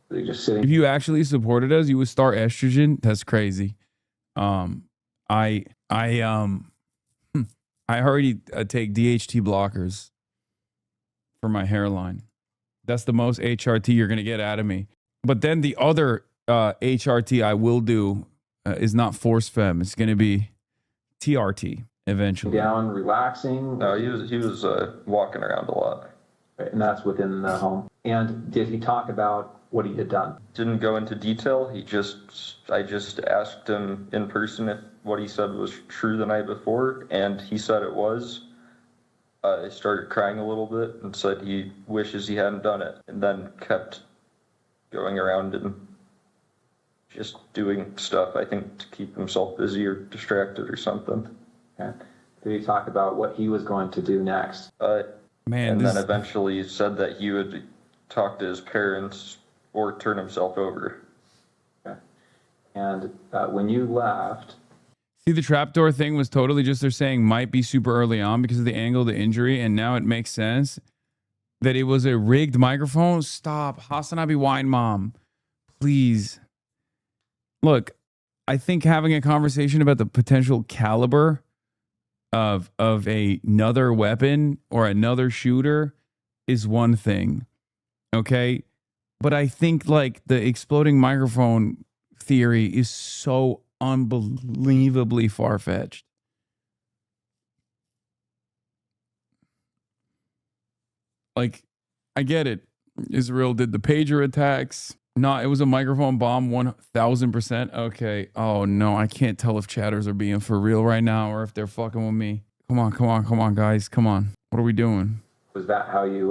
Was he just sitting? If you actually supported us, you would start estrogen. That's crazy. I already take DHT blockers for my hairline. That's the most HRT you're gonna get out of me. But then the other HRT I will do is not force fem. It's gonna be TRT eventually. Down, relaxing. No, he was walking around a lot. Right, and that's within the home. And did he talk about what he had done? Didn't go into detail. I just asked him in person if what he said was true the night before, and he said it was. I started crying a little bit and said he wishes he hadn't done it, and then kept going around and just doing stuff, I think, to keep himself busy or distracted or something. Okay. Did he talk about what he was going to do next? Man, and then eventually said that he would talk to his parents or turn himself over. Okay. And when you left... See, the trapdoor thing was totally just they're saying might be super early on because of the angle of the injury, and now it makes sense that it was a rigged microphone. Stop. HasanAbi wine mom. Please. Look, I think having a conversation about the potential caliber of another weapon or another shooter is one thing. Okay? But I think like the exploding microphone theory is so unbelievably far-fetched. Like, I get it. Israel did the pager attacks. No, it was a microphone bomb, 1,000%. Okay. Oh, no, I can't tell if chatters are being for real right now or if they're fucking with me. Come on, guys. Come on. What are we doing? Was that how you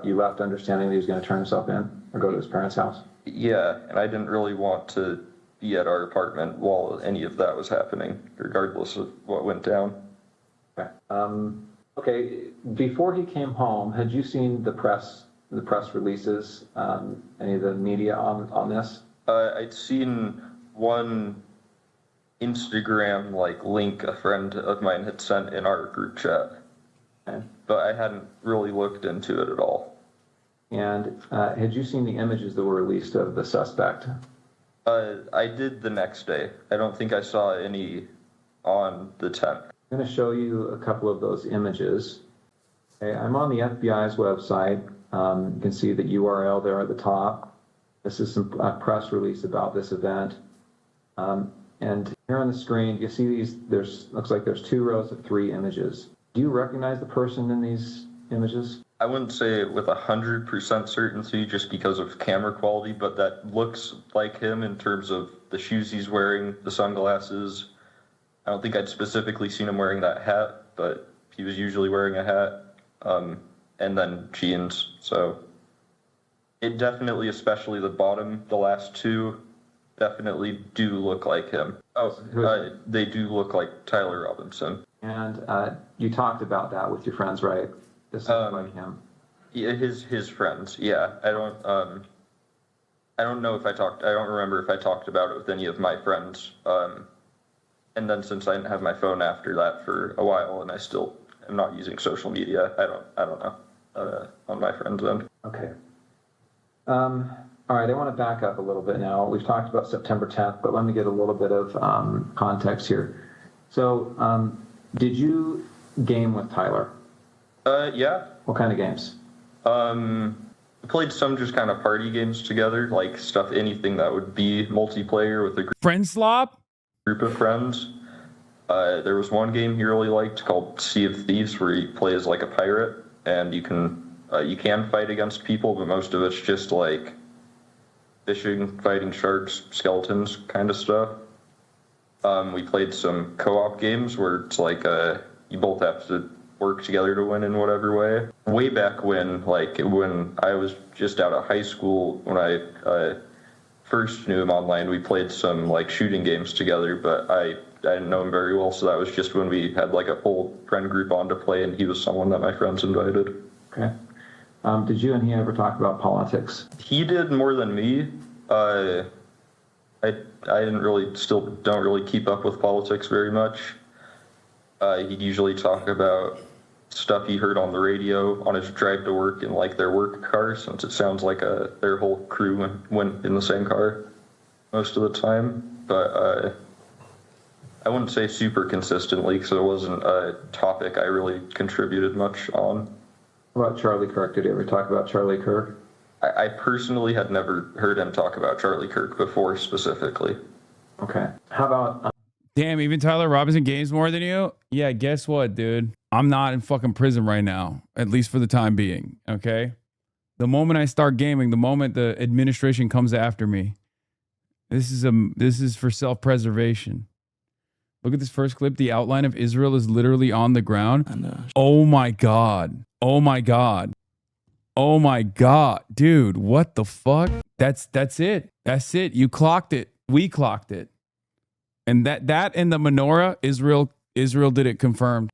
left understanding that he was going to turn himself in or go to his parents' house? Yeah, and I didn't really want to be at our apartment while any of that was happening, regardless of what went down. Okay. Okay. Before he came home, had you seen the press releases, any of the media on this? I'd seen one Instagram link a friend of mine had sent in our group chat, but I hadn't really looked into it at all. And had you seen the images that were released of the suspect? I did the next day. I don't think I saw any on the 10th. I'm going to show you a couple of those images. Okay, I'm on the FBI's website. You can see the URL there at the top. This is some press release about this event. And here on the screen, you see these, looks like there's 2 rows of 3 images. Do you recognize the person in these images? I wouldn't say it with 100% certainty just because of camera quality, but that looks like him in terms of the shoes he's wearing, the sunglasses. I don't think I'd specifically seen him wearing that hat, but he was usually wearing a hat, and then jeans. So it definitely, especially the bottom, the last 2, definitely do look like him. They do look like Tyler Robinson. And you talked about that with your friends, right? This is like him. Yeah, his friends. Yeah, I don't know if I don't remember if I talked about it with any of my friends. And then since I didn't have my phone after that for a while, and I still am not using social media, I don't know on my friends' end. Okay. All right, I want to back up a little bit now. We've talked about September 10th, but let me get a little bit of context here. So, did you game with Tyler? Yeah. What kind of games? We played some just kind of party games together, like anything that would be multiplayer with a Friend slop? Group of friends. There was one game he really liked called Sea of Thieves, where you play as like a pirate, and you can fight against people, but most of it's just like fishing, fighting sharks, skeletons kind of stuff. We played some co-op games where it's like you both have to work together to win in whatever way. Way back when I was just out of high school, when I first knew him online, we played some shooting games together, but I didn't know him very well, so that was just when we had a full friend group on to play, and he was someone that my friends invited. Okay. Did you and he ever talk about politics? He did more than me. I don't really keep up with politics very much. He'd usually talk about stuff he heard on the radio on his drive to work in like their work car, since it sounds like their whole crew went in the same car most of the time. But I wouldn't say super consistently because it wasn't a topic I really contributed much on. What about Charlie Kirk? Did you ever talk about Charlie Kirk? I personally had never heard him talk about Charlie Kirk before specifically. Okay. How about... Damn, even Tyler Robinson games more than you? Yeah, guess what, dude? I'm not in fucking prison right now, at least for the time being, okay? The moment I start gaming, the moment the administration comes after me, this is for self-preservation. Look at this first clip. The outline of Israel is literally on the ground. I know. Oh my God. Oh my God. Oh my God. Dude, what the fuck? That's it. That's it. You clocked it. We clocked it. And that and the menorah, Israel did it confirmed.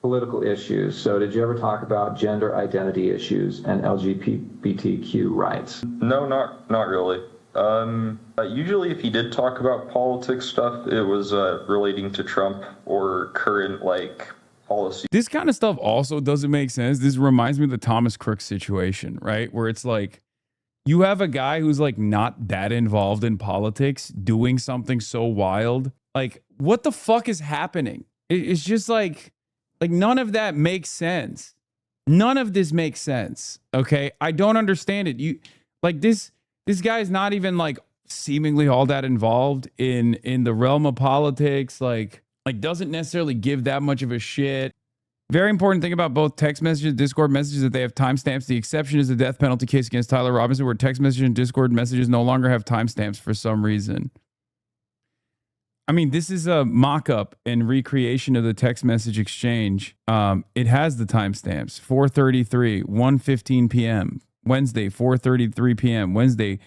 Political issues. So did you ever talk about gender identity issues and LGBTQ rights? No, not really. Usually if he did talk about politics stuff, it was relating to Trump or current like policy. This kind of stuff also doesn't make sense. This reminds me of the Thomas Crook situation, right? Where it's like, you have a guy who's like not that involved in politics doing something so wild. Like, what the fuck is happening? It's just like none of that makes sense. None of this makes sense. Okay. I don't understand it. You like this guy is not even like seemingly all that involved in the realm of politics. Like doesn't necessarily give that much of a shit. Very important thing about both text messages, Discord messages, that they have timestamps. The exception is the death penalty case against Tyler Robinson, where text messages and Discord messages no longer have timestamps for some reason. I mean, this is a mock-up and recreation of the text message exchange. It has the timestamps. 4:33, 1:15 p.m. Wednesday, 4:33 p.m. Wednesday,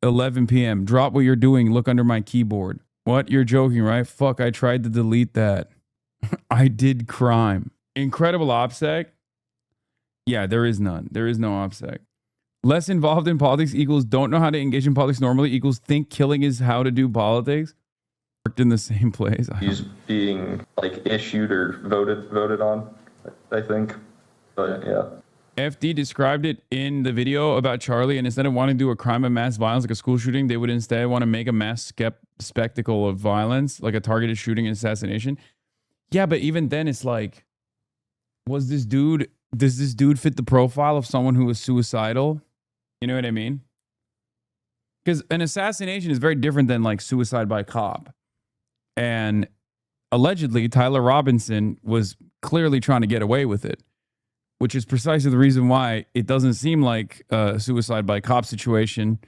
11 p.m. Drop what you're doing. Look under my keyboard. What? You're joking, right? Fuck, I tried to delete that. I did crime. Incredible OPSEC? Yeah, there is none. There is no OPSEC. Less involved in politics equals don't know how to engage in politics normally equals think killing is how to do politics. Worked in the same place. He's being like issued or voted on, I think. But yeah. FD described it in the video about Charlie, and instead of wanting to do a crime of mass violence like a school shooting, they would instead want to make a mass spectacle of violence, like a targeted shooting and assassination. Yeah, but even then it's like, does this dude fit the profile of someone who was suicidal? You know what I mean? Because an assassination is very different than like suicide by cop. And allegedly, Tyler Robinson was clearly trying to get away with it, which is precisely the reason why it doesn't seem like a suicide by cop situation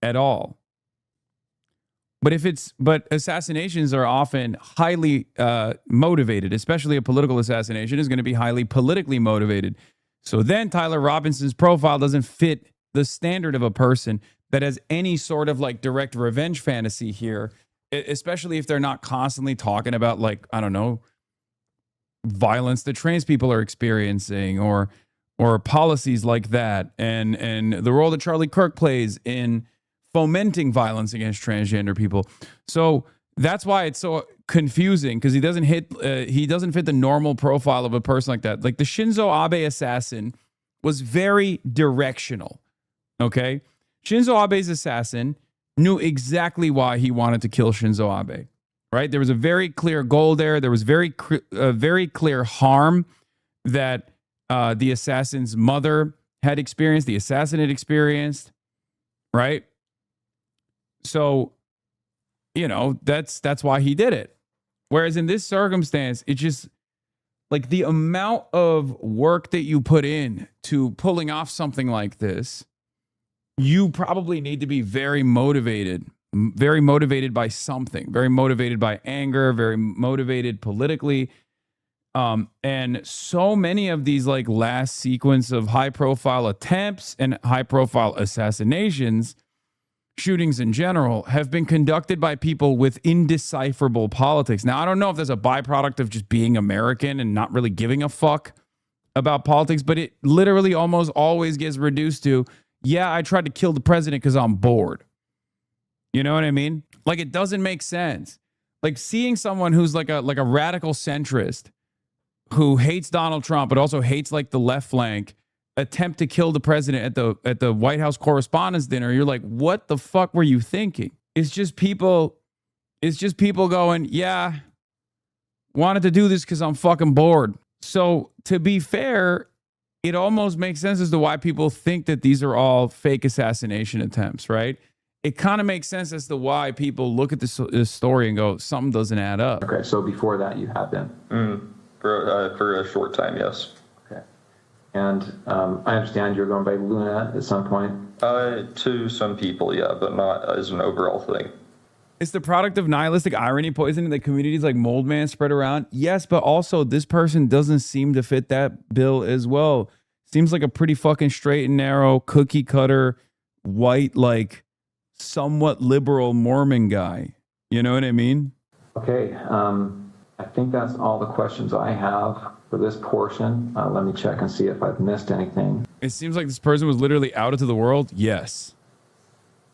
at all. But assassinations are often highly motivated, especially a political assassination is going to be highly politically motivated. So then Tyler Robinson's profile doesn't fit the standard of a person that has any sort of like direct revenge fantasy here, especially if they're not constantly talking about like, I don't know, violence that trans people are experiencing or policies like that. And the role that Charlie Kirk plays in fomenting violence against transgender people. So that's why it's so confusing, because he doesn't fit the normal profile of a person like that. Like the Shinzo Abe assassin was very directional. Okay. Shinzo Abe's assassin knew exactly why he wanted to kill Shinzo Abe, right? There was a very clear goal there. There was very clear harm that the assassin's mother had experienced, the assassin had experienced, right? So, you know, that's why he did it. Whereas in this circumstance, it just like the amount of work that you put in to pulling off something like this, you probably need to be very motivated by something, very motivated by anger, very motivated politically. And so many of these like last sequence of high profile attempts and high profile assassinations, shootings in general, have been conducted by people with indecipherable politics. Now, I don't know if that's a byproduct of just being American and not really giving a fuck about politics, but it literally almost always gets reduced to, yeah, I tried to kill the president because I'm bored. You know what I mean? Like, it doesn't make sense. Like seeing someone who's like a radical centrist who hates Donald Trump, but also hates like the left flank, attempt to kill the president at the White House Correspondents' Dinner. You're like, what the fuck were you thinking? It's just people going, yeah, wanted to do this because I'm fucking bored. So to be fair, it almost makes sense as to why people think that these are all fake assassination attempts, right? It kind of makes sense as to why people look at this story and go, something doesn't add up. Okay, so before that you have been? For a short time, yes. Okay. And I understand you're going by Luna at some point? To some people, yeah, but not as an overall thing. It's the product of nihilistic irony poisoning that communities like Moldman spread around. Yes, but also this person doesn't seem to fit that bill as well. Seems like a pretty fucking straight and narrow, cookie cutter, white, like somewhat liberal Mormon guy. You know what I mean? Okay. I think that's all the questions I have for this portion. Let me check and see if I've missed anything. It seems like this person was literally outed to the world. Yes.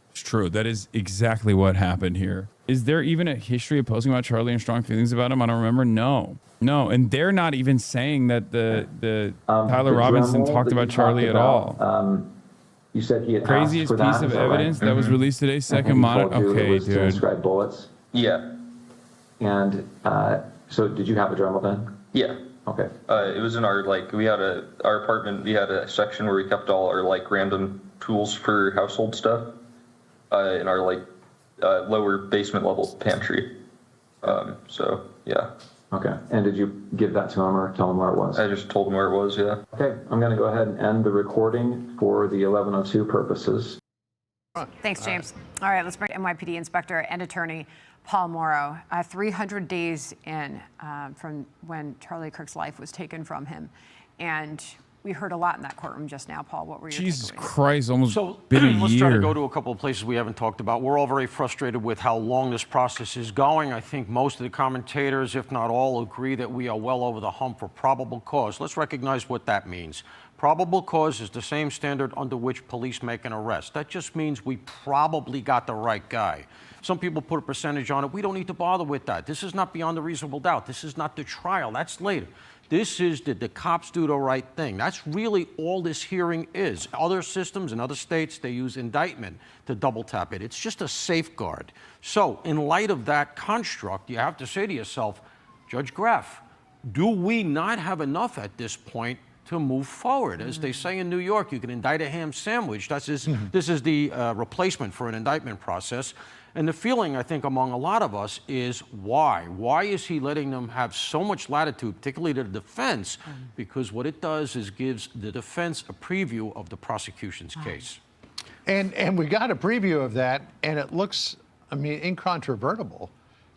It's true. That is exactly what happened here. Is there even a history of posting about Charlie and strong feelings about him? I don't remember. No. And they're not even saying that the Tyler Robinson talked about Charlie at all. You said he had craziest asked for piece that, of is that right? evidence that was released today. Second And he monitor. told you it Okay, was to dude. describe bullets. Yeah. And so did you have a Dremel then? Yeah. Okay. It was in our, like, our apartment, we had a section where we kept all our, like, random tools for household stuff in our, like, lower basement level pantry. So, yeah. Okay. And did you give that to him or tell him where it was? I just told him where it was, yeah. Okay. I'm going to go ahead and end the recording for the 1102 purposes. Thanks, James. All right, let's bring NYPD Inspector and Attorney Paul Morrow. 300 days in from when Charlie Kirk's life was taken from him. And we heard a lot in that courtroom just now. Paul, what were your Jesus takeaways? Christ, almost been a year. Let's try to go to a couple of places we haven't talked about. We're all very frustrated with how long this process is going. I think most of the commentators, if not all, agree that we are well over the hump for probable cause. Let's recognize what that means. Probable cause is the same standard under which police make an arrest. That just means we probably got the right guy. Some people put a percentage on it. We don't need to bother with that. This is not beyond a reasonable doubt. This is not the trial. That's later. This is did the cops do the right thing? That's really all this hearing is. Other systems in other states, they use indictment to double tap it. It's just a safeguard. So in light of that construct, you have to say to yourself, Judge Graff, do we not have enough at this point to move forward? As they say in New York, you can indict a ham sandwich. This is the replacement for an indictment process. And the feeling, I think, among a lot of us is why? Why is he letting them have so much latitude, particularly to the defense? Because what it does is gives the defense a preview of the prosecution's case. And we got a preview of that, and it looks, I mean, incontrovertible,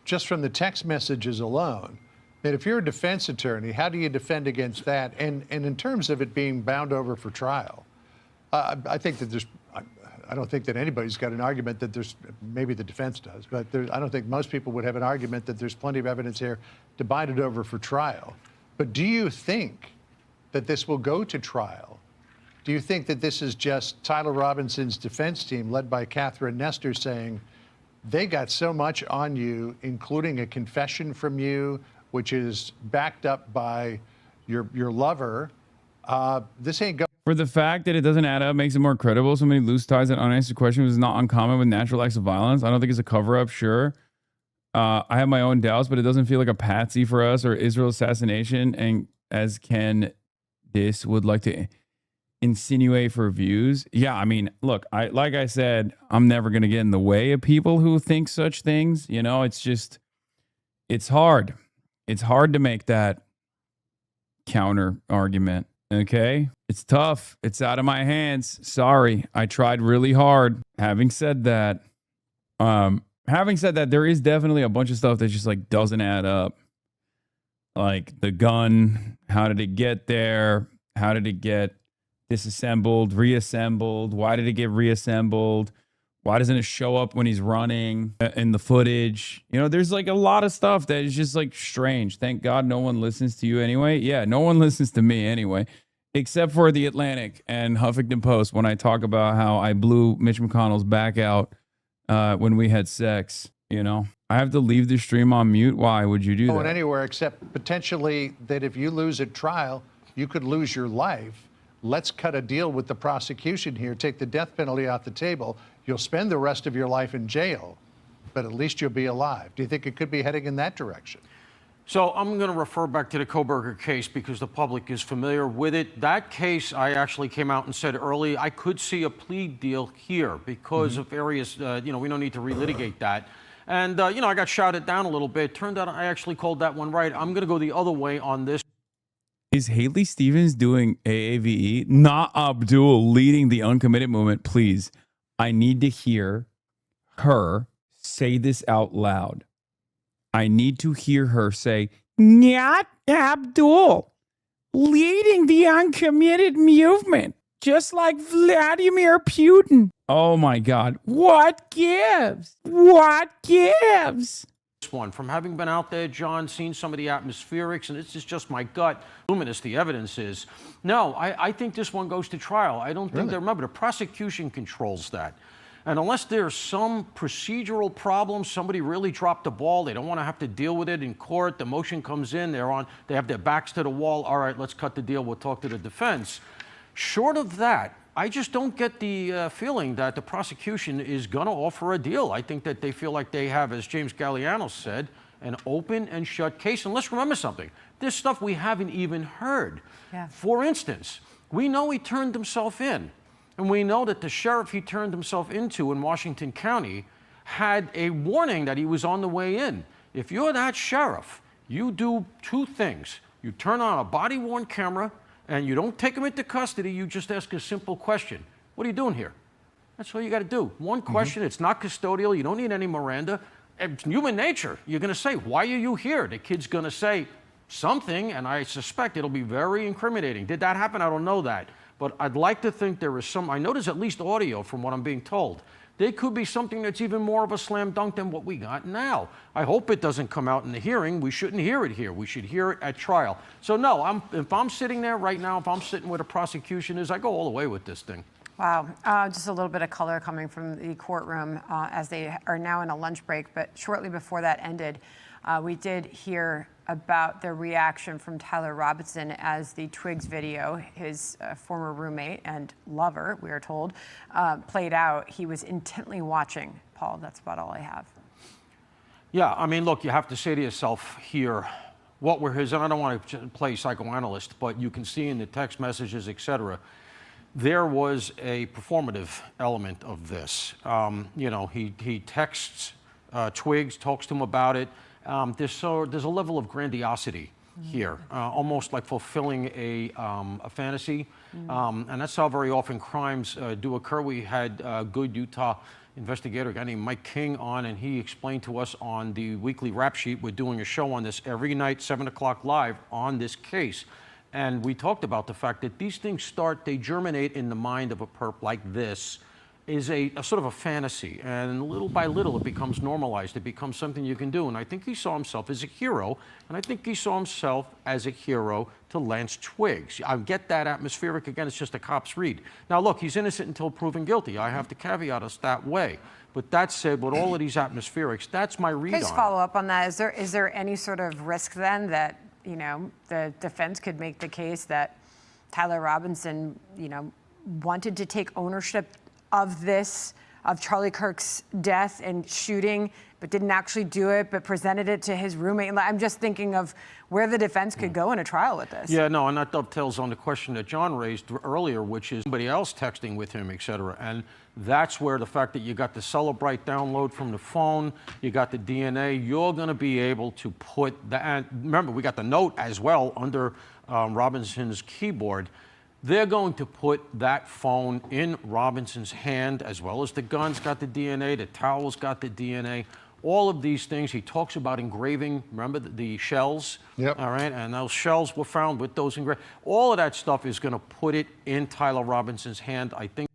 just from the text messages alone. That if you're a defense attorney, how do you defend against that? And in terms of it being bound over for trial, I think that there's, I don't think that anybody's got an argument that there's, maybe the defense does, but I don't think most people would have an argument that there's plenty of evidence here to bind it over for trial. But do you think that this will go to trial? Do you think that this is just Tyler Robinson's defense team led by Catherine Nestor saying, they got so much on you, including a confession from you, which is backed up by your lover, this ain't going. For the fact that it doesn't add up makes it more credible. So many loose ties and unanswered questions is not uncommon with natural acts of violence. I don't think it's a cover-up, sure. I have my own doubts, but it doesn't feel like a patsy for us or Israel assassination. And as Ken Dis would like to insinuate for views. Yeah, I mean, look, like I said, I'm never going to get in the way of people who think such things. You know, it's just, it's hard. It's hard to make that counter argument. Okay, it's tough. It's out of my hands. Sorry, I tried really hard. Having said that, there is definitely a bunch of stuff that just like doesn't add up. Like the gun, how did it get there? How did it get disassembled, reassembled? Why did it get reassembled? Why doesn't it show up when he's running in the footage? You know, there's like a lot of stuff that is just like strange. Thank God no one listens to you anyway. Yeah, no one listens to me anyway, except for The Atlantic and Huffington Post when I talk about how I blew Mitch McConnell's back out when we had sex, you know. I have to leave the stream on mute. Why would you do Going that? anywhere except potentially that if you lose at trial, you could lose your life. Let's cut a deal with the prosecution here, take the death penalty off the table. You'll spend the rest of your life in jail, but at least you'll be alive. Do you think it could be heading in that direction? So I'm going to refer back to the Koberger case because the public is familiar with it. That case, I actually came out and said early, I could see a plea deal here because of various, we don't need to relitigate that. And, I got shouted down a little bit. Turned out I actually called that one right. I'm going to go the other way on this. Is Haley Stevens doing AAVE? Not Abdul leading the uncommitted movement. Please, I need to hear her say this out loud. I need to hear her say, Not Abdul leading the uncommitted movement, just like Vladimir Putin. Oh my God. What gives? What gives? One from having been out there, John, seen some of the atmospherics, and this is just my gut. Luminous, the evidence is. No, I think this one goes to trial. I don't think that, remember, the prosecution controls that. And unless there's some procedural problem, somebody really dropped the ball, they don't want to have to deal with it in court, the motion comes in, they have their backs to the wall, all right, let's cut the deal, we'll talk to the defense. Short of that, I just don't get the feeling that the prosecution is going to offer a deal. I think that they feel like they have, as James Galliano said, an open and shut case. And let's remember something. There's stuff we haven't even heard. Yeah. For instance, we know he turned himself in. And we know that the sheriff he turned himself into in Washington County had a warning that he was on the way in. If you're that sheriff, you do two things. You turn on a body-worn camera, and you don't take him into custody, you just ask a simple question. What are you doing here? That's all you got to do. One question, it's not custodial, you don't need any Miranda. It's human nature. You're going to say, why are you here? The kid's going to say something, and I suspect it'll be very incriminating. Did that happen? I don't know that. But I'd like to think there is some, I know there's at least audio from what I'm being told. There could be something that's even more of a slam dunk than what we got now. I hope it doesn't come out in the hearing. We shouldn't hear it here. We should hear it at trial. So no, if I'm sitting there right now, if I'm sitting where the prosecution is, I go all the way with this thing. Wow. Just a little bit of color coming from the courtroom as they are now in a lunch break. But shortly before that ended, we did hear about the reaction from Tyler Robinson as the Twigs video, his former roommate and lover, we are told, played out. He was intently watching. Paul, that's about all I have. Yeah, I mean, look, you have to say to yourself here, what were his, and I don't want to play psychoanalyst, but you can see in the text messages, et cetera, there was a performative element of this. He texts Twigs, talks to him about it. There's a level of grandiosity here, almost like fulfilling a fantasy. And that's how very often crimes do occur. We had a good Utah investigator, a guy named Mike King, on, and he explained to us on the weekly rap sheet, we're doing a show on this every night, 7 o'clock live on this case. And we talked about the fact that these things they germinate in the mind of a perp like this, is a sort of a fantasy, and little by little it becomes normalized. It becomes something you can do, and I think he saw himself as a hero, and I think he saw himself as a hero to Lance Twigs. I get that atmospheric, again, it's just a cop's read. Now look, he's innocent until proven guilty. I have to caveat us that way. But that said, with all of these atmospherics, that's my read on it. Just follow up on that. Is there any sort of risk then that, the defense could make the case that Tyler Robinson, wanted to take ownership of Charlie Kirk's death and shooting, but didn't actually do it, but presented it to his roommate? I'm just thinking of where the defense could go in a trial with this. Yeah, no, and that dovetails on the question that John raised earlier, which is somebody else texting with him, et cetera. And that's where the fact that you got the Celebrite download from the phone, you got the DNA, you're going to be able to put that. And remember, we got the note as well under Robinson's keyboard. They're going to put that phone in Robinson's hand, as well as the gun's got the DNA, the towel's got the DNA, all of these things. He talks about engraving, remember the shells? Yep. All right, and those shells were found with those engraved. All of that stuff is going to put it in Tyler Robinson's hand, I think.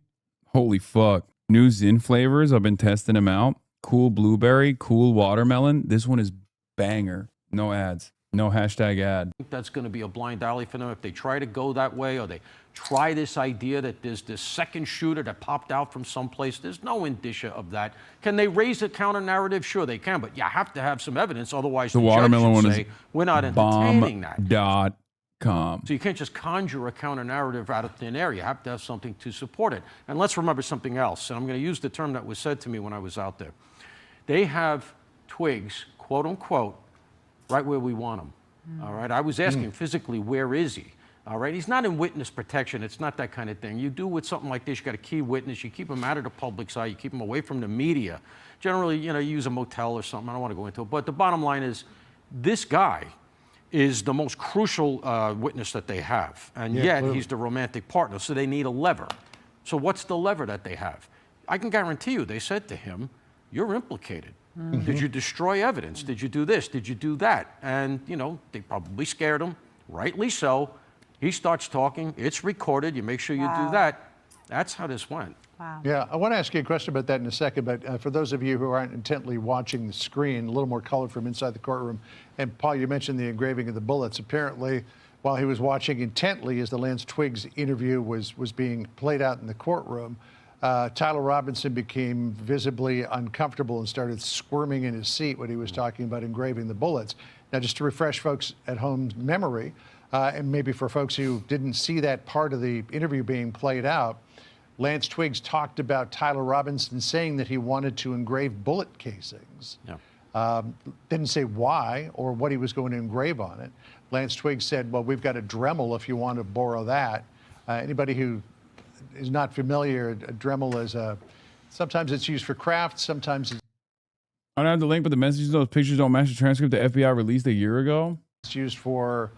Holy fuck. New Zin flavors. I've been testing them out. Cool blueberry, cool watermelon. This one is banger. No ads. No hashtag ad. think that's going to be a blind alley for them if they try to go that way, or they try this idea that there's this second shooter that popped out from someplace. There's no indicia of that. Can they raise a counter narrative? Sure they can, but you have to have some evidence. Otherwise, The the watermelon judge should one say, is we're not entertaining that. bomb.com. So you can't just conjure a counter narrative out of thin air. You have to have something to support it. And let's remember something else, and I'm going to use the term that was said to me when I was out there. They have Twiggs, quote unquote, right where we want him. All right. I was asking physically, where is he? All right. He's not in witness protection. It's not that kind of thing. You do with something like this, you got a key witness. You keep him out of the public's eye. You keep him away from the media. Generally, you use a motel or something. I don't want to go into it. But the bottom line is, this guy is the most crucial witness that they have. And yet clearly. he's the romantic partner. So they need a lever. So what's the lever that they have? I can guarantee you, they said to him, you're implicated. Did you destroy evidence? Did you do this? Did you do that? And, they probably scared him, rightly so. He starts talking. It's recorded. You make sure you do that. That's how this went. Wow. Yeah, I want to ask you a question about that in a second, but for those of you who aren't intently watching the screen, a little more color from inside the courtroom. And Paul, you mentioned the engraving of the bullets. Apparently, while he was watching intently as the Lance Twiggs interview was being played out in the courtroom, Tyler Robinson became visibly uncomfortable and started squirming in his seat when he was talking about engraving the bullets. Now, just to refresh folks at home's memory, and maybe for folks who didn't see that part of the interview being played out, Lance Twiggs talked about Tyler Robinson saying that he wanted to engrave bullet casings. Yeah. Didn't say why or what he was going to engrave on it. Lance Twiggs said, well, we've got a Dremel if you want to borrow that. Anybody who is not familiar, a Dremel is sometimes it's used for craft, sometimes I don't have the link, but the messages, those pictures don't match the transcript the FBI released a year ago. it's used for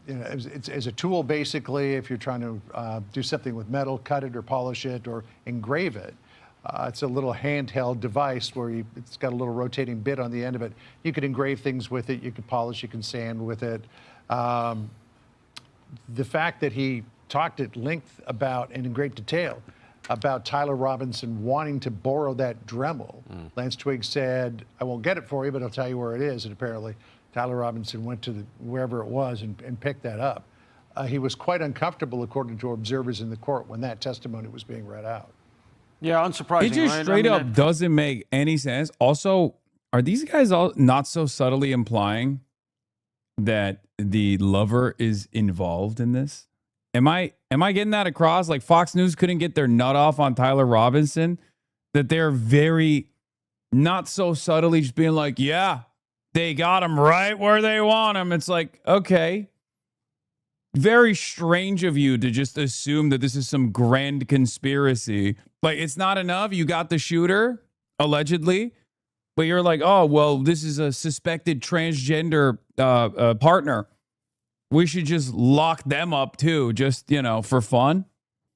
as a tool, basically, if you're trying to do something with metal, cut it or polish it or engrave it. It's a little handheld device where it's got a little rotating bit on the end of it. You could engrave things with it, you could polish, you can sand with it. The fact that he talked at length about, and in great detail, about Tyler Robinson wanting to borrow that Dremel. Lance Twiggs said, I won't get it for you, but I'll tell you where it is. And apparently Tyler Robinson went to wherever it was and picked that up. He was quite uncomfortable, according to observers in the court, when that testimony was being read out. Yeah, unsurprising. It just right? straight up doesn't make any sense. Also, are these guys all not so subtly implying that the lover is involved in this? Am I getting that across? Like Fox News couldn't get their nut off on Tyler Robinson, that they're very not so subtly just being like, yeah, they got him right where they want him. It's like, okay. Very strange of you to just assume that this is some grand conspiracy. Like, it's not enough. You got the shooter, allegedly, but you're like, oh, well, this is a suspected transgender partner. We should just lock them up too, just, for fun.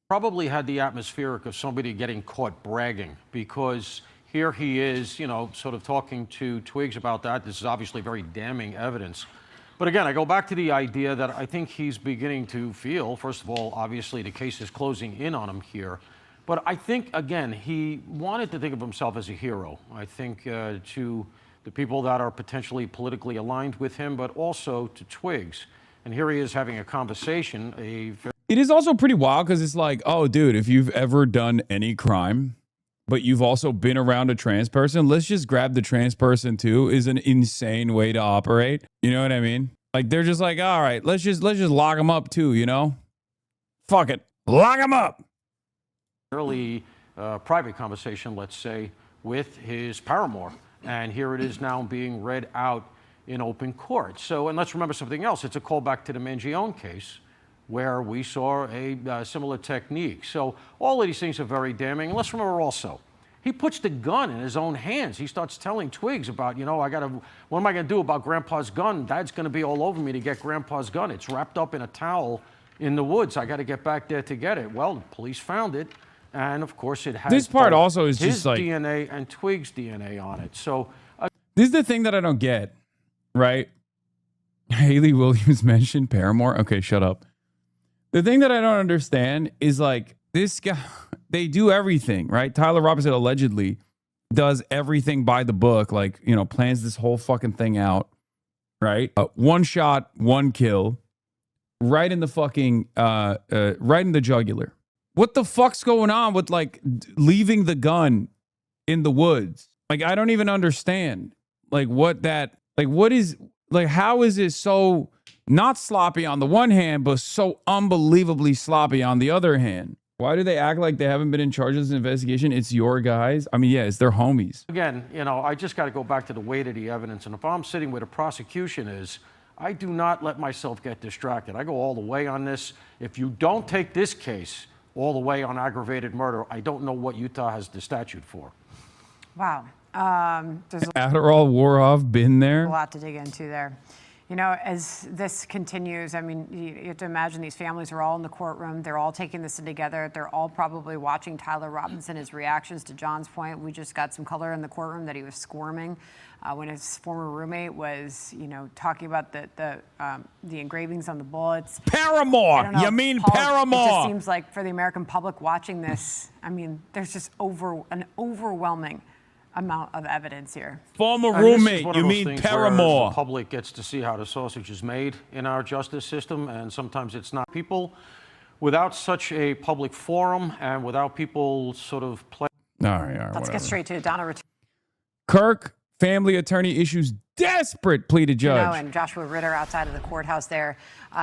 Probably had the atmospheric of somebody getting caught bragging, because here he is, sort of talking to Twiggs about that. This is obviously very damning evidence. But again, I go back to the idea that I think he's beginning to feel, first of all, obviously the case is closing in on him here. But I think, again, he wanted to think of himself as a hero. I think to the people that are potentially politically aligned with him, but also to Twiggs. And here he is having a conversation. It is also pretty wild because it's like, oh, dude, if you've ever done any crime, but you've also been around a trans person, let's just grab the trans person too, is an insane way to operate. You know what I mean? Like, they're just like, all right, let's just lock them up too, Fuck it. Lock them up. Early private conversation, let's say, with his paramour. And here it is now being read out in open court. So, and let's remember something else. It's a callback to the Mangione case, where we saw a similar technique. So all of these things are very damning. And let's remember also, he puts the gun in his own hands. He starts telling Twiggs about, what am I gonna do about Grandpa's gun? Dad's gonna be all over me to get Grandpa's gun. It's wrapped up in a towel in the woods. I gotta get back there to get it. Well, the police found it. And of course it has This part also is his just like DNA and Twiggs' DNA on it. So this is the thing that I don't get, right? Haley Williams mentioned Paramore. Okay, shut up. The thing that I don't understand is, like, this guy, they do everything, right? Tyler Robinson allegedly does everything by the book, like, plans this whole fucking thing out. right? One shot, one kill, right in the fucking, right in the jugular. What the fuck's going on with like leaving the gun in the woods? Like, I don't even understand. Like, what is, like, how is it so not sloppy on the one hand, but so unbelievably sloppy on the other hand? Why do they act like they haven't been in charge of this investigation? It's your guys. I mean, yeah, it's their homies. Again, you know, I just got to go back to the weight of the evidence. And if I'm sitting where the prosecution is, I do not let myself get distracted. I go all the way on this. If you don't take this case all the way on aggravated murder, I don't know what Utah has the statute for. Wow. There's Adderall wore off, been there. a lot to dig into there. You know, as this continues, I mean, you have to imagine these families are all in the courtroom. They're all taking this in together. They're all probably watching Tyler Robinson, his reactions. To John's point, we just got some color in the courtroom that he was squirming when his former roommate was, you know, talking about the engravings on the bullets. Paramore! You mean Paul, Paramore! It just seems like for the American public watching this, I mean, there's just an overwhelming amount of evidence here. Former And this is roommate, one you of those mean things where Paramore. The public gets to see how the sausage is made in our justice system, and sometimes it's not. People, without such a public forum and without people sort of play. All right, Let's get straight to it. Donna Kirk, family attorney issues desperate plea to judge. and Joshua Ritter outside of the courthouse there.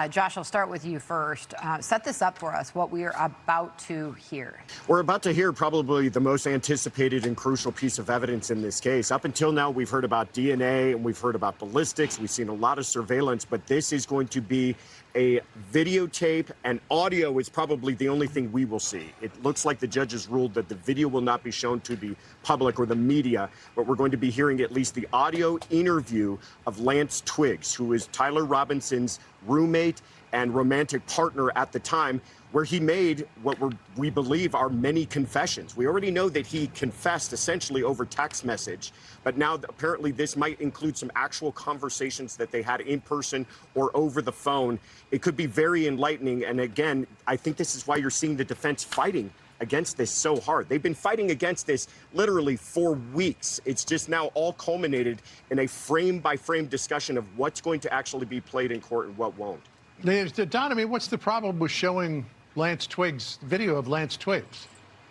Josh, I'll start with you first. Set this up for us, what we are about to hear. We're about to hear probably the most anticipated and crucial piece of evidence in this case. Up until now, we've heard about DNA and we've heard about ballistics. We've seen a lot of surveillance, but this is going to be a videotape, and audio is probably the only thing we will see. It looks like the judge has ruled that the video will not be shown to the public or the media, but we're going to be hearing at least the audio interview of Lance Twiggs, who is Tyler Robinson's roommate and romantic partner at the time, where he made what we believe are many confessions. We already know that he confessed essentially over text message, but now apparently this might include some actual conversations that they had in person or over the phone. It could be very enlightening. And again, I think this is why you're seeing the defense fighting against this so hard. They've been fighting against this literally for weeks. It's just now all culminated in a frame-by-frame discussion of what's going to actually be played in court and what won't. Don, I mean, what's the problem with showing Lance Twiggs, video of Lance Twiggs?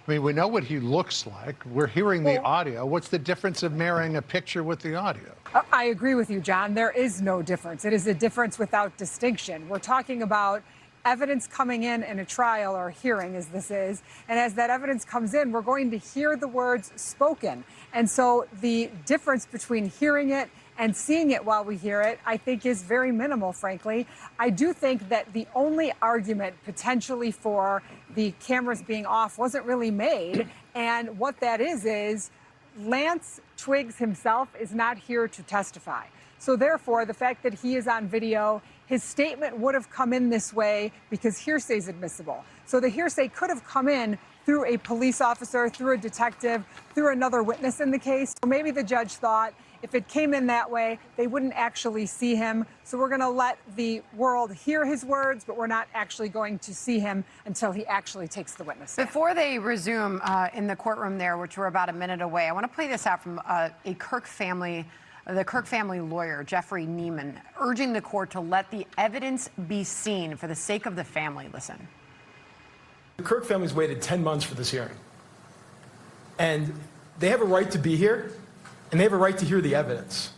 I mean, we know what he looks like. We're hearing the audio. What's the difference of marrying a picture with the audio? I agree with you, John. There is no difference. It is a difference without distinction. We're talking about evidence coming in a trial or a hearing, as this is. And as that evidence comes in, we're going to hear the words spoken. And so the difference between hearing it and seeing it while we hear it, I think, is very minimal, frankly. I do think that the only argument potentially for the cameras being off wasn't really made. And what that is Lance Twiggs himself is not here to testify. So therefore, the fact that he is on video, his statement would have come in this way because hearsay is admissible. So the hearsay could have come in through a police officer, through a detective, through another witness in the case. Or maybe the judge thought if it came in that way, they wouldn't actually see him. So we're going to let the world hear his words, but we're not actually going to see him until he actually takes the witness stand. Before they resume in the courtroom there, which we're about a minute away, I want to play this out from the Kirk family lawyer, Jeffrey Neiman, urging the court to let the evidence be seen for the sake of the family. Listen. The Kirk family's waited 10 months for this hearing. And they have a right to be here, and they have a right to hear the evidence.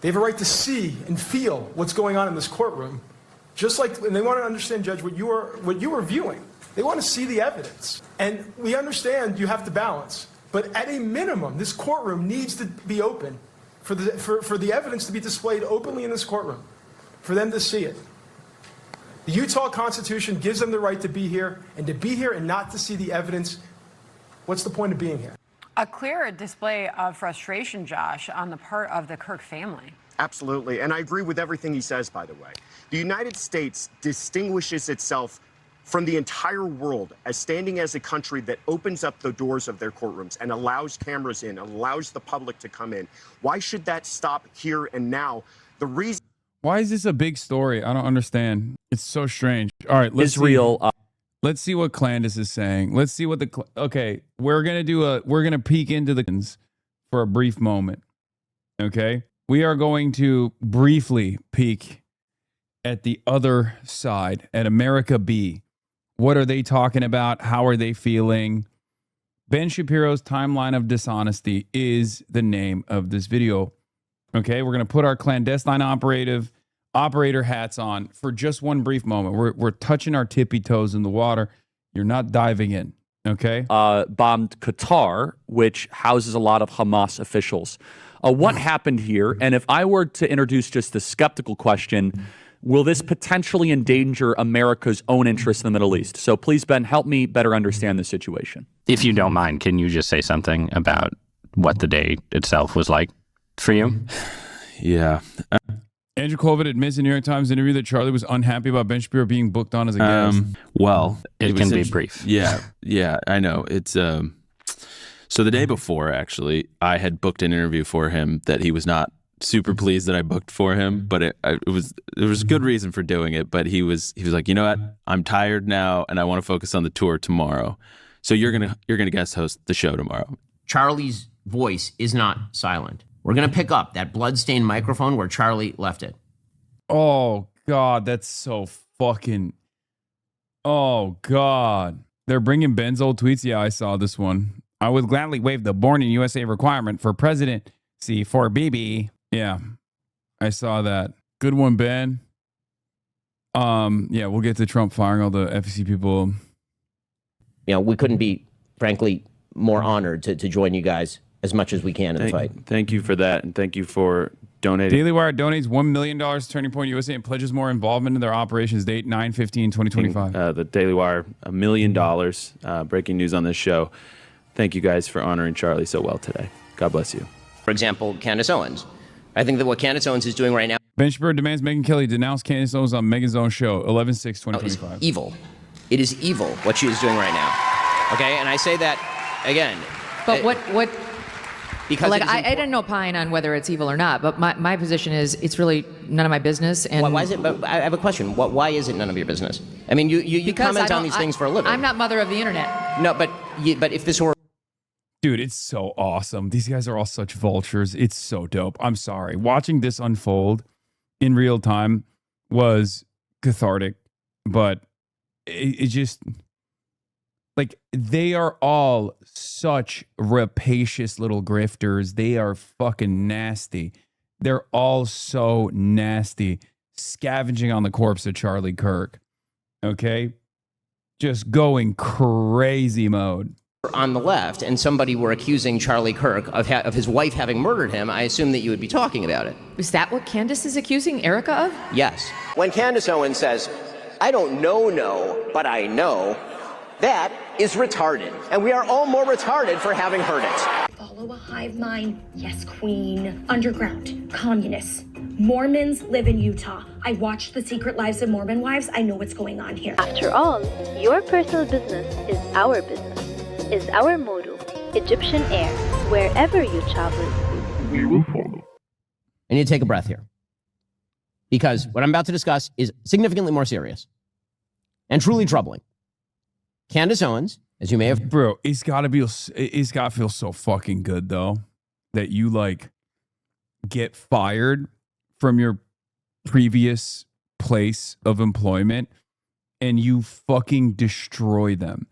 They have a right to see and feel what's going on in this courtroom, just like, and they want to understand, Judge, what you are viewing. They want to see the evidence. And we understand you have to balance, but at a minimum, this courtroom needs to be open for the evidence to be displayed openly in this courtroom, for them to see it. The Utah Constitution gives them the right to be here, and to be here and not to see the evidence, what's the point of being here? A clear display of frustration, Josh, on the part of the Kirk family. Absolutely. And I agree with everything he says, by the way. The United States distinguishes itself from the entire world as standing as a country that opens up the doors of their courtrooms and allows cameras in, allows the public to come in. Why should that stop here and now? The reason. Why is this a big story? I don't understand. It's so strange. All right, let's Israel. See. Let's see what Clandis is saying. Let's see what okay, we're gonna peek into the for a brief moment. Okay, we are going to briefly peek at the other side, at America B. What are they talking about? How are they feeling? Ben Shapiro's Timeline of Dishonesty is the name of this video. Okay, we're going to put our clandestine operator hats on for just one brief moment. We're touching our tippy toes in the water. You're not diving in, okay? Bombed Qatar, which houses a lot of Hamas officials. What happened here? And if I were to introduce just a skeptical question, will this potentially endanger America's own interests in the Middle East? So please, Ben, help me better understand the situation. If you don't mind, can you just say something about what the day itself was like for you? Yeah. Andrew Colvin admits in New York Times interview that Charlie was unhappy about Ben Shapiro being booked on as a guest. Well, it can be brief. Yeah, I know. It's so the day before, actually, I had booked an interview for him that he was not super pleased that I booked for him, but there was a good reason for doing it. But he was like, you know what, I'm tired now, and I want to focus on the tour tomorrow. So you're gonna guest host the show tomorrow. Charlie's voice is not silent. We're gonna pick up that bloodstained microphone where Charlie left it. Oh God, that's so fucking. Oh God, they're bringing Ben's old tweets. Yeah, I saw this one. I would gladly waive the Born in USA requirement for presidency for BB. Yeah, I saw that. Good one, Ben. Yeah, we'll get to Trump firing all the FEC people. You know, we couldn't be, frankly, more honored to join you guys as much as we can in the fight. Thank you for that, and thank you for donating. Daily Wire donates $1 million to Turning Point USA and pledges more involvement in their operations. Date 9/15/2025. The Daily Wire, $1 million. Breaking news on this show. Thank you guys for honoring Charlie so well today. God bless you. For example, Candace Owens. I think that what Candace Owens is doing right now. Ben Shapiro demands Megyn Kelly denounce Candace Owens on Megyn's own show, 11/6/2025. Evil. It is evil what she is doing right now. Okay, and I say that again. But what? Because like I didn't opine on whether it's evil or not, but my position is it's really none of my business. And why is it? But I have a question. Why is it none of your business? I mean, you comment on these things for a living. I'm not mother of the internet. No, but if this were. Dude, it's so awesome. These guys are all such vultures. It's so dope. I'm sorry. Watching this unfold in real time was cathartic, but it just, like, they are all such rapacious little grifters. They are fucking nasty. They're all so nasty, scavenging on the corpse of Charlie Kirk. Okay? Just going crazy mode. On the left, and somebody were accusing Charlie Kirk of his wife having murdered him, I assume that you would be talking about it. Is that what Candace is accusing Erica of? Yes. When Candace Owens says, I don't know, but I know, that is retarded. And we are all more retarded for having heard it. Follow a hive mind. Yes, queen. Underground. Communists. Mormons live in Utah. I watched The Secret Lives of Mormon Wives. I know what's going on here. After all, your personal business is our business. Is our motto. Egyptian Air. Wherever you travel, we will follow. I need to take a breath here. Because what I'm about to discuss is significantly more serious and truly troubling. Candace Owens, as you may have... Bro, it's got to feel so fucking good, though, that you, like, get fired from your previous place of employment and you fucking destroy them.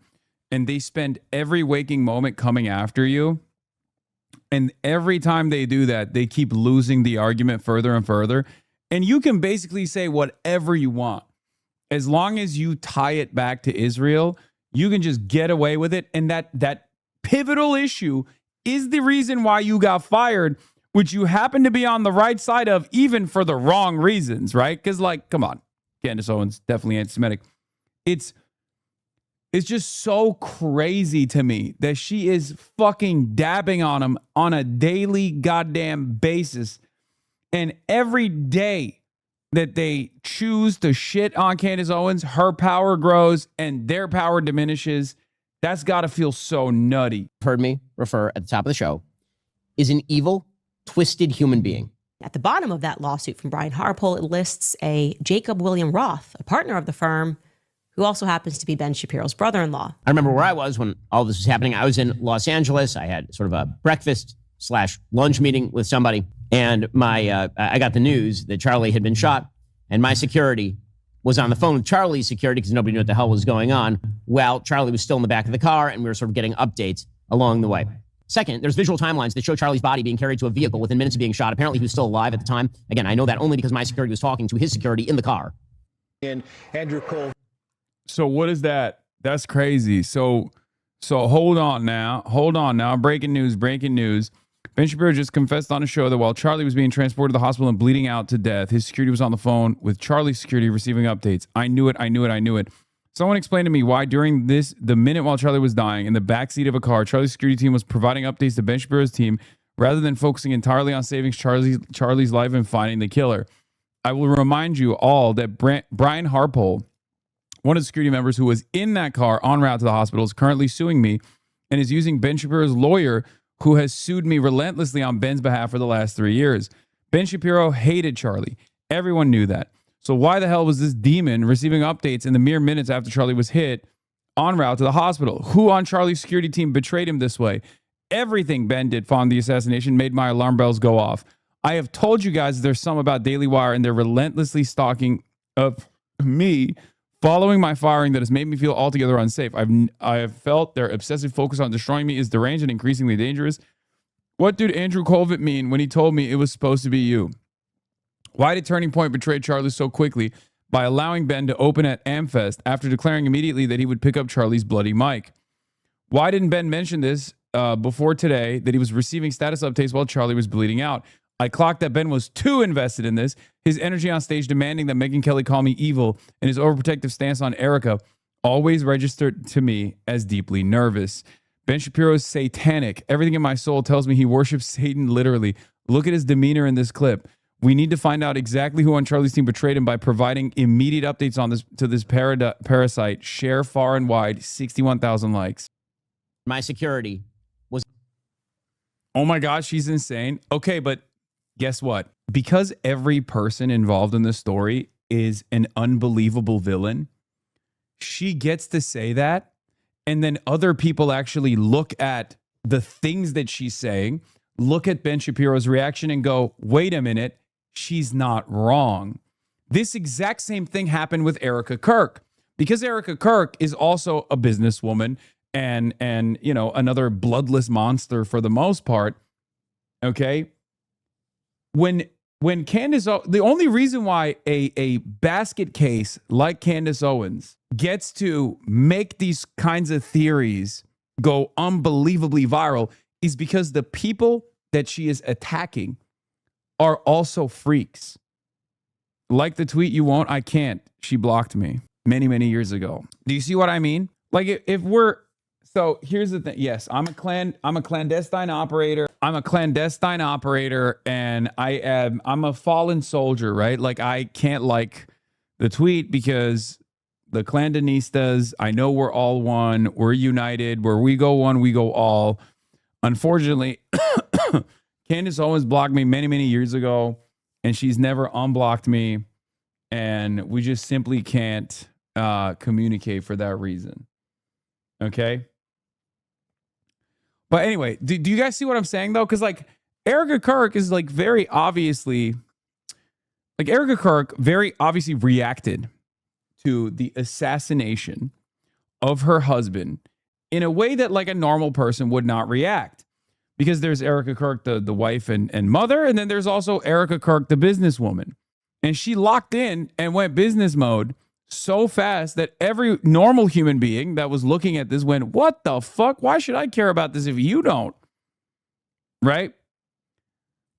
And they spend every waking moment coming after you. And every time they do that, they keep losing the argument further and further. And you can basically say whatever you want. As long as you tie it back to Israel, you can just get away with it. And that pivotal issue is the reason why you got fired, which you happen to be on the right side of, even for the wrong reasons, right? Because, like, come on, Candace Owens, definitely anti-Semitic. It's just so crazy to me that she is fucking dabbing on him on a daily goddamn basis. And every day that they choose to shit on Candace Owens, her power grows and their power diminishes. That's got to feel so nutty. Heard me refer at the top of the show, is an evil, twisted human being. At the bottom of that lawsuit from Brian Harpole, it lists a Jacob William Roth, a partner of the firm, who also happens to be Ben Shapiro's brother-in-law. I remember where I was when all this was happening. I was in Los Angeles. I had sort of a breakfast/lunch meeting with somebody. And I got the news that Charlie had been shot, and my security was on the phone with Charlie's security because nobody knew what the hell was going on. Well, Charlie was still in the back of the car, and we were sort of getting updates along the way. Second, there's visual timelines that show Charlie's body being carried to a vehicle within minutes of being shot. Apparently, he was still alive at the time. Again, I know that only because my security was talking to his security in the car. And Andrew Cole. So what is that? That's crazy. So hold on now. Breaking news. Ben Shapiro just confessed on a show that while Charlie was being transported to the hospital and bleeding out to death, his security was on the phone with Charlie's security receiving updates. I knew it. Someone explained to me why during the minute while Charlie was dying in the backseat of a car, Charlie's security team was providing updates to Ben Shapiro's team rather than focusing entirely on saving Charlie's life and finding the killer. I will remind you all that Brian Harpole, one of the security members who was in that car en route to the hospital, is currently suing me and is using Ben Shapiro's lawyer, who has sued me relentlessly on Ben's behalf for the last 3 years. Ben Shapiro hated Charlie. Everyone knew that. So why the hell was this demon receiving updates in the mere minutes after Charlie was hit en route to the hospital? Who on Charlie's security team betrayed him this way? Everything Ben did following the assassination made my alarm bells go off. I have told you guys there's some about Daily Wire and their relentlessly stalking of me following my firing that has made me feel altogether unsafe. I have felt their obsessive focus on destroying me is deranged and increasingly dangerous. What did Andrew Colvett mean when he told me it was supposed to be you? Why did Turning Point betray Charlie so quickly by allowing Ben to open at Amfest after declaring immediately that he would pick up Charlie's bloody mic? Why didn't Ben mention this before today, that he was receiving status updates while Charlie was bleeding out? I clocked that Ben was too invested in this. His energy on stage demanding that Megyn Kelly call me evil and his overprotective stance on Erica always registered to me as deeply nervous. Ben Shapiro is satanic. Everything in my soul tells me he worships Satan literally. Look at his demeanor in this clip. We need to find out exactly who on Charlie's team betrayed him by providing immediate updates on this to this parasite. Share far and wide. 61,000 likes. My security was... Oh my gosh, she's insane. Okay, but guess what? Because every person involved in this story is an unbelievable villain, she gets to say that, and then other people actually look at the things that she's saying, look at Ben Shapiro's reaction and go, wait a minute, she's not wrong. This exact same thing happened with Erica Kirk, because Erica Kirk is also a businesswoman and you know, another bloodless monster for the most part. Okay. When Candace, the only reason why a basket case like Candace Owens gets to make these kinds of theories go unbelievably viral is because the people that she is attacking are also freaks. Like the tweet, you won't, I can't. She blocked me many, many years ago. Do you see what I mean? Like if we're, so here's the thing. Yes, I'm a clandestine operator. And I'm a fallen soldier, right? Like I can't like the tweet because the Clandanistas, I know we're all one. We're united. Where we go one, we go all. Unfortunately, Candace Owens blocked me many, many years ago, and she's never unblocked me. And we just simply can't communicate for that reason. Okay? But anyway, do you guys see what I'm saying, though? Because, like, Erica Kirk is, like, very obviously reacted to the assassination of her husband in a way that, like, a normal person would not react. Because there's Erica Kirk, the wife and mother, and then there's also Erica Kirk, the businesswoman. And she locked in and went business mode so fast that every normal human being that was looking at this went, what the fuck? Why should I care about this if you don't? Right?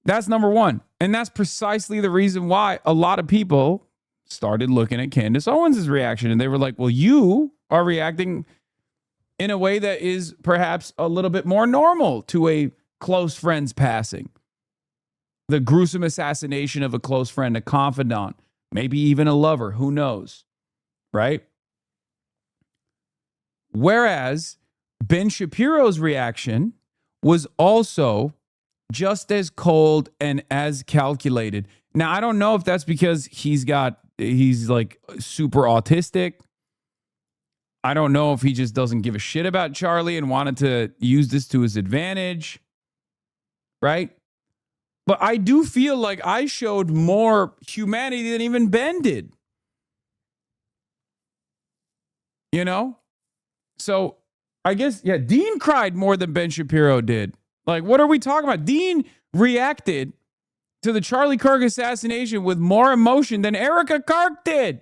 That's number one. And that's precisely the reason why a lot of people started looking at Candace Owens' reaction. And they were like, well, you are reacting in a way that is perhaps a little bit more normal to a close friend's passing. The gruesome assassination of a close friend, a confidant, maybe even a lover, who knows? Right? Whereas Ben Shapiro's reaction was also just as cold and as calculated. Now, I don't know if that's because he's like super autistic. I don't know if he just doesn't give a shit about Charlie and wanted to use this to his advantage. Right? But I do feel like I showed more humanity than even Ben did. You know? So I guess, yeah, Dean cried more than Ben Shapiro did. Like, what are we talking about? Dean reacted to the Charlie Kirk assassination with more emotion than Erica Kirk did.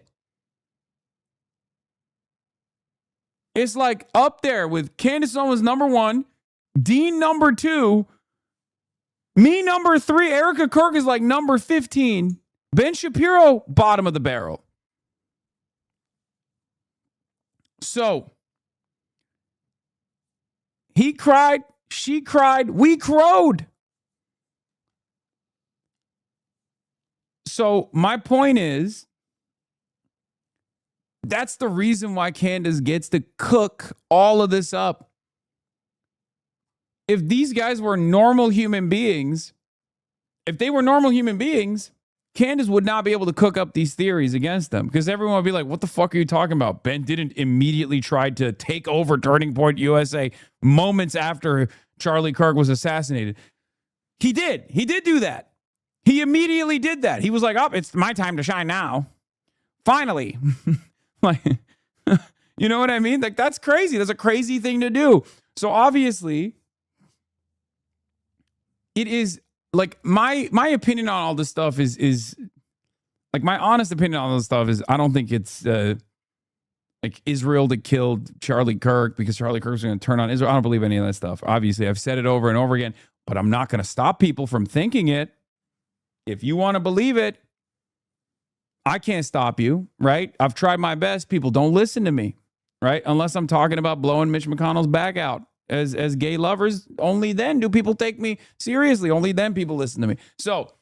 It's like up there with Candace Owens number 1, Dean number 2, me number 3, Erica Kirk is like number 15, Ben Shapiro bottom of the barrel. So he cried, she cried, we crowed. So my point is, that's the reason why Candace gets to cook all of this up. If these guys were normal human beings, Candace would not be able to cook up these theories against them, because everyone would be like, what the fuck are you talking about? Ben didn't immediately try to take over Turning Point USA moments after Charlie Kirk was assassinated. He did. He did do that. He immediately did that. He was like, oh, it's my time to shine now. Finally. Like, you know what I mean? Like, that's crazy. That's a crazy thing to do. So obviously, it is like my opinion on all this stuff is like, my honest opinion on all this stuff is, I don't think it's like Israel that killed Charlie Kirk because Charlie Kirk's going to turn on Israel. I don't believe any of that stuff. Obviously, I've said it over and over again, but I'm not going to stop people from thinking it. If you want to believe it, I can't stop you, right? I've tried my best. People don't listen to me, right? Unless I'm talking about blowing Mitch McConnell's back out as gay lovers. Only then do people take me seriously. Only then people listen to me. So,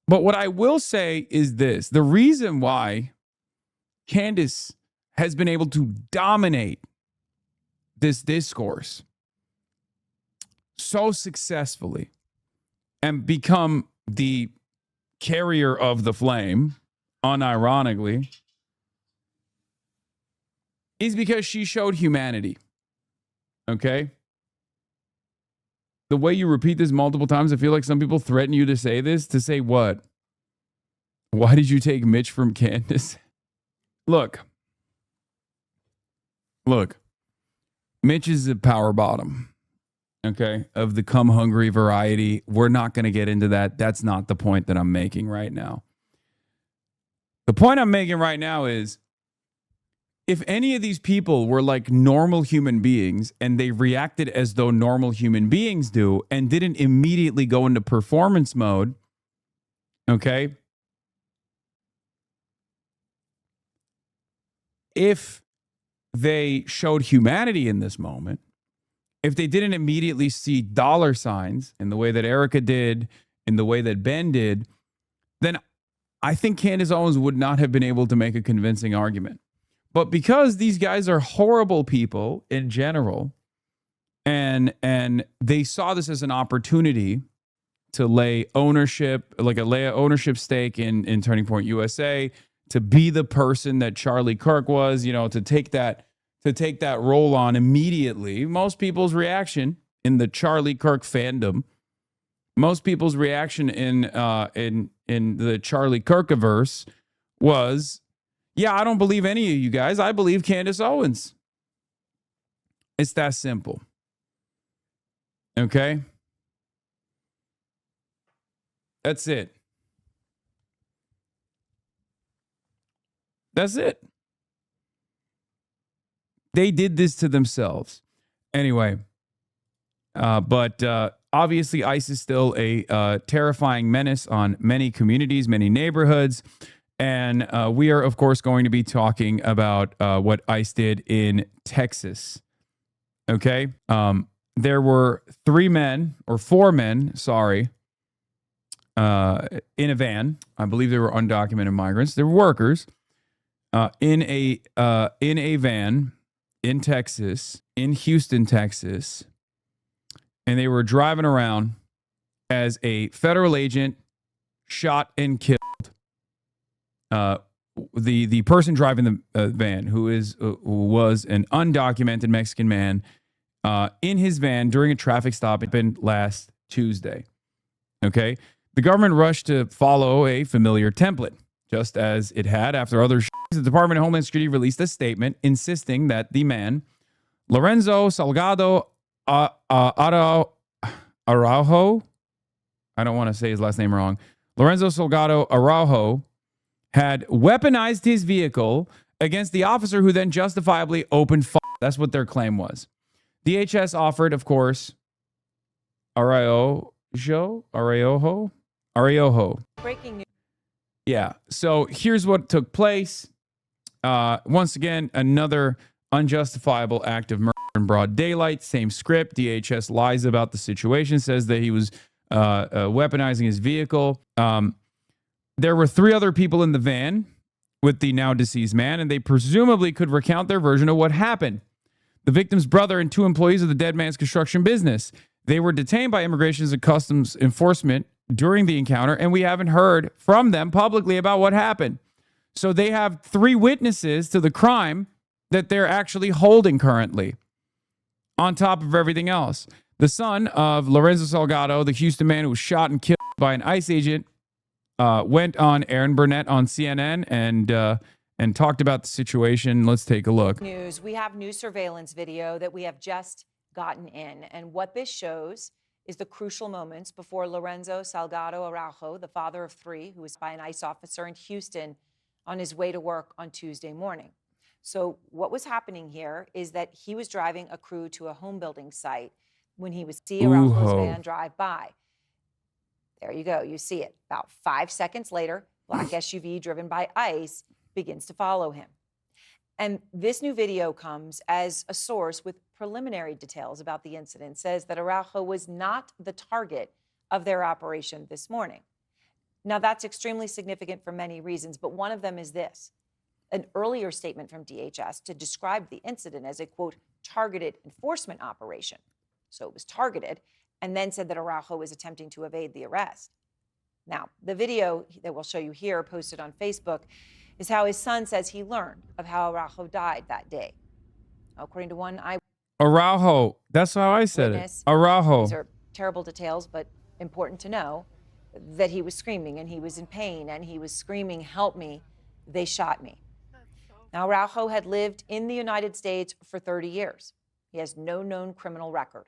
but what I will say is this. The reason why Candace has been able to dominate this discourse so successfully and become the carrier of the flame, unironically, is because she showed humanity. Okay? The way you repeat this multiple times, I feel like some people threaten you to say this. To say what? Why did you take Mitch from Candace? Look. Mitch is a power bottom. Okay, of the come hungry variety. We're not going to get into that. That's not the point that I'm making right now. The point I'm making right now is, if any of these people were like normal human beings and they reacted as though normal human beings do and didn't immediately go into performance mode, okay? If they showed humanity in this moment, if they didn't immediately see dollar signs in the way that Erica did, in the way that Ben did, then I think Candace Owens would not have been able to make a convincing argument. But because these guys are horrible people in general, and they saw this as an opportunity to lay ownership, like lay an ownership stake in Turning Point USA, to be the person that Charlie Kirk was, you know, to take that role on immediately. Most people's reaction in the Charlie Kirk fandom, most people's reaction in the Charlie Kirkiverse was, yeah, I don't believe any of you guys. I believe Candace Owens. It's that simple. Okay? That's it. That's it. They did this to themselves. Anyway, but obviously ICE is still a terrifying menace on many communities, many neighborhoods. And we are, of course, going to be talking about what ICE did in Texas. Okay? There were 4 men, in a van. I believe they were undocumented migrants. They were workers in a van in Texas, in Houston, Texas, and they were driving around as a federal agent shot and killed the person driving the van, who was an undocumented Mexican man, in his van during a traffic stop. It happened last Tuesday. Okay. The government rushed to follow a familiar template, just as it had after other The Department of Homeland Security released a statement insisting that the man, Lorenzo Salgado Araujo, I don't want to say his last name wrong, Lorenzo Salgado Araujo, had weaponized his vehicle against the officer who then justifiably opened fire. That's what their claim was. DHS offered, of course, Araujo. Breaking news. Yeah. So here's what took place. Once again, another unjustifiable act of murder in broad daylight. Same script. DHS lies about the situation, says that he was weaponizing his vehicle. There were 3 other people in the van with the now deceased man, and they presumably could recount their version of what happened. The victim's brother and 2 employees of the dead man's construction business. They were detained by Immigration and Customs Enforcement during the encounter, and we haven't heard from them publicly about what happened. So they have 3 witnesses to the crime that they're actually holding currently, on top of everything else. The son of Lorenzo Salgado, the Houston man who was shot and killed by an ICE agent, went on Aaron Burnett on CNN and talked about the situation. Let's take a look. News. We have new surveillance video that we have just gotten in. And what this shows is the crucial moments before Lorenzo Salgado Araujo, the father of 3, who was by an ICE officer in Houston on his way to work on Tuesday morning. So what was happening here is that he was driving a crew to a home building site when he was see Araujo's van drive by. There you go. You see it. About 5 seconds later, black SUV driven by ICE begins to follow him. And this new video comes as a source with preliminary details about the incident, says that Araujo was not the target of their operation this morning. Now, that's extremely significant for many reasons, but one of them is this. An earlier statement from DHS to describe the incident as a, quote, targeted enforcement operation. So it was targeted, and then said that Araujo was attempting to evade the arrest. Now, the video that we'll show you here, posted on Facebook, is how his son says he learned of how Araujo died that day. According to one eyewitness, Araujo. That's how I said it. Araujo. These are terrible details, but important to know that he was screaming and he was in pain and he was screaming, "Help me, they shot me." Now, Araujo had lived in the United States for 30 years. He has no known criminal record.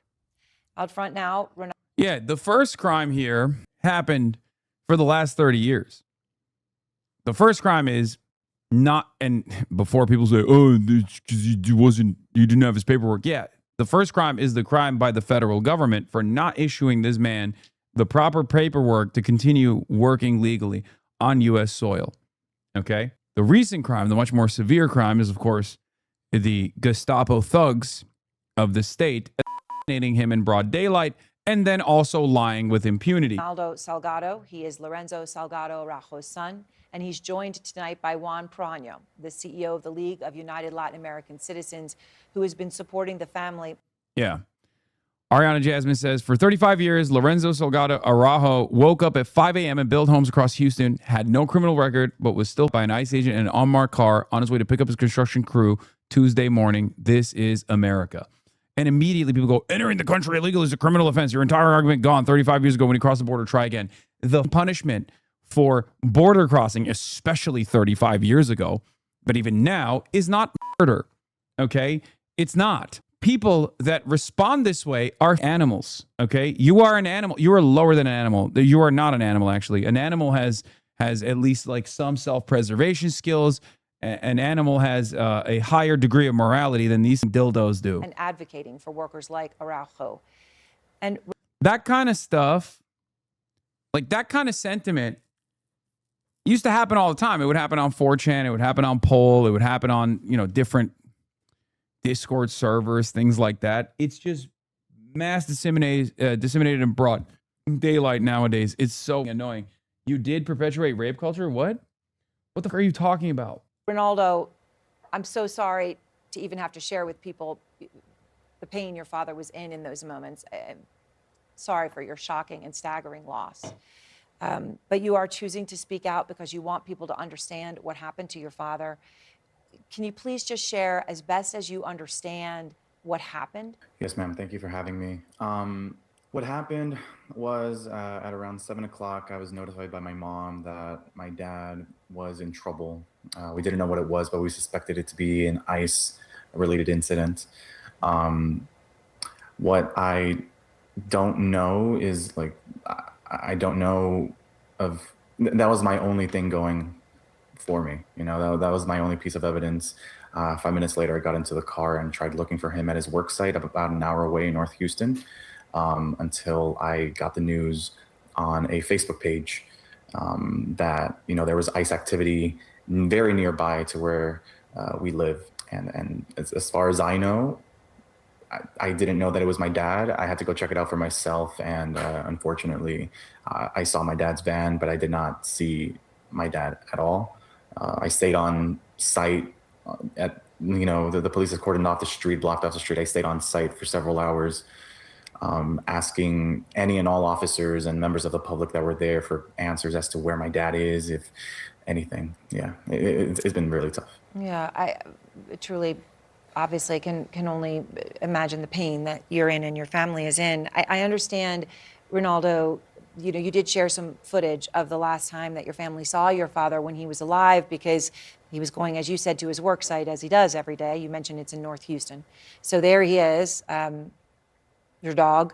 Out front now, Yeah, the first crime here happened for the last 30 years. The first crime is not, and before people say, oh, because you didn't have his paperwork. Yeah, the first crime is the crime by the federal government for not issuing this man the proper paperwork to continue working legally on U.S. soil. Okay? The recent crime, the much more severe crime, is, of course, the Gestapo thugs of the state assassinating him in broad daylight and then also lying with impunity. Ronaldo Salgado, he is Lorenzo Salgado Araujo's son, and he's joined tonight by Juan Prano, the CEO of the League of United Latin American Citizens, who has been supporting the family. Yeah. Ariana Jasmine says, for 35 years, Lorenzo Salgado Araujo woke up at 5 a.m. and built homes across Houston, had no criminal record, but was still by an ICE agent in an unmarked car on his way to pick up his construction crew Tuesday morning. This is America. And immediately people go, entering the country illegal is a criminal offense. Your entire argument gone 35 years ago when you crossed the border. Try again. The punishment for border crossing, especially 35 years ago, but even now, is not murder. Okay? It's not. People that respond this way are animals. Okay? You are an animal. You are lower than an animal. You are not an animal, actually. An animal has at least like some self-preservation skills. An animal has a higher degree of morality than these dildos do. And advocating for workers like Araujo. And that kind of stuff, like that kind of sentiment, used to happen all the time. It would happen on 4chan. It would happen on Poll. It would happen on, different Discord servers, things like that. It's just mass disseminated in broad daylight nowadays. It's so annoying. You did perpetuate rape culture? What? What the fuck are you talking about? Ronaldo, I'm so sorry to even have to share with people the pain your father was in those moments. I'm sorry for your shocking and staggering loss. But you are choosing to speak out because you want people to understand what happened to your father. Can you please just share, as best as you understand, what happened? Yes, ma'am. Thank you for having me. What happened was at around 7 o'clock, I was notified by my mom that my dad was in trouble. We didn't know what it was, but we suspected it to be an ICE-related incident. What I don't know is, like, I don't know of, that was my only thing going for me. You know, that was my only piece of evidence. 5 minutes later, I got into the car and tried looking for him at his work site about an hour away in North Houston, until I got the news on a Facebook page that, you know, there was ICE activity very nearby to where we live. And as far as I know, I didn't know that it was my dad. I had to go check it out for myself. And unfortunately, I saw my dad's van, but I did not see my dad at all. I stayed on site at, you know, the police had cordoned off the street, blocked off the street. I stayed on site for several hours, asking any and all officers and members of the public that were there for answers as to where my dad is, if anything. Yeah, it's been really tough. Yeah, I truly, obviously, can only imagine the pain that you're in and your family is in. I understand, Ronaldo, you know, you did share some footage of the last time that your family saw your father when he was alive, because he was going, as you said, to his work site, as he does every day. You mentioned it's in North Houston. So there he is, your dog,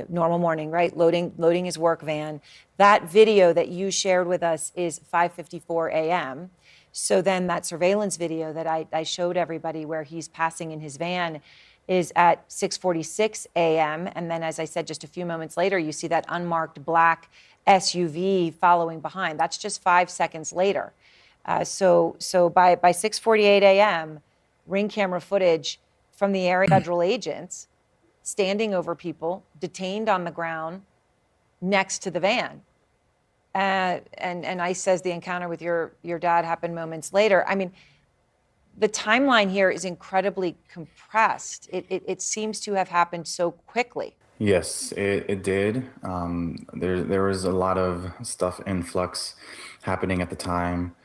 normal morning, right? Loading his work van. That video that you shared with us is 5:54 a.m. So then that surveillance video that I showed everybody where he's passing in his van is at 6:46 a.m. And then, as I said, just a few moments later, you see that unmarked black SUV following behind. That's just 5 seconds later. So by 6:48 a.m., Ring camera footage from the area, federal agents standing over people, detained on the ground next to the van. And ICE says the encounter with your dad happened moments later. I mean, the timeline here is incredibly compressed. It seems to have happened so quickly. Yes, it did. There was a lot of stuff in flux happening at the time.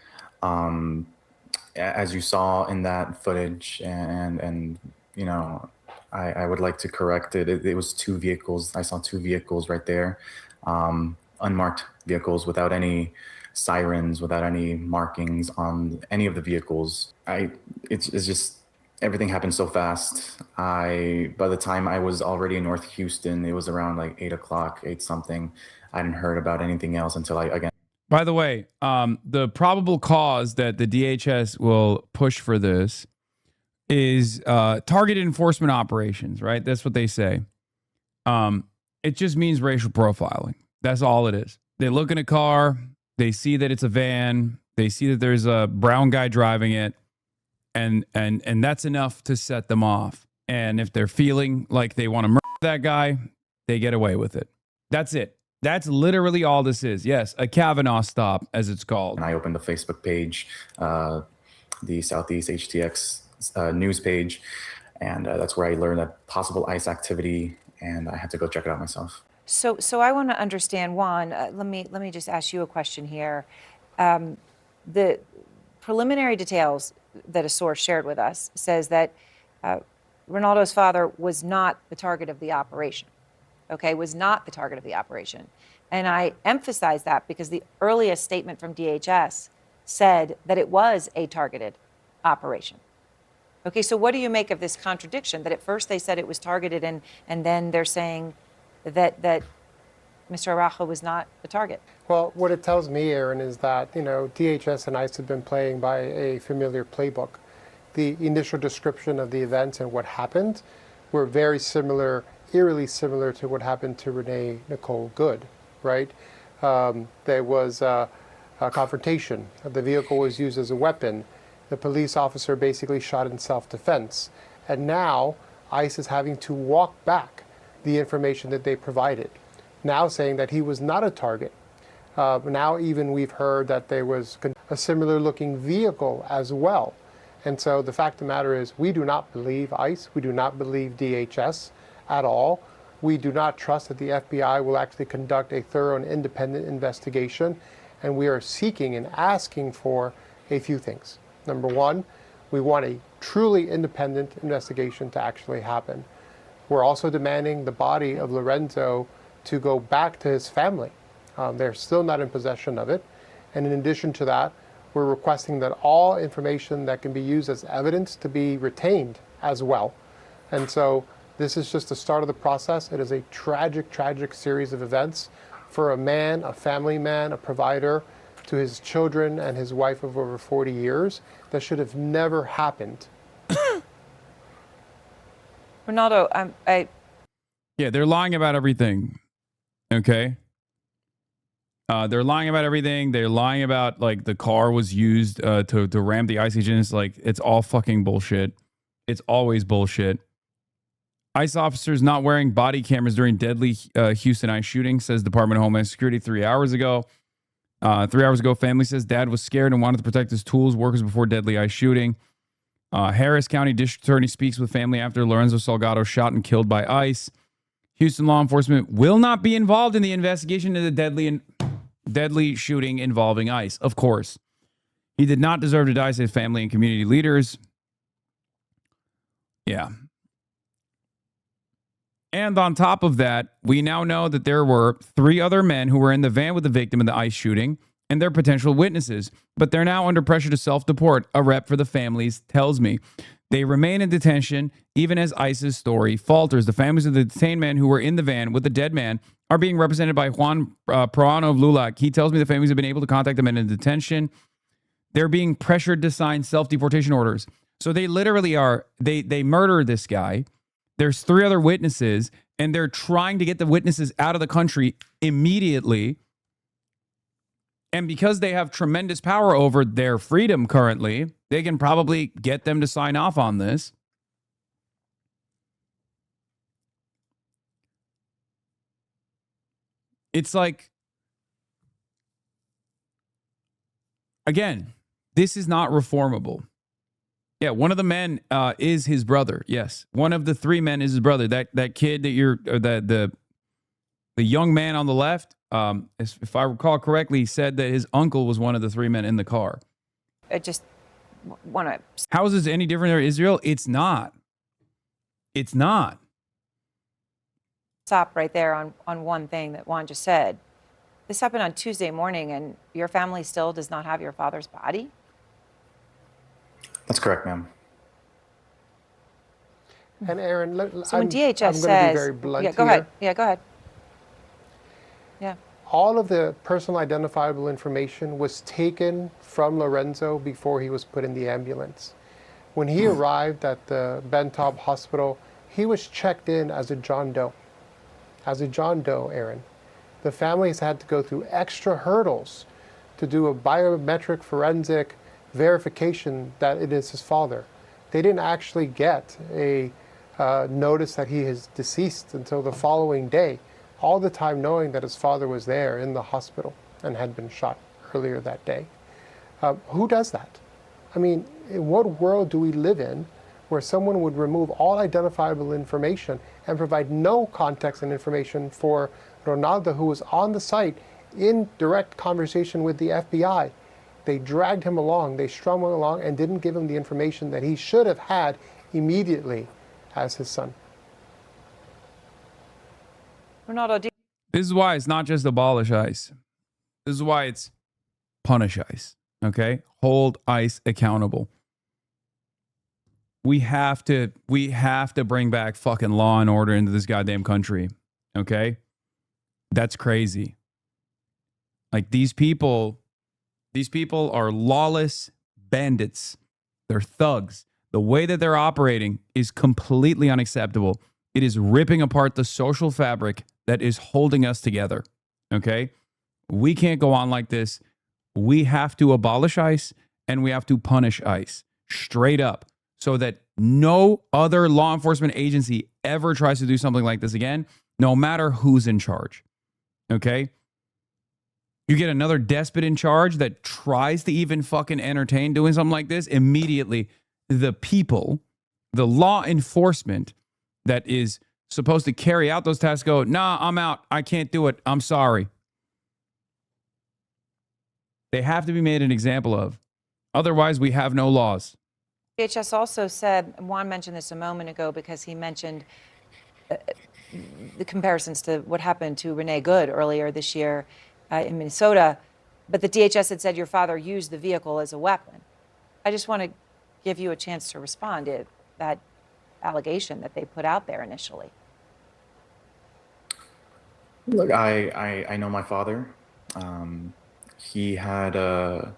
As you saw in that footage, and you know, I would like to correct it. It was two vehicles. I saw two vehicles right there, unmarked vehicles without any sirens, without any markings on any of the vehicles. It's just, everything happened so fast. By the time I was already in North Houston, it was around like 8 o'clock, 8 something. I hadn't heard about anything else until again. By the way, the probable cause that the DHS will push for this is targeted enforcement operations, right? That's what they say. It just means racial profiling. That's all it is. They look in a car, they see that it's a van, they see that there's a brown guy driving it, and that's enough to set them off. And if they're feeling like they want to murder that guy, they get away with it. That's it. That's literally all this is. Yes, a Kavanaugh stop, as it's called. And I opened the Facebook page, the Southeast HTX news page, and that's where I learned that possible ICE activity, and I had to go check it out myself. So I want to understand, Juan, let me just ask you a question here. The preliminary details that a source shared with us says that Ronaldo's father was not the target of the operation. Okay, was not the target of the operation. And I emphasize that because the earliest statement from DHS said that it was a targeted operation. Okay, so what do you make of this contradiction, that at first they said it was targeted and then they're saying that Mr. Araujo was not the target? Well, what it tells me, Aaron, is that, you know, DHS and ICE have been playing by a familiar playbook. The initial description of the events and what happened were very similar, eerily similar to what happened to Renee Nicole Good, right? There was a confrontation. The vehicle was used as a weapon. The police officer basically shot in self-defense. And now ICE is having to walk back the information that they provided, now saying that he was not a target. Now even we've heard that there was a similar looking vehicle as well. And so the fact of the matter is, we do not believe ICE, we do not believe DHS at all. We do not trust that the FBI will actually conduct a thorough and independent investigation. And we are seeking and asking for a few things. Number one, We want a truly independent investigation to actually happen. We're also demanding the body of Lorenzo to go back to his family. They're still not in possession of it. And in addition to that, we're requesting that all information that can be used as evidence to be retained as well. And so this is just the start of the process. It is a tragic, tragic series of events for a man, a family man, a provider to his children and his wife of over 40 years that should have never happened. Ronaldo, Yeah, they're lying about everything. Okay. They're lying about everything. They're lying about like the car was used to ram the ICE agents. Like it's all fucking bullshit. It's always bullshit. ICE officers not wearing body cameras during deadly Houston ICE shooting, says Department of Homeland Security 3 hours ago. 3 hours ago, family says dad was scared and wanted to protect his tools, workers before deadly ICE shooting. Harris County District Attorney speaks with family after Lorenzo Salgado shot and killed by ICE. Houston law enforcement will not be involved in the investigation of the deadly shooting involving ICE. Of course. He did not deserve to die, says family and community leaders. Yeah. And on top of that, we now know that there were 3 other men who were in the van with the victim in the ICE shooting and they're potential witnesses, but they're now under pressure to self-deport, a rep for the families tells me. They remain in detention even as ICE's story falters. The families of the detained men who were in the van with the dead man are being represented by Juan Proano of Lulac. He tells me the families have been able to contact the men in detention. They're being pressured to sign self-deportation orders. So they literally are, they murder this guy. There's 3 other witnesses, and they're trying to get the witnesses out of the country immediately. And because they have tremendous power over their freedom currently, they can probably get them to sign off on this. It's like, again, this is not reformable. Yeah, one of the men is his brother. Yes, one of the 3 men is his brother. That kid that you're, the young man on the left, if I recall correctly, said that his uncle was one of the 3 men in the car. I just want to. How is this any different than Israel? It's not. It's not. Stop right there on one thing that Juan just said. This happened on Tuesday morning, and your family still does not have your father's body? That's correct, ma'am. And Aaron, So when DHS I'm says, going to be very blunt yeah, go here. ahead. Yeah, go ahead. Yeah. All of the personal identifiable information was taken from Lorenzo before he was put in the ambulance. When he arrived at the Ben Taub Hospital, he was checked in as a John Doe. As a John Doe, Aaron. The families had to go through extra hurdles to do a biometric forensic verification that it is his father. They didn't actually get a notice that he is deceased until the following day, all the time knowing that his father was there in the hospital and had been shot earlier that day. Who does that? I mean, in what world do we live in where someone would remove all identifiable information and provide no context and information for Ronaldo, who was on the site in direct conversation with the FBI? They dragged him along, they strung him along, and didn't give him the information that he should have had immediately as his son. Ronaldo, This is why it's not just abolish ICE. This is why it's punish ICE. Okay? Hold ICE accountable. We have to bring back fucking law and order into this goddamn country. Okay? That's crazy. Like these people are lawless bandits. They're thugs. The way that they're operating is completely unacceptable. It is ripping apart the social fabric that is holding us together. Okay? We can't go on like this. We have to abolish ICE and we have to punish ICE straight up so that no other law enforcement agency ever tries to do something like this again, no matter who's in charge. Okay? You get another despot in charge that tries to even fucking entertain doing something like this, immediately the people, the law enforcement that is supposed to carry out those tasks go, nah, I'm out. I can't do it. I'm sorry. They have to be made an example of. Otherwise, we have no laws. DHS also said, Juan mentioned this a moment ago because he mentioned the comparisons to what happened to Renee Good earlier this year in Minnesota. But the DHS had said your father used the vehicle as a weapon. I just want to give you a chance to respond to that allegation that they put out there initially. Look, I know my father. He had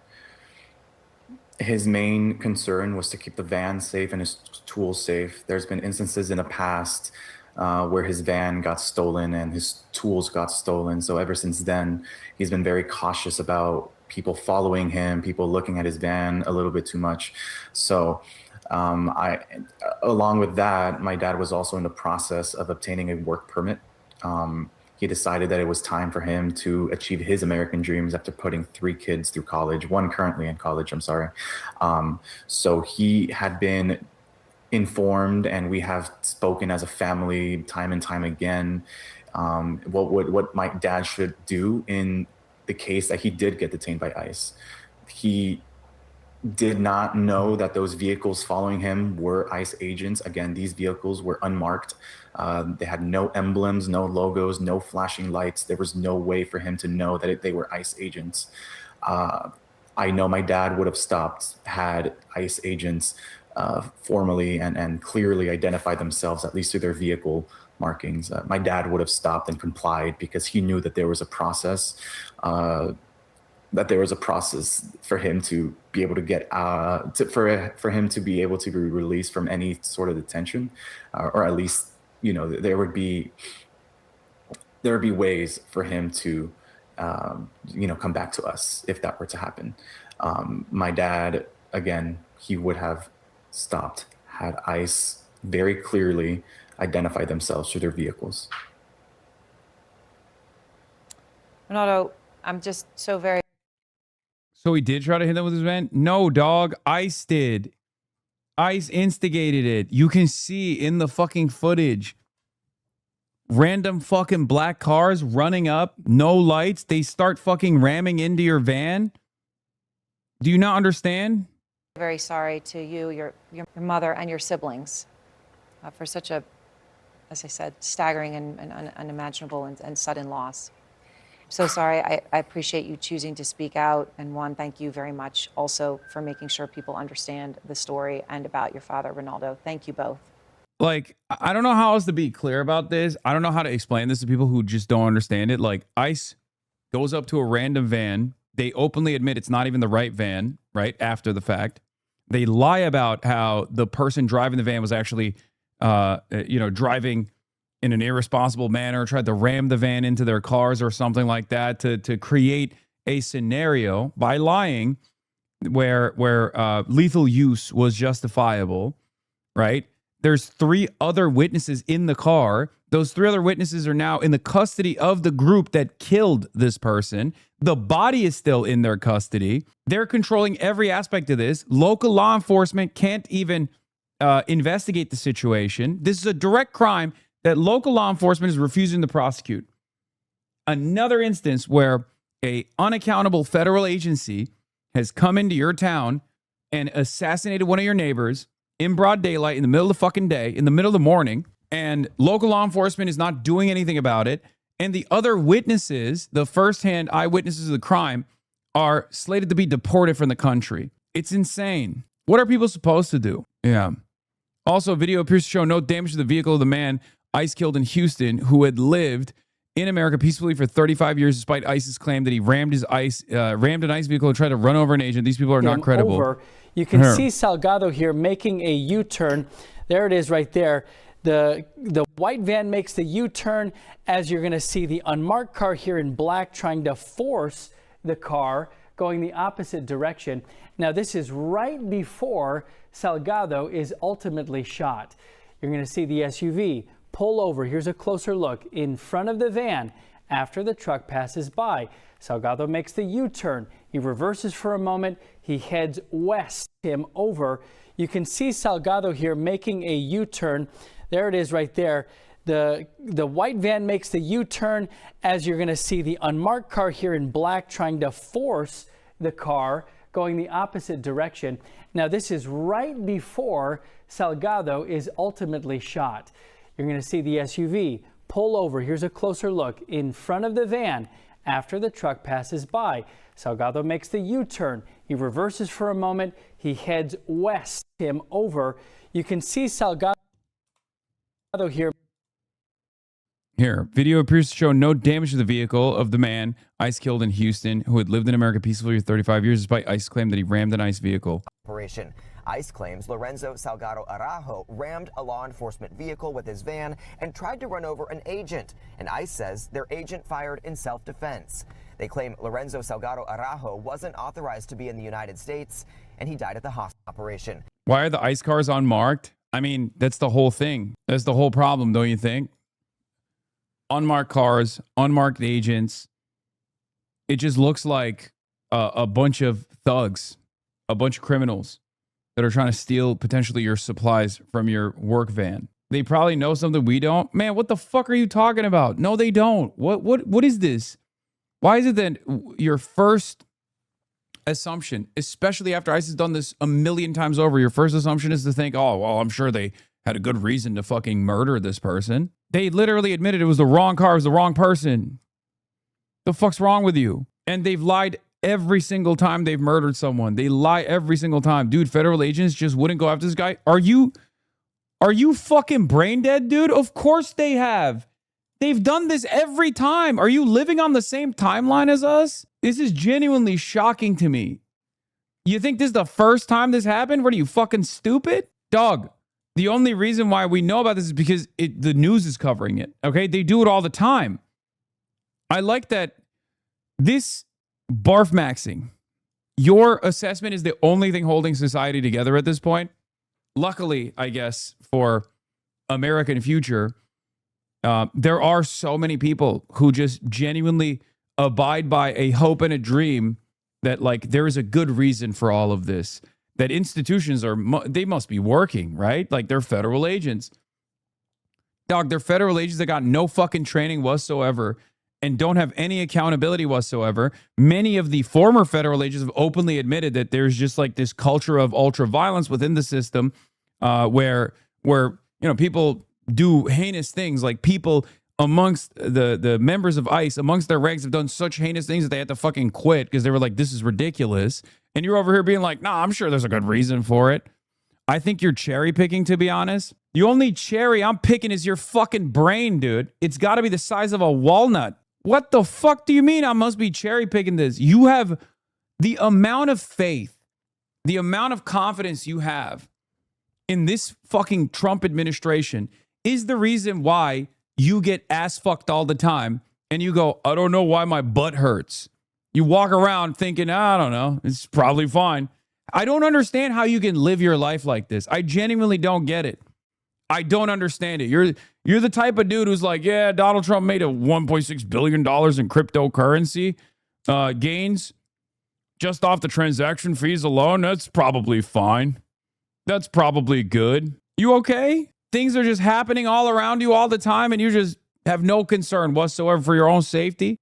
his main concern was to keep the van safe and his tools safe. There's been instances in the past where his van got stolen and his tools got stolen. So ever since then, he's been very cautious about people following him, people looking at his van a little bit too much. So along with that, my dad was also in the process of obtaining a work permit. He decided that it was time for him to achieve his American dreams after putting 3 kids through college, one currently in college, I'm sorry. So he had been informed, and we have spoken as a family time and time again, what my dad should do in the case that he did get detained by ICE. He did not know that those vehicles following him were ICE agents. Again, these vehicles were unmarked. They had no emblems, no logos, no flashing lights. There was no way for him to know that they were ICE agents. I know my dad would have stopped had ICE agents formally and clearly identified themselves, at least through their vehicle markings. My dad would have stopped and complied because he knew that there was a process for him to be able to get for him to be able to be released from any sort of detention, or at least, you know, there would be ways for him to come back to us if that were to happen. My dad, again, he would have stopped had ICE very clearly identified themselves through their vehicles. Ronaldo, I'm just so very. So he did try to hit them with his van? No, dog. ICE did. ICE instigated it. You can see in the fucking footage. Random fucking black cars running up, no lights. They start fucking ramming into your van. Do you not understand? Very sorry to you, your mother, and your siblings for such a, as I said, staggering and unimaginable and sudden loss. So sorry. I appreciate you choosing to speak out. And Juan, thank you very much also for making sure people understand the story and about your father, Ronaldo. Thank you both. Like, I don't know how else to be clear about this. I don't know how to explain this to people who just don't understand it. Like, ICE goes up to a random van. They openly admit it's not even the right van, right, after the fact. They lie about how the person driving the van was actually, driving in an irresponsible manner, tried to ram the van into their cars or something like that to create a scenario by lying where lethal use was justifiable, right? There's 3 other witnesses in the car. Those 3 other witnesses are now in the custody of the group that killed this person. The body is still in their custody. They're controlling every aspect of this. Local law enforcement can't even investigate the situation. This is a direct crime that local law enforcement is refusing to prosecute. Another instance where a unaccountable federal agency has come into your town and assassinated one of your neighbors in broad daylight, in the middle of the fucking day, in the middle of the morning, and local law enforcement is not doing anything about it. And the other witnesses, the firsthand eyewitnesses of the crime, are slated to be deported from the country. It's insane. What are people supposed to do? Yeah. Also, video appears to show no damage to the vehicle of the man ICE killed in Houston, who had lived in America peacefully for 35 years, despite ICE's claim that he rammed an ICE vehicle and tried to run over an agent. These people are not credible. You can see Salgado here making a U-turn. There it is right there. The white van makes the U-turn, as you're going to see the unmarked car here in black trying to force the car going the opposite direction. Now, this is right before Salgado is ultimately shot. You're going to see the SUV pull over. Here's a closer look in front of the van after the truck passes by. Salgado makes the U-turn. He reverses for a moment. He heads west, him over. You can see Salgado here making a U-turn. There it is right there. The white van makes the U-turn, as you're going to see the unmarked car here in black trying to force the car going the opposite direction. Now, this is right before Salgado is ultimately shot. You're going to see the SUV pull over. Here's a closer look in front of the van after the truck passes by. Salgado makes the U-turn. He reverses for a moment. He heads west, him over. You can see Salgado here. Here, video appears to show no damage to the vehicle of the man ICE killed in Houston who had lived in America peacefully for 35 years despite ICE claim that he rammed an ICE vehicle. Operation. ICE claims Lorenzo Salgado Araujo rammed a law enforcement vehicle with his van and tried to run over an agent. And ICE says their agent fired in self-defense. They claim Lorenzo Salgado Araujo wasn't authorized to be in the United States and he died at the hospital operation. Why are the ICE cars unmarked? I mean, that's the whole thing. That's the whole problem, don't you think? Unmarked cars, unmarked agents. It just looks like a bunch of thugs, a bunch of criminals that are trying to steal potentially your supplies from your work van. They probably know something we don't. Man, what the fuck are you talking about? No, they don't. What is this? Why is it that your first assumption, especially after ICE has done this a million times over, your first assumption is to think, oh, well, I'm sure they had a good reason to fucking murder this person. They literally admitted it was the wrong car, it was the wrong person. The fuck's wrong with you? And they've lied every single time they've murdered someone. They lie every single time. Dude, federal agents just wouldn't go after this guy. Are you fucking brain dead, dude? Of course they have. They've done this every time. Are you living on the same timeline as us? This is genuinely shocking to me. You think this is the first time this happened? What are you, fucking stupid? Dog, the only reason why we know about this is because the news is covering it, okay? They do it all the time. I like that this barf maxing, your assessment is the only thing holding society together at this point. Luckily, I guess, for American future, there are so many people who just genuinely abide by a hope and a dream that, like, there is a good reason for all of this. That institutions they must be working, right? Like, they're federal agents. Dog, they're federal agents that got no fucking training whatsoever and don't have any accountability whatsoever. Many of the former federal agents have openly admitted that there's just like this culture of ultra violence within the system, where people do heinous things. Like, people amongst the members of ICE, amongst their ranks, have done such heinous things that they had to fucking quit because they were like, this is ridiculous. And you're over here being like, nah, I'm sure there's a good reason for it. I think you're cherry picking, to be honest. The only cherry I'm picking is your fucking brain, dude. It's got to be the size of a walnut. What the fuck do you mean I must be cherry picking this? You have the amount of faith, the amount of confidence you have in this fucking Trump administration is the reason why you get ass fucked all the time and you go, I don't know why my butt hurts. You walk around thinking, I don't know, it's probably fine. I don't understand how you can live your life like this. I genuinely don't get it. I don't understand it. You're the type of dude who's like, yeah, Donald Trump made a $1.6 billion in cryptocurrency gains just off the transaction fees alone. That's probably fine. That's probably good. You okay? Things are just happening all around you all the time and you just have no concern whatsoever for your own safety.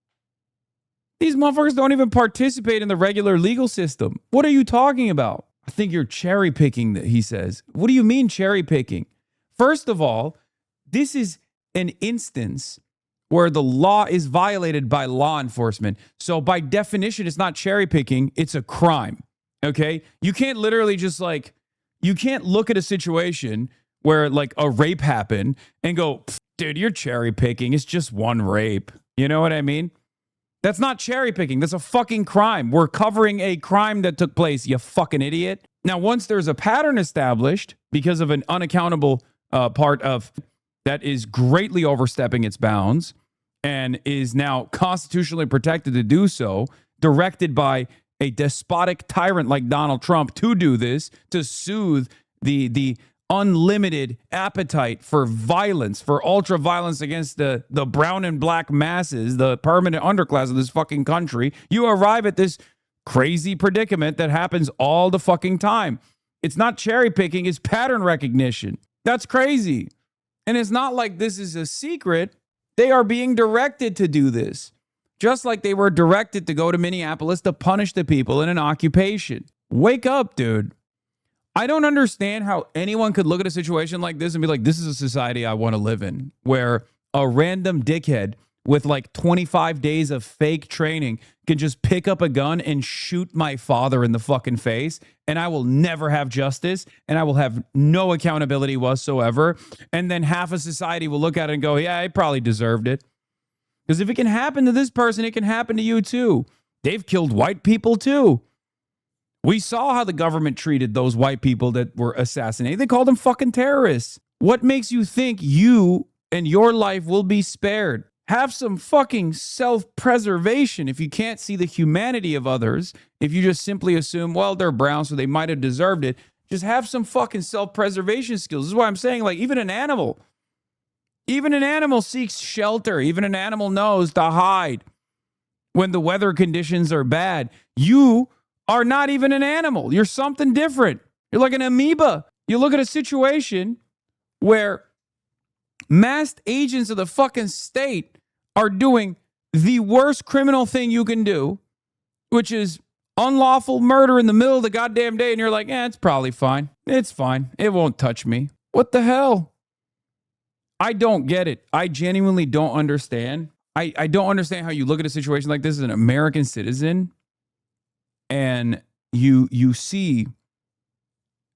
These motherfuckers don't even participate in the regular legal system. What are you talking about? I think you're cherry picking, he says. What do you mean cherry picking? First of all, this is an instance where the law is violated by law enforcement. So by definition, it's not cherry picking, it's a crime. Okay? You can't literally just you can't look at a situation where like a rape happened and go, dude, you're cherry picking. It's just one rape. You know what I mean? That's not cherry picking. That's a fucking crime. We're covering a crime that took place, you fucking idiot. Now, once there's a pattern established because of an unaccountable part of that is greatly overstepping its bounds and is now constitutionally protected to do so, directed by a despotic tyrant like Donald Trump to do this, to soothe the unlimited appetite for violence, for ultra violence against the brown and black masses, the permanent underclass of this fucking country, you arrive at this crazy predicament that happens all the fucking time. It's not cherry picking, it's pattern recognition. That's crazy. And it's not like this is a secret. They are being directed to do this. just like they were directed to go to Minneapolis to punish the people in an occupation. Wake up, dude. I don't understand how anyone could look at a situation like this and be like, this is a society I want to live in, where a random dickhead with like 25 days of fake training can just pick up a gun and shoot my father in the fucking face, and I will never have justice, and I will have no accountability whatsoever. And then half of society will look at it and go, yeah, he probably deserved it. Because if it can happen to this person, it can happen to you too. They've killed white people too. We saw how the government treated those white people that were assassinated. They called them fucking terrorists. What makes you think you and your life will be spared? Have some fucking self-preservation. If you can't see the humanity of others, if you just simply assume, well, they're brown, so they might have deserved it, just have some fucking self-preservation skills. This is why I'm saying, like, even an animal seeks shelter. Even an animal knows to hide when the weather conditions are bad. You are not even an animal. You're something different. You're like an amoeba. You look at a situation where masked agents of the fucking state are doing the worst criminal thing you can do, which is unlawful murder in the middle of the goddamn day. And you're like, it's probably fine. It's fine. It won't touch me. What the hell? I don't get it. I genuinely don't understand. I don't understand how you look at a situation like this as an American citizen and you see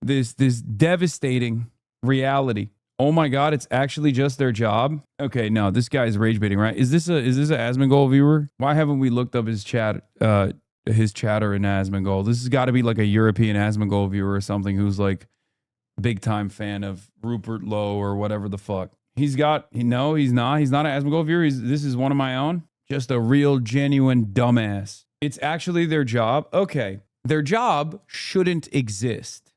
this devastating reality. Oh my God, it's actually just their job. Okay, no, this guy's rage baiting, right? Is this a Asmongold viewer? Why haven't we looked up his chatter in Asmongold? This has got to be like a European Asmongold viewer or something who's like big time fan of Rupert Lowe or whatever the fuck. He's not. He's not an Asmongold viewer. This is one of my own. Just a real genuine dumbass. It's actually their job. Okay, their job shouldn't exist.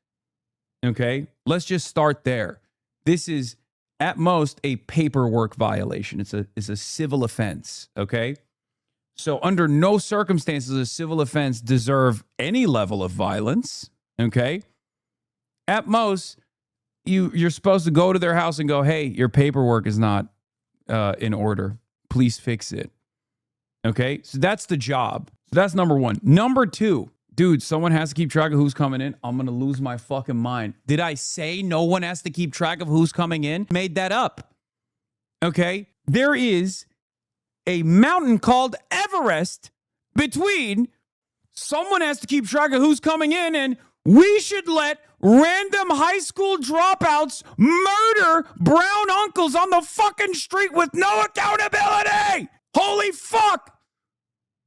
Okay, let's just start there. This is at most a paperwork violation. It's a civil offense, okay? So under no circumstances does a civil offense deserve any level of violence, okay? At most, you're supposed to go to their house and go, hey, your paperwork is not in order. Please fix it, okay? So that's the job. So that's number one. Number two, dude, someone has to keep track of who's coming in. I'm going to lose my fucking mind. Did I say no one has to keep track of who's coming in? Made that up. Okay? There is a mountain called Everest between someone has to keep track of who's coming in and we should let random high school dropouts murder brown uncles on the fucking street with no accountability. Holy fuck.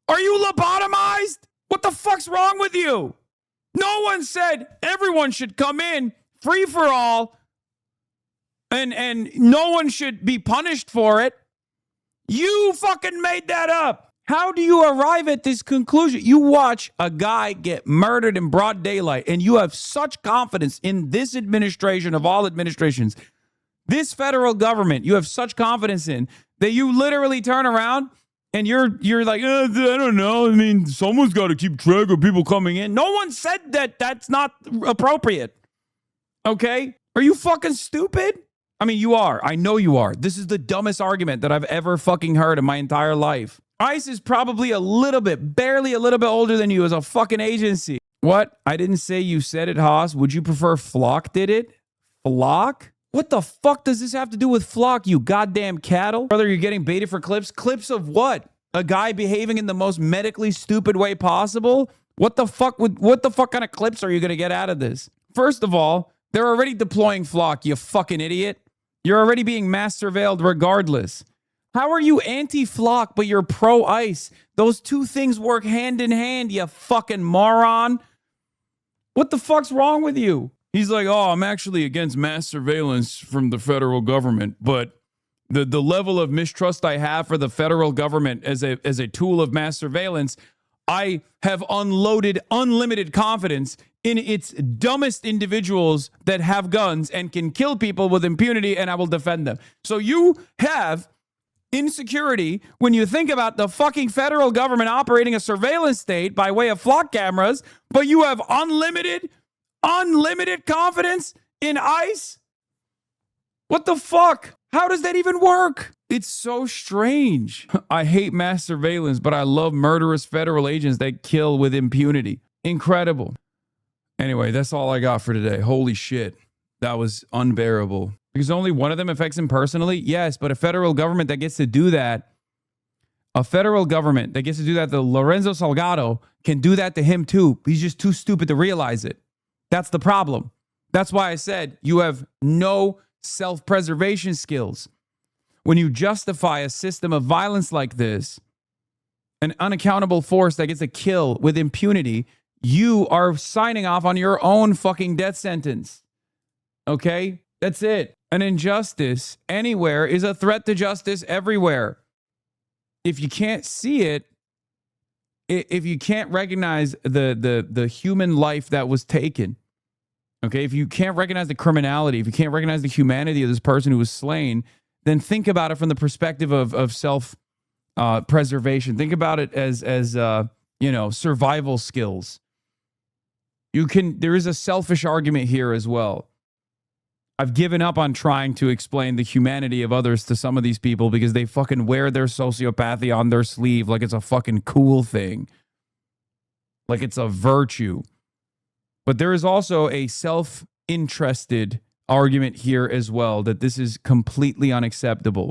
Are you lobotomized? What the fuck's wrong with you? No one said everyone should come in free for all and no one should be punished for it. You fucking made that up. How do you arrive at this conclusion? You watch a guy get murdered in broad daylight and you have such confidence in this administration of all administrations, this federal government, you have such confidence in that you literally turn around and you're like, I don't know. I mean, someone's got to keep track of people coming in. No one said that that's not appropriate. Okay? Are you fucking stupid? I mean, you are. I know you are. This is the dumbest argument that I've ever fucking heard in my entire life. ICE is probably barely a little bit older than you as a fucking agency. What? I didn't say you said it, Haas. Would you prefer Flock did it? Flock? What the fuck does this have to do with Flock, you goddamn cattle? Brother, you're getting baited for clips? Clips of what? A guy behaving in the most medically stupid way possible? What the fuck kind of clips are you going to get out of this? First of all, they're already deploying Flock, you fucking idiot. You're already being mass surveilled regardless. How are you anti-Flock but you're pro-ICE? Those two things work hand in hand, you fucking moron. What the fuck's wrong with you? He's like, oh, I'm actually against mass surveillance from the federal government, but the level of mistrust I have for the federal government as a tool of mass surveillance, I have unloaded unlimited confidence in its dumbest individuals that have guns and can kill people with impunity, and I will defend them. So you have insecurity when you think about the fucking federal government operating a surveillance state by way of Flock cameras, but you have unlimited confidence in ICE? What the fuck? How does that even work? It's so strange. I hate mass surveillance, but I love murderous federal agents that kill with impunity. Incredible. Anyway, that's all I got for today. Holy shit. That was unbearable. Because only one of them affects him personally? Yes, but a federal government that gets to do that, the Lorenzo Salgado can do that to him too. He's just too stupid to realize it. That's the problem. That's why I said you have no self-preservation skills. When you justify a system of violence like this, an unaccountable force that gets a kill with impunity, you are signing off on your own fucking death sentence. Okay? That's it. An injustice anywhere is a threat to justice everywhere. If you can't see it, if you can't recognize the human life that was taken, okay, if you can't recognize the criminality, if you can't recognize the humanity of this person who was slain, then think about it from the perspective of self preservation. Think about it as survival skills. There is a selfish argument here as well. I've given up on trying to explain the humanity of others to some of these people because they fucking wear their sociopathy on their sleeve like it's a fucking cool thing. Like it's a virtue. But there is also a self-interested argument here as well that this is completely unacceptable.